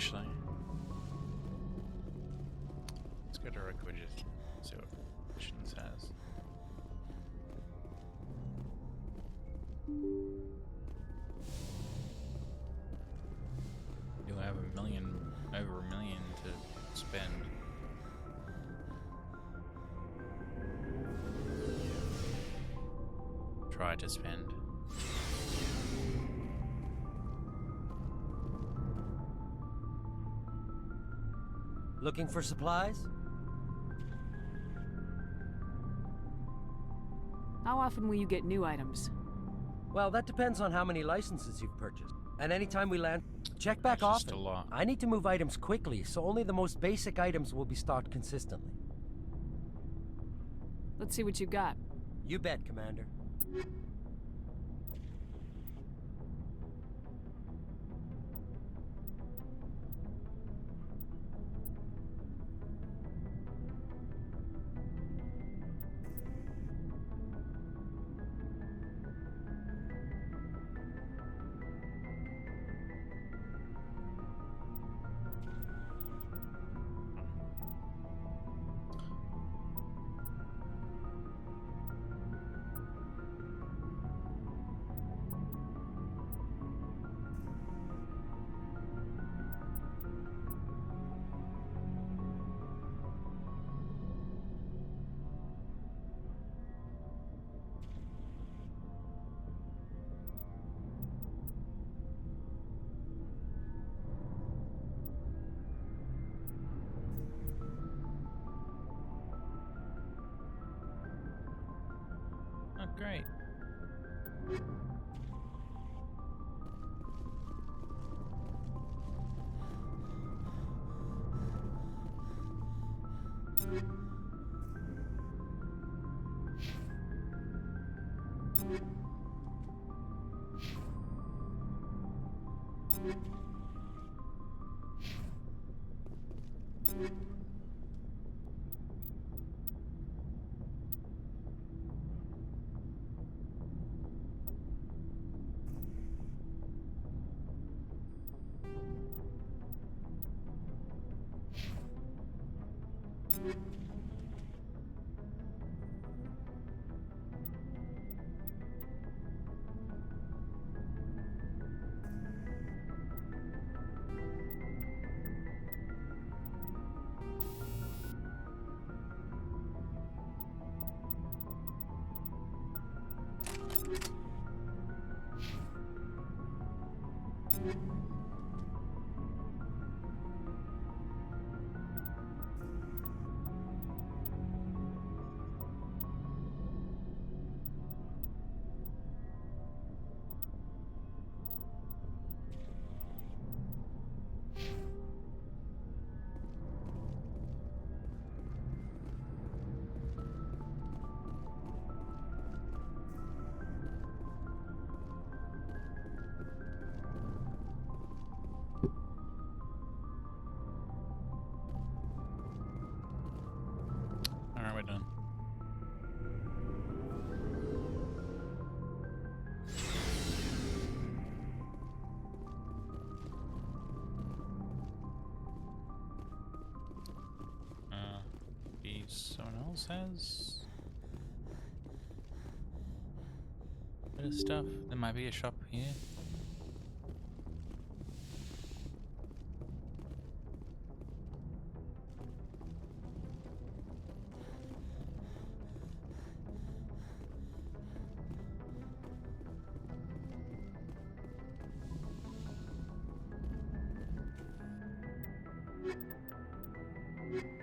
Actually, let's go to Requisition, see what Requisitions has. Do I have over a million to spend? Try to spend. Looking for supplies? How often will you get new items? Well, that depends on how many licenses you've purchased. And anytime we land, check back That's just often. a lot. I need to move items quickly, so only the most basic items will be stocked consistently. Let's see what you got. You bet, Commander. Oh, great. Alright, we're done. Maybe someone else has a bit of stuff. There might be a shop here. You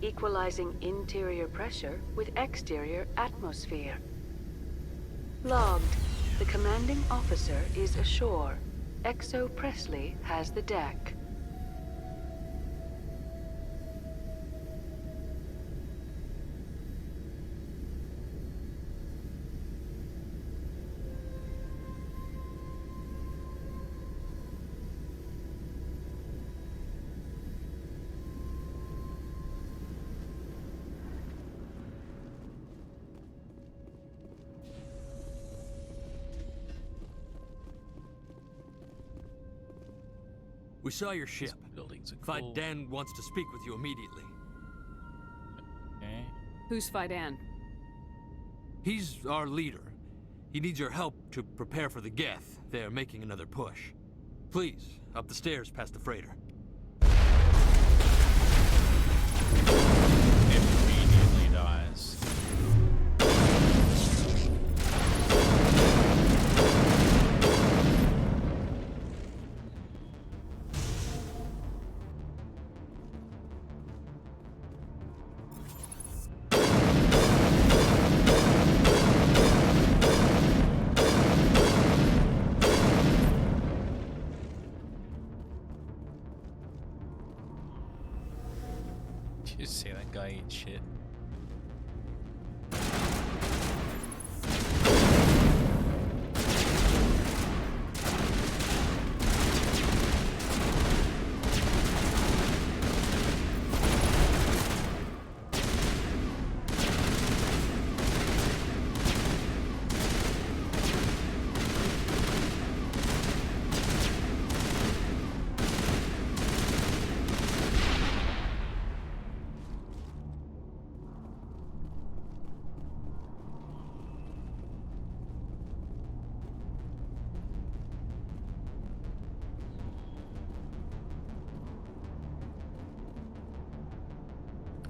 equalizing interior pressure with exterior atmosphere. Logged. The commanding officer is ashore. XO Presley has the deck. We saw your ship. Buildings are Fidan Dan wants to speak with you immediately. Okay. Who's Fidan? He's our leader. He needs your help to prepare for the Geth. They're making another push. Please, up the stairs past the freighter. Immediately dies. You see that guy eat shit.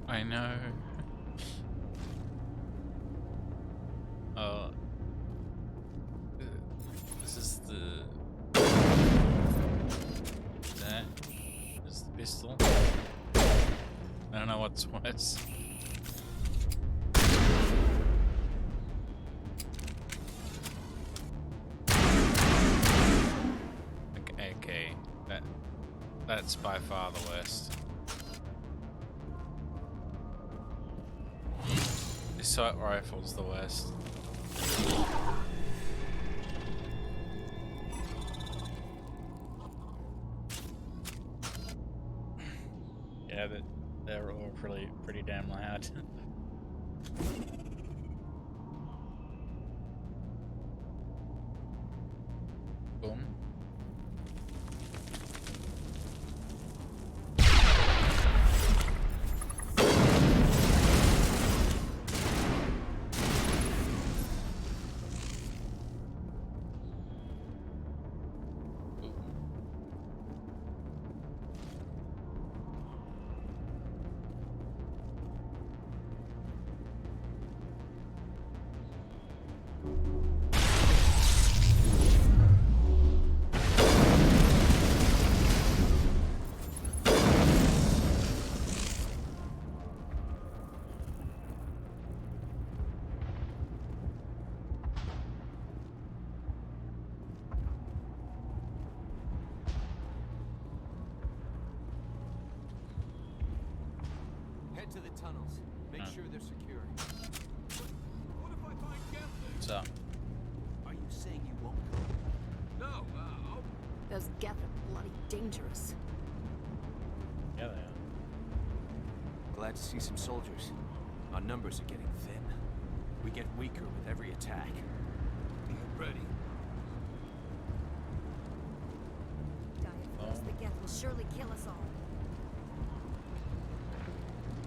I know. This is the... That is the pistol. I don't know what's worse. Okay, that's by far the worst. Assault rifle's the worst. Yeah, they're all pretty damn loud. Boom. Head to the tunnels. Make sure they're secure. What if I find Geth? What's up? Are you saying you won't go? No, I'll... Those Geth are bloody dangerous. Yeah, they are. Glad to see some soldiers. Our numbers are getting thin. We get weaker with every attack. Get ready. The Geth will surely kill us all.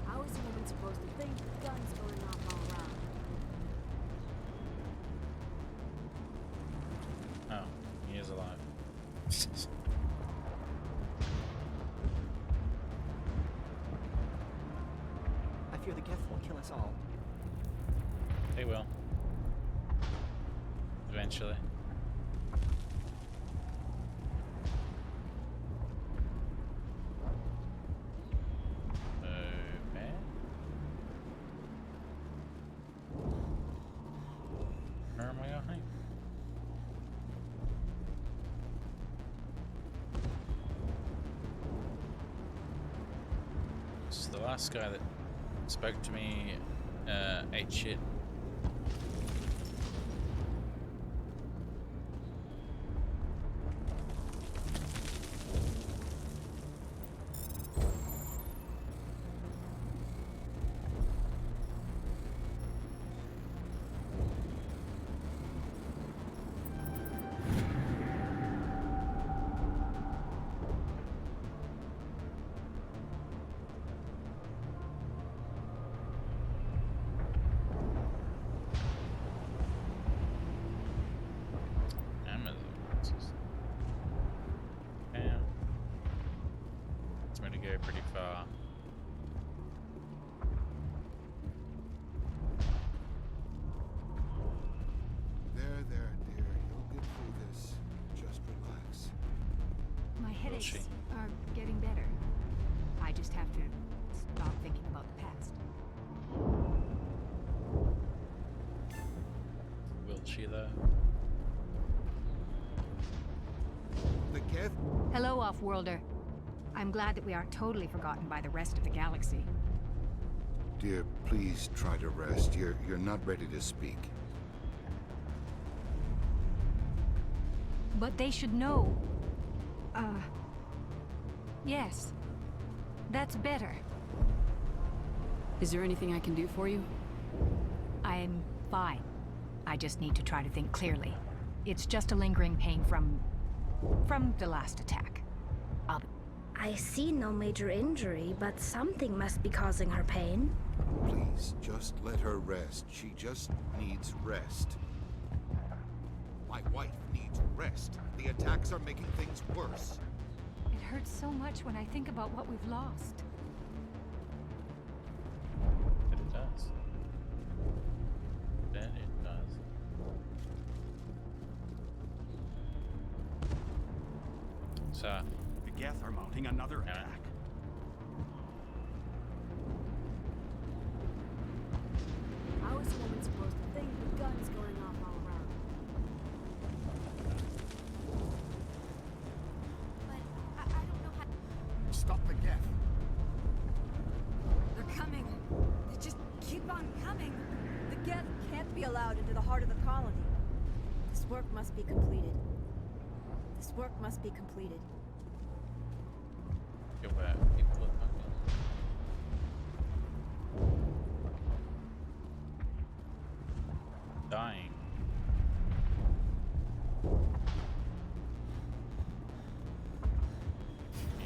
How is a woman supposed to think with guns going off all around? Oh, he is alive. I fear the Geth will kill us all. They will. Eventually. Man. So the last guy that spoke to me ate shit. Pretty far. There, dear. You'll get through this. Just relax. My headaches are getting better. I just have to stop thinking about the past. Will she though? The Geth? Hello, Off-Worlder. I'm glad that we aren't totally forgotten by the rest of the galaxy. Dear, please try to rest. You're not ready to speak. But they should know. Yes. That's better. Is there anything I can do for you? I'm fine. I just need to try to think clearly. It's just a lingering pain from the last attack. I see no major injury, but something must be causing her pain. Please, just let her rest. She just needs rest. My wife needs rest. The attacks are making things worse. It hurts so much when I think about what we've lost. But it does. Then it does. So. The Geth are mounting another attack. How is a woman supposed to think with guns going off all around? But I don't know how... Stop the Geth. They're coming. They just keep on coming. The Geth can't be allowed into the heart of the colony. This work must be completed. This work must be completed. Where people are dying.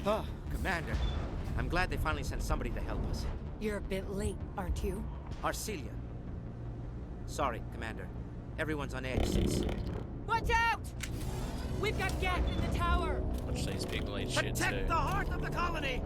Oh, Commander. I'm glad they finally sent somebody to help us. You're a bit late, aren't you? Arcelia. Sorry, Commander. Everyone's on edge since... Watch out! We've got Geth in the tower! Watch these people eat shit too. Protect the heart of the colony!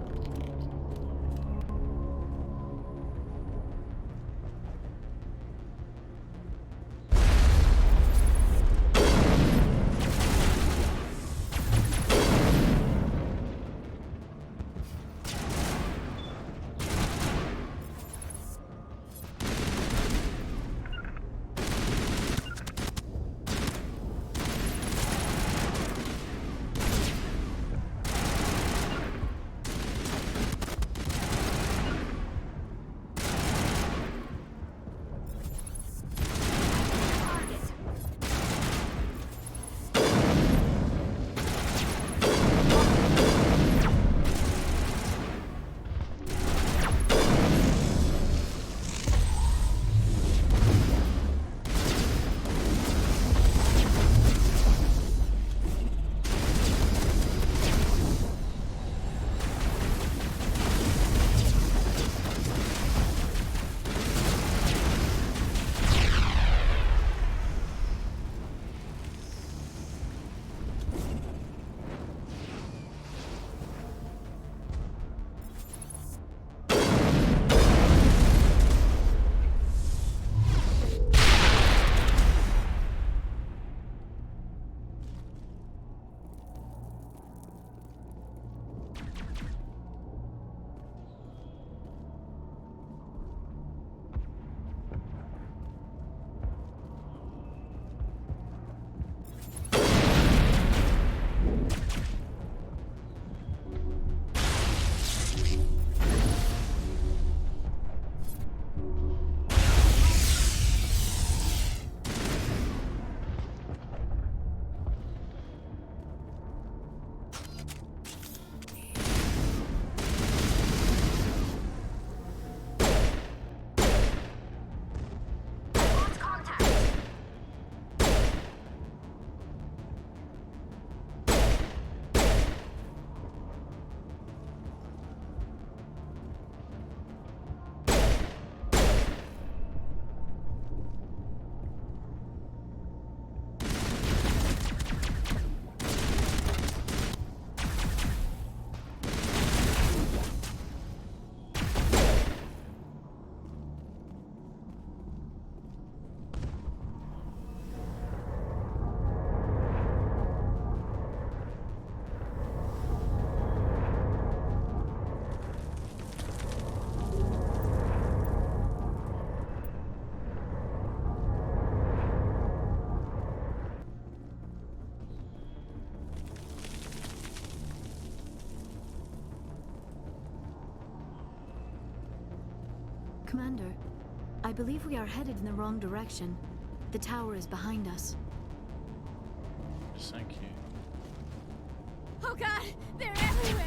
Commander, I believe we are headed in the wrong direction. The tower is behind us. Thank you. Oh god, they're everywhere!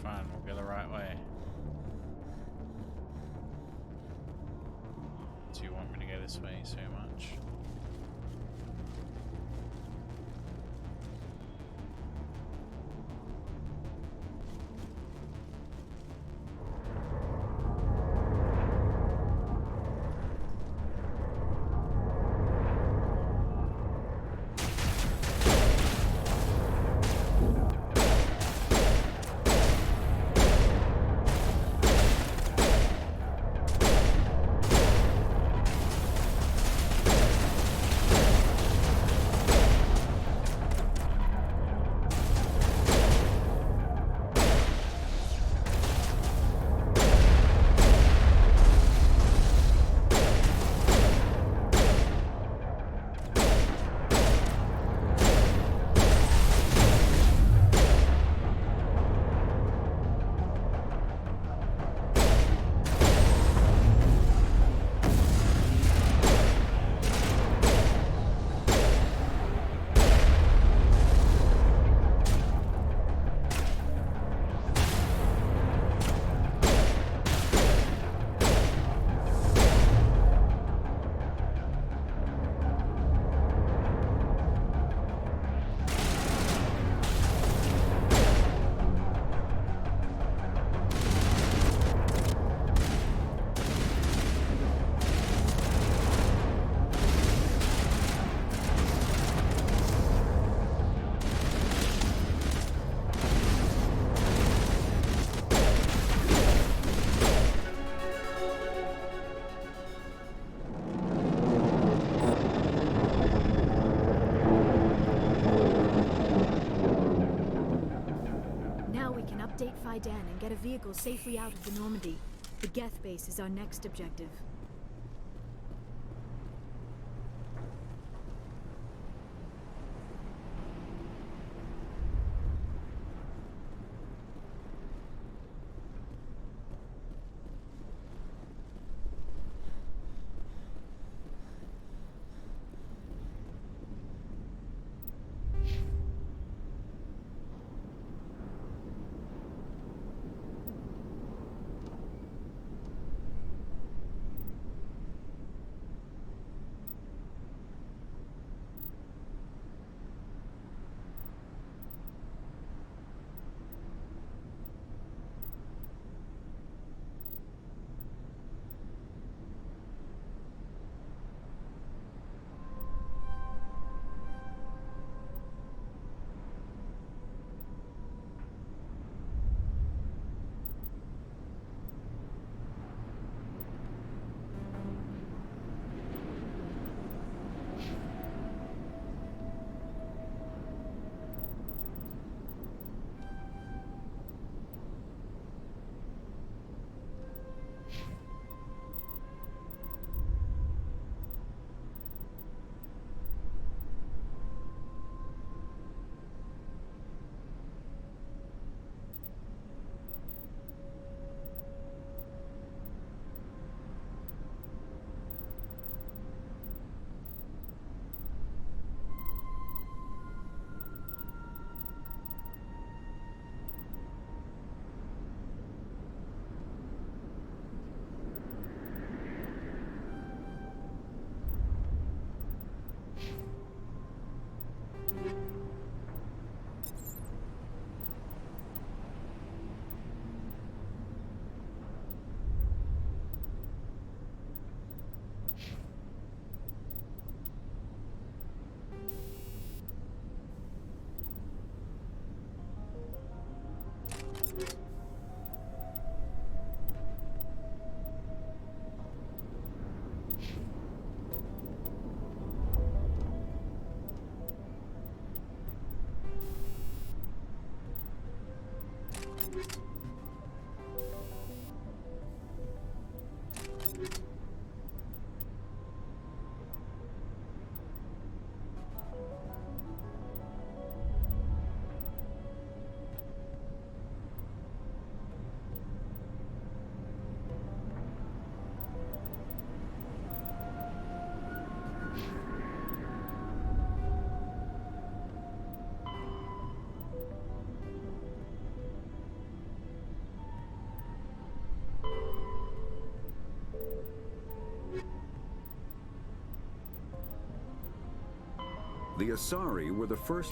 Fine, we'll go the right way. Do you want me to go this way so much? Update Faidan and get a vehicle safely out of the Normandy. The Geth base is our next objective. The Asari were the first...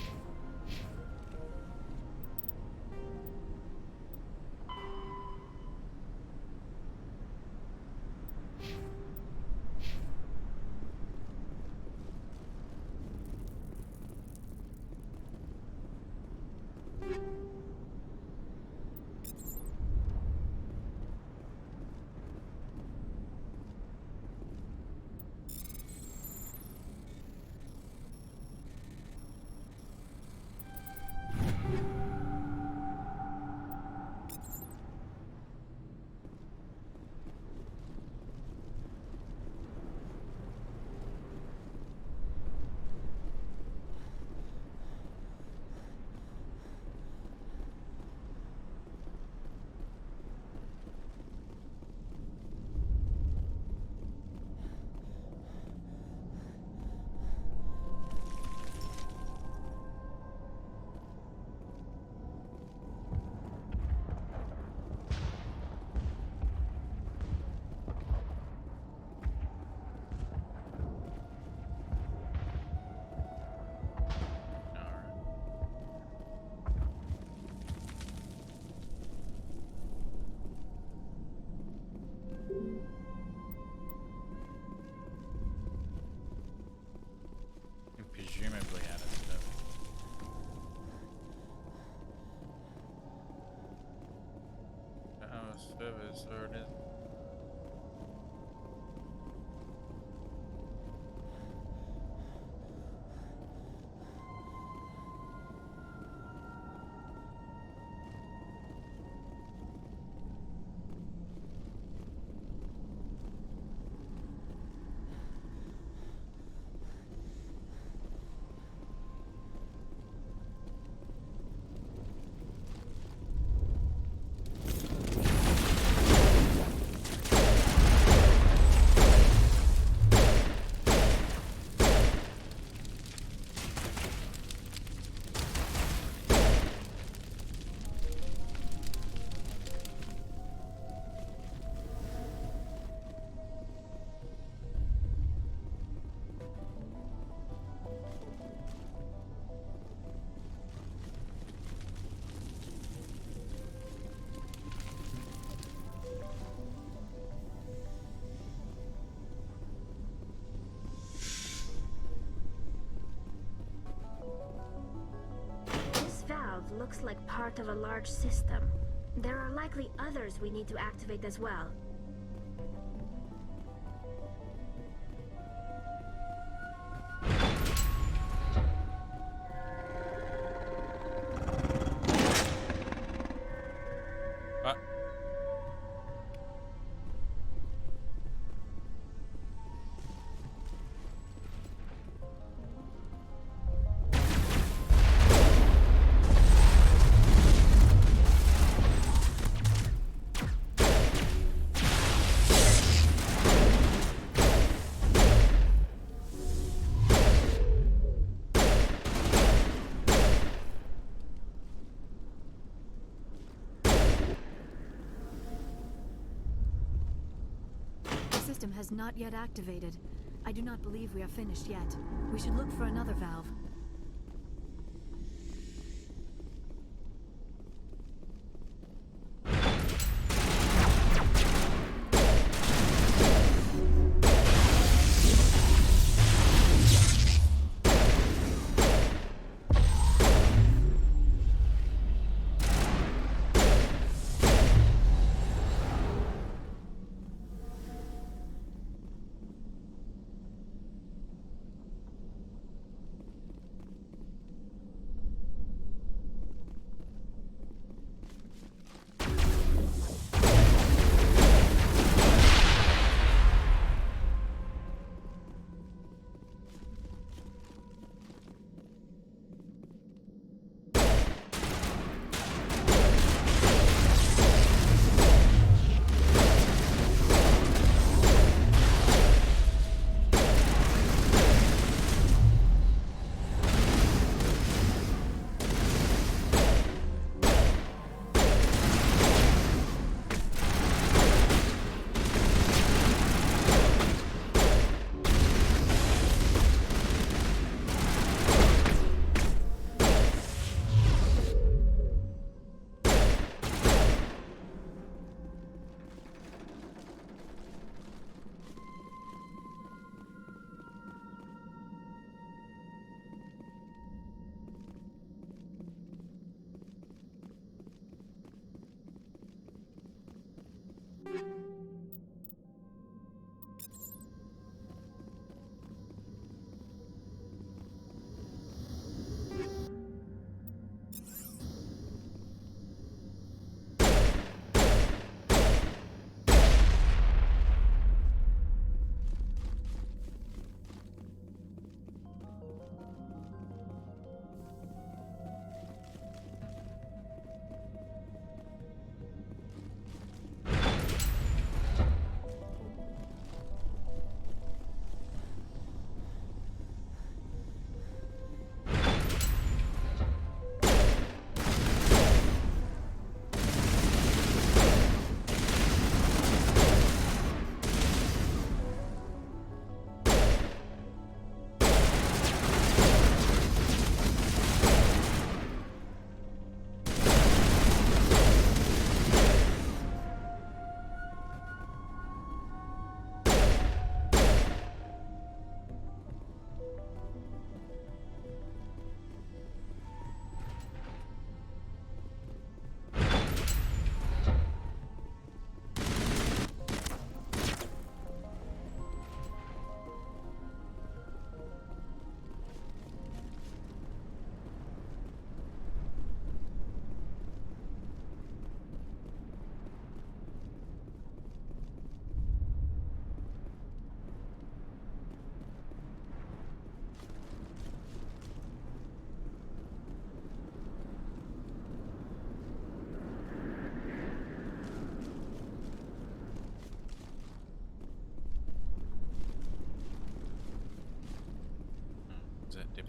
Presumably out of stuff. Service, or it is. Looks like part of a large system. There are likely others we need to activate as well. The system has not yet activated. I do not believe we are finished yet. We should look for another valve.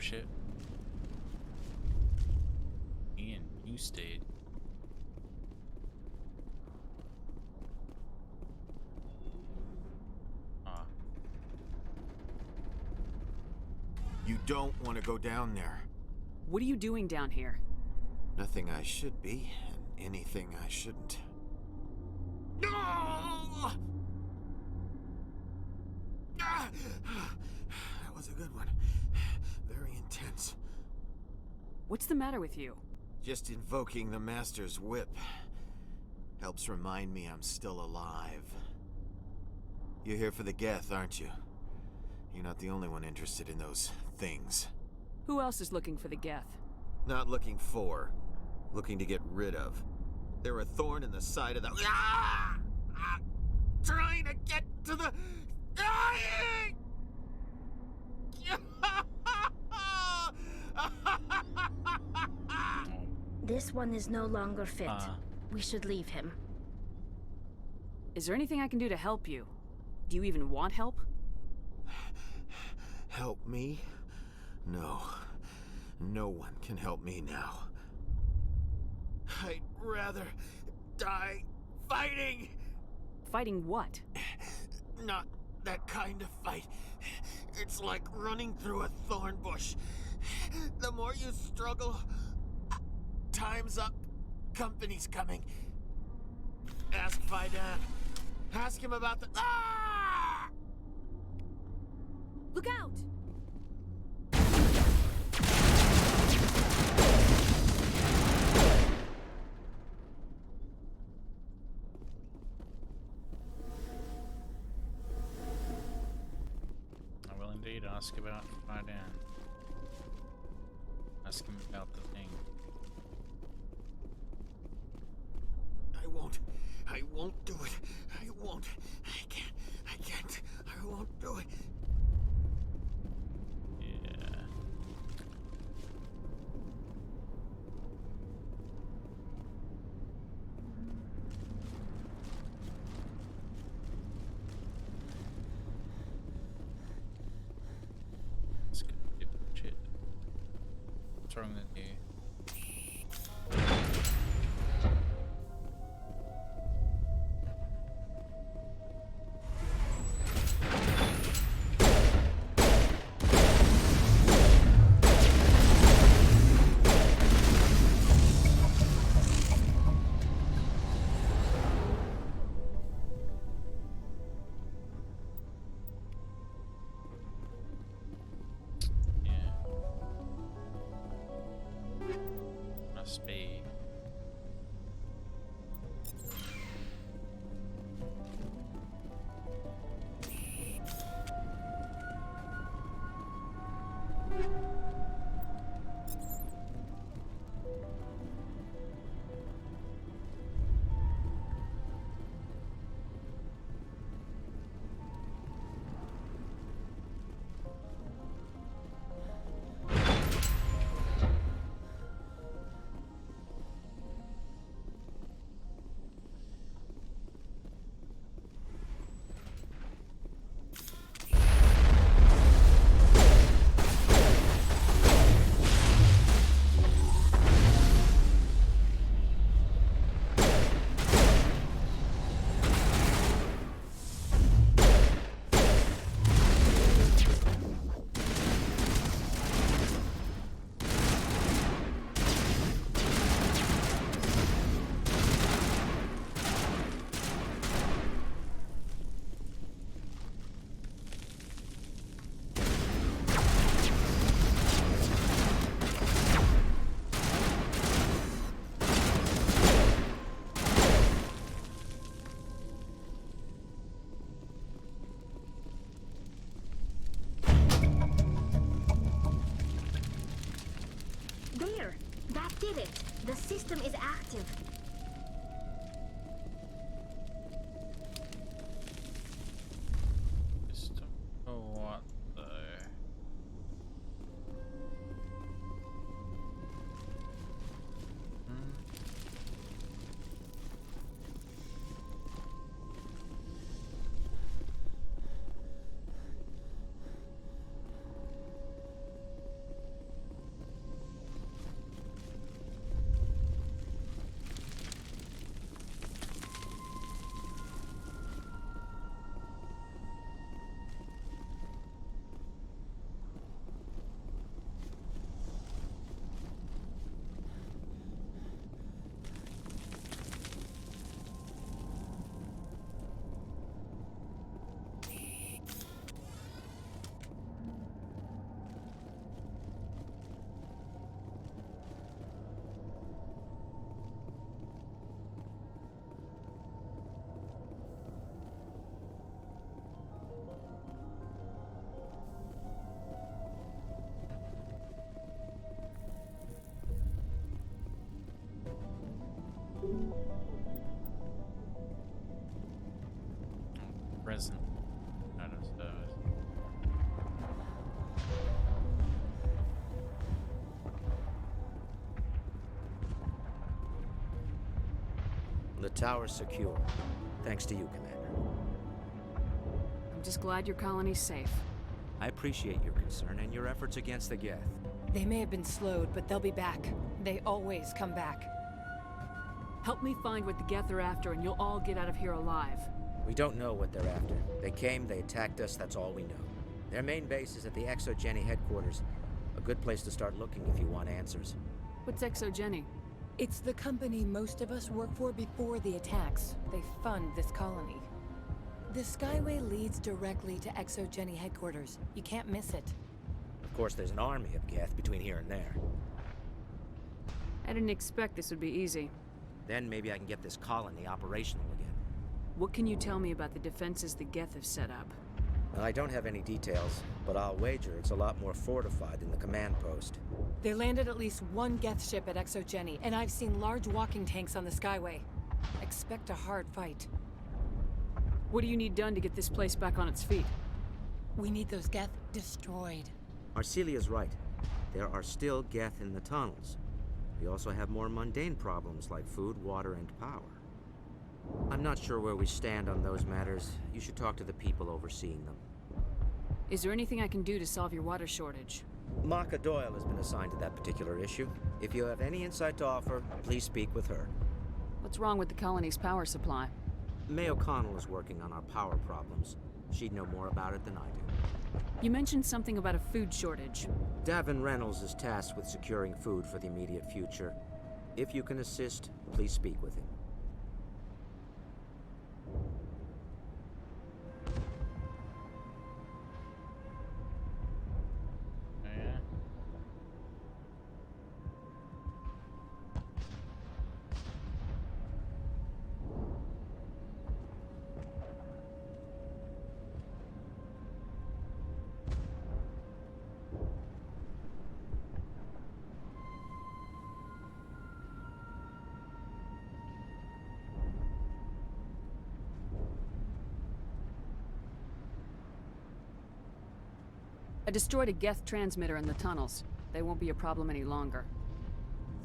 dipshit. Ian, you stayed. You don't want to go down there. What are you doing down here? Nothing I should be, and anything I shouldn't. No! That was a good one. Very intense. What's the matter with you? Just invoking the Master's whip helps remind me I'm still alive. You're here for the Geth, aren't you? You're not the only one interested in those things. Who else is looking for the Geth? Not looking for. Looking to get rid of. They're a thorn in the side of the... Trying to get to the... This one is no longer fit. We should leave him. Is there anything I can do to help you? Do you even want help? Help me? No. No one can help me now. I'd rather die fighting! Fighting what? Not that kind of fight. It's like running through a thorn bush. The more you struggle, time's up. Company's coming. Ask Faidan. Ask him about the... Ah! Look out! I will indeed ask about Faidan. Ask him about the thing. I won't do it. I won't. I can't. I won't do it. Yeah. Let's get shit. What's wrong with you? Must be. tower's secure. Thanks to you, Commander. I'm just glad your colony's safe. I appreciate your concern and your efforts against the Geth. They may have been slowed, but they'll be back. They always come back. Help me find what the Geth are after, and you'll all get out of here alive. We don't know what they're after. They came, they attacked us, that's all we know. Their main base is at the ExoGeni headquarters. A good place to start looking if you want answers. What's ExoGeni? It's the company most of us worked for before the attacks. They fund this colony. The Skyway leads directly to ExoGeni headquarters. You can't miss it. Of course, there's an army of Geth between here and there. I didn't expect this would be easy. Then maybe I can get this colony operational again. What can you tell me about the defenses the Geth have set up? Well, I don't have any details, but I'll wager it's a lot more fortified than the command post. They landed at least one Geth ship at ExoGeni, and I've seen large walking tanks on the Skyway. Expect a hard fight. What do you need done to get this place back on its feet? We need those Geth destroyed. Arcelia's right. There are still Geth in the tunnels. We also have more mundane problems like food, water, and power. I'm not sure where we stand on those matters. You should talk to the people overseeing them. Is there anything I can do to solve your water shortage? Maka Doyle has been assigned to that particular issue. If you have any insight to offer, please speak with her. What's wrong with the colony's power supply? May O'Connell is working on our power problems. She'd know more about it than I do. You mentioned something about a food shortage. Davin Reynolds is tasked with securing food for the immediate future. If you can assist, please speak with him. I destroyed a Geth transmitter in the tunnels. They won't be a problem any longer.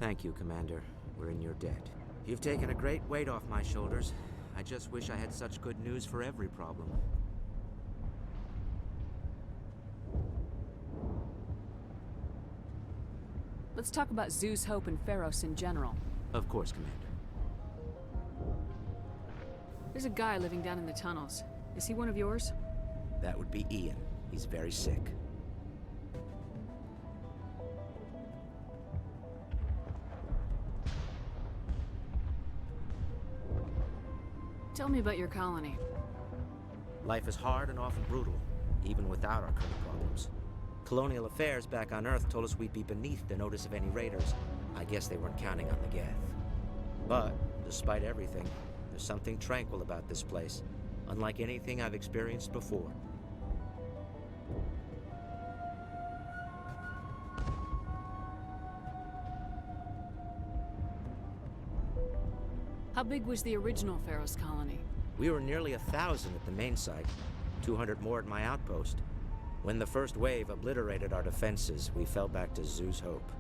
Thank you, Commander. We're in your debt. You've taken a great weight off my shoulders. I just wish I had such good news for every problem. Let's talk about Zhu's Hope and Pharos in general. Of course, Commander. There's a guy living down in the tunnels. Is he one of yours? That would be Ian. He's very sick. Tell me about your colony. Life is hard and often brutal, even without our current problems. Colonial affairs back on Earth told us we'd be beneath the notice of any raiders. I guess they weren't counting on the Geth. But, despite everything, there's something tranquil about this place, unlike anything I've experienced before. How big was the original Pharos colony? We were nearly 1,000 at the main site, 200 more at my outpost. When the first wave obliterated our defenses, we fell back to Zhu's Hope.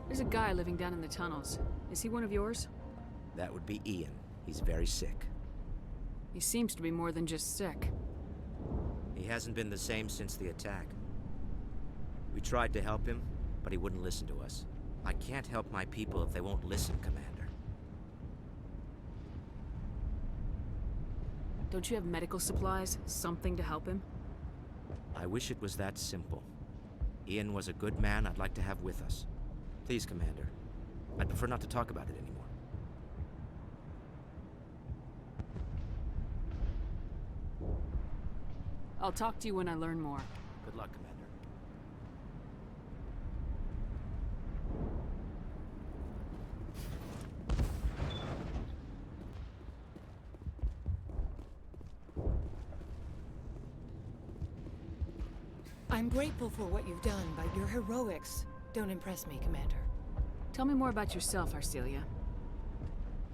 There's a guy living down in the tunnels. Is he one of yours? That would be Ian. He's very sick. He seems to be more than just sick. He hasn't been the same since the attack. We tried to help him, but he wouldn't listen to us. I can't help my people if they won't listen, Commander. Don't you have medical supplies? Something to help him? I wish it was that simple. Ian was a good man I'd like to have with us. Please, Commander. I'd prefer not to talk about it anymore. I'll talk to you when I learn more. Good luck, Commander. I'm grateful for what you've done, but your heroics don't impress me, Commander. Tell me more about yourself, Arcelia.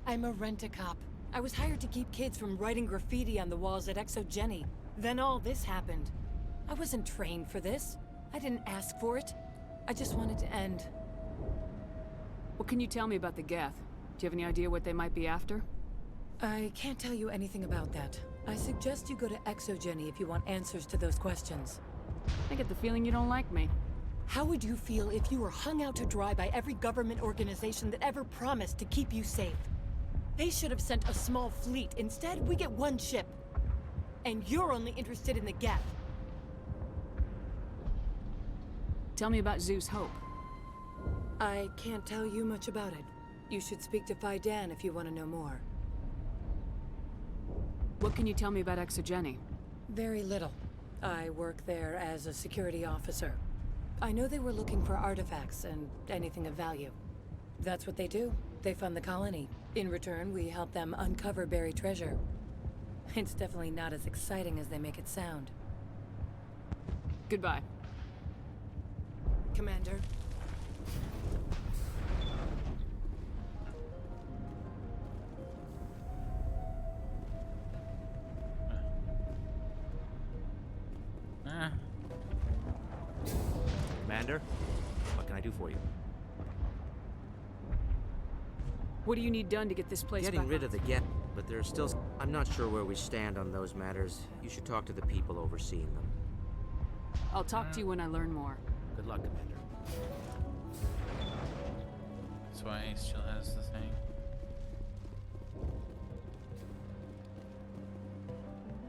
I'm a rent-a-cop. I was hired to keep kids from writing graffiti on the walls at ExoGeni. Then all this happened. I wasn't trained for this. I didn't ask for it. I just wanted to end. What can you tell me about the Geth? Do you have any idea what they might be after? I can't tell you anything about that. I suggest you go to Exogeny if you want answers to those questions. I get the feeling you don't like me. How would you feel if you were hung out to dry by every government organization that ever promised to keep you safe? They should have sent a small fleet. Instead, we get one ship. And you're only interested in the Geth. Tell me about Zeus Hope. I can't tell you much about it. You should speak to Faidan if you want to know more. What can you tell me about Exogeny? Very little. I work there as a security officer. I know they were looking for artifacts and anything of value. That's what they do. They fund the colony. In return, we help them uncover buried treasure. It's definitely not as exciting as they make it sound. Goodbye. Commander. Commander, what can I do for you? What do you need done to get this place Getting back rid on? of the Geth, but there's still... I'm not sure where we stand on those matters. You should talk to the people overseeing them. I'll talk to you when I learn more. Good luck, Commander. That's why Ace still has the thing.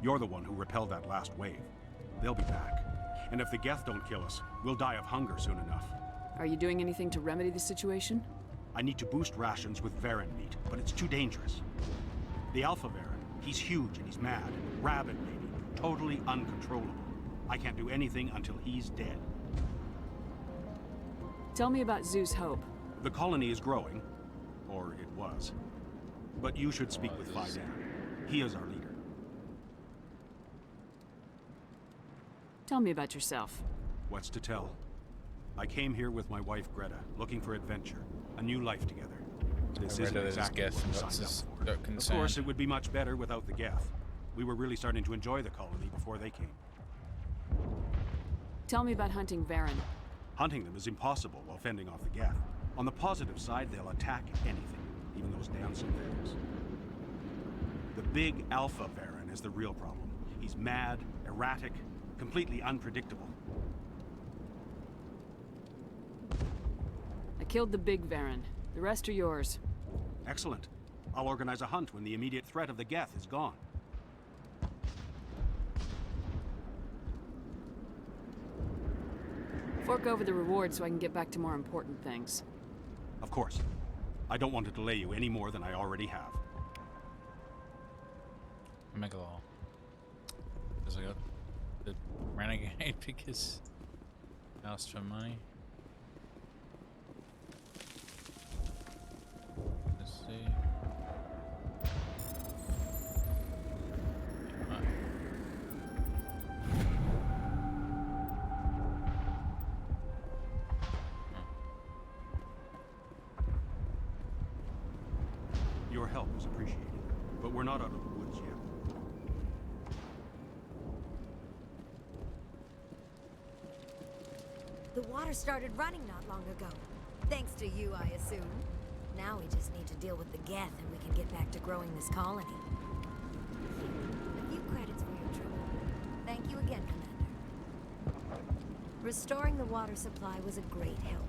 You're the one who repelled that last wave. They'll be back. And if the Geth don't kill us, we'll die of hunger soon enough. Are you doing anything to remedy the situation? I need to boost rations with Varren meat, but it's too dangerous. The Alpha Varren, he's huge and he's mad. Rabid, maybe. Totally uncontrollable. I can't do anything until he's dead. Tell me about Zeus Hope. The colony is growing. Or it was. But you should speak with Faidan. He is our leader. Tell me about yourself. What's to tell? I came here with my wife Greta, looking for adventure, a new life together. This isn't exactly what we signed up for. Of course, it would be much better without the Geth. We were really starting to enjoy the colony before they came. Tell me about hunting Varren. Hunting them is impossible while fending off the Geth. On the positive side, they'll attack anything, even those damn synthetics. The big Alpha Varren is the real problem. He's mad, erratic, completely unpredictable. I killed the big Varren. The rest are yours. Excellent. I'll organize a hunt when the immediate threat of the Geth is gone. Fork over the reward so I can get back to more important things. Of course. I don't want to delay you any more than I already have. Megalol. Because I got the renegade because I asked for money. Let's see. Your help was appreciated, but we're not out of the woods yet. The water started running not long ago. Thanks to you, I assume. Now we just need to deal with the Geth and we can get back to growing this colony. A few credits for your trouble. Thank you again, Commander. Restoring the water supply was a great help.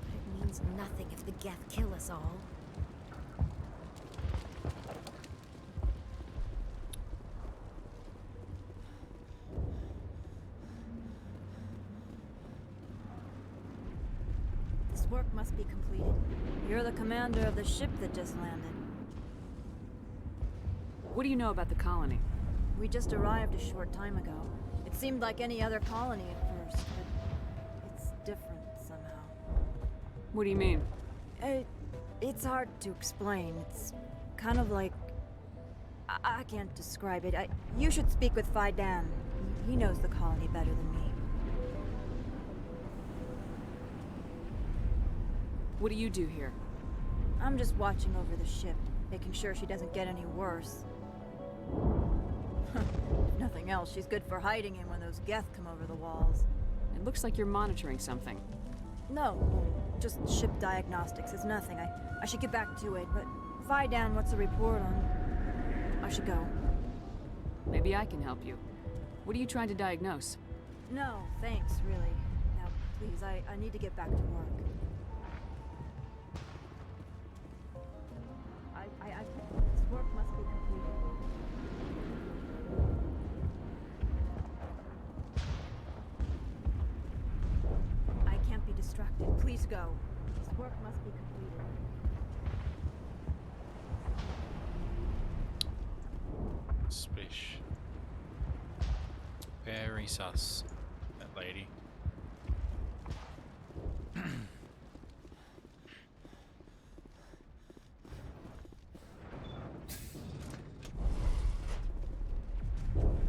But it means nothing if the Geth kill us all. This work must be completed. You're the commander of the ship that just landed. What do you know about the colony? We just arrived a short time ago. It seemed like any other colony at first, but it's different somehow. What do you mean? It's hard to explain. It's kind of like... I can't describe it. You should speak with Faidan. He knows the colony better than me. What do you do here? I'm just watching over the ship, making sure she doesn't get any worse. If nothing else, she's good for hiding in when those Geth come over the walls. It looks like you're monitoring something. No, Just ship diagnostics. It's nothing. I should get back to it, but Fidan, what's the report on? I should go. Maybe I can help you. What are you trying to diagnose? No, thanks, really. Now, please, I need to get back to work. This work must be completed. I can't be distracted. Please go. This work must be completed. Spish. Very sus, that lady.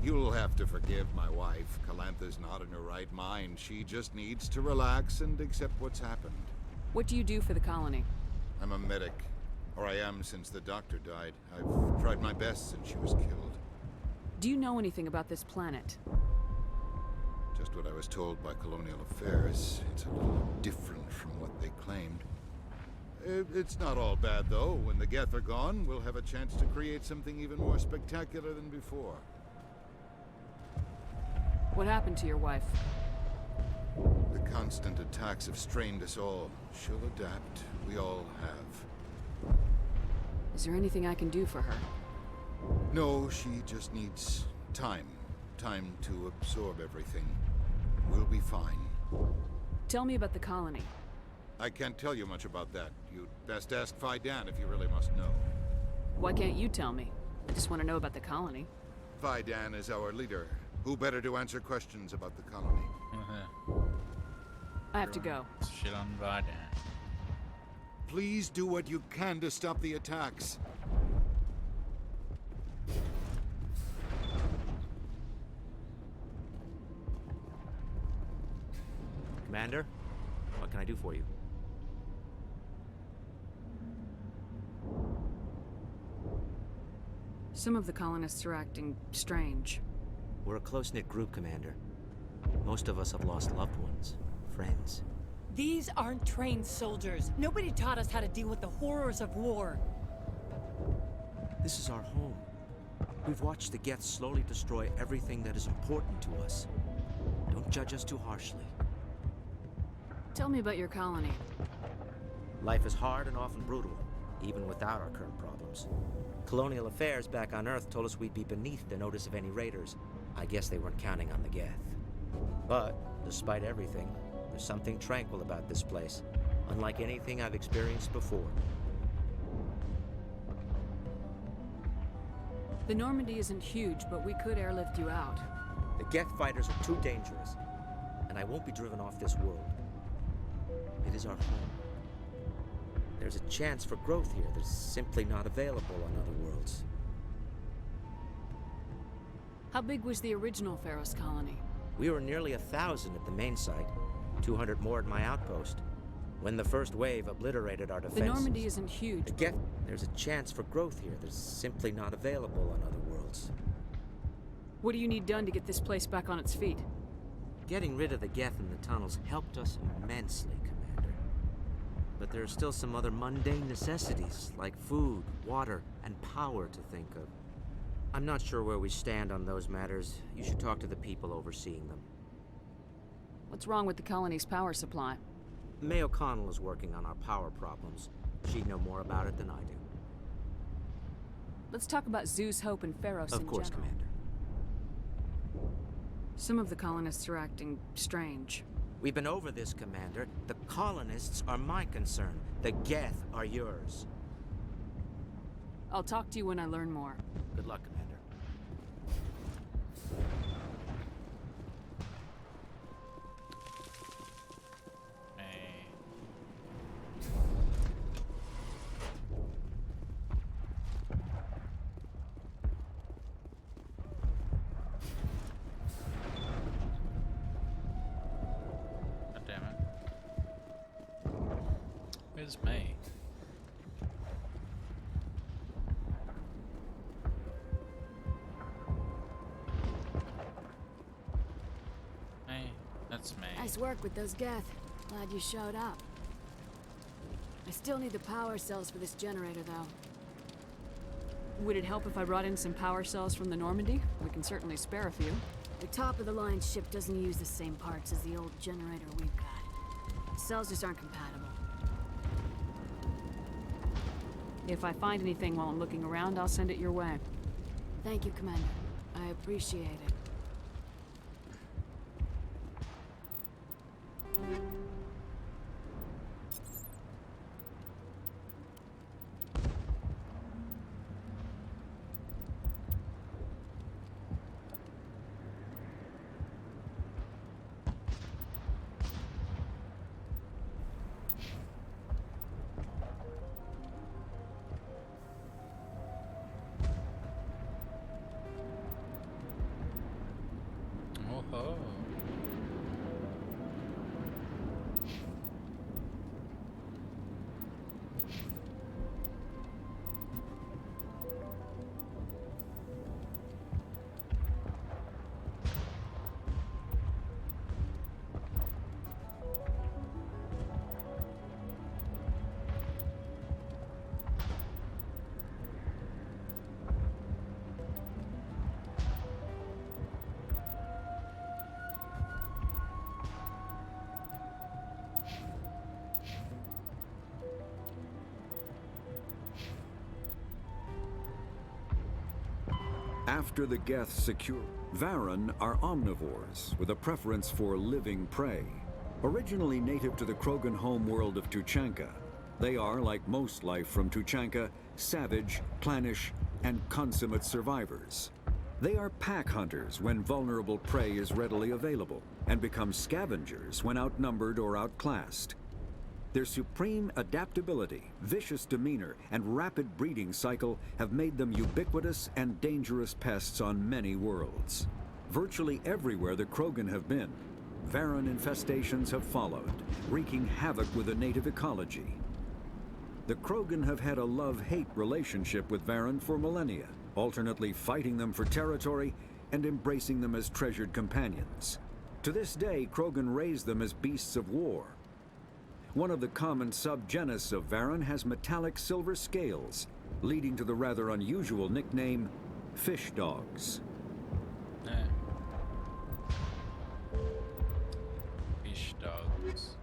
You'll have to forgive my wife. Calantha's not in her right mind. She just needs to relax and accept what's happened. What do you do for the colony? I'm a medic. Or I am since the doctor died. I've tried my best since she was killed. Do you know anything about this planet? Just what I was told by Colonial Affairs. It's a little different from what they claimed. It's not all bad, though. When the Geth are gone, we'll have a chance to create something even more spectacular than before. What happened to your wife? The constant attacks have strained us all. She'll adapt. We all have. Is there anything I can do for her? No, she just needs time. Time to absorb everything. We'll be fine. Tell me about the colony. I can't tell you much about that. You'd best ask Fidan if you really must know. Why can't you tell me? I just want to know about the colony. Fidan is our leader. Who better to answer questions about the colony? I have to go. Shit on Fidan. Please do what you can to stop the attacks. Commander, what can I do for you? Some of the colonists are acting strange. We're a close-knit group, Commander. Most of us have lost loved ones, friends. These aren't trained soldiers. Nobody taught us how to deal with the horrors of war. This is our home. We've watched the Geth slowly destroy everything that is important to us. Don't judge us too harshly. Tell me about your colony. Life is hard and often brutal, even without our current problems. Colonial Affairs back on Earth told us we'd be beneath the notice of any raiders. I guess they weren't counting on the Geth. But, despite everything, there's something tranquil about this place, unlike anything I've experienced before. The Normandy isn't huge, but we could airlift you out. The Geth fighters are too dangerous, and I won't be driven off this world. It is our home. There's a chance for growth here that's simply not available on other worlds. How big was the original Pharos colony? We were nearly 1,000 at the main site, 200 more at my outpost. When the first wave obliterated our defenses... The Normandy isn't huge. There's a chance for growth here that's simply not available on other worlds. What do you need done to get this place back on its feet? Getting rid of the Geth in the tunnels helped us immensely, Commander. But there are still some other mundane necessities, like food, water, and power to think of. I'm not sure where we stand on those matters. You should talk to the people overseeing them. What's wrong with the colony's power supply? May O'Connell is working on our power problems. She'd know more about it than I do. Let's talk about Zeus, Hope, and Pharos in general. Of course, Commander. Some of the colonists are acting strange. We've been over this, Commander. The colonists are my concern. The Geth are yours. I'll talk to you when I learn more. Good luck, Commander. Where's May? May, that's May. Nice work with those Geth. Glad you showed up. I still need the power cells for this generator, though. Would it help if I brought in some power cells from the Normandy? We can certainly spare a few. The top-of-the-line ship doesn't use the same parts as the old generator we've got. The cells just aren't compatible. If I find anything while I'm looking around, I'll send it your way. Thank you, Commander. I appreciate it. Oh. After the Geth secure, Varren are omnivores with a preference for living prey. Originally native to the Krogan homeworld of Tuchanka, they are, like most life from Tuchanka, savage, clannish, and consummate survivors. They are pack hunters when vulnerable prey is readily available, and become scavengers when outnumbered or outclassed. Their supreme adaptability, vicious demeanor, and rapid breeding cycle have made them ubiquitous and dangerous pests on many worlds. Virtually everywhere the Krogan have been, Varren infestations have followed, wreaking havoc with the native ecology. The Krogan have had a love-hate relationship with Varren for millennia, alternately fighting them for territory and embracing them as treasured companions. To this day, Krogan raise them as beasts of war. One of the common subgenus of Varren has metallic silver scales, leading to the rather unusual nickname, fish dogs. Fish dogs.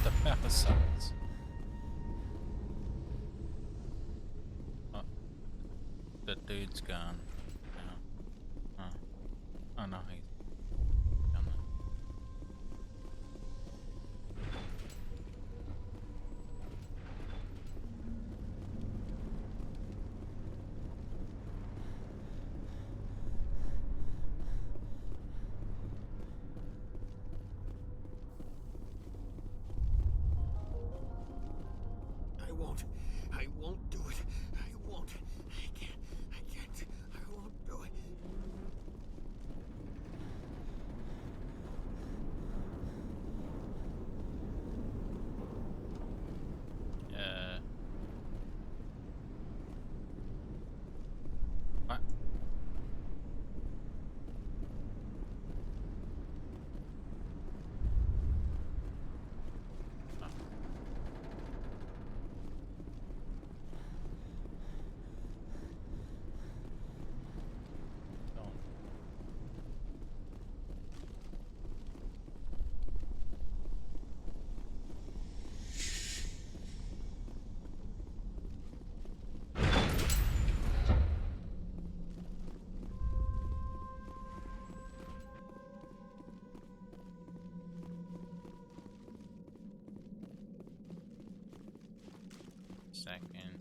the power cells. Oh, the dude's gone. Oh, oh no, he's gone. I won't do it. I won't. I can't. I won't do it. What? Second.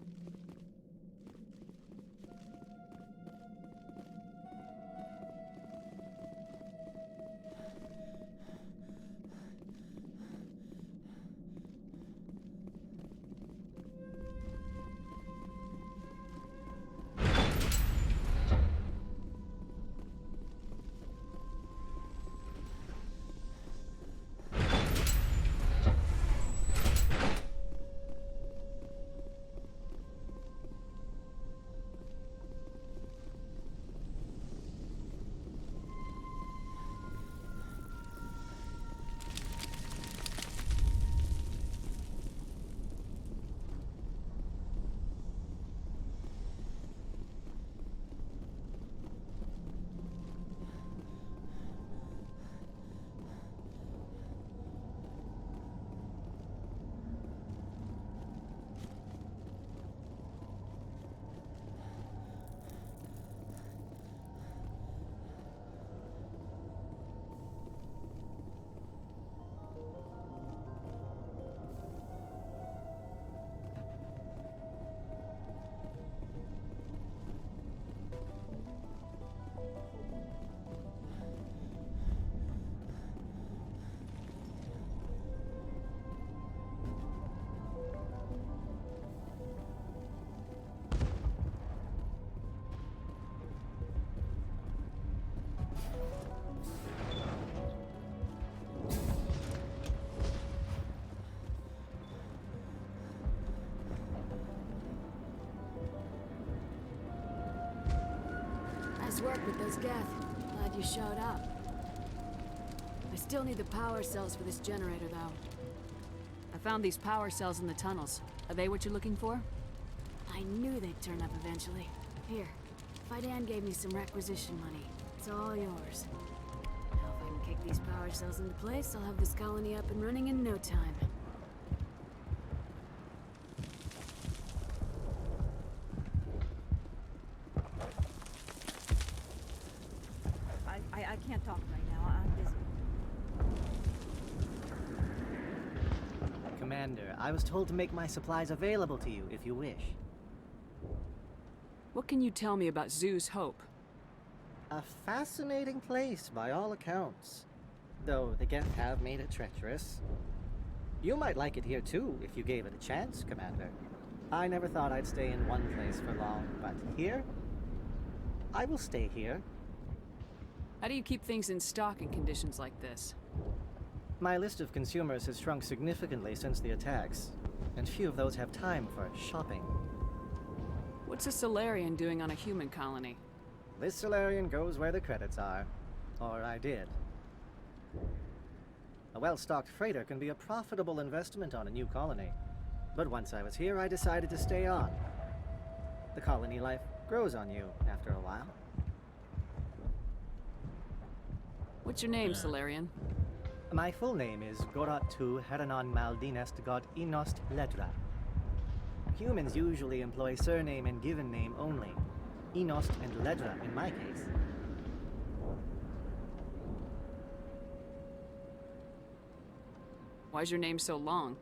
Nice work with those Geth. Glad you showed up. I still need the power cells for this generator, though. I found these power cells in the tunnels. Are they what you're looking for? I knew they'd turn up eventually. Here, Fidan gave me some requisition money. It's all yours. Now if I can kick these power cells into place, I'll have this colony up and running in no time. I can't talk right now. I'm busy. Commander, I was told to make my supplies available to you if you wish. What can you tell me about Zoo's Hope? A fascinating place by all accounts. Though the Geth have made it treacherous. You might like it here too if you gave it a chance, Commander. I never thought I'd stay in one place for long, but here? I will stay here. How do you keep things in stock in conditions like this? My list of consumers has shrunk significantly since the attacks, and few of those have time for shopping. What's a Solarian doing on a human colony? This Solarian goes where the credits are. Or I did. A well-stocked freighter can be a profitable investment on a new colony. But once I was here, I decided to stay on. The colony life grows on you after a while. What's your name, Solarian? My full name is Gorat-tu Heranon Maldinest God Inost Ledra. Humans usually employ surname and given name only. Inost and Ledra in my case. Why's your name so long?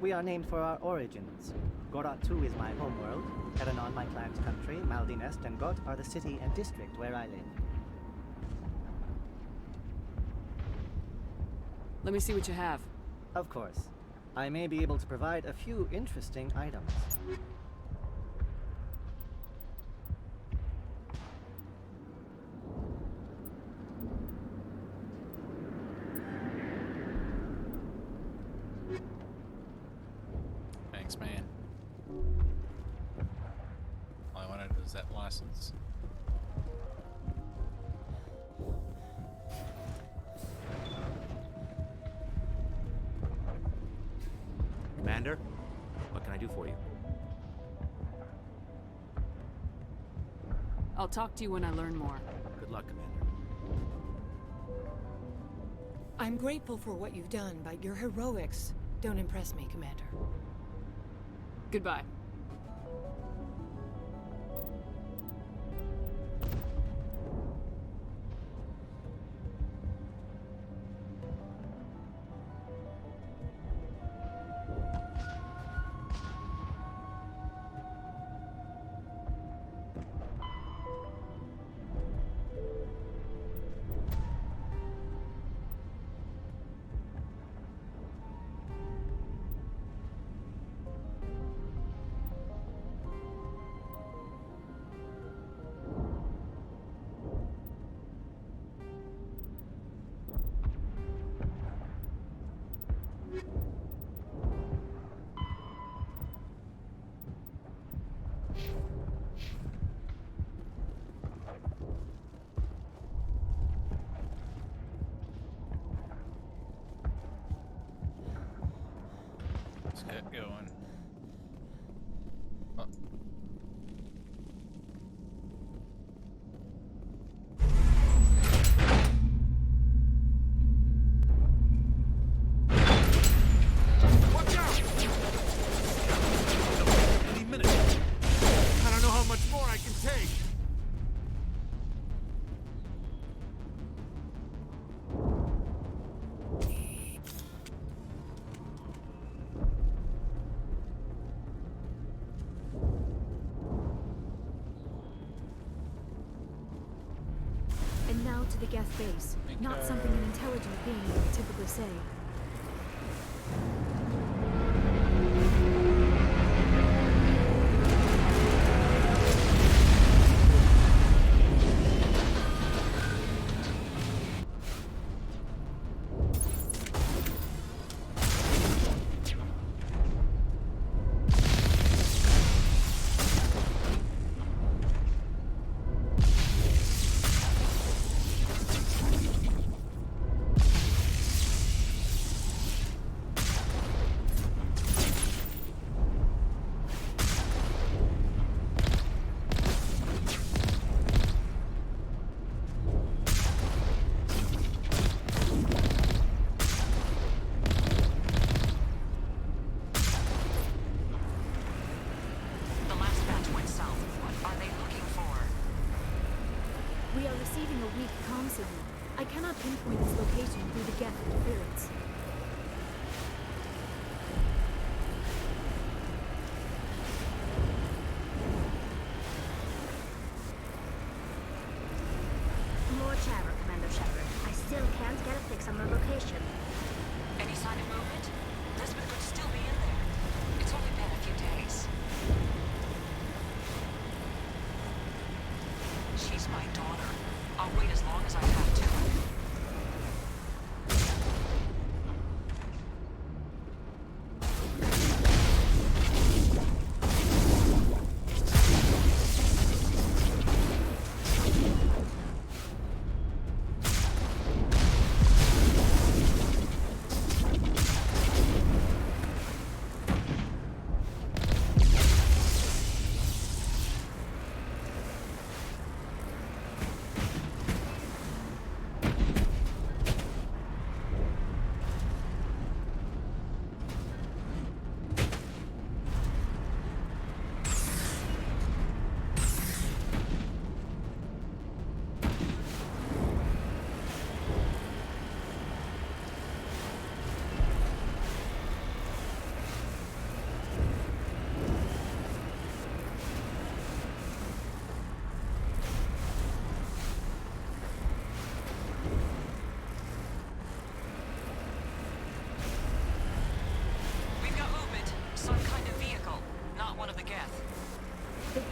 We are named for our origins. Gorat-tu is my homeworld, Heranon my clan's country, Maldinest and Got are the city and district where I live. Let me see what you have. Of course. I may be able to provide a few interesting items. Thanks, man. All I wanted was that license. Commander, what can I do for you? I'll talk to you when I learn more. Good luck, Commander. I'm grateful for what you've done, but your heroics don't impress me, Commander. Goodbye. Let's get going. Oh. Watch out! Any minute. I don't know how much more I can take. And now to the Geth base. Not something an intelligent being would typically say. We are receiving a weak comm signal. I cannot pinpoint its location through the Geth interference. More chatter, Commander Shepard. I still can't get a fix on the location. Any sign of movement? Lisbeth could still be in there. It's only been a few days. She's my daughter. I'll wait as long as I have to.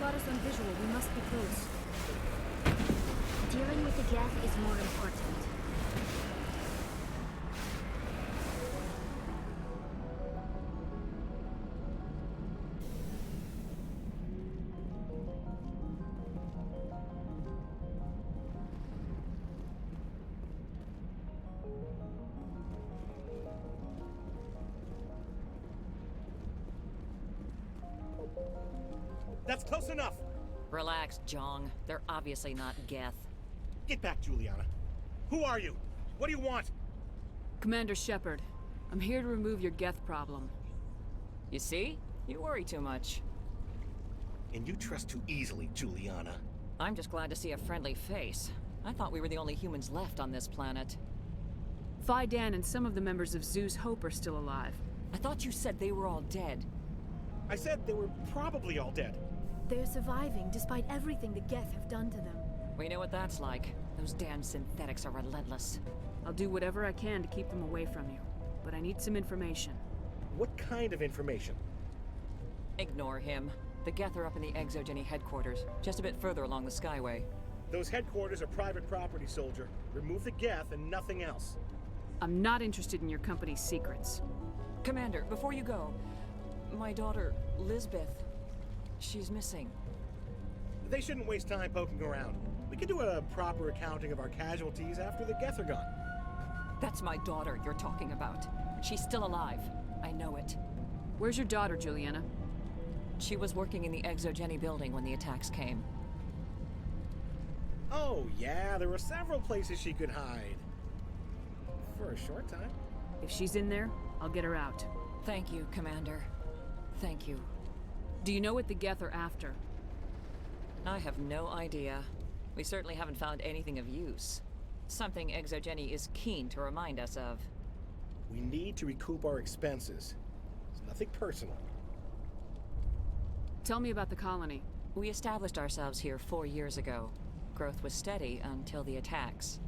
got us on visual. We must be close. Dealing with the Geth is more important. That's close enough! Relax, Jong. They're obviously not Geth. Get back, Juliana. Who are you? What do you want? Commander Shepard, I'm here to remove your Geth problem. You see? You worry too much. And you trust too easily, Juliana. I'm just glad to see a friendly face. I thought we were the only humans left on this planet. Phi Dan and some of the members of Zoo's Hope are still alive. I thought you said they were all dead. I said they were probably all dead. They're surviving despite everything the Geth have done to them. We know what that's like. Those damn synthetics are relentless. I'll do whatever I can to keep them away from you, but I need some information. What kind of information? Ignore him. The Geth are up in the Exogeny headquarters, just a bit further along the Skyway. Those headquarters are private property, soldier. Remove the Geth and nothing else. I'm not interested in your company's secrets. Commander, before you go, my daughter, Lisbeth, she's missing. They shouldn't waste time poking around. We can do a proper accounting of our casualties after the Geth are gone. That's my daughter you're talking about. She's still alive. I know it. Where's your daughter, Juliana? She was working in the Exogeny building when the attacks came. Oh, yeah, there were several places she could hide. For a short time. If she's in there, I'll get her out. Thank you, Commander. Thank you. Do you know what the Geth are after? I have no idea. We certainly haven't found anything of use. Something Exogeny is keen to remind us of. We need to recoup our expenses. It's nothing personal. Tell me about the colony. We established ourselves here 4 years ago. Growth was steady until the attacks.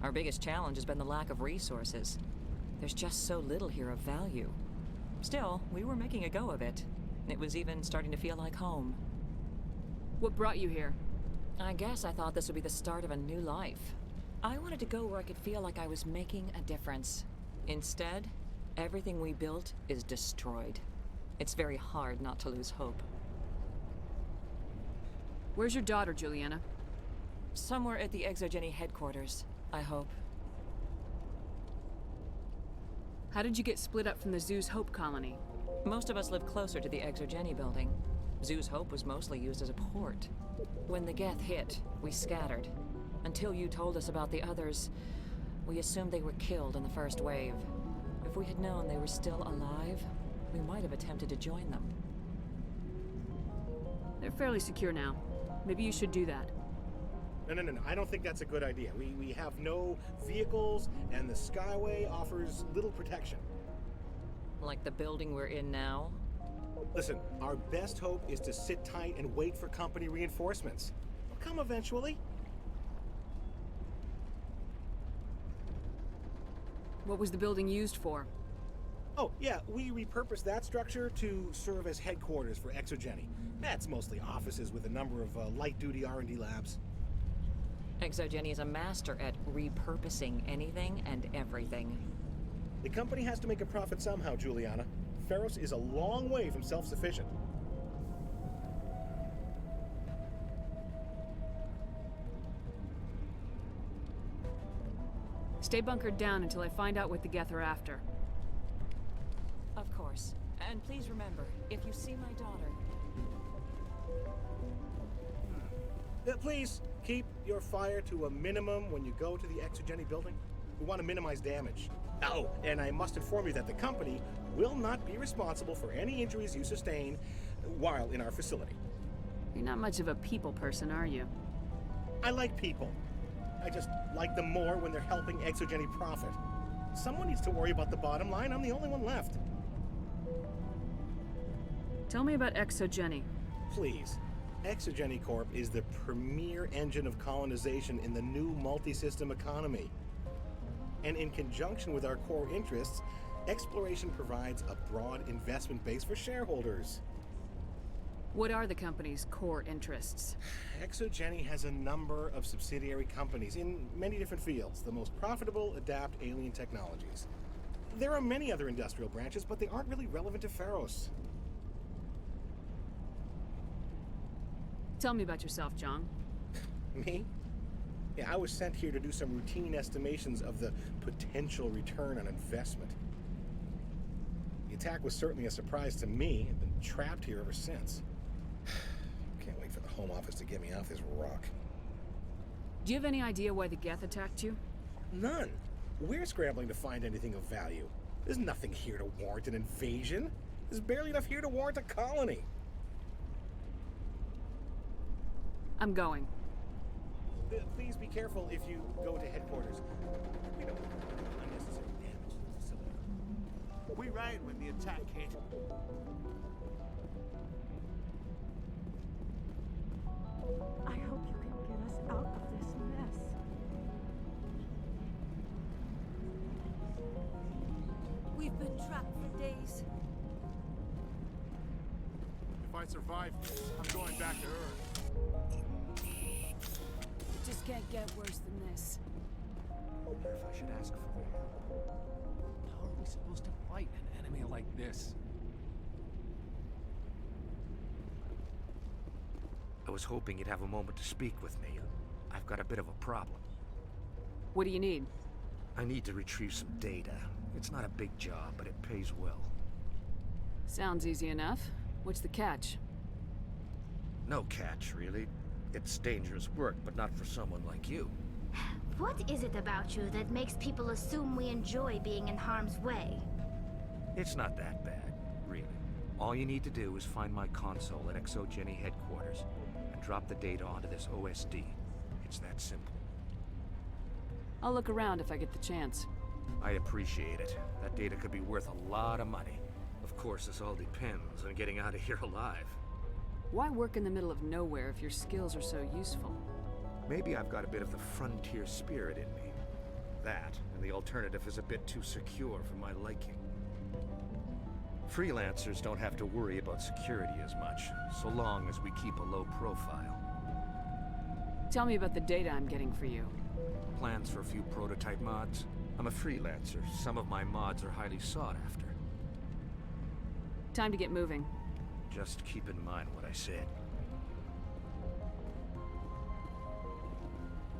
Our biggest challenge has been the lack of resources. There's just so little here of value. Still, we were making a go of it. It was even starting to feel like home. What brought you here? I guess I thought this would be the start of a new life. I wanted to go where I could feel like I was making a difference. Instead, everything we built is destroyed. It's very hard not to lose hope. Where's your daughter, Juliana? Somewhere at the Exogeny headquarters, I hope. How did you get split up from the Zoo's Hope colony? Most of us live closer to the Exogeny building. Zoo's Hope was mostly used as a port. When the Geth hit, we scattered. Until you told us about the others, we assumed they were killed in the first wave. If we had known they were still alive, we might have attempted to join them. They're fairly secure now. Maybe you should do that. No. I don't think that's a good idea. We have no vehicles, and the Skyway offers little protection. Like the building we're in now? Listen, our best hope is to sit tight and wait for company reinforcements. They'll come eventually. What was the building used for? Oh, yeah, we repurposed that structure to serve as headquarters for Exogeny. That's mostly offices with a number of light-duty R&D labs. Exogeny is a master at repurposing anything and everything. The company has to make a profit somehow, Juliana. Feros is a long way from self-sufficient. Stay bunkered down until I find out what the Geth are after. Of course. And please remember, if you see my daughter... Please, keep your fire to a minimum when you go to the Exogeny building. We want to minimize damage. Oh, and I must inform you that the company will not be responsible for any injuries you sustain while in our facility. You're not much of a people person, are you? I like people. I just like them more when they're helping Exogeny profit. Someone needs to worry about the bottom line. I'm the only one left. Tell me about Exogeny. Please. Exogeny Corp is the premier engine of colonization in the new multi-system economy. And in conjunction with our core interests, exploration provides a broad investment base for shareholders. What are the company's core interests? Exogeny has a number of subsidiary companies in many different fields. The most profitable adapt alien technologies. There are many other industrial branches, but they aren't really relevant to Pharos. Tell me about yourself, John. Me? Yeah, I was sent here to do some routine estimations of the potential return on investment. The attack was certainly a surprise to me. I've been trapped here ever since. Can't wait for the Home Office to get me off this rock. Do you have any idea why the Geth attacked you? None. We're scrambling to find anything of value. There's nothing here to warrant an invasion. There's barely enough here to warrant a colony. I'm going. Please be careful if you go to headquarters. We don't want unnecessary damage to the facility. We ran when the attack hit. I hope you can get us out of this mess. We've been trapped for days. If I survive, I'm going back to Earth. It just can't get worse than this. I wonder if I should ask for their help. How are we supposed to fight an enemy like this? I was hoping you'd have a moment to speak with me. I've got a bit of a problem. What do you need? I need to retrieve some data. It's not a big job, but it pays well. Sounds easy enough. What's the catch? No catch, really. It's dangerous work, but not for someone like you. What is it about you that makes people assume we enjoy being in harm's way? It's not that bad, really. All you need to do is find my console at Exogeny headquarters and drop the data onto this OSD. It's that simple. I'll look around if I get the chance. I'd appreciate it. That data could be worth a lot of money. Of course, this all depends on getting out of here alive. Why work in the middle of nowhere if your skills are so useful? Maybe I've got a bit of the frontier spirit in me. That, and the alternative is a bit too secure for my liking. Freelancers don't have to worry about security as much, so long as we keep a low profile. Tell me about the data I'm getting for you. Plans for a few prototype mods? I'm a freelancer. Some of my mods are highly sought after. Time to get moving. Just keep in mind what I said.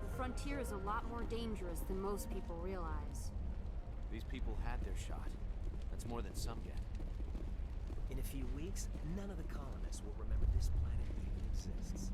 The frontier is a lot more dangerous than most people realize. These people had their shot. That's more than some get. In a few weeks, none of the colonists will remember this planet even exists.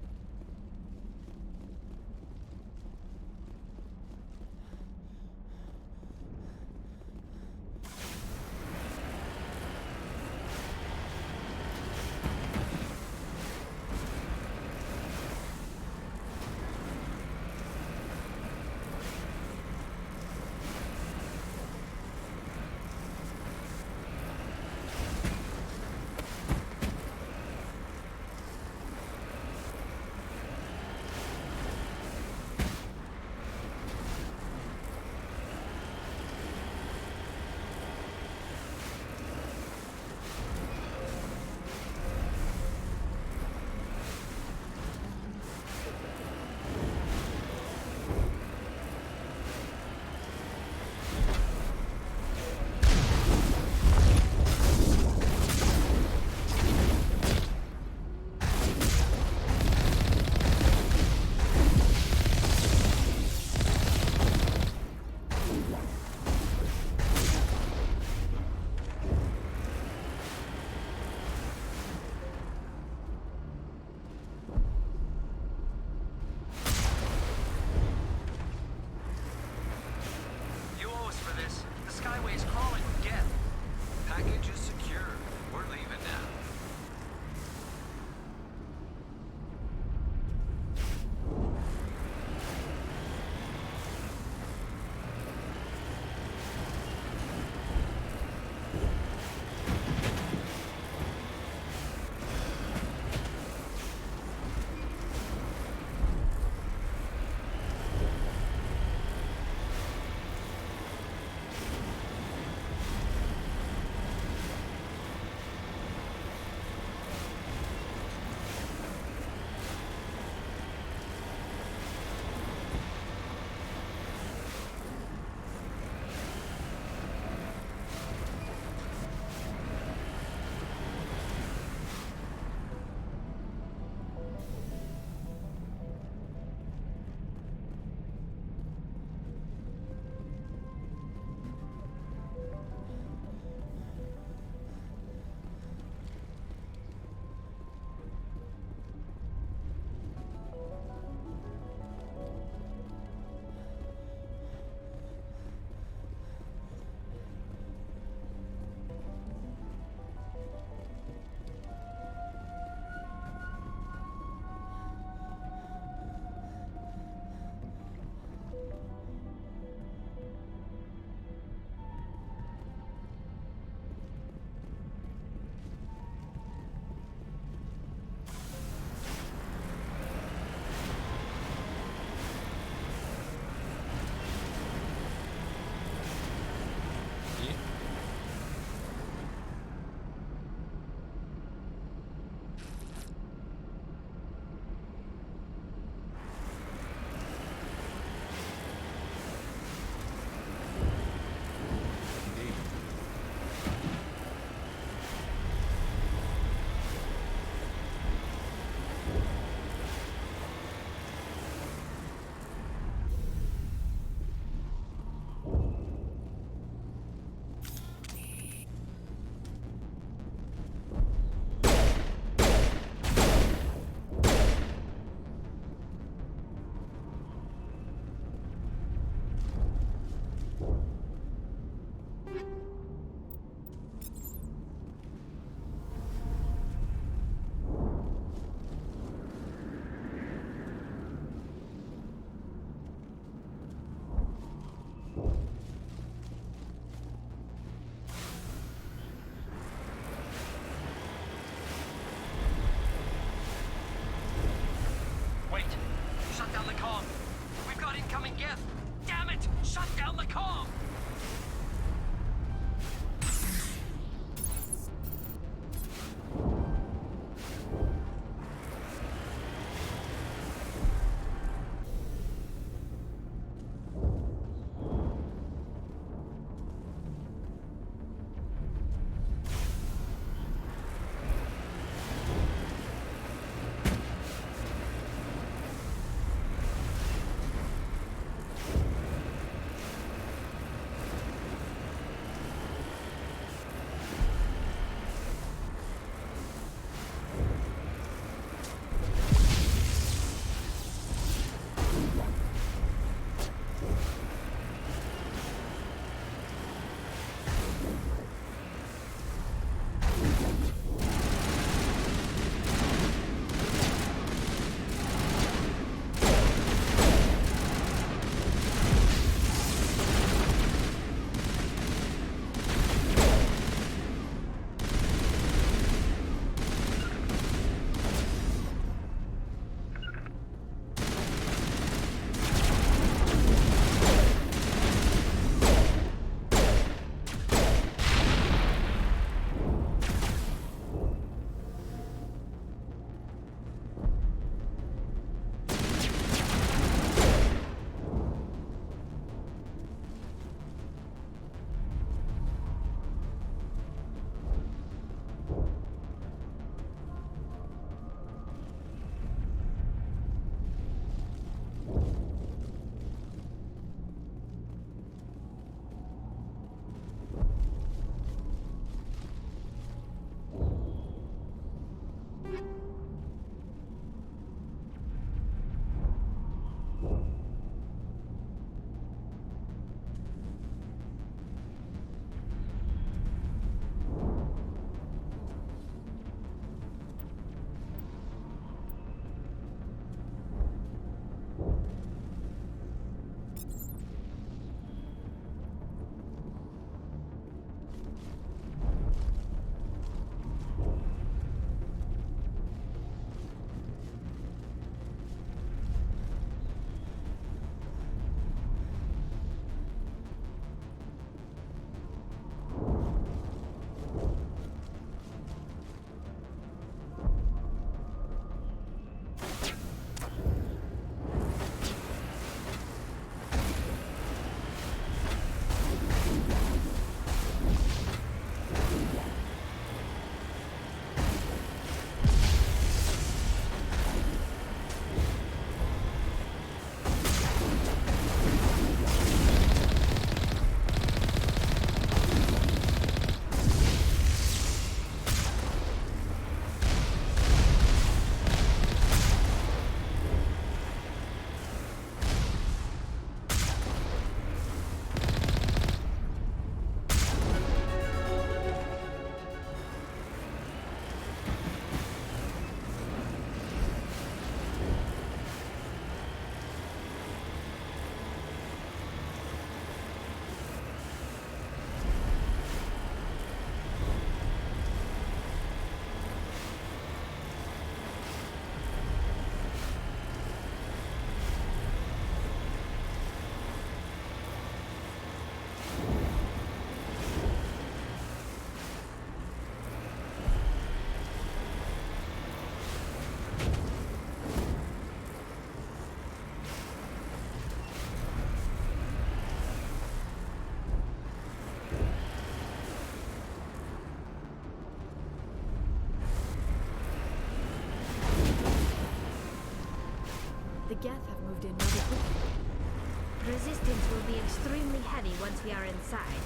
Geth have moved in rather quickly. Resistance will be extremely heavy once we are inside.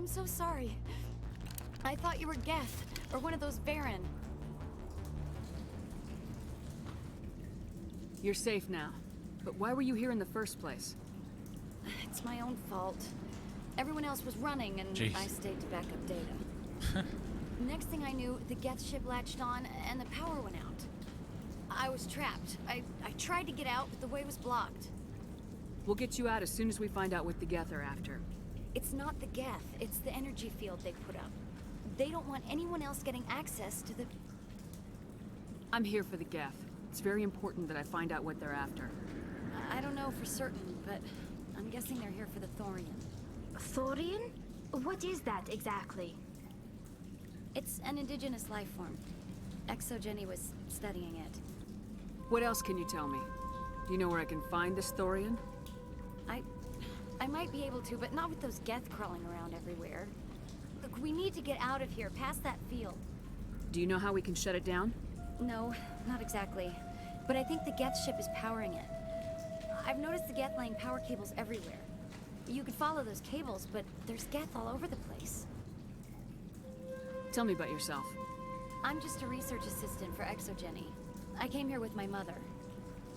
I'm so sorry. I thought you were Geth, or one of those Varen. You're safe now. But why were you here in the first place? It's my own fault. Everyone else was running, and Jeez. I stayed to back up data. Next thing I knew, the Geth ship latched on, and the power went out. I was trapped. I tried to get out, but the way was blocked. We'll get you out as soon as we find out what the Geth are after. It's not the Geth, it's the energy field they put up. They don't want anyone else getting access to the... I'm here for the Geth. It's very important that I find out what they're after. I don't know for certain, but I'm guessing they're here for the Thorian. Thorian? What is that exactly? It's an indigenous life form. Exogeny was studying it. What else can you tell me? Do you know where I can find this Thorian? I might be able to, but not with those Geth crawling around everywhere. Look, we need to get out of here, past that field. Do you know how we can shut it down? No, not exactly. But I think the Geth ship is powering it. I've noticed the Geth laying power cables everywhere. You could follow those cables, but there's Geth all over the place. Tell me about yourself. I'm just a research assistant for Exogeny. I came here with my mother.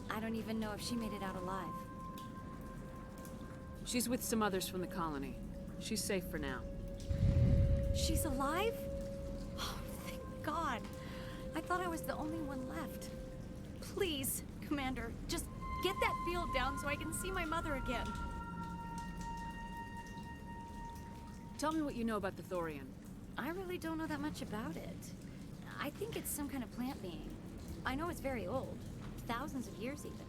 I don't even know if she made it out alive. She's with some others from the colony. She's safe for now. She's alive? Oh, thank God. I thought I was the only one left. Please, Commander, just get that field down so I can see my mother again. Tell me what you know about the Thorian. I really don't know that much about it. I think it's some kind of plant being. I know it's very old. Thousands of years, even.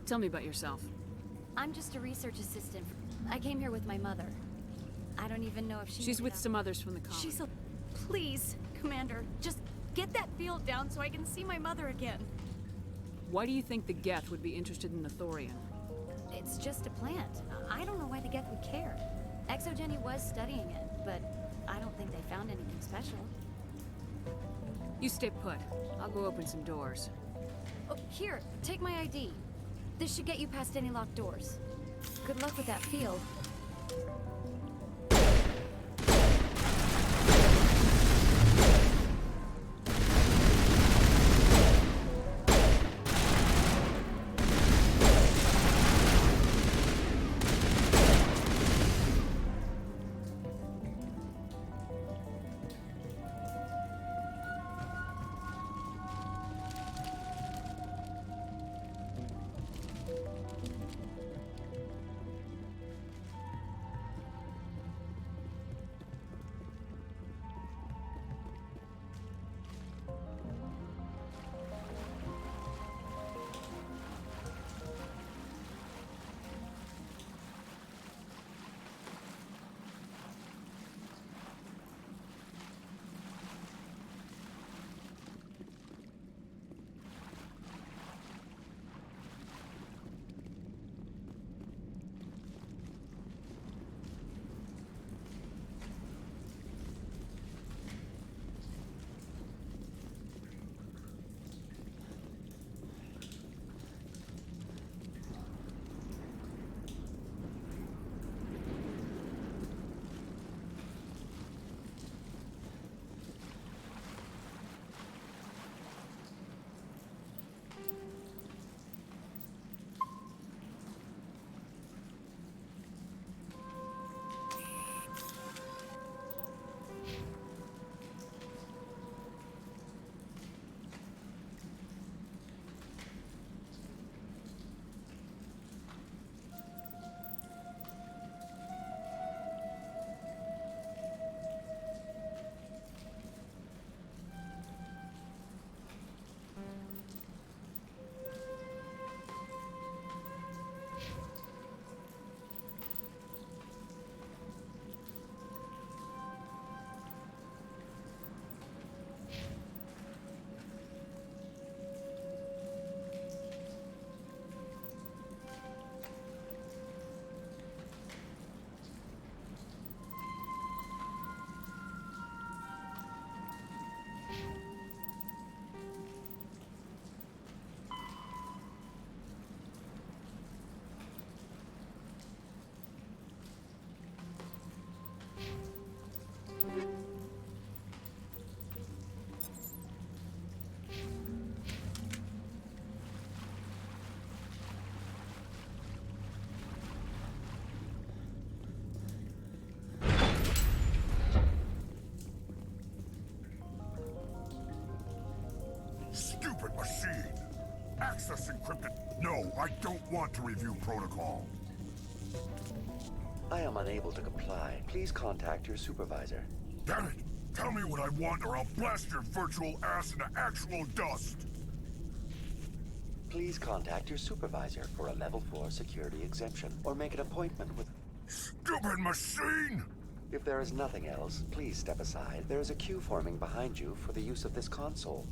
Tell me about yourself. I'm just a research assistant. I came here with my mother. I don't even know if She's with some others from the colony. Please, Commander, just get that field down so I can see my mother again. Why do you think the Geth would be interested in the Thorian? It's just a plant. I don't know why the Geth would care. Exogeny was studying it, but I don't think they found anything special. You stay put. I'll go open some doors. Oh, here, take my ID. This should get you past any locked doors. Good luck with that field. I don't want to review protocol. I am unable to comply. Please contact your supervisor. Damn it! Tell me what I want or I'll blast your virtual ass into actual dust! Please contact your supervisor for a level 4 security exemption, or make an appointment with... Stupid machine! If there is nothing else, please step aside. There is a queue forming behind you for the use of this console.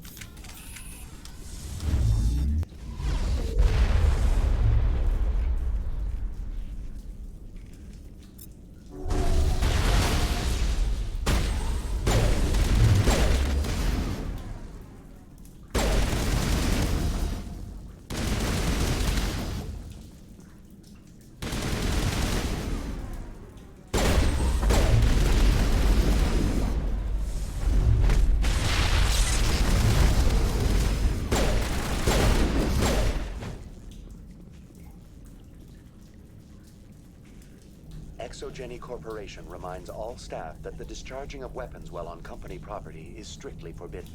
Exogeny Corporation reminds all staff that the discharging of weapons while on company property is strictly forbidden.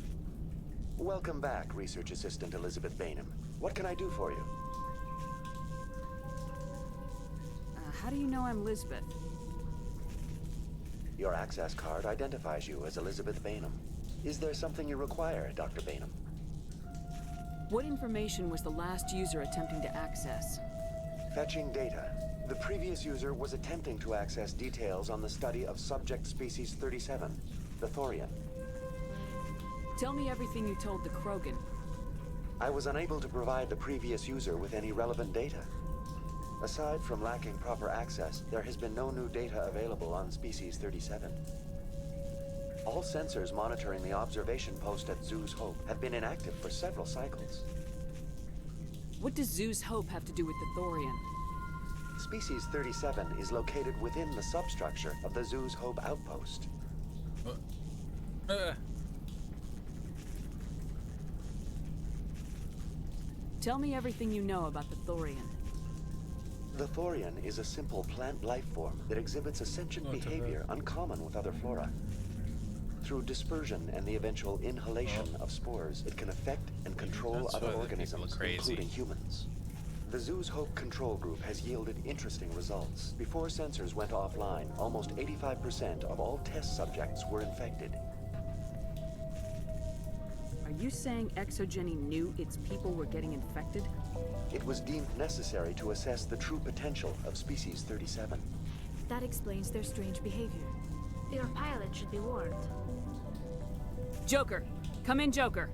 Welcome back, Research Assistant Elizabeth Bainham. What can I do for you? How do you know I'm Lisbeth? Your access card identifies you as Elizabeth Bainham. Is there something you require, Dr. Bainham? What information was the last user attempting to access? Fetching data. The previous user was attempting to access details on the study of subject species 37, the Thorian. Tell me everything you told the Krogan. I was unable to provide the previous user with any relevant data. Aside from lacking proper access, there has been no new data available on species 37. All sensors monitoring the observation post at Zoo's Hope have been inactive for several cycles. What does Zoo's Hope have to do with the Thorian? Species 37 is located within the substructure of the Zoo's Hope outpost. Tell me everything you know about the Thorian. The Thorian is a simple plant life form that exhibits a sentient behavior uncommon with other flora. Through dispersion and the eventual inhalation of spores, it can affect and control other organisms, including humans. The Zoo's Hope control group has yielded interesting results. Before sensors went offline, almost 85% of all test subjects were infected. Are you saying Exogeny knew its people were getting infected? It was deemed necessary to assess the true potential of species 37. That explains their strange behavior. Your pilot should be warned. Joker! Come in, Joker!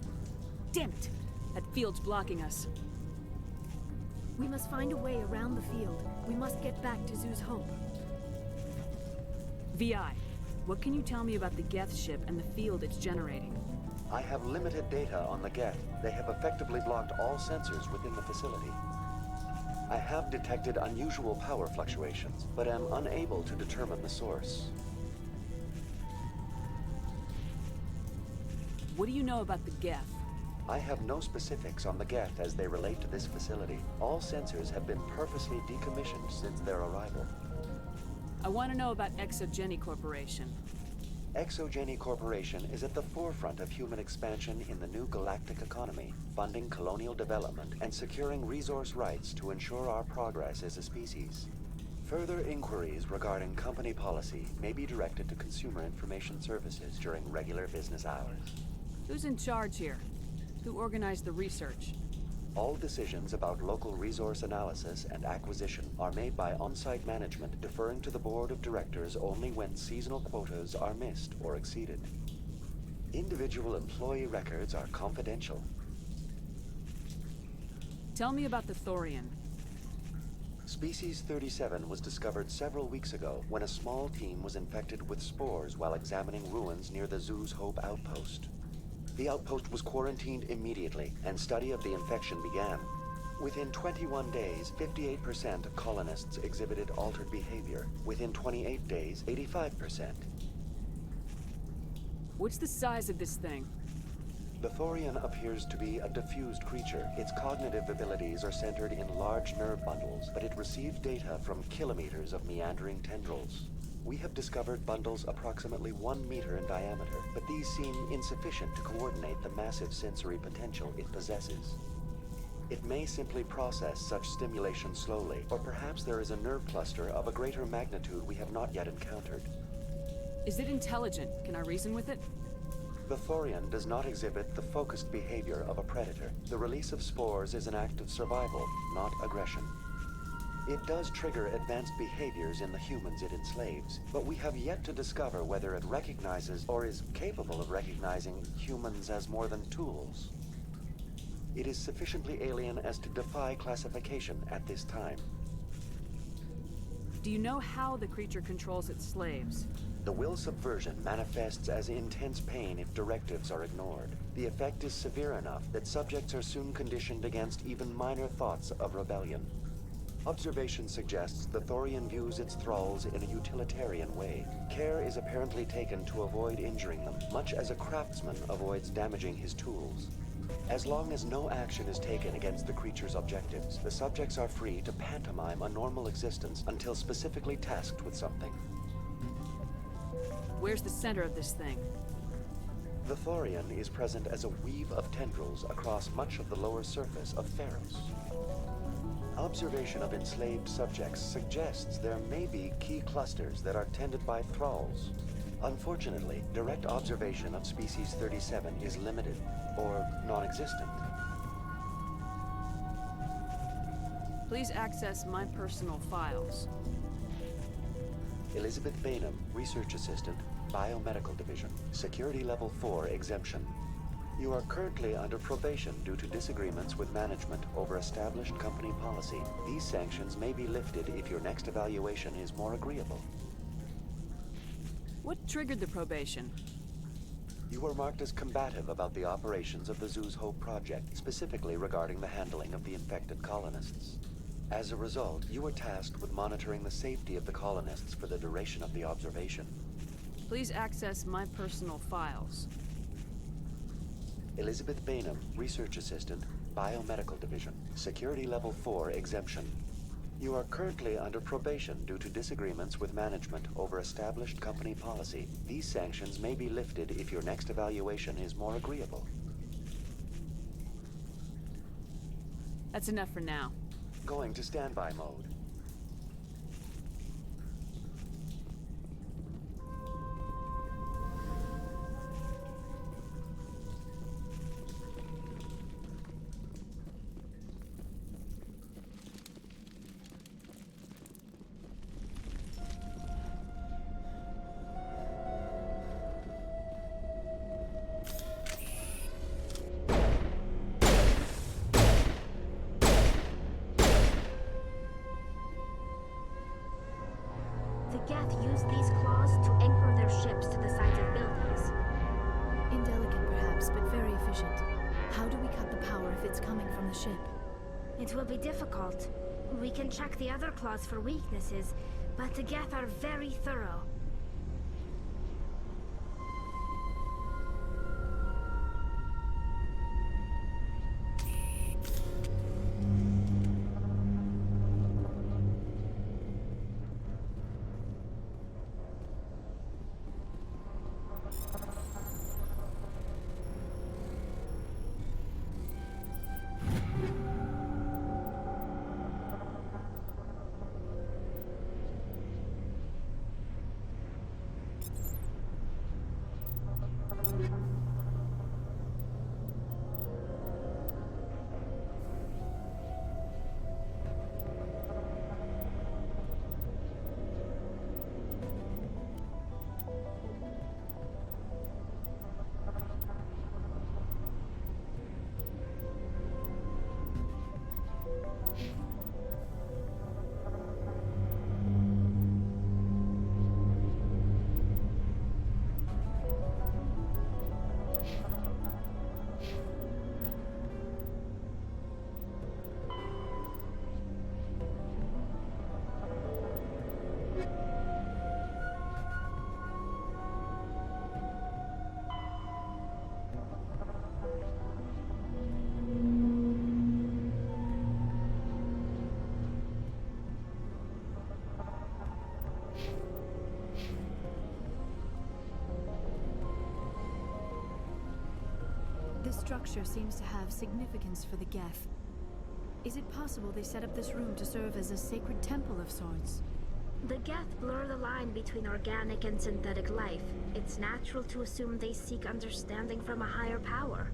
Damn it! That field's blocking us. We must find a way around the field. We must get back to Zoo's Hope. VI, what can you tell me about the Geth ship and the field it's generating? I have limited data on the Geth. They have effectively blocked all sensors within the facility. I have detected unusual power fluctuations, but am unable to determine the source. What do you know about the Geth? I have no specifics on the Geth as they relate to this facility. All sensors have been purposely decommissioned since their arrival. I want to know about Exogeny Corporation. Exogeny Corporation is at the forefront of human expansion in the new galactic economy, funding colonial development and securing resource rights to ensure our progress as a species. Further inquiries regarding company policy may be directed to Consumer Information Services during regular business hours. Who's in charge here? Who organized the research? All decisions about local resource analysis and acquisition are made by on-site management, deferring to the board of directors only when seasonal quotas are missed or exceeded. Individual employee records are confidential. Tell me about the Thorian. Species 37 was discovered several weeks ago when a small team was infected with spores while examining ruins near the Zoo's Hope outpost. The outpost was quarantined immediately, and study of the infection began. Within 21 days, 58% of colonists exhibited altered behavior. Within 28 days, 85%. What's the size of this thing? The Thorian appears to be a diffused creature. Its cognitive abilities are centered in large nerve bundles, but it receives data from kilometers of meandering tendrils. We have discovered bundles approximately 1 meter in diameter, but these seem insufficient to coordinate the massive sensory potential it possesses. It may simply process such stimulation slowly, or perhaps there is a nerve cluster of a greater magnitude we have not yet encountered. Is it intelligent? Can I reason with it? The Thorian does not exhibit the focused behavior of a predator. The release of spores is an act of survival, not aggression. It does trigger advanced behaviors in the humans it enslaves, but we have yet to discover whether it recognizes or is capable of recognizing humans as more than tools. It is sufficiently alien as to defy classification at this time. Do you know how the creature controls its slaves? The will subversion manifests as intense pain if directives are ignored. The effect is severe enough that subjects are soon conditioned against even minor thoughts of rebellion. Observation suggests the Thorian views its thralls in a utilitarian way. Care is apparently taken to avoid injuring them, much as a craftsman avoids damaging his tools. As long as no action is taken against the creature's objectives, the subjects are free to pantomime a normal existence until specifically tasked with something. Where's the center of this thing? The Thorian is present as a weave of tendrils across much of the lower surface of Theros. Observation of enslaved subjects suggests there may be key clusters that are tended by thralls. Unfortunately, direct observation of Species 37 is limited, or non-existent. Please access my personal files. Elizabeth Bainham, Research Assistant, Biomedical Division, Security Level 4 exemption. You are currently under probation due to disagreements with management over established company policy. These sanctions may be lifted if your next evaluation is more agreeable. What triggered the probation? You were marked as combative about the operations of the Zeus Hope project, specifically regarding the handling of the infected colonists. As a result, you were tasked with monitoring the safety of the colonists for the duration of the observation. Please access my personal files. Elizabeth Bainham, Research Assistant, Biomedical Division, Security Level 4 exemption. You are currently under probation due to disagreements with management over established company policy. These sanctions may be lifted if your next evaluation is more agreeable. That's enough for now. Going to standby mode. The Geth use these claws to anchor their ships to the sides of buildings. Indelicate perhaps, but very efficient. How do we cut the power if it's coming from the ship? It will be difficult. We can check the other claws for weaknesses, but the Geth are very thorough. This structure seems to have significance for the Geth. Is it possible they set up this room to serve as a sacred temple of sorts? The Geth blur the line between organic and synthetic life. It's natural to assume they seek understanding from a higher power.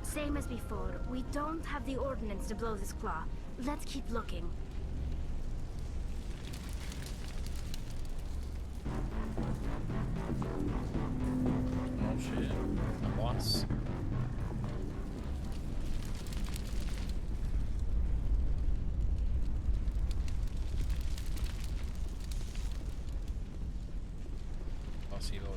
Same as before. We don't have the ordnance to blow this claw. Let's keep looking. Oh shit. A boss. Bossy boy.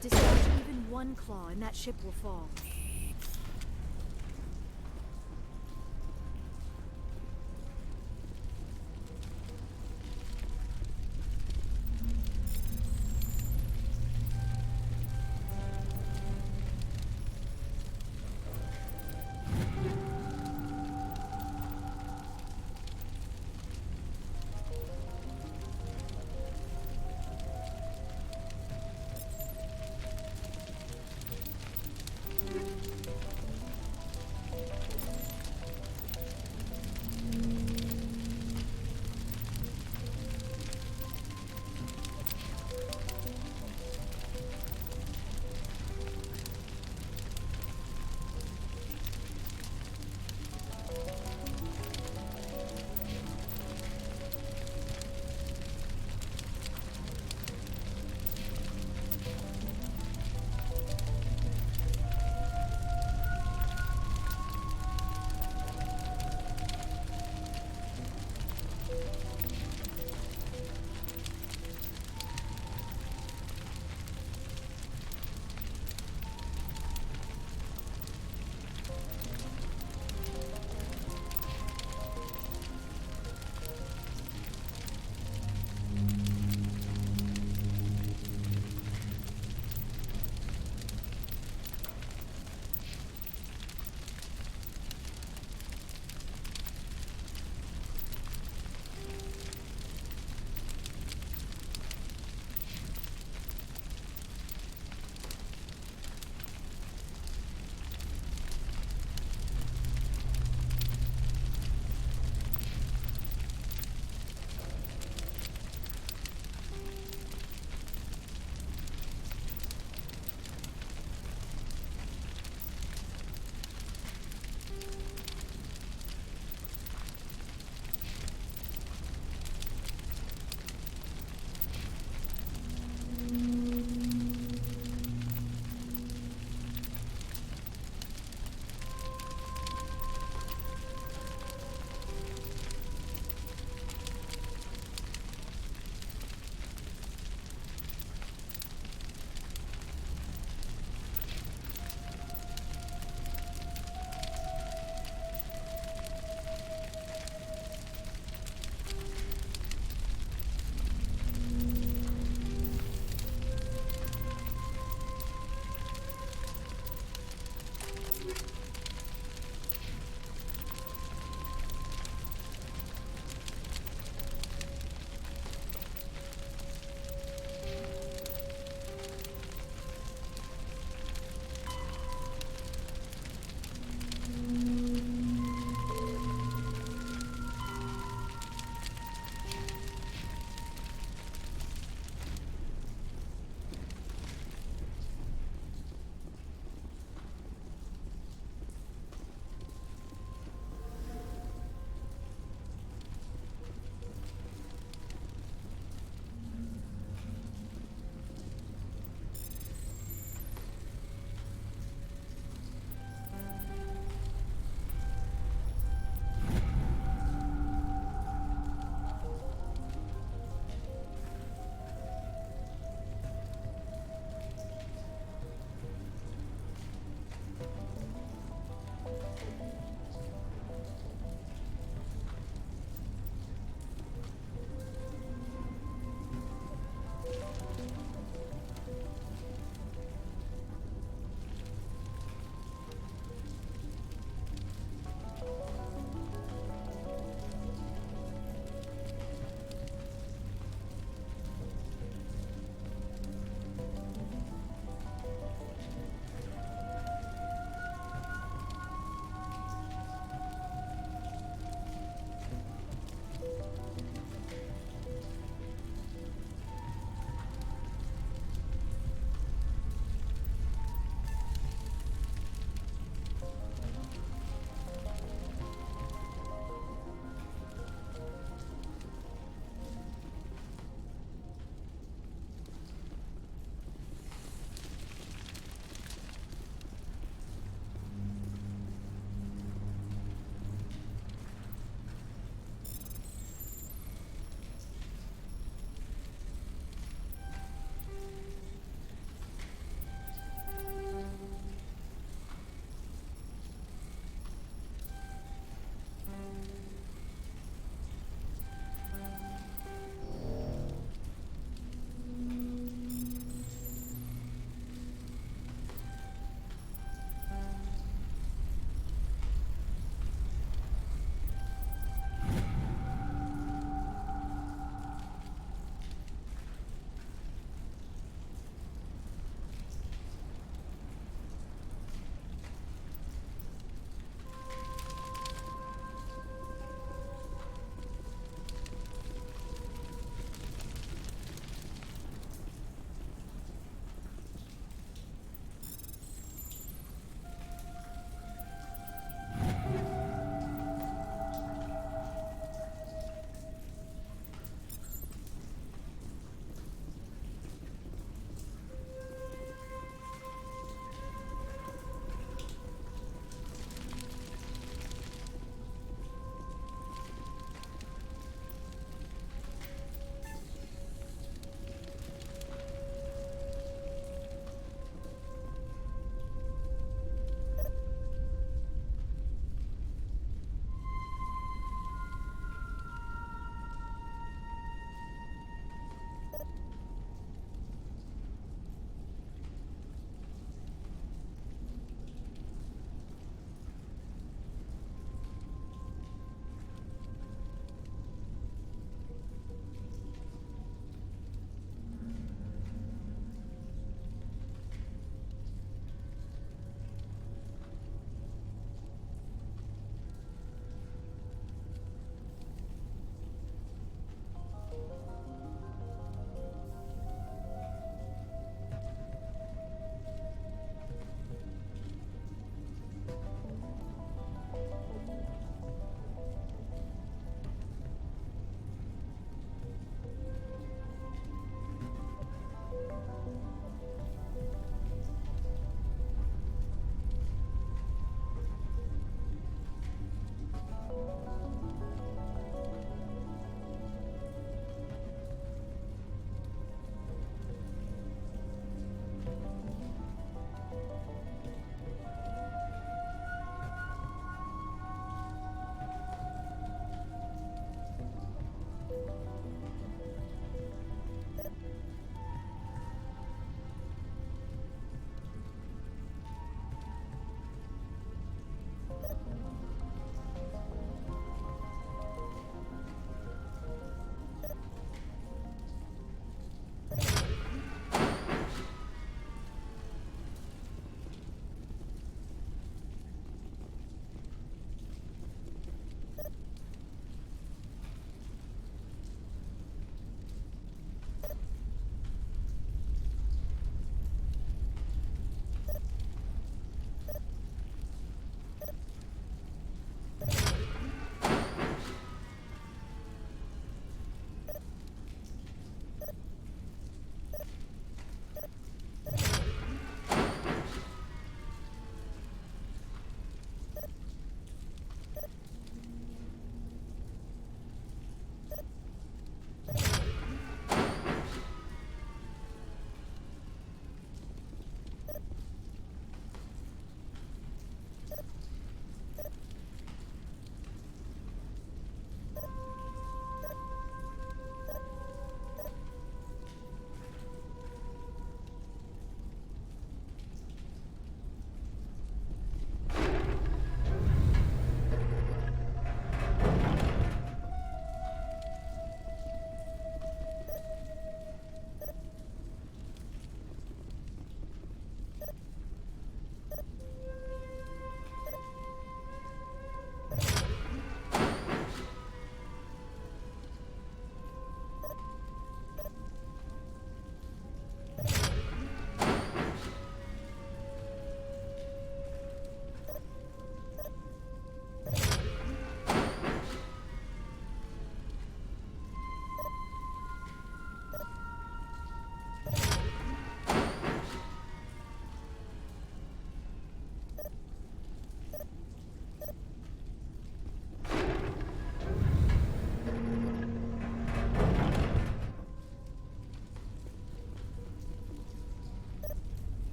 Dislodge even one claw and that ship will fall.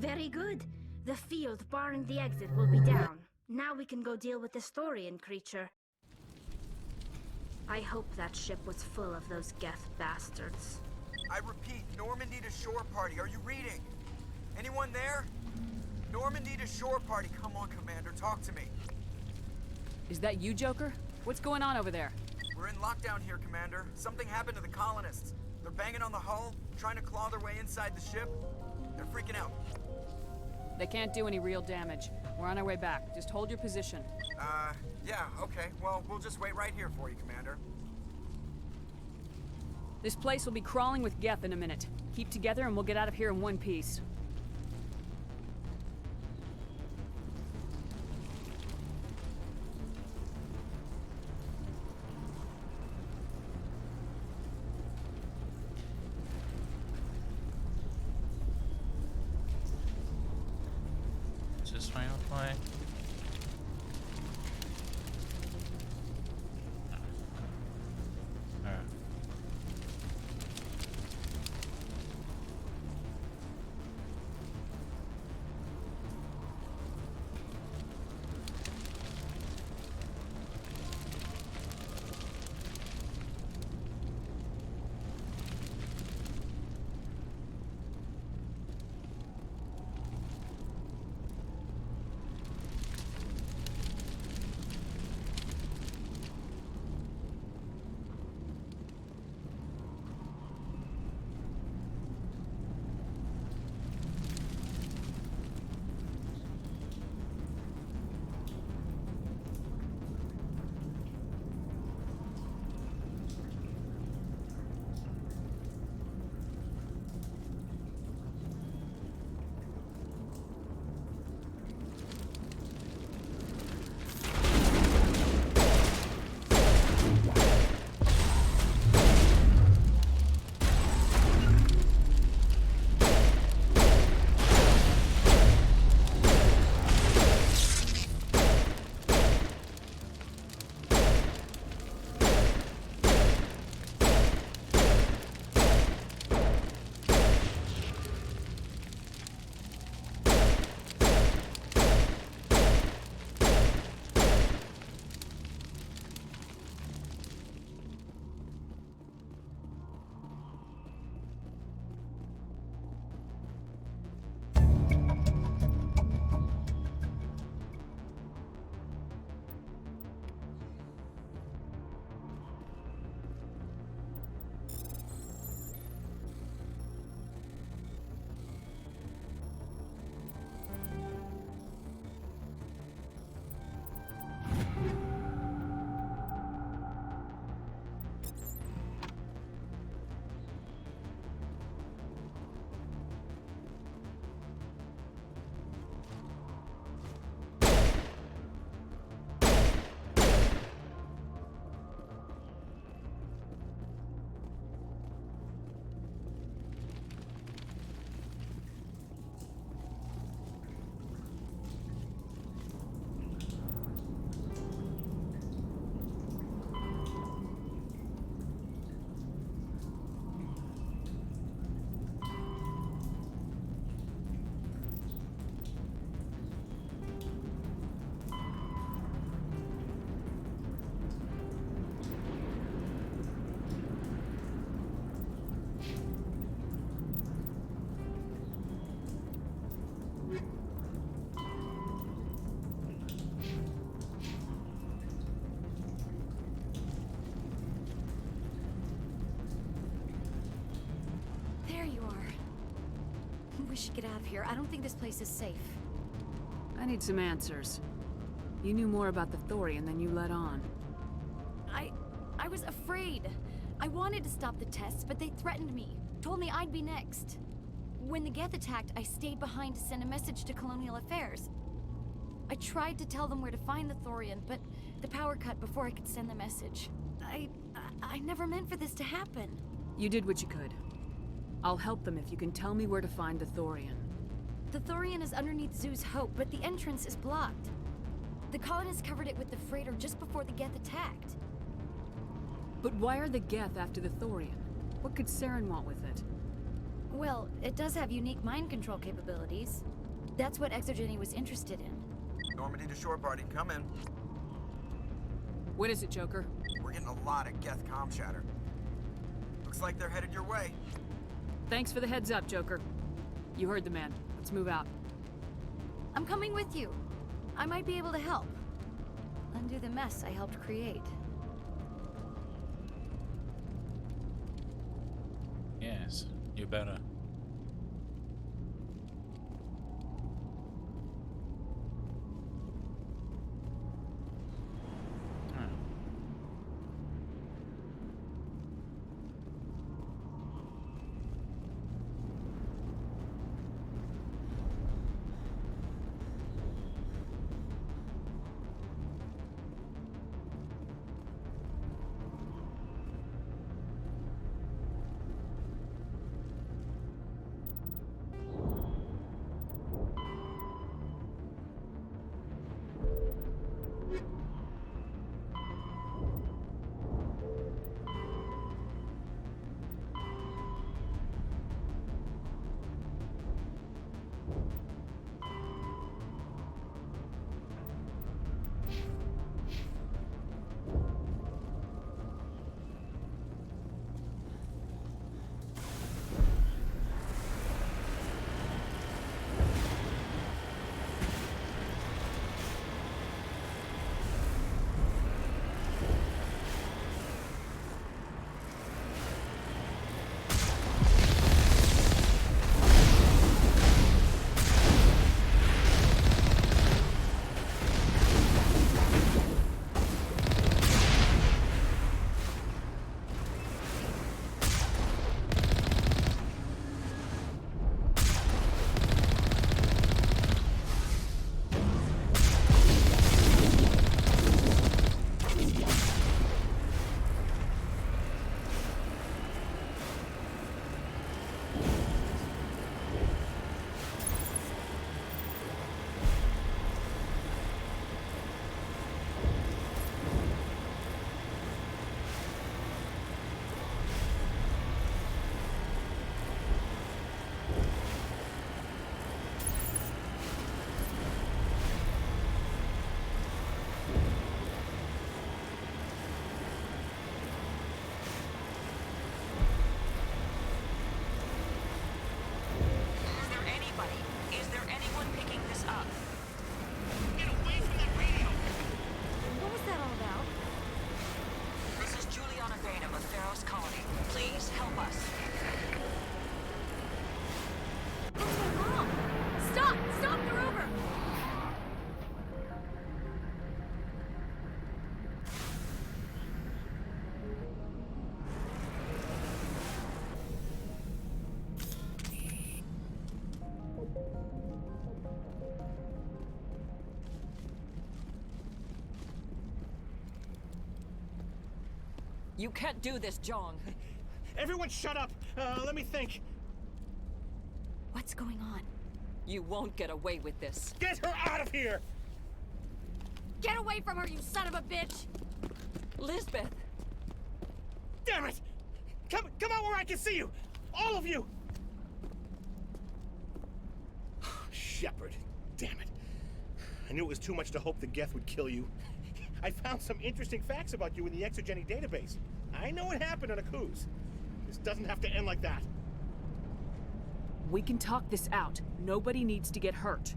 Very good. The field barring the exit will be down. Now we can go deal with this Thorian creature. I hope that ship was full of those Geth bastards. I repeat, Normandy to shore party. Are you reading? Anyone there? Normandy to shore party. Come on, Commander, talk to me. Is that you, Joker? What's going on over there? We're in lockdown here, Commander. Something happened to the colonists. They're banging on the hull, trying to claw their way inside the ship. They're freaking out. They can't do any real damage. We're on our way back. Just hold your position. Yeah, okay. Well, we'll just wait right here for you, Commander. This place will be crawling with Geth in a minute. Keep together and we'll get out of here in one piece. Is this final play? Alright. We should get out of here. I don't think this place is safe. I need some answers. You knew more about the Thorian than you let on. I was afraid. I wanted to stop the tests, but they threatened me. Told me I'd be next. When the Geth attacked, I stayed behind to send a message to Colonial Affairs. I tried to tell them where to find the Thorian, but the power cut before I could send the message. I never meant for this to happen. You did what you could. I'll help them if you can tell me where to find the Thorian. The Thorian is underneath Zeus Hope, but the entrance is blocked. The colonists covered it with the freighter just before the Geth attacked. But why are the Geth after the Thorian? What could Saren want with it? Well, it does have unique mind control capabilities. That's what Exogeny was interested in. Normandy to shore party, come in. What is it, Joker? We're getting a lot of Geth comm chatter. Looks like they're headed your way. Thanks for the heads up, Joker. You heard the man. Let's move out. I'm coming with you. I might be able to help. Undo the mess I helped create. Yes, you better. You can't do this, Jong. Everyone shut up! Let me think. What's going on? You won't get away with this. Get her out of here! Get away from her, you son of a bitch! Lisbeth! Damn it! Come out where I can see you! All of you! Shepard, damn it. I knew it was too much to hope the Geth would kill you. I found some interesting facts about you in the Exogeny database. I know what happened on Akuz. This doesn't have to end like that. We can talk this out. Nobody needs to get hurt.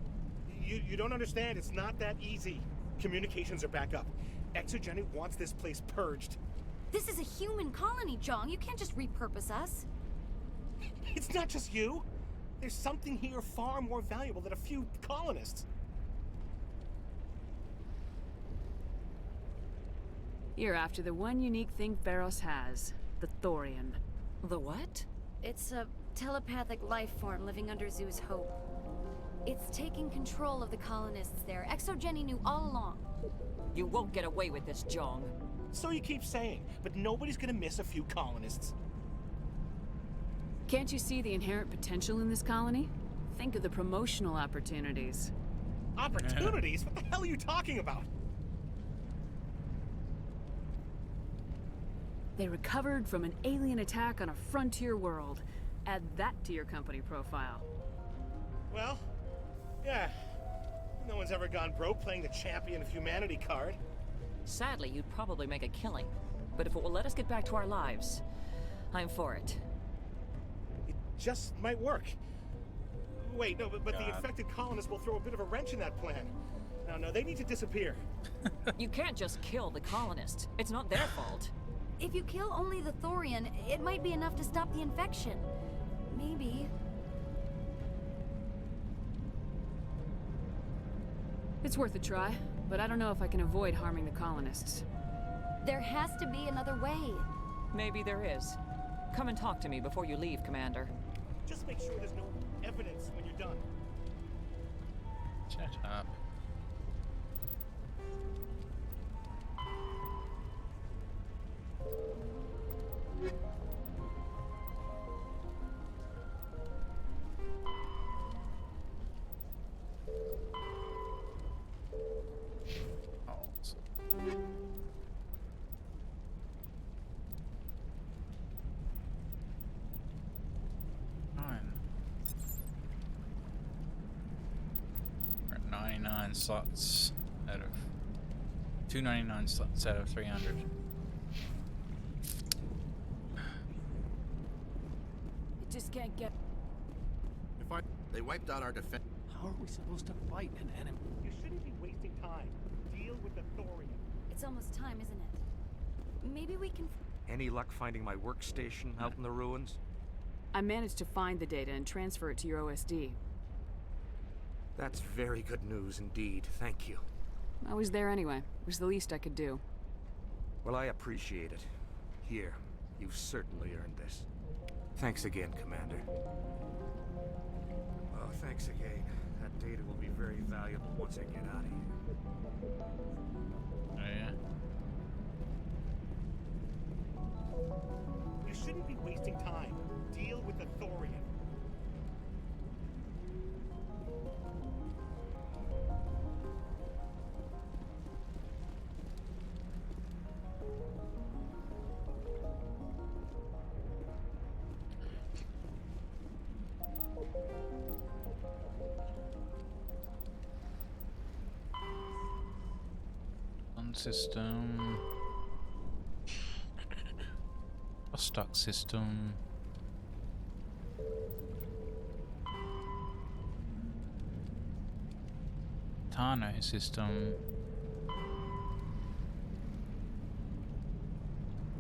You don't understand. It's not that easy. Communications are back up. Exogeny wants this place purged. This is a human colony, Jong. You can't just repurpose us. It's not just you. There's something here far more valuable than a few colonists. You're after the one unique thing Pharos has, the Thorian. The what? It's a telepathic life form living under Zeus Hope. It's taking control of the colonists there. Exogeny knew all along. You won't get away with this, Jong. So you keep saying, but nobody's gonna miss a few colonists. Can't you see the inherent potential in this colony? Think of the promotional opportunities. Opportunities? What the hell are you talking about? They recovered from an alien attack on a frontier world, Add that to your company profile. Well, yeah. No one's ever gone broke playing the champion of humanity card. Sadly, you'd probably make a killing. But if it will let us get back to our lives, I'm for it. It just might work. Wait, no, but the God. infected colonists will throw a bit of a wrench in that plan. No, they need to disappear. You can't just kill the colonists. It's not their fault. If you kill only the Thorian, it might be enough to stop the infection. Maybe. It's worth a try, but I don't know if I can avoid harming the colonists. There has to be another way. Maybe there is. Come and talk to me before you leave, Commander. Just make sure there's no evidence when you're done. Shut up. We're at 99 slots out of 299 slots out of 300. It just can't get. They wiped out our defense. How are we supposed to fight an enemy? You shouldn't be wasting time. Deal with the Thorian. It's almost time, isn't it? Maybe we can. Any luck finding my workstation out in the ruins? I managed to find the data and transfer it to your OSD. That's very good news indeed. Thank you. I was there anyway. It was the least I could do. Well, I appreciate it. Here, you've certainly earned this. Thanks again, Commander. Oh, thanks again. That data will be very valuable once I get out of here. Oh, yeah? You shouldn't be wasting time. Deal with the Thorian. System. A stock system. Tano system.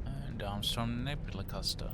And Armstrong Nebula Cluster.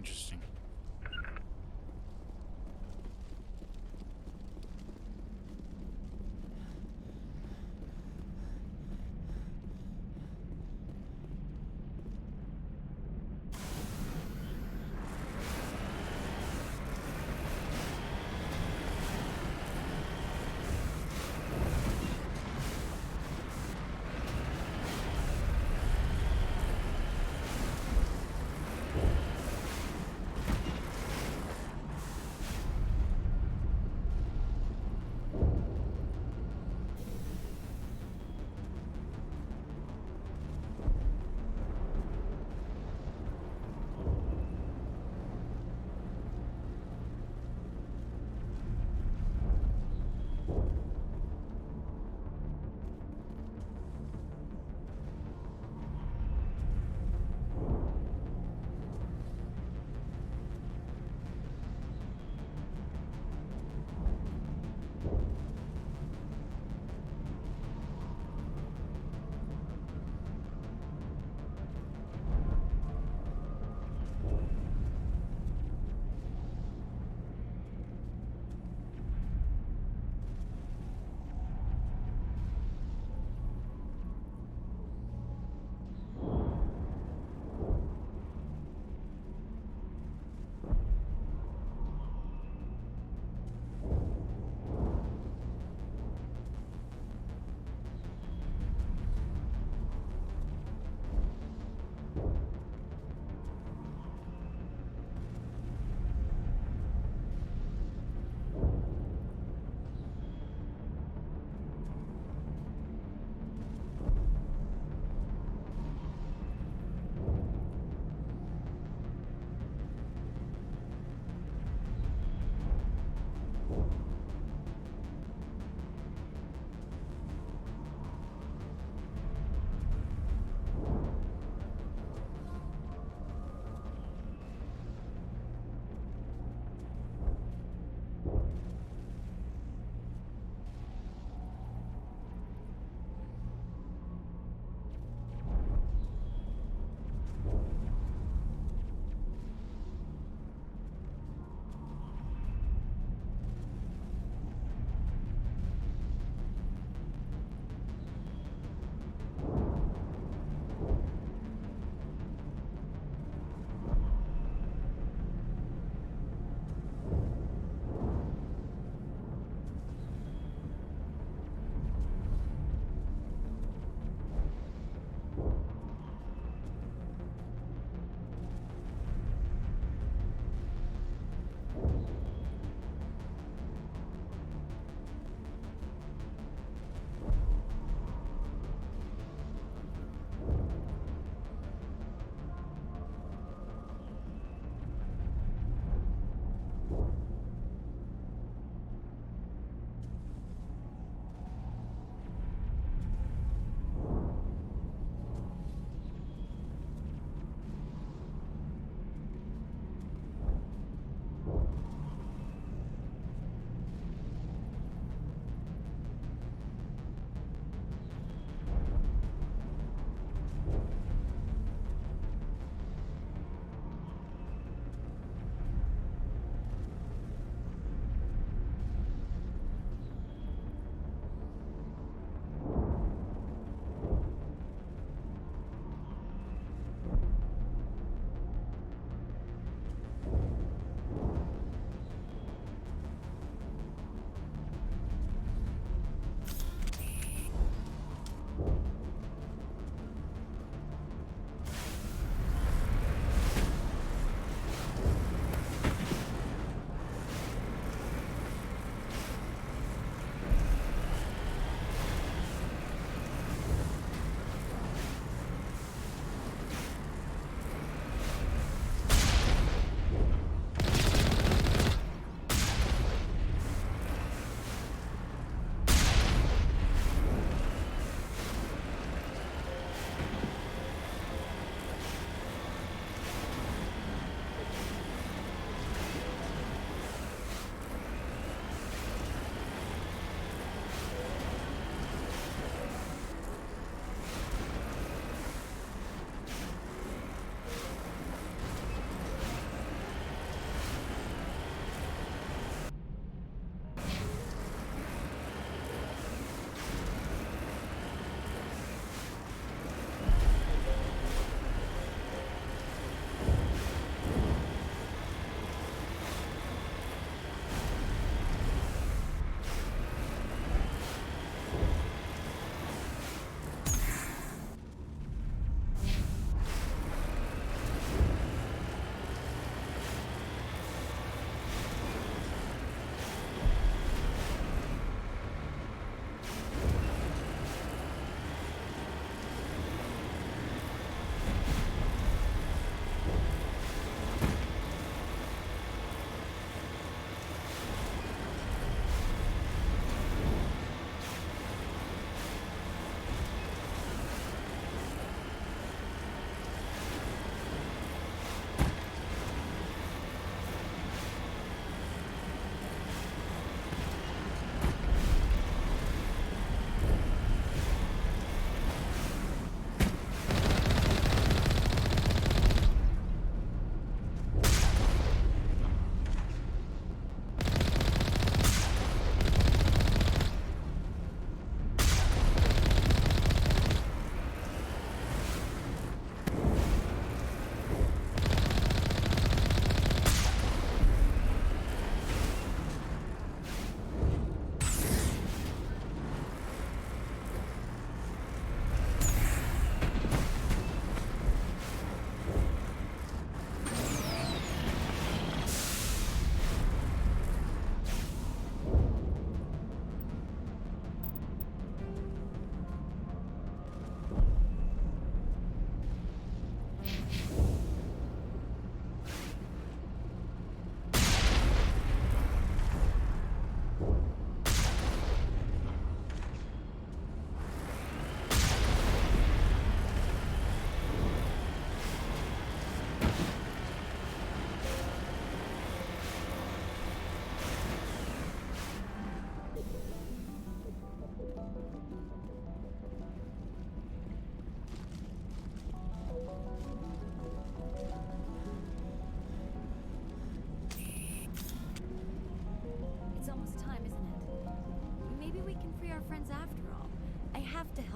interesting.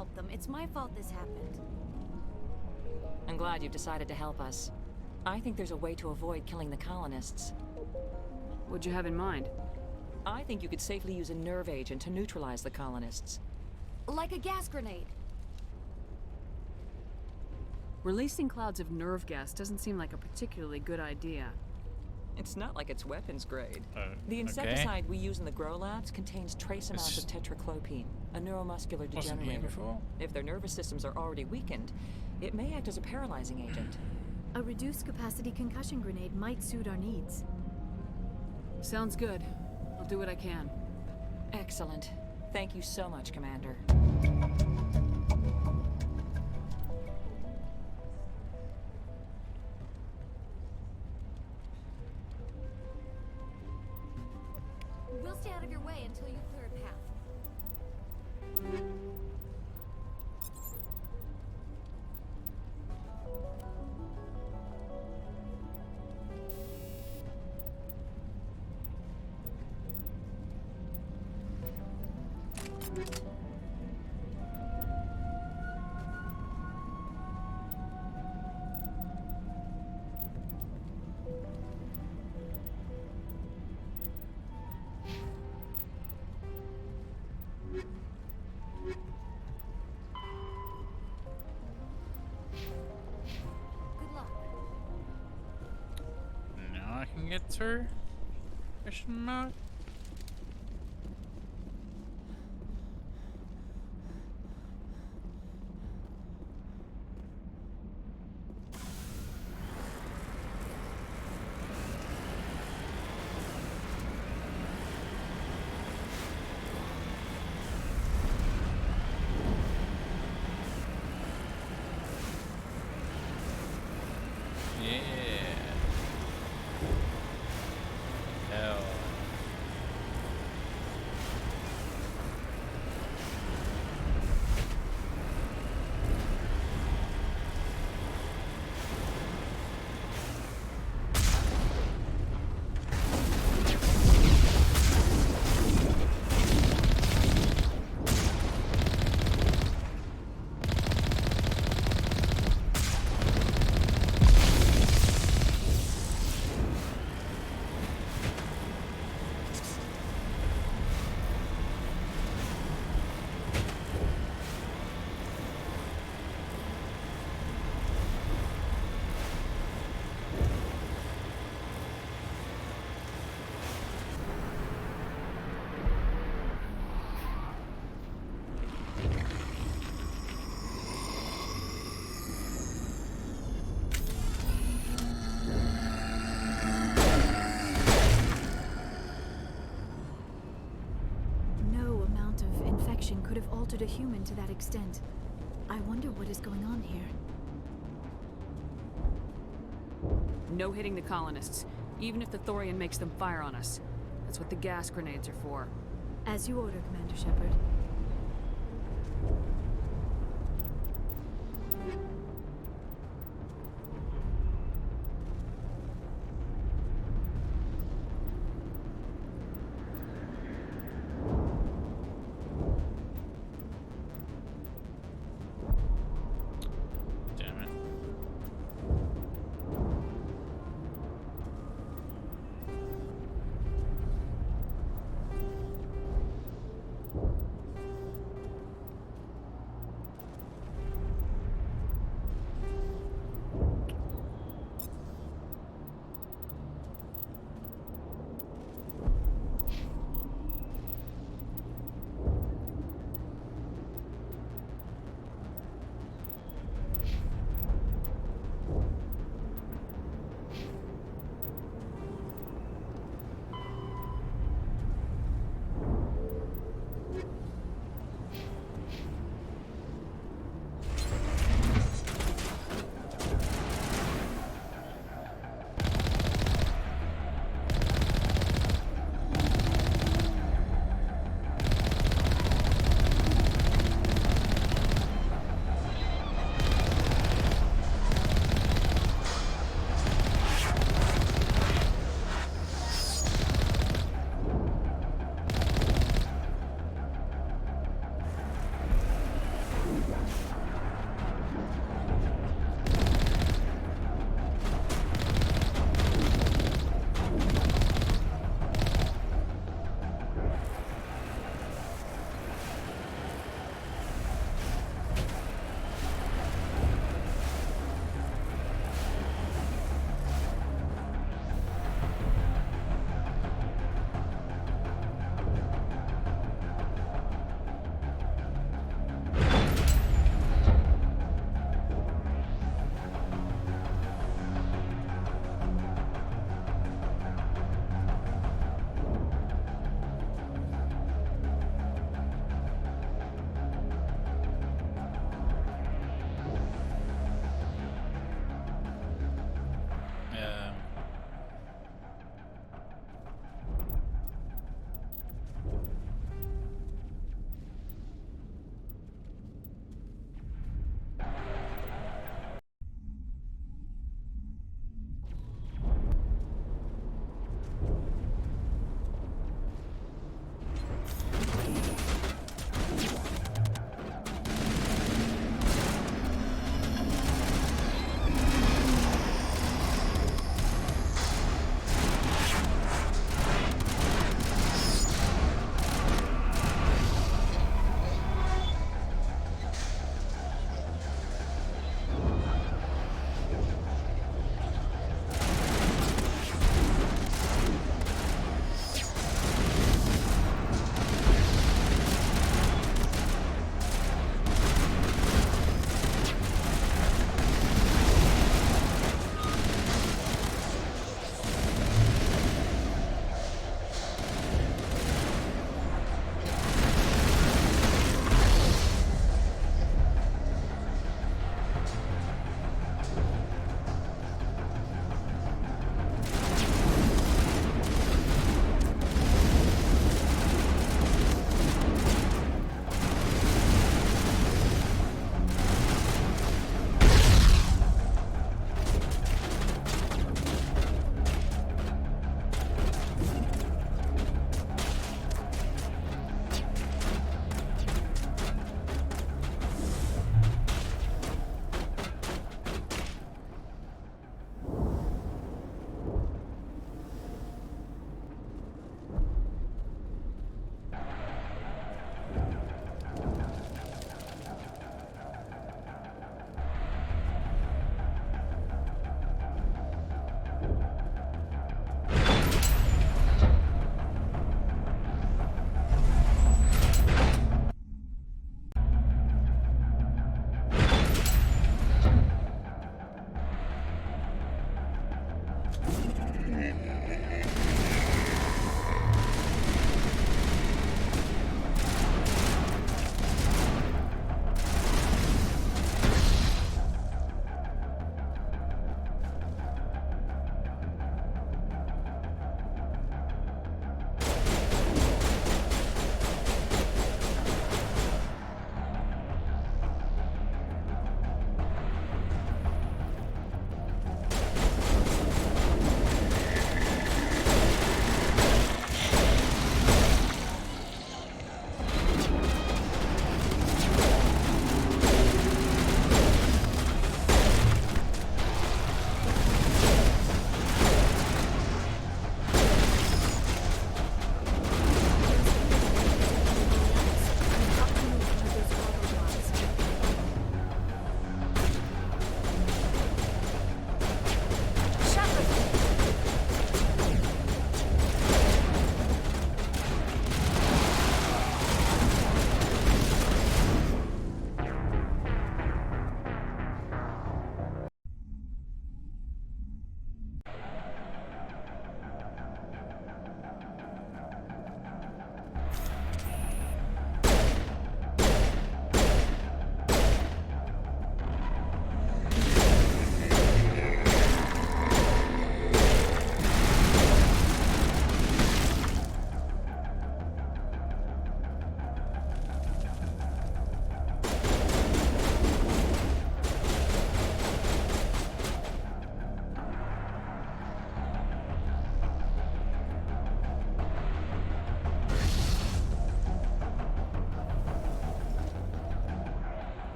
help them. It's my fault this happened. I'm glad you've decided to help us. I think there's a way to avoid killing the colonists. What'd you have in mind? I think you could safely use a nerve agent to neutralize the colonists. Like a gas grenade. Releasing clouds of nerve gas doesn't seem like a particularly good idea. It's not like it's weapons grade. The okay. insecticide we use in the grow labs contains trace amounts of tetraclopine, a neuromuscular Wasn't here degenerator. before? If their nervous systems are already weakened, it may act as a paralyzing agent. A reduced capacity concussion grenade might suit our needs. Sounds good. I'll do what I can. Excellent. Thank you so much, Commander. We'll stay out of your way until you clear a path. Good luck. Now I can get through? Question mark? Could have altered a human to that extent. I wonder what is going on here. No hitting the colonists, even if the Thorian makes them fire on us. That's what the gas grenades are for. As you order, Commander Shepard.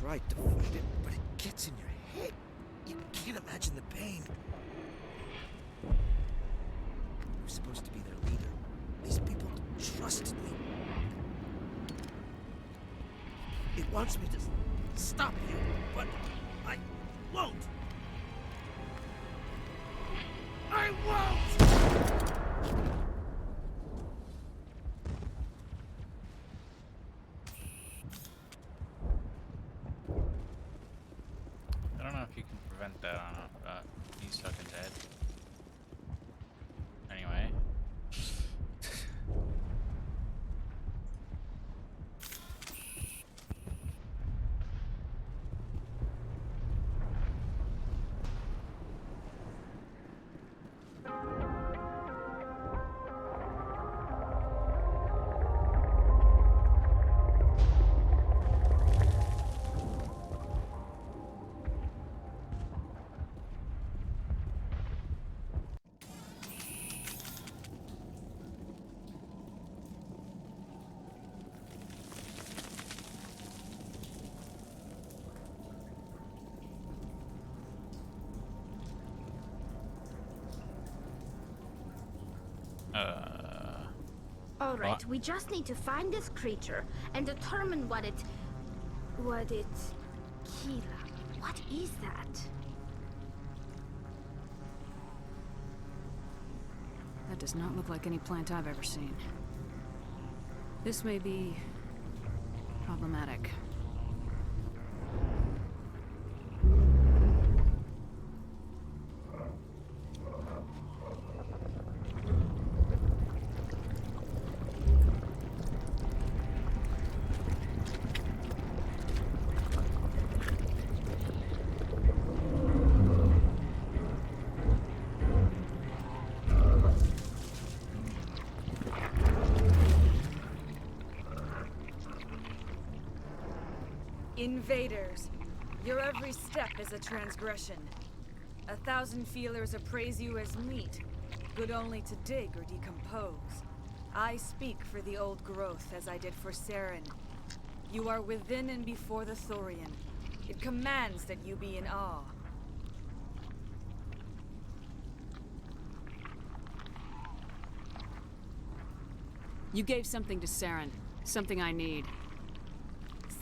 tried to fight it, but it gets in your head. You can't imagine the pain. I was supposed to be their leader. These people trusted me. It wants me to stop you, but I won't. I won't! I don't know if you can prevent that on he's fucking dead. Anyway. All right, we just need to find this creature and determine what it... Keela, what is that? That does not look like any plant I've ever seen. This may be problematic. Invaders, your every step is a transgression. 1,000 feelers appraise you as meat, good only to dig or decompose. I speak for the old growth as I did for Saren. You are within and before the Thorian. It commands that you be in awe. You gave something to Saren. Something I need.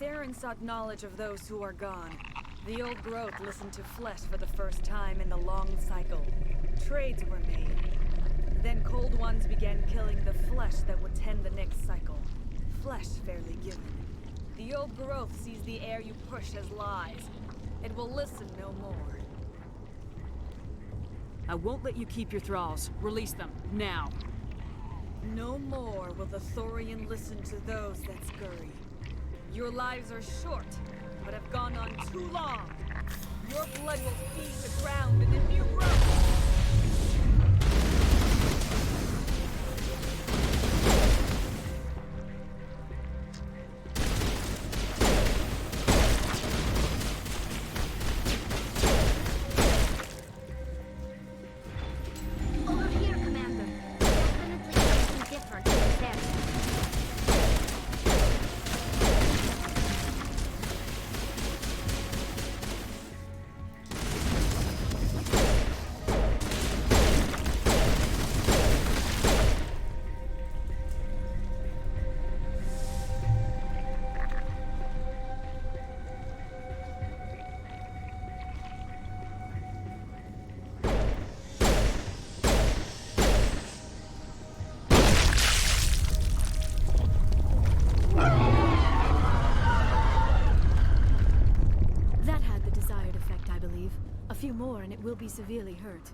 Saren sought knowledge of those who are gone. The old growth listened to flesh for the first time in the long cycle. Trades were made. Then cold ones began killing the flesh that would tend the next cycle. Flesh fairly given. The old growth sees the air you push as lies. It will listen no more. I won't let you keep your thralls. Release them, now. No more will the Thorian listen to those that scurry. Your lives are short, but have gone on too long. Your blood will feed the ground and the new growth. Over here, Commander. Definitely something different than that. That had the desired effect, I believe. A few more and it will be severely hurt.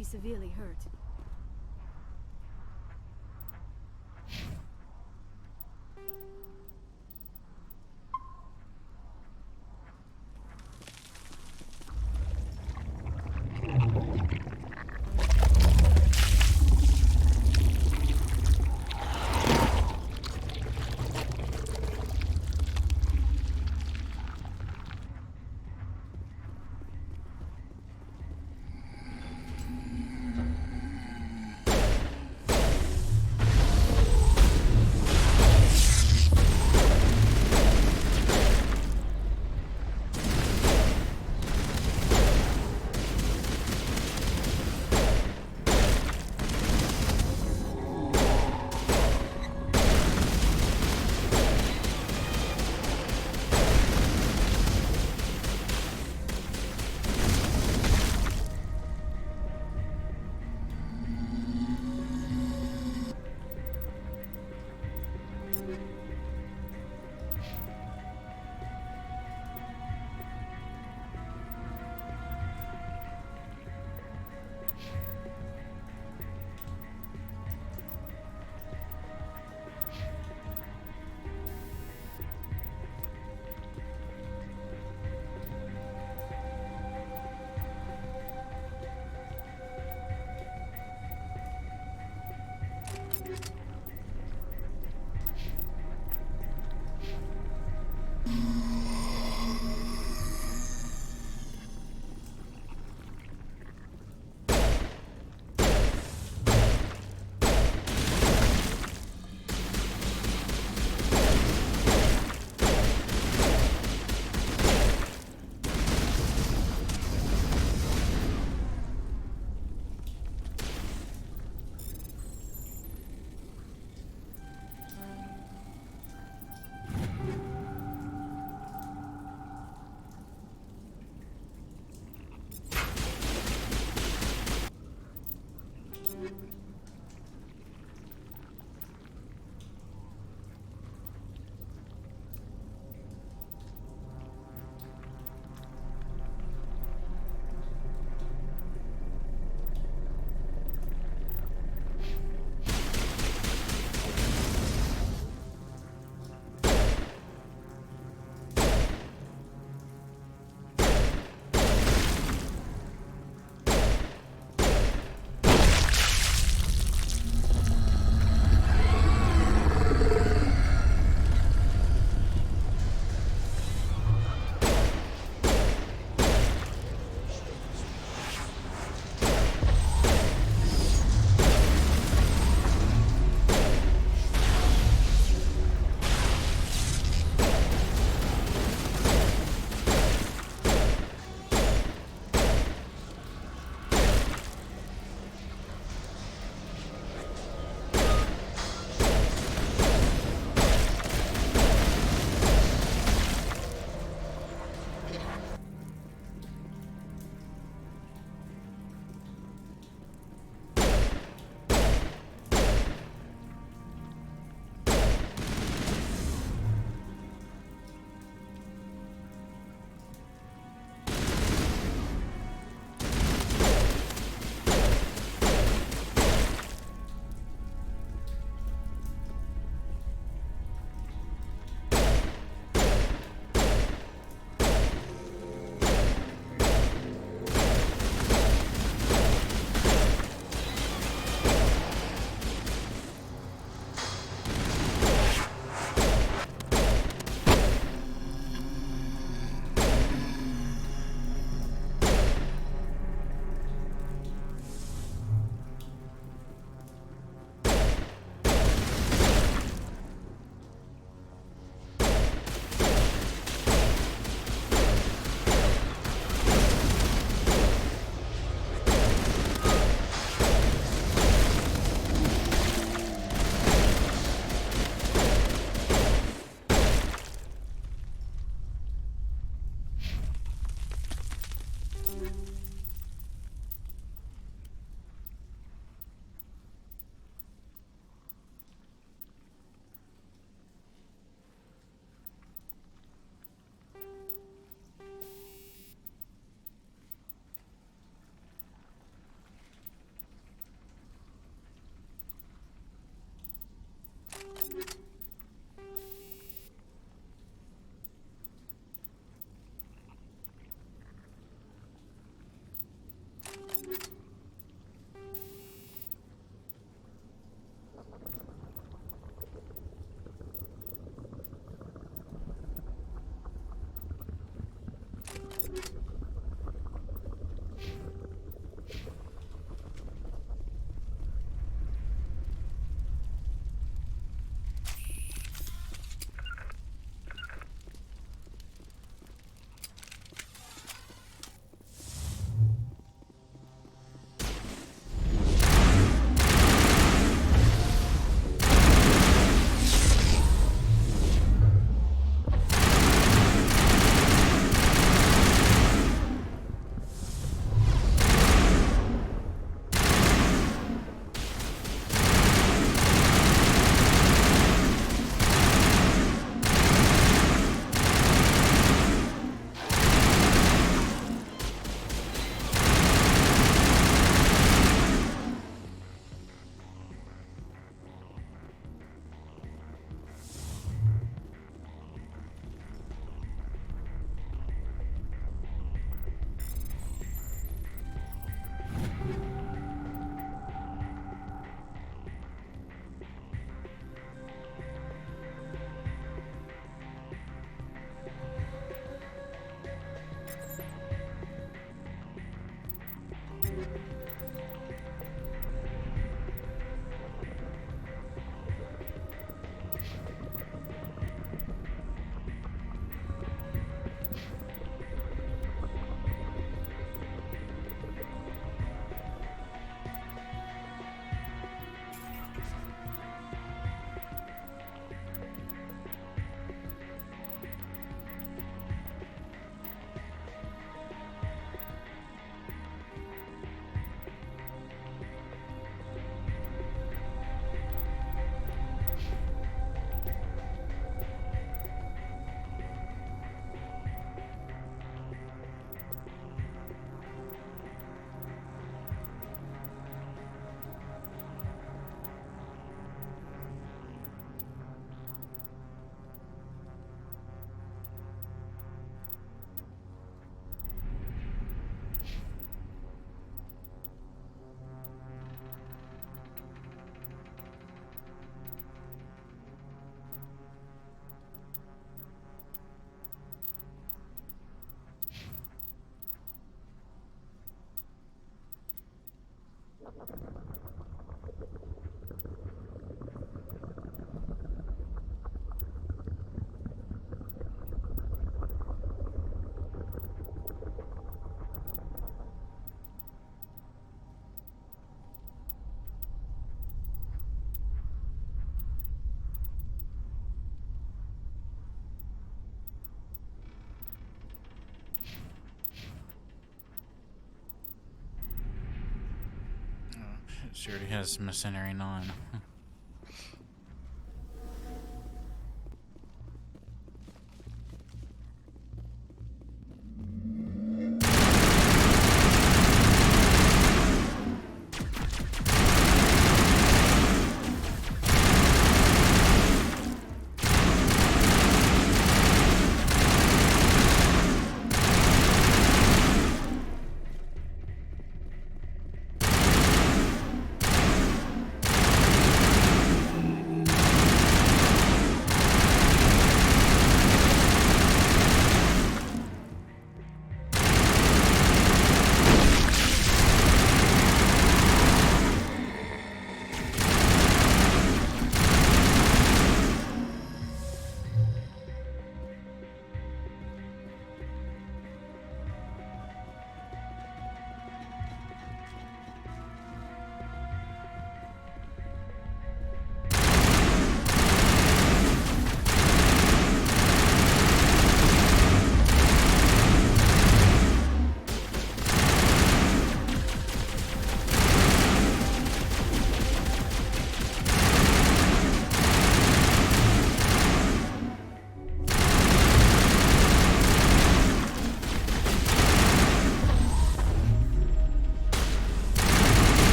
be severely hurt. She already has Mercenary 9.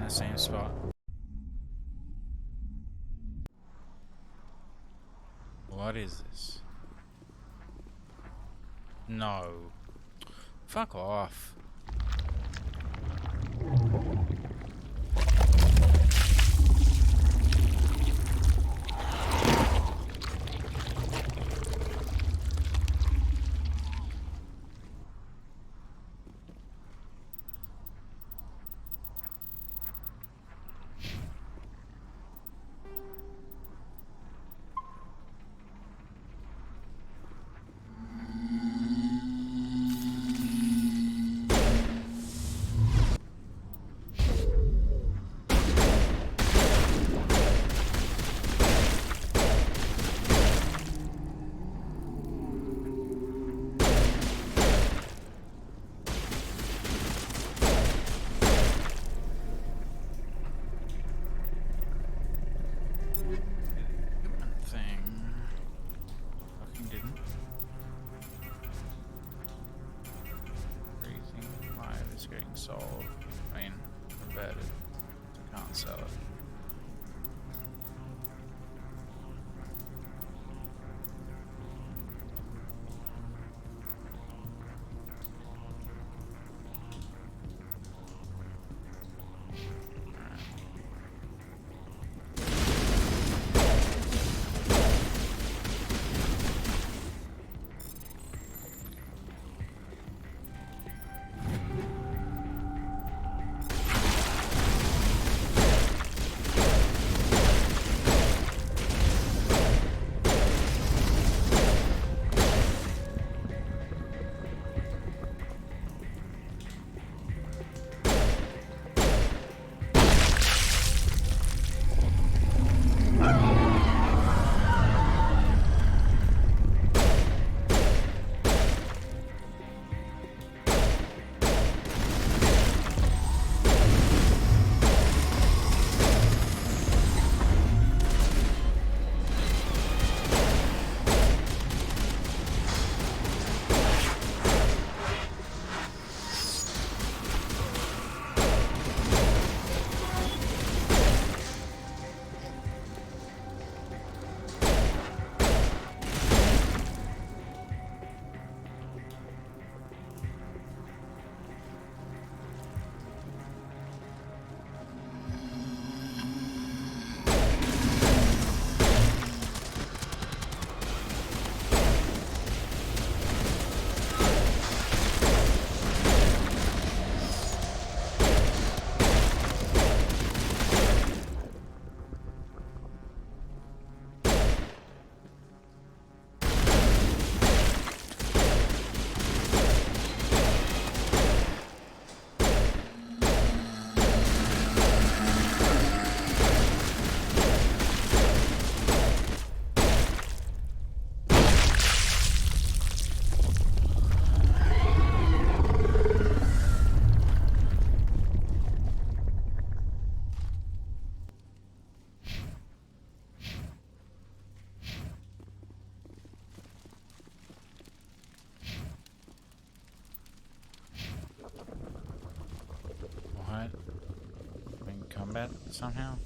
Same spot. What is this? No. Fuck off. Sold. I mean, embedded. I can't sell it. What? In combat somehow?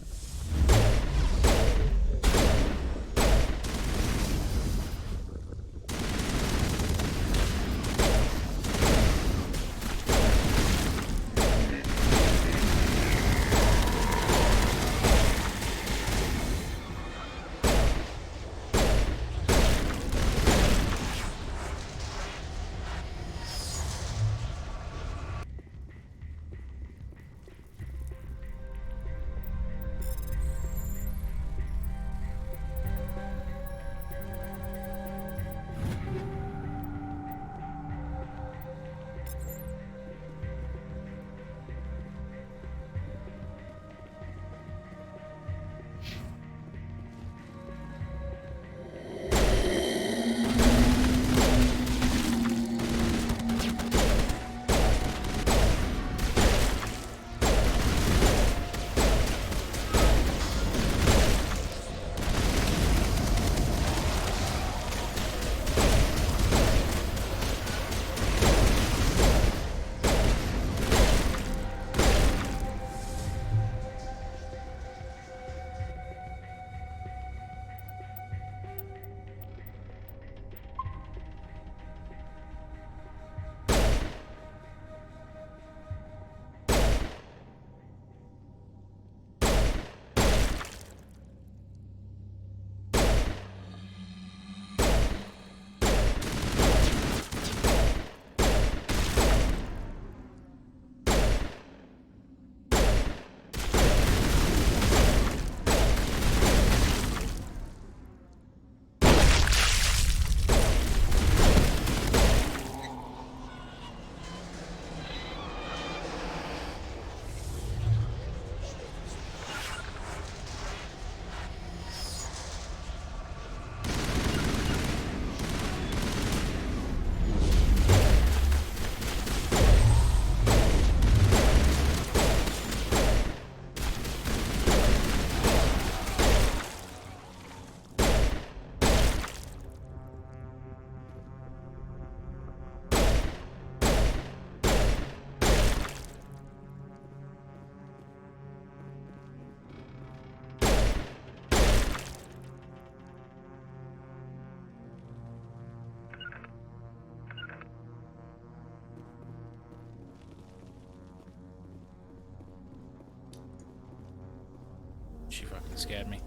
She fucking scared me.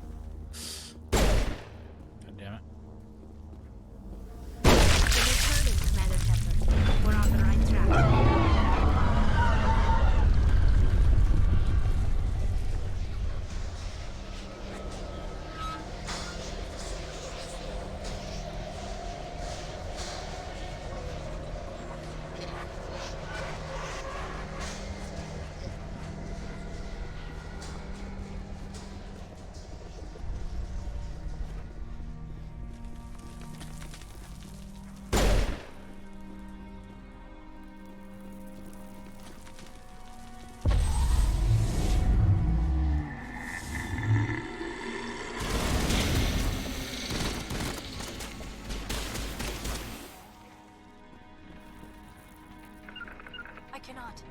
God damn it. Returning, Commander Shepard. We're on the right track. I cannot.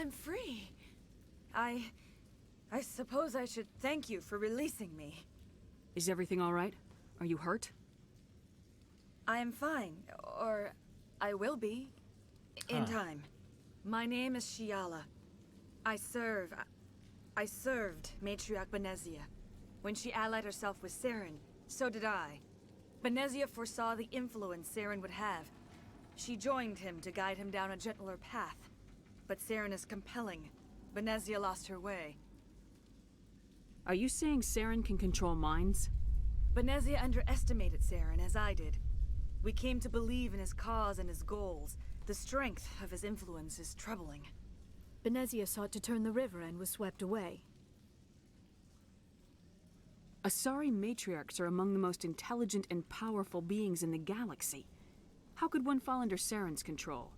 I'm free. I suppose I should thank you for releasing me. Is everything all right? Are you hurt? I am fine, or I will be, in time. My name is Shiala. I served Matriarch Benezia. When she allied herself with Saren, so did I. Benezia foresaw the influence Saren would have. She joined him to guide him down a gentler path. But Saren is compelling. Benezia lost her way. Are you saying Saren can control minds? Benezia underestimated Saren, as I did. We came to believe in his cause and his goals. The strength of his influence is troubling. Benezia sought to turn the river and was swept away. Asari matriarchs are among the most intelligent and powerful beings in the galaxy. How could one fall under Saren's control?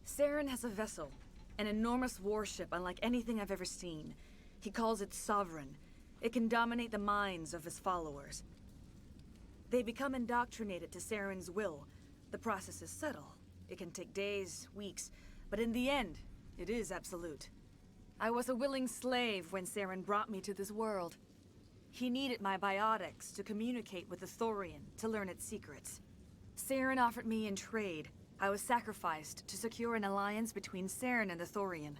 Saren has a vessel, an enormous warship unlike anything I've ever seen. He calls it Sovereign. It can dominate the minds of his followers. They become indoctrinated to Saren's will. The process is subtle. It can take days, weeks, but in the end, it is absolute. I was a willing slave when Saren brought me to this world. He needed my biotics to communicate with the Thorian, to learn its secrets. Saren offered me in trade. I was sacrificed to secure an alliance between Saren and the Thorian.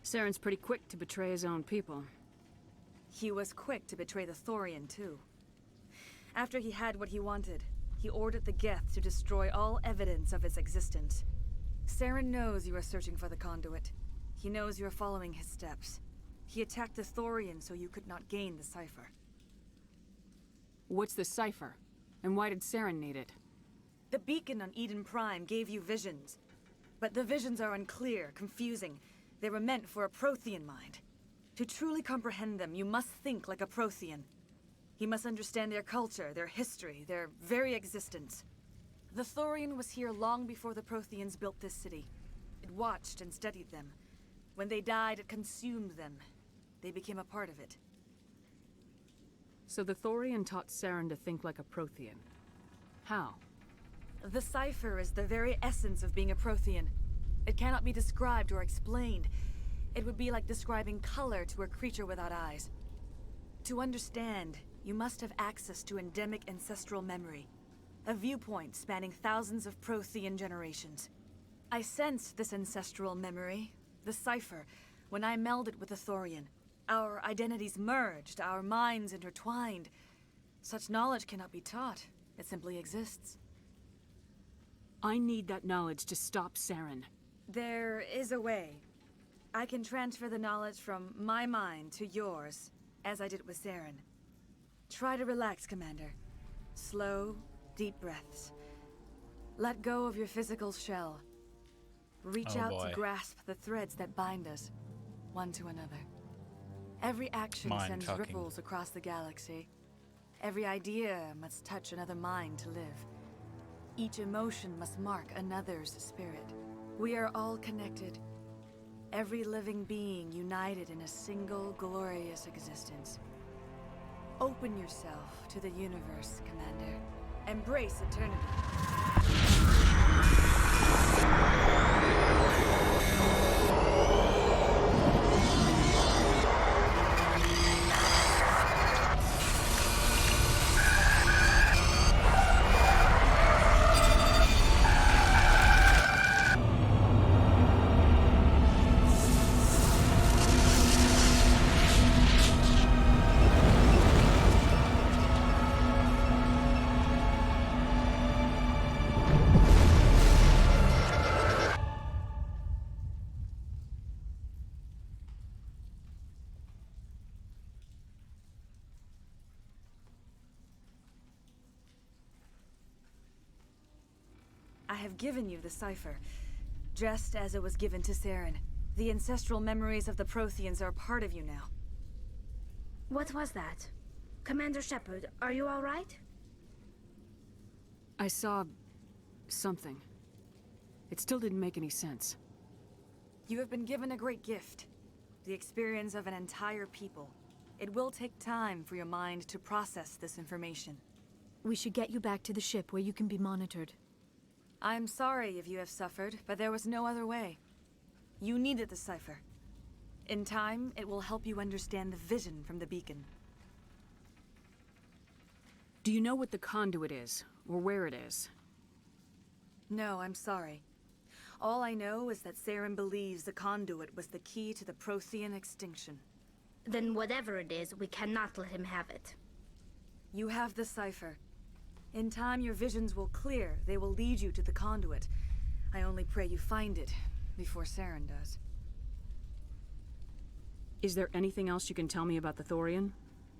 Saren's pretty quick to betray his own people. He was quick to betray the Thorian, too. After he had what he wanted, he ordered the Geth to destroy all evidence of its existence. Saren knows you are searching for the conduit. He knows you are following his steps. He attacked the Thorian so you could not gain the cipher. What's the cipher? And why did Saren need it? The beacon on Eden Prime gave you visions. But the visions are unclear, confusing. They were meant for a Prothean mind. To truly comprehend them, you must think like a Prothean. You must understand their culture, their history, their very existence. The Thorian was here long before the Protheans built this city. It watched and studied them. When they died, it consumed them. They became a part of it. So the Thorian taught Saren to think like a Prothean. How? The cipher is the very essence of being a Prothean. It cannot be described or explained. It would be like describing color to a creature without eyes. To understand, you must have access to endemic ancestral memory. A viewpoint spanning thousands of Prothean generations. I sensed this ancestral memory, the cipher, when I melded with the Thorian. Our identities merged, our minds intertwined. Such knowledge cannot be taught. It simply exists. I need that knowledge to stop Saren. There is a way. I can transfer the knowledge from my mind to yours, as I did with Saren. Try to relax, Commander. Slow, deep breaths. Let go of your physical shell. Reach out to grasp the threads that bind us, one to another. Every action sends ripples across the galaxy. Every idea must touch another mind to live. Each emotion must mark another's spirit. We are all connected. Every living being united in a single glorious existence. Open yourself to the universe, Commander. Embrace eternity. I have given you the cipher, just as it was given to Saren. The ancestral memories of the Protheans are a part of you now. What was that? Commander Shepard, are you all right? I saw something. It still didn't make any sense. You have been given a great gift. The experience of an entire people. It will take time for your mind to process this information. We should get you back to the ship where you can be monitored. I'm sorry if you have suffered, but there was no other way. You needed the cipher. In time, it will help you understand the vision from the beacon. Do you know what the conduit is, or where it is? No, I'm sorry. All I know is that Saren believes the conduit was the key to the Prothean extinction. Then whatever it is, we cannot let him have it. You have the cipher. In time, your visions will clear. They will lead you to the conduit. I only pray you find it before Saren does. Is there anything else you can tell me about the Thorian?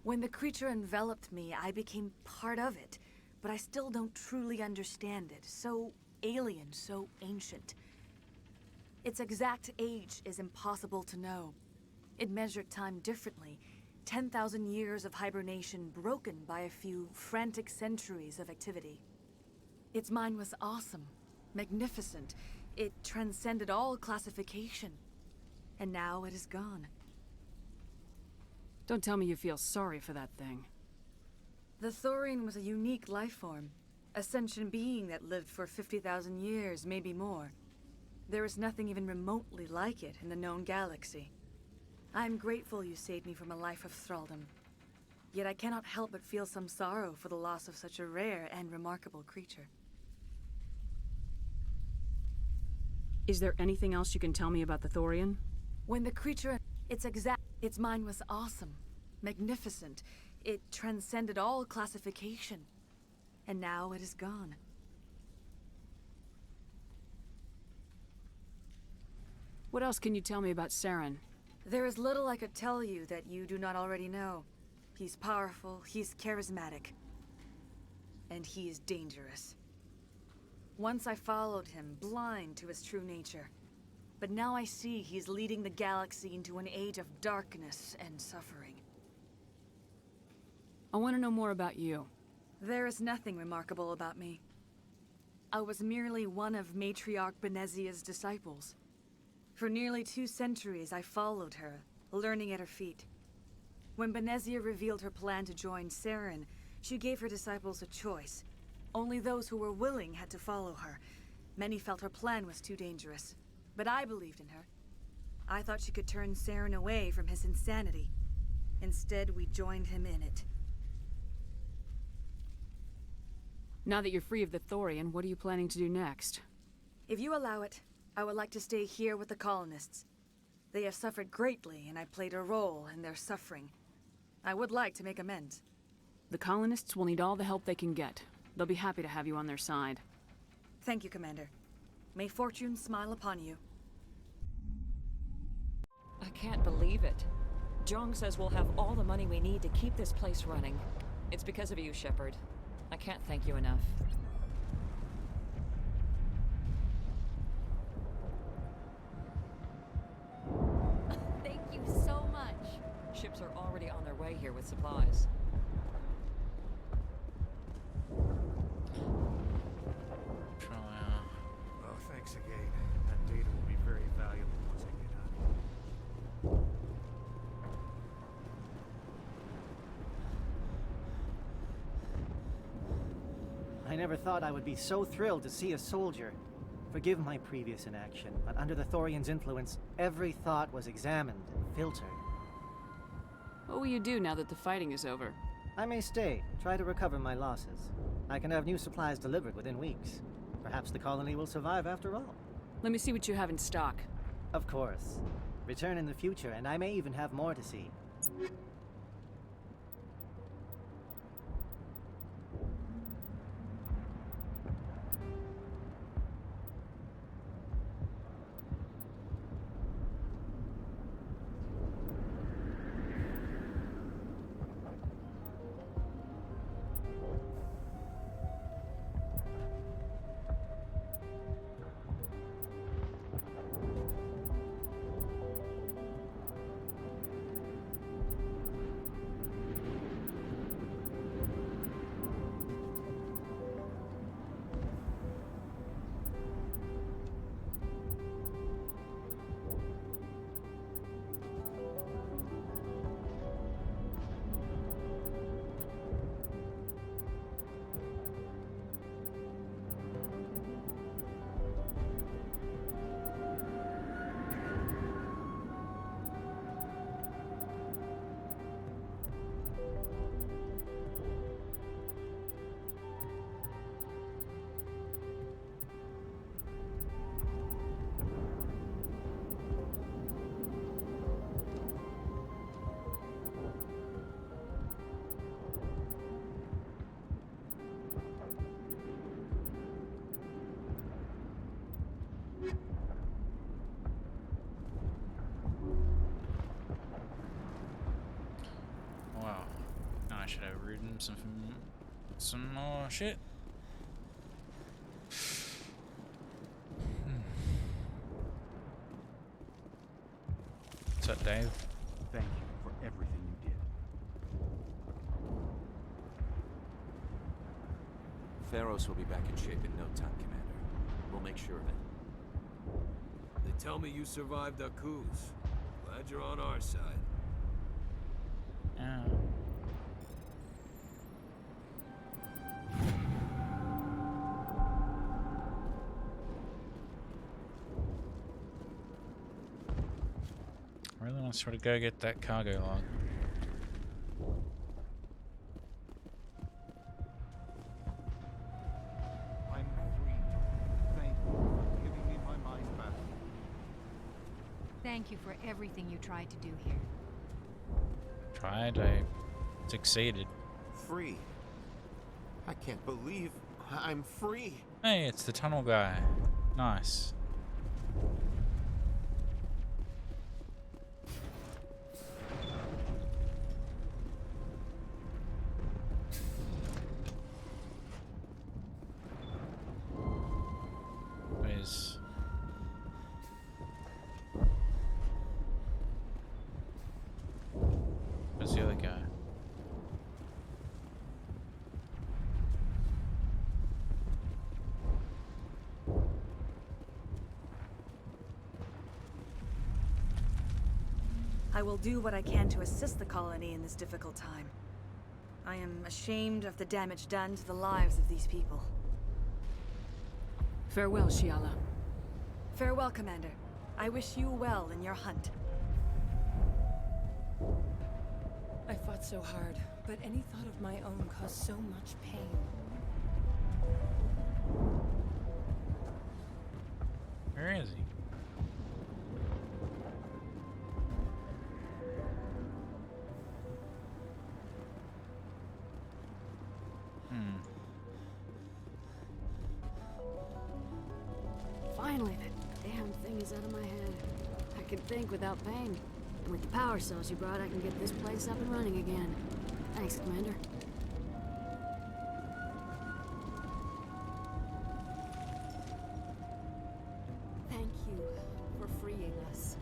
When the creature enveloped me, I became part of it, but I still don't truly understand it. So alien, so ancient. Its exact age is impossible to know. It measured time differently. 10,000 years of hibernation broken by a few frantic centuries of activity. Its mind was awesome, magnificent. It transcended all classification. And now it is gone. Don't tell me you feel sorry for that thing. The Thorian was a unique life form. A sentient being that lived for 50,000 years, maybe more. There is nothing even remotely like it in the known galaxy. I'm grateful you saved me from a life of thraldom. Yet I cannot help but feel some sorrow for the loss of such a rare and remarkable creature. Is there anything else you can tell me about the Thorian? When the creature... Its mind was awesome, magnificent. It transcended all classification. And now it is gone. What else can you tell me about Saren? There is little I could tell you that you do not already know. He's powerful, he's charismatic. And he is dangerous. Once I followed him, blind to his true nature. But now I see he's leading the galaxy into an age of darkness and suffering. I want to know more about you. There is nothing remarkable about me. I was merely one of Matriarch Benezia's disciples. For nearly 2 centuries, I followed her, learning at her feet. When Benezia revealed her plan to join Saren, she gave her disciples a choice. Only those who were willing had to follow her. Many felt her plan was too dangerous, but I believed in her. I thought she could turn Saren away from his insanity. Instead, we joined him in it. Now that you're free of the Thorian, what are you planning to do next? If you allow it, I would like to stay here with the colonists. They have suffered greatly, and I played a role in their suffering. I would like to make amends. The colonists will need all the help they can get. They'll be happy to have you on their side. Thank you, Commander. May fortune smile upon you. I can't believe it. Jong says we'll have all the money we need to keep this place running. It's because of you, Shepard. I can't thank you enough. Thank you so much. Ships are already on their way here with supplies. Oh, thanks again. That data will be very valuable once I get out. I never thought I would be so thrilled to see a soldier. Forgive my previous inaction, but under the Thorian's influence, every thought was examined and filtered. What will you do now that the fighting is over? I may stay, try to recover my losses. I can have new supplies delivered within weeks. Perhaps the colony will survive after all. Let me see what you have in stock. Of course. Return in the future, and I may even have more to see. should have written some more shit. What's up, Dave? Thank you for everything you did. Pharos will be back in shape in no time, Commander. We'll make sure of it. They tell me you survived our coups. Glad you're on our side. Yeah. I really want to sort of go get that cargo log. I'm free. Thank you for giving me my mind back. Thank you for everything you tried to do here. Tried, I succeeded. Free. I can't believe I'm free. Hey, it's the tunnel guy. Nice. Where's the other guy? I will do what I can to assist the colony in this difficult time. I am ashamed of the damage done to the lives of these people. Farewell, Shiala. Farewell, Commander. I wish you well in your hunt. I fought so hard, but any thought of my own caused so much pain. Where is he? Finally, that damn thing is out of my head. I can think without pain. And with the power cells you brought, I can get this place up and running again. Thanks, Commander. Thank you for freeing us.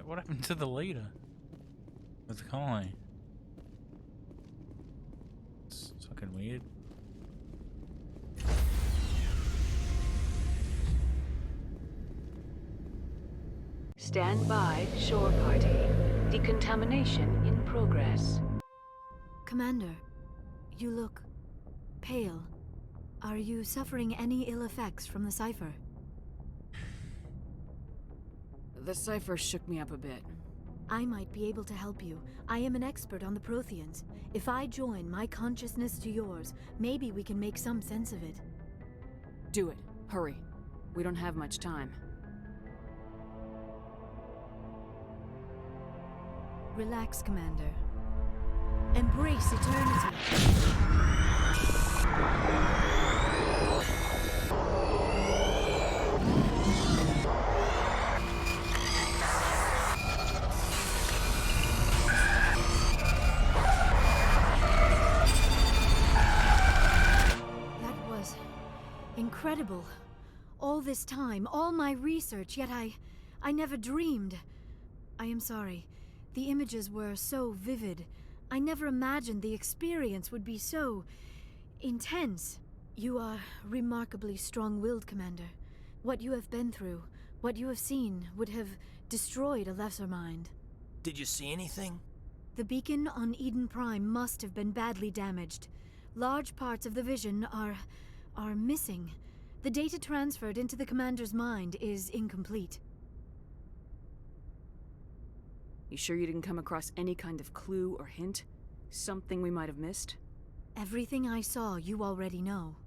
What happened to the leader of the colony? It's fucking weird. Stand by, shore party. Decontamination in progress. Commander, you look pale. Are you suffering any ill effects from the cipher? The cipher shook me up a bit. I might be able to help you. I am an expert on the Protheans. If I join my consciousness to yours, maybe we can make some sense of it. Do it. Hurry. We don't have much time. Relax, Commander. Embrace eternity. Incredible. All this time, all my research, yet I never dreamed. I am sorry. The images were so vivid. I never imagined the experience would be so intense. You are remarkably strong-willed, Commander. What you have been through, What you have seen would have destroyed a lesser mind. Did you see anything? The beacon on Eden Prime must have been badly damaged. Large parts of the vision are missing. The data transferred into the commander's mind is incomplete. You sure you didn't come across any kind of clue or hint? Something we might have missed? Everything I saw you already know.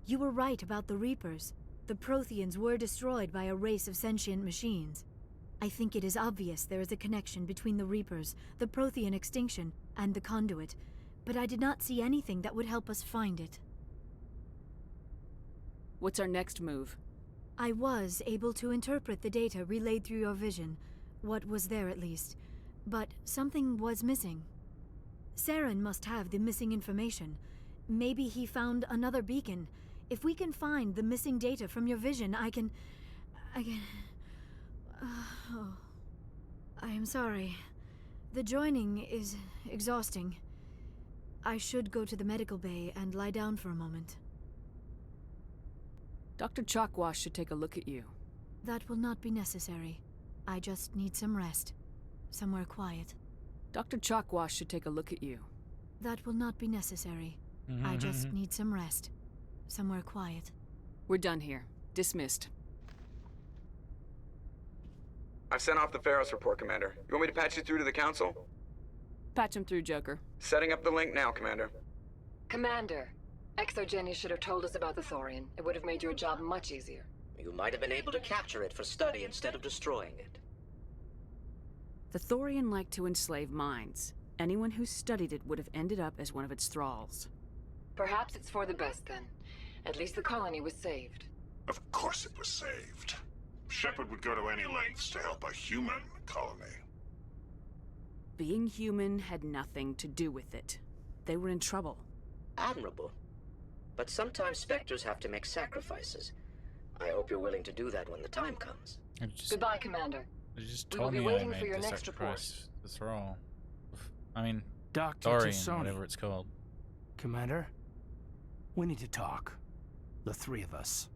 You were right about the Reapers. The Protheans were destroyed by a race of sentient machines. I think it is obvious there is a connection between the Reapers, the Prothean extinction, and the Conduit, but I did not see anything that would help us find it. What's our next move? I was able to interpret the data relayed through your vision, what was there at least, but something was missing. Saren must have the missing information. Maybe he found another beacon. If we can find the missing data from your vision, I can... Oh. I am sorry. The joining is exhausting. I should go to the medical bay and lie down for a moment. Dr. Chakwas should take a look at you. That will not be necessary. I just need some rest. Somewhere quiet. Dr. Chakwas should take a look at you. That will not be necessary. I just need some rest. Somewhere quiet. We're done here. Dismissed. I've sent off the Pharos report, Commander. You want me to patch you through to the Council? Patch him through, Joker. Setting up the link now, Commander. Commander, Exogeny should have told us about the Thorian. It would have made your job much easier. You might have been able to capture it for study instead of destroying it. The Thorian liked to enslave minds. Anyone who studied it would have ended up as one of its thralls. Perhaps it's for the best then. At least the colony was saved. Of course it was saved. Shepard would go to any lengths to help a human colony. Being human had nothing to do with it. They were in trouble. Admirable. But sometimes Spectres have to make sacrifices. I hope you're willing to do that when the time comes. Goodbye, Commander. They just We will told be me I waiting for made your the next report. sacrifice. The thrall. I mean, Dr. Thorian, Tassoni. whatever it's called. Commander, we need to talk. The three of us.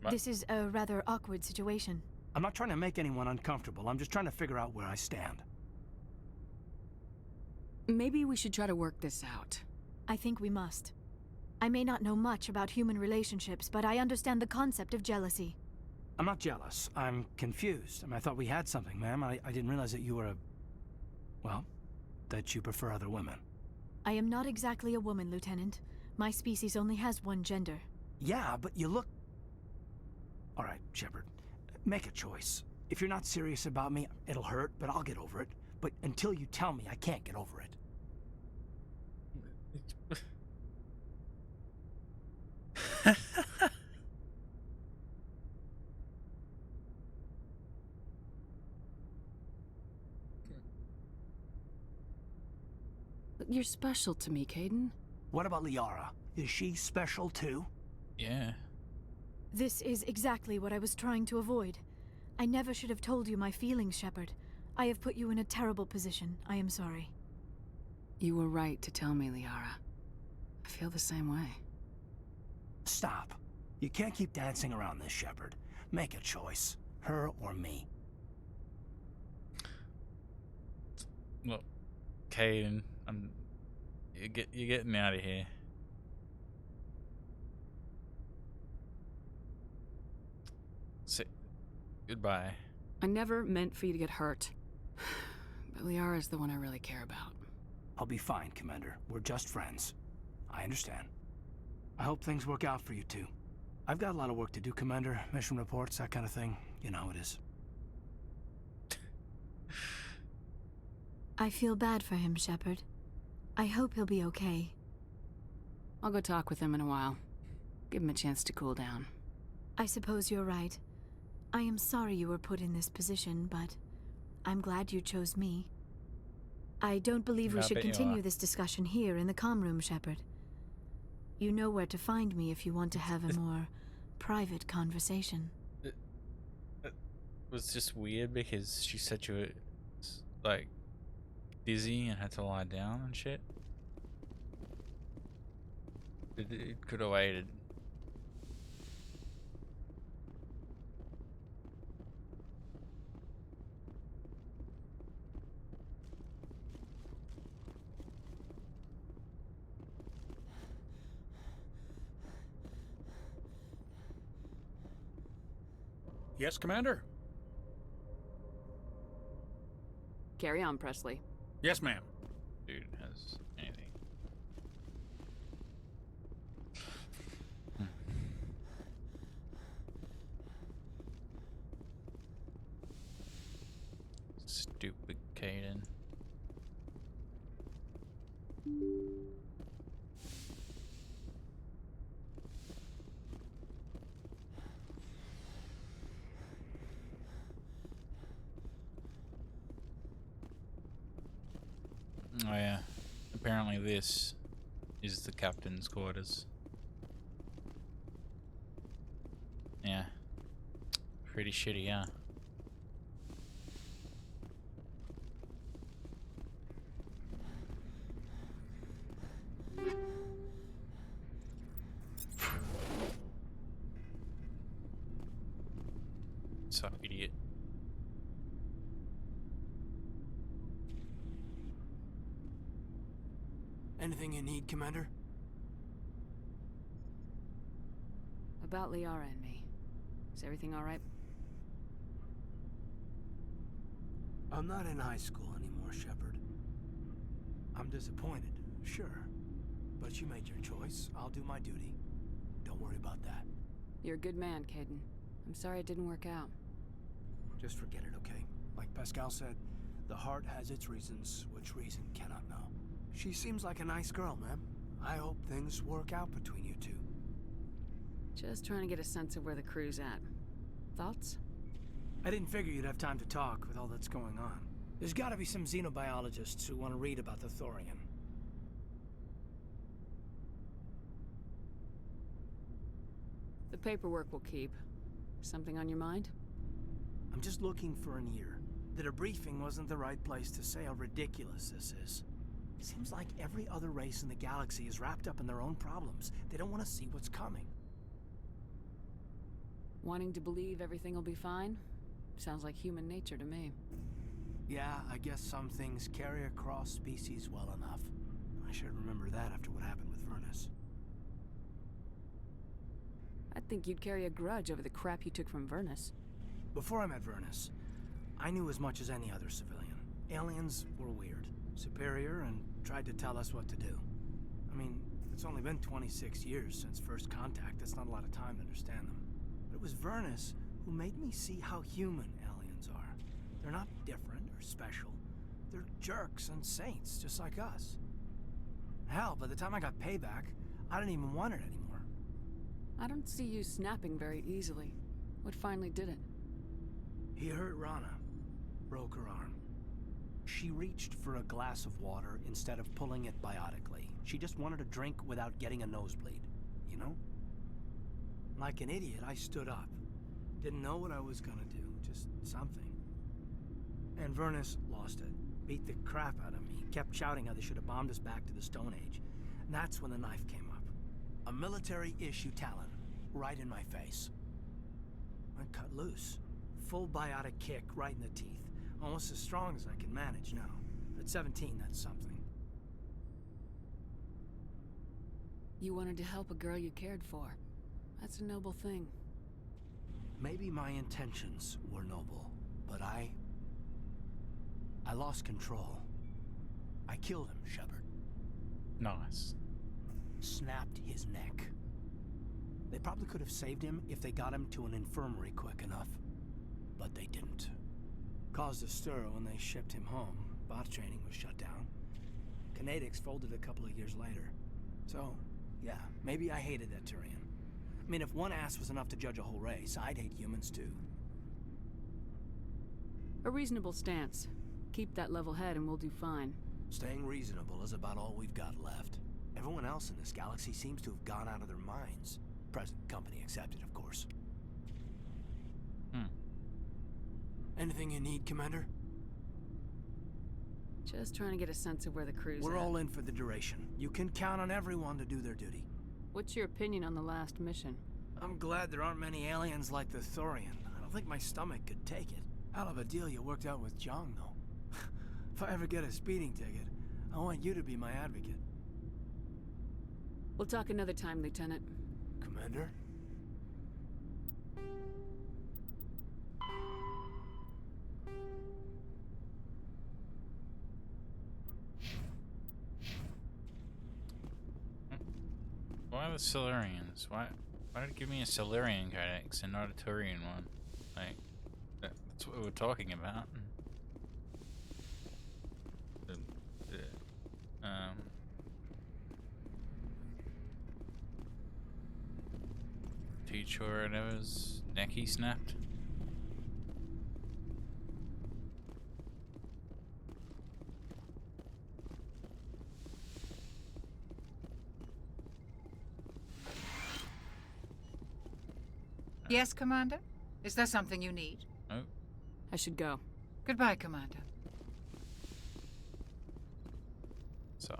This is a rather awkward situation. I'm not trying to make anyone uncomfortable. I'm just trying to figure out where I stand. Maybe we should try to work this out. I think we must. I may not know much about human relationships, but I understand the concept of jealousy. I'm not jealous. I'm confused. I thought we had something, ma'am. I didn't realize that you were a... Well, that you prefer other women. I am not exactly a woman, Lieutenant. My species only has one gender. Yeah, but you look... All right, Shepard. Make a choice. If you're not serious about me, it'll hurt, but I'll get over it. But until you tell me, I can't get over it. You're special to me, Kaidan. What about Liara? Is she special too? Yeah. This is exactly what I was trying to avoid. I never should have told you my feelings, Shepard. I have put you in a terrible position. I am sorry. You were right to tell me, Liara. I feel the same way. Stop. You can't keep dancing around this, Shepard. Make a choice. Her or me. Look, Kaidan, you're getting me out of here. Goodbye. I never meant for you to get hurt. But Liara's the one I really care about. I'll be fine, Commander. We're just friends. I understand. I hope things work out for you two. I've got a lot of work to do, Commander. Mission reports, that kind of thing. You know how it is. I feel bad for him, Shepard. I hope he'll be okay. I'll go talk with him in a while. Give him a chance to cool down. I suppose you're right. I am sorry you were put in this position, but I'm glad you chose me. I don't believe we should continue this discussion here in the comm room, Shepard. You know where to find me if you want to have a more private conversation. It was just weird because she said you were, like, dizzy and had to lie down and shit. It could have waited. Yes, Commander? Carry on, Presley. Yes, ma'am. Dude has anything. Stupid Caden. Oh yeah, apparently this is the captain's quarters. Yeah, pretty shitty, huh? So idiot. Anything you need, Commander? About Liara and me. Is everything all right? I'm not in high school anymore, Shepard. I'm disappointed, sure. But you made your choice. I'll do my duty. Don't worry about that. You're a good man, Caden. I'm sorry it didn't work out. Just forget it, okay? Like Pascal said, the heart has its reasons, which reason cannot know. She seems like a nice girl, ma'am. I hope things work out between you two. Just trying to get a sense of where the crew's at. Thoughts? I didn't figure you'd have time to talk with all that's going on. There's gotta be some xenobiologists who want to read about the Thorian. The paperwork will keep. Something on your mind? I'm just looking for an ear. The debriefing wasn't the right place to say how ridiculous this is. Seems like every other race in the galaxy is wrapped up in their own problems. They don't want to see what's coming. Wanting to believe everything will be fine? Sounds like human nature to me. Yeah, I guess some things carry across species well enough. I should remember that after what happened with Vernus. I think you'd carry a grudge over the crap you took from Vernus. Before I met Vernus, I knew as much as any other civilian. Aliens were weird, superior, and tried to tell us what to do. I mean, it's only been 26 years since first contact. That's not a lot of time to understand them. But it was Vernus who made me see how human aliens are. They're not different or special. They're jerks and saints, just like us. Hell, by the time I got payback, I didn't even want it anymore. I don't see you snapping very easily. What finally did it? He hurt Rana. Broke her arm. She reached for a glass of water instead of pulling it biotically. She just wanted a drink without getting a nosebleed, you know? Like an idiot, I stood up. Didn't know what I was gonna do, just something. And Vernus lost it. Beat the crap out of me. Kept shouting how they should have bombed us back to the Stone Age. And that's when the knife came up. A military-issue Talon, right in my face. I cut loose. Full biotic kick right in the teeth. Almost as strong as I can manage now. At 17, that's something. You wanted to help a girl you cared for. That's a noble thing. Maybe my intentions were noble, but I lost control. I killed him, Shepard. Nice. Snapped his neck. They probably could have saved him if they got him to an infirmary quick enough. But they didn't. Caused a stir when they shipped him home. Bot training was shut down. Kinetics folded a couple of years later. So, yeah, maybe I hated that Turian. I mean, if one ass was enough to judge a whole race, I'd hate humans too. A reasonable stance. Keep that level head and we'll do fine. Staying reasonable is about all we've got left. Everyone else in this galaxy seems to have gone out of their minds. Present company accepted, of course. Anything you need, Commander? Just trying to get a sense of where the crew's We're at. all in for the duration. You can count on everyone to do their duty. What's your opinion on the last mission? I'm glad there aren't many aliens like the Thorian. I don't think my stomach could take it. Hell of a deal you worked out with Jong, though. If I ever get a speeding ticket, I want you to be my advocate. We'll talk another time, Lieutenant. Commander? the Silurians? Why did it give me a Silurian codex and not a Turian one? Like, that's what we're talking about. Teacher or whatever's necky snapped. Yes, Commander? Is there something you need? Oh. I should go. Goodbye, Commander. So.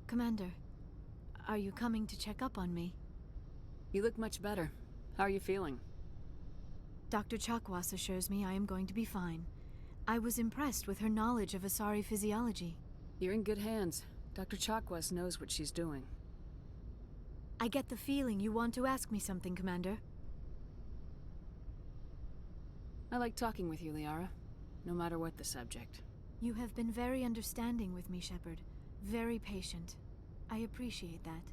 Commander, are you coming to check up on me? You look much better. How are you feeling? Dr. Chakwas assures me I am going to be fine. I was impressed with her knowledge of Asari physiology. You're in good hands. Dr. Chakwas knows what she's doing. I get the feeling you want to ask me something, Commander. I like talking with you, Liara. No matter what the subject. You have been very understanding with me, Shepard. Very patient. I appreciate that.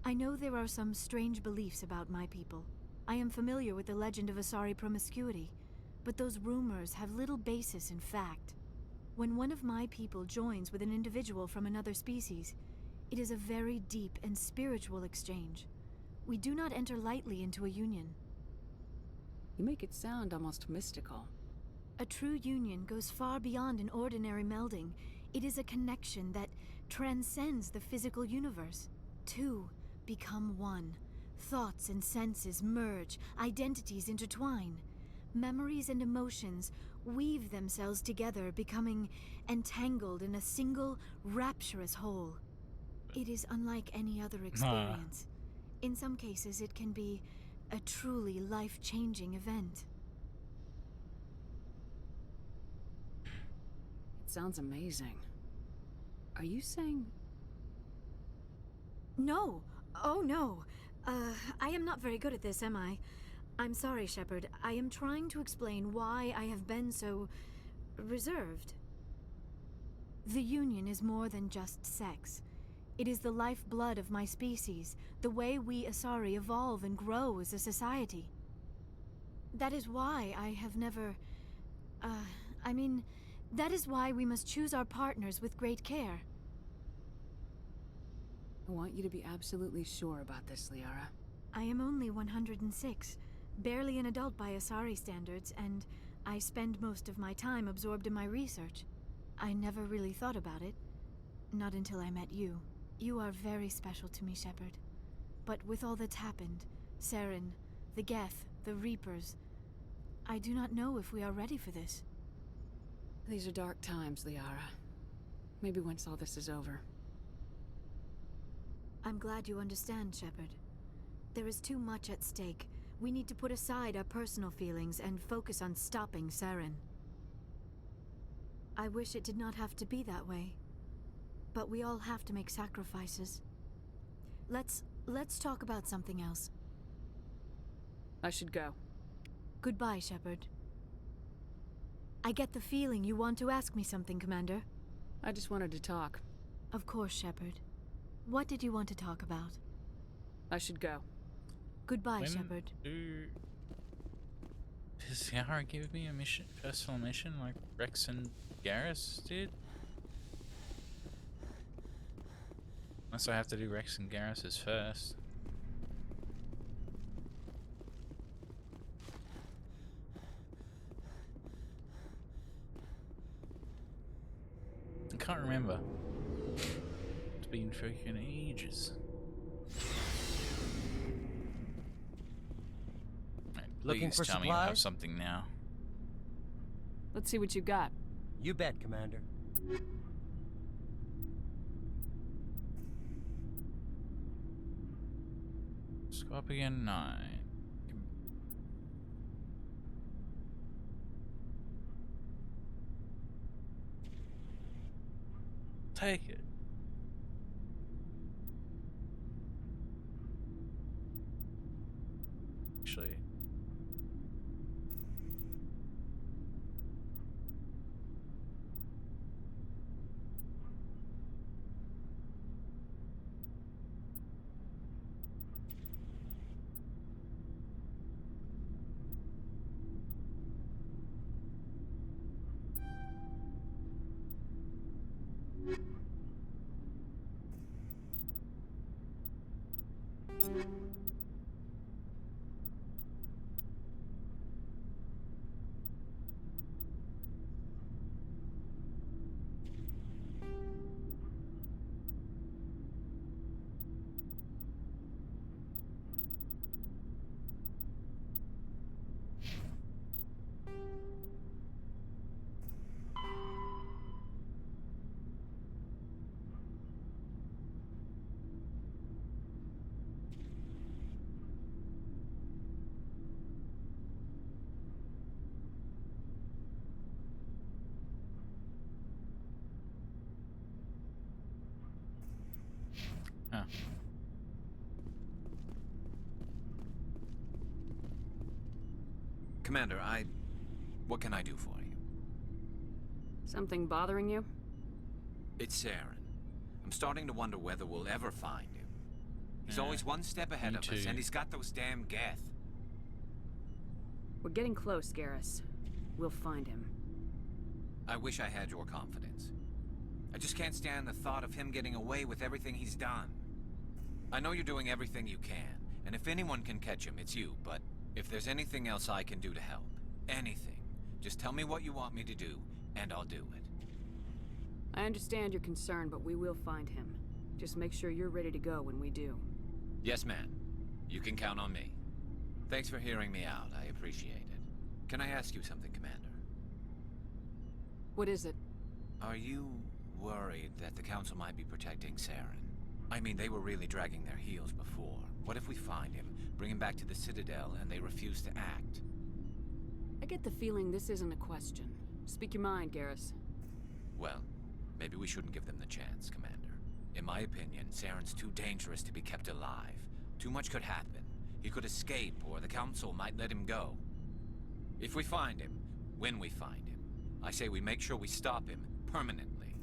I know there are some strange beliefs about my people. I am familiar with the legend of Asari promiscuity, but those rumors have little basis in fact. When one of my people joins with an individual from another species, it is a very deep and spiritual exchange. We do not enter lightly into a union. You make it sound almost mystical. A true union goes far beyond an ordinary melding. It is a connection that transcends the physical universe. Two become one. Thoughts and senses merge, identities intertwine. Memories and emotions weave themselves together, becoming entangled in a single, rapturous whole. It is unlike any other experience. In some cases, it can be a truly life-changing event. It sounds amazing. Are you saying... No. Oh, no. I am not very good at this, am I? I'm sorry, Shepard. I am trying to explain why I have been so... reserved. The Union is more than just sex. It is the lifeblood of my species, the way we Asari evolve and grow as a society. That is why I have never... that is why we must choose our partners with great care. I want you to be absolutely sure about this, Liara. I am only 106, barely an adult by Asari standards, and I spend most of my time absorbed in my research. I never really thought about it. Not until I met you. You are very special to me, Shepard. But with all that's happened, Saren, the Geth, the Reapers, I do not know if we are ready for this. These are dark times, Liara. Maybe once all this is over. I'm glad you understand, Shepard. There is too much at stake. We need to put aside our personal feelings and focus on stopping Saren. I wish it did not have to be that way. But we all have to make sacrifices. Let's talk about something else. I should go. Goodbye, Shepard. I get the feeling you want to ask me something, Commander. I just wanted to talk. Of course, Shepard. What did you want to talk about? I should go. Goodbye, Shepard. Does Yara give me a personal mission like Rex and Garrus did? Unless I have to do Rex and Garrus's first. I can't remember. It's been freaking ages. Right, Looking please for tell me you have supplies? something now. Let's see what you got. You bet, Commander. Scorpion 9. Take it. Actually. Huh. Commander, what can I do for you? Something bothering you? It's Saren. I'm starting to wonder whether we'll ever find him. He's Yeah, always one step ahead me of us, too. and he's got those damn Geth. We're getting close, Garrus. We'll find him. I wish I had your confidence. I just can't stand the thought of him getting away with everything he's done. I know you're doing everything you can, and if anyone can catch him, it's you, but if there's anything else I can do to help, anything, just tell me what you want me to do, and I'll do it. I understand your concern, but we will find him. Just make sure you're ready to go when we do. Yes, ma'am. You can count on me. Thanks for hearing me out. I appreciate it. Can I ask you something, Commander? What is it? Are you worried that the Council might be protecting Saren? I mean, they were really dragging their heels before. What if we find him, bring him back to the Citadel, and they refuse to act? I get the feeling this isn't a question. Speak your mind, Garrus. Well, maybe we shouldn't give them the chance, Commander. In my opinion, Saren's too dangerous to be kept alive. Too much could happen. He could escape, or the Council might let him go. If we find him, when we find him, I say we make sure we stop him permanently.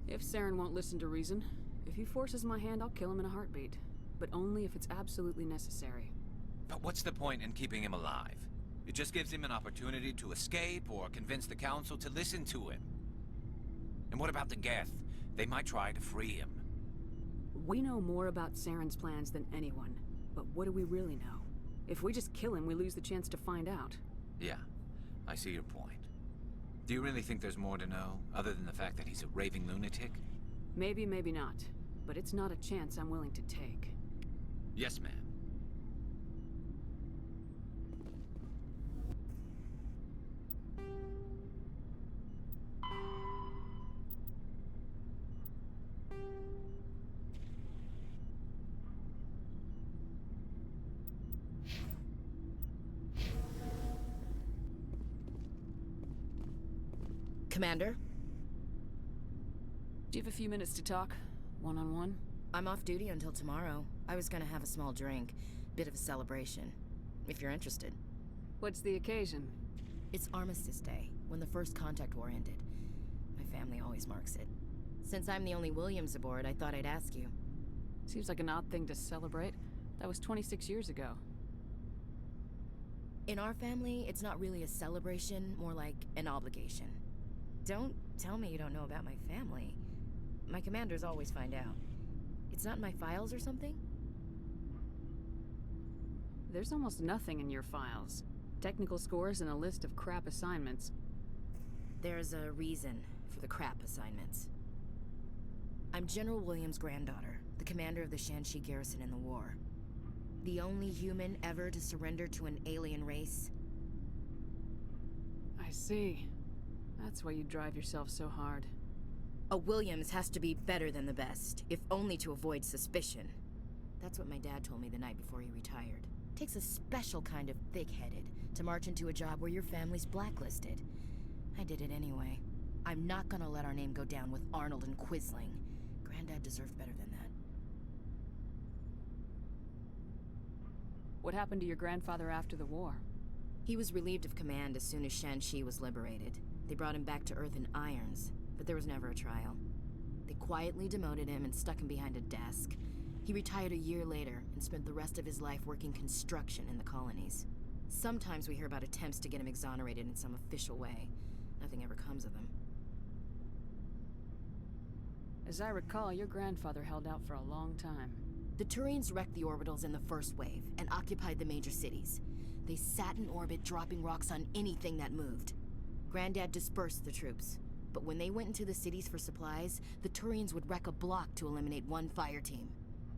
If Saren won't listen to reason, if he forces my hand, I'll kill him in a heartbeat. But only if it's absolutely necessary. But what's the point in keeping him alive? It just gives him an opportunity to escape or convince the Council to listen to him. And what about the Geth? They might try to free him. We know more about Saren's plans than anyone. But what do we really know? If we just kill him, we lose the chance to find out. Yeah, I see your point. Do you really think there's more to know, other than the fact that he's a raving lunatic? Maybe, maybe not. But it's not a chance I'm willing to take. Yes, ma'am. Commander? Do you have a few minutes to talk? One-on-one? I'm off duty until tomorrow. I was gonna have a small drink. Bit of a celebration. If you're interested. What's the occasion? It's Armistice Day, when the first contact war ended. My family always marks it. Since I'm the only Williams aboard, I thought I'd ask you. Seems like an odd thing to celebrate. That was 26 years ago. In our family, it's not really a celebration, more like an obligation. Don't tell me you don't know about my family. My commanders always find out. It's not in my files or something? There's almost nothing in your files. Technical scores and a list of crap assignments. There's a reason for the crap assignments. I'm General Williams' granddaughter, the commander of the Shanxi garrison in the war. The only human ever to surrender to an alien race. I see. That's why you drive yourself so hard. A Williams has to be better than the best, if only to avoid suspicion. That's what my dad told me the night before he retired. Takes a special kind of thick-headed to march into a job where your family's blacklisted. I did it anyway. I'm not gonna let our name go down with Arnold and Quisling. Granddad deserved better than that. What happened to your grandfather after the war? He was relieved of command as soon as Shanxi was liberated. They brought him back to Earth in irons, but there was never a trial. They quietly demoted him and stuck him behind a desk. He retired a year later and spent the rest of his life working construction in the colonies. Sometimes we hear about attempts to get him exonerated in some official way. Nothing ever comes of them. As I recall, your grandfather held out for a long time. The Turians wrecked the orbitals in the first wave and occupied the major cities. They sat in orbit, dropping rocks on anything that moved. Granddad dispersed the troops, but when they went into the cities for supplies, the Turians would wreck a block to eliminate one fire team.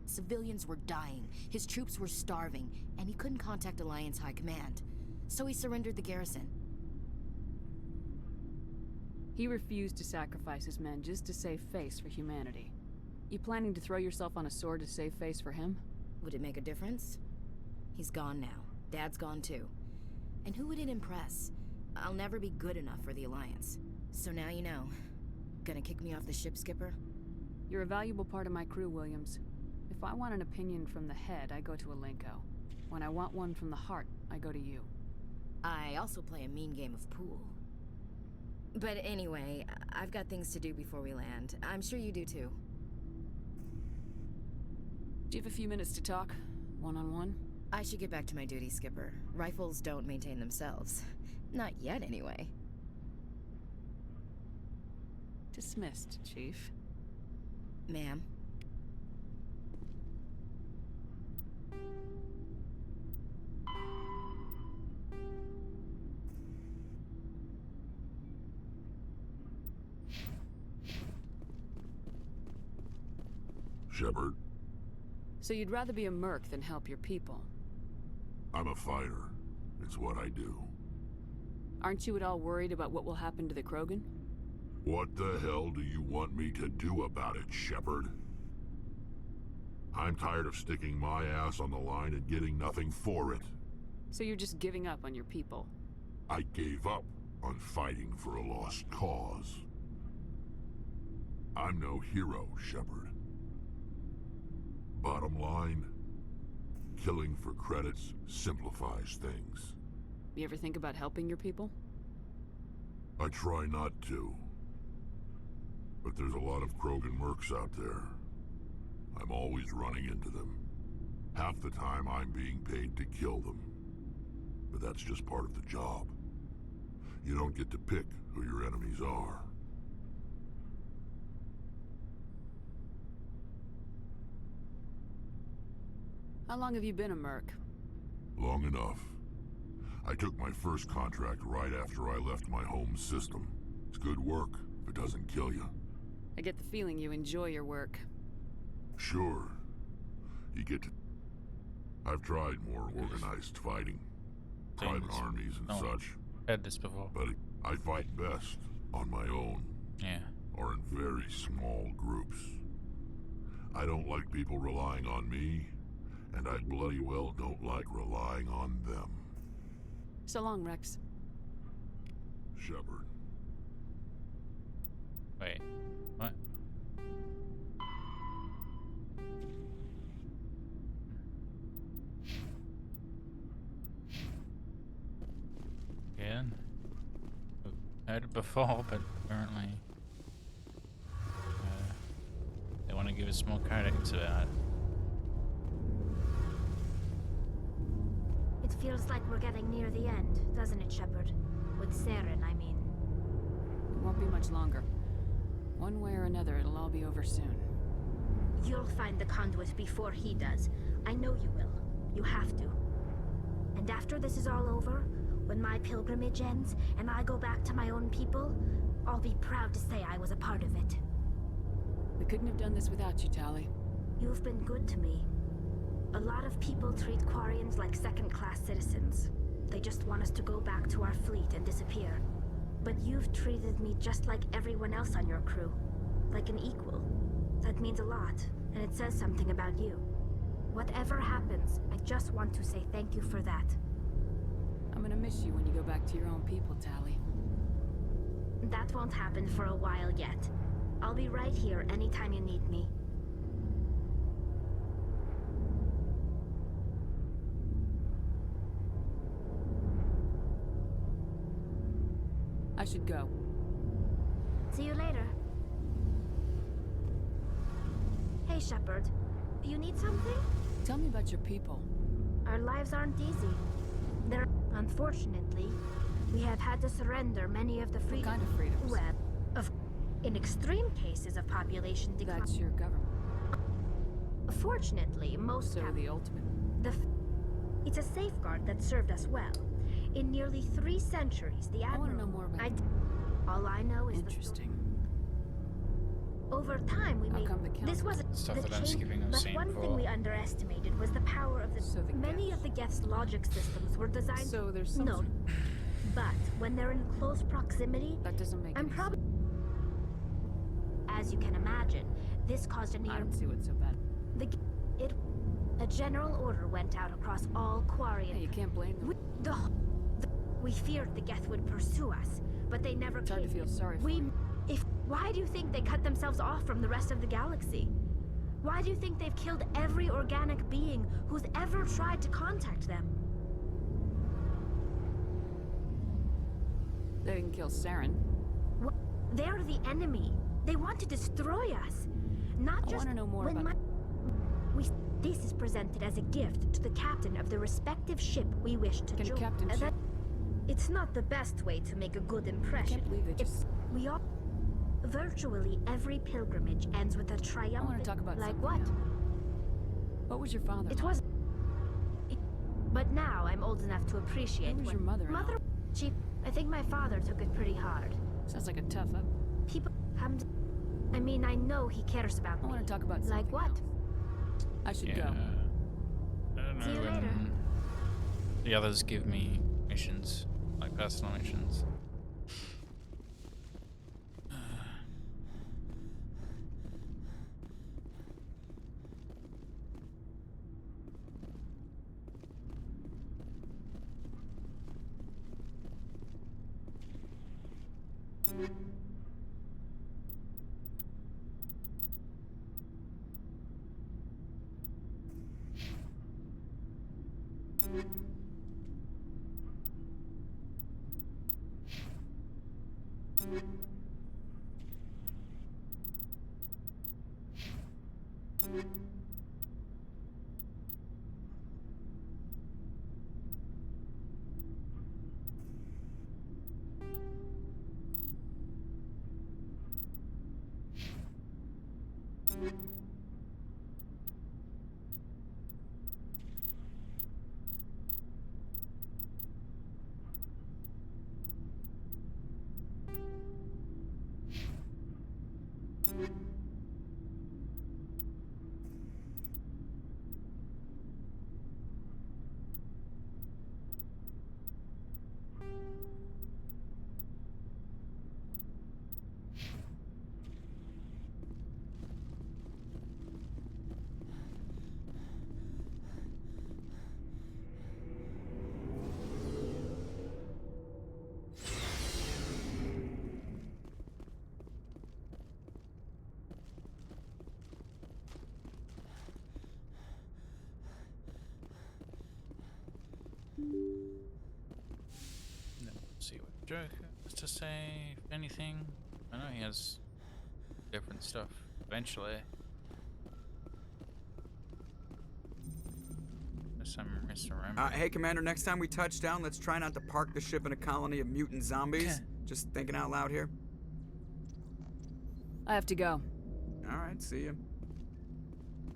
Civilians were dying, his troops were starving, and he couldn't contact Alliance High Command. So he surrendered the garrison. He refused to sacrifice his men just to save face for humanity. You planning to throw yourself on a sword to save face for him? Would it make a difference? He's gone now. Dad's gone too. And who would it impress? I'll never be good enough for the Alliance. So now you know. Gonna kick me off the ship, Skipper? You're a valuable part of my crew, Williams. If I want an opinion from the head, I go to Alenko. When I want one from the heart, I go to you. I also play a mean game of pool. But anyway, I've got things to do before we land. I'm sure you do too. Do you have a few minutes to talk? One-on-one? I should get back to my duty, Skipper. Rifles don't maintain themselves. Not yet, anyway. Dismissed, Chief. Ma'am. Shepard. So you'd rather be a merc than help your people? I'm a fighter. It's what I do. Aren't you at all worried about what will happen to the Krogan? What the hell do you want me to do about it, Shepard? I'm tired of sticking my ass on the line and getting nothing for it. So you're just giving up on your people? I gave up on fighting for a lost cause. I'm no hero, Shepard. Bottom line, killing for credits simplifies things. You ever think about helping your people? I try not to. But there's a lot of Krogan mercs out there. I'm always running into them. Half the time I'm being paid to kill them. But that's just part of the job. You don't get to pick who your enemies are. How long have you been a merc? Long enough. I took my first contract right after I left my home system. It's good work if it doesn't kill you. I get the feeling you enjoy your work. Sure. You get to... I've tried more organized fighting. Private armies and such. Had this before. But I fight best on my own. Yeah. Or in very small groups. I don't like people relying on me, and I bloody well don't like relying on them. So long, Rex. Shepard. Wait, what? Again? I've had it before, but apparently they want to give us more codex about it. It feels like we're getting near the end, doesn't it, Shepard? With Saren, I mean. It won't be much longer. One way or another, it'll all be over soon. You'll find the conduit before he does. I know you will. You have to. And after this is all over, when my pilgrimage ends and I go back to my own people, I'll be proud to say I was a part of it. We couldn't have done this without you, Tali. You've been good to me. A lot of people treat Quarians like second-class citizens. They just want us to go back to our fleet and disappear. But you've treated me just like everyone else on your crew. Like an equal. That means a lot, and it says something about you. Whatever happens, I just want to say thank you for that. I'm gonna miss you when you go back to your own people, Tali. That won't happen for a while yet. I'll be right here anytime you need me. I should go. See you later. Hey, Shepard. You need something? Tell me about your people. Our lives aren't easy. Unfortunately, we have had to surrender many of the freedoms. What kind of freedoms? Well, in extreme cases of population decline. That's your government. Fortunately, most So the ultimate. It's a safeguard that served us well. In nearly 3 centuries, the Admiral... I want to know more about All I know is Interesting. Over time, we made... This was Stuff the that I'm change, skipping I've but seen one thing before. we underestimated was the power of the... Many of the Geth's logic systems were designed... So there's some No. But when they're in close proximity... That doesn't make I'm probably... As you can imagine, this caused a near... I don't see what's so bad. A general order went out across all Quarian... Hey, you can't blame them. We feared the Geth would pursue us, but they never It's hard to feel sorry for you. Why do you think they cut themselves off from the rest of the galaxy? Why do you think they've killed every organic being who's ever tried to contact them? They didn't kill Saren. They're the enemy. They want to destroy us. Not I just want to know more about... This is presented as a gift to the captain of the respective ship we wish to join. Captain ship? It's not the best way to make a good impression. I can't believe they just... Virtually every pilgrimage ends with a triumphant... I want to talk about like something what? else. What was your father It like? was... But now I'm old enough to appreciate... Where was your mother? I think my father took it pretty hard. Sounds like a tough up. People... I mean, I know he cares about me. I want to talk about something Like what? else. I should go. I don't know. See you later. The others give me missions, like personal missions. Let's see what Joker has to say, if anything. I know he has different stuff eventually. Hey, Commander, next time we touch down, let's try not to park the ship in a colony of mutant zombies. Just thinking out loud here. I have to go. Alright, see you.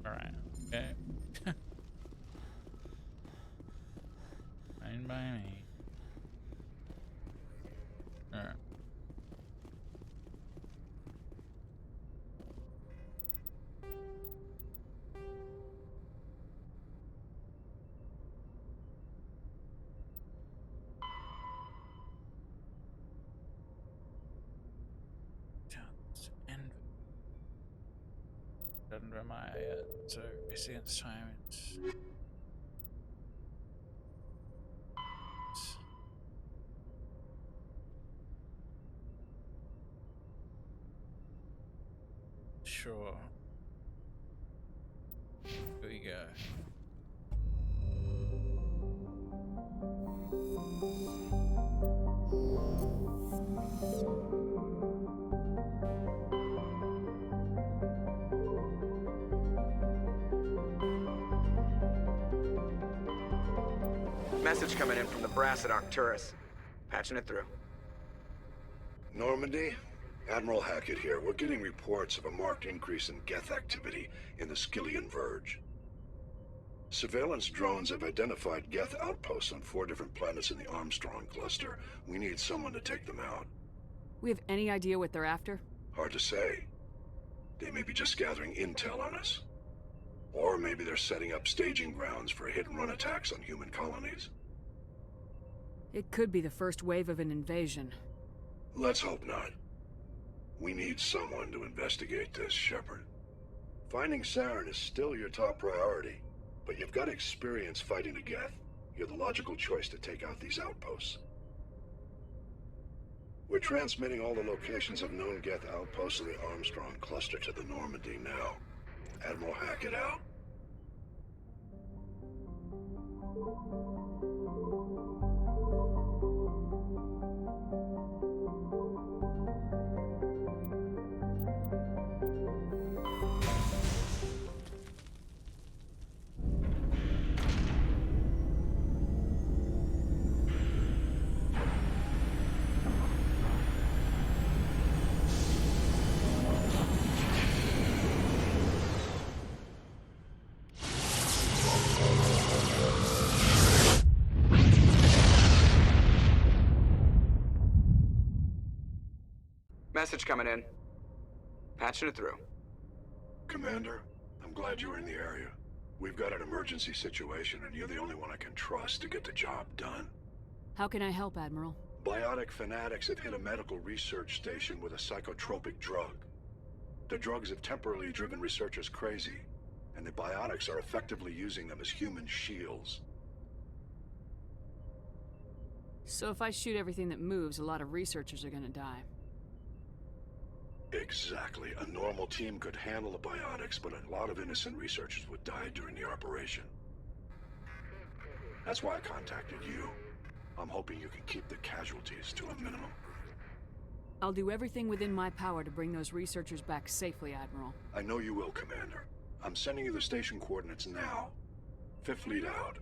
Alright, okay. Fine by me. Alright. Doesn't remind me yet, so basically it's time. It's sure. Here we go. Message coming in from the brass at Arcturus. Patching it through. Normandy, Admiral Hackett here. We're getting reports of a marked increase in Geth activity in the Skyllian Verge. Surveillance drones have identified Geth outposts on 4 different planets in the Armstrong cluster. We need someone to take them out. We have any idea what they're after? Hard to say. They may be just gathering intel on us. Or maybe they're setting up staging grounds for hit-and-run attacks on human colonies. It could be the first wave of an invasion. Let's hope not. We need someone to investigate this, Shepard. Finding Saren is still your top priority, but you've got experience fighting the Geth. You're the logical choice to take out these outposts. We're transmitting all the locations of known Geth outposts in the Armstrong cluster to the Normandy now. Admiral Hackett out. Message coming in. Patching it through. Commander, I'm glad you were in the area. We've got an emergency situation, and you're the only one I can trust to get the job done. How can I help, Admiral? Biotic fanatics have hit a medical research station with a psychotropic drug. The drugs have temporarily driven researchers crazy, and the biotics are effectively using them as human shields. So if I shoot everything that moves, a lot of researchers are gonna die. Exactly. A normal team could handle the biotics, but a lot of innocent researchers would die during the operation. That's why I contacted you. I'm hoping you can keep the casualties to a minimum. I'll do everything within my power to bring those researchers back safely, Admiral. I know you will, Commander. I'm sending you the station coordinates now. 5th Fleet out.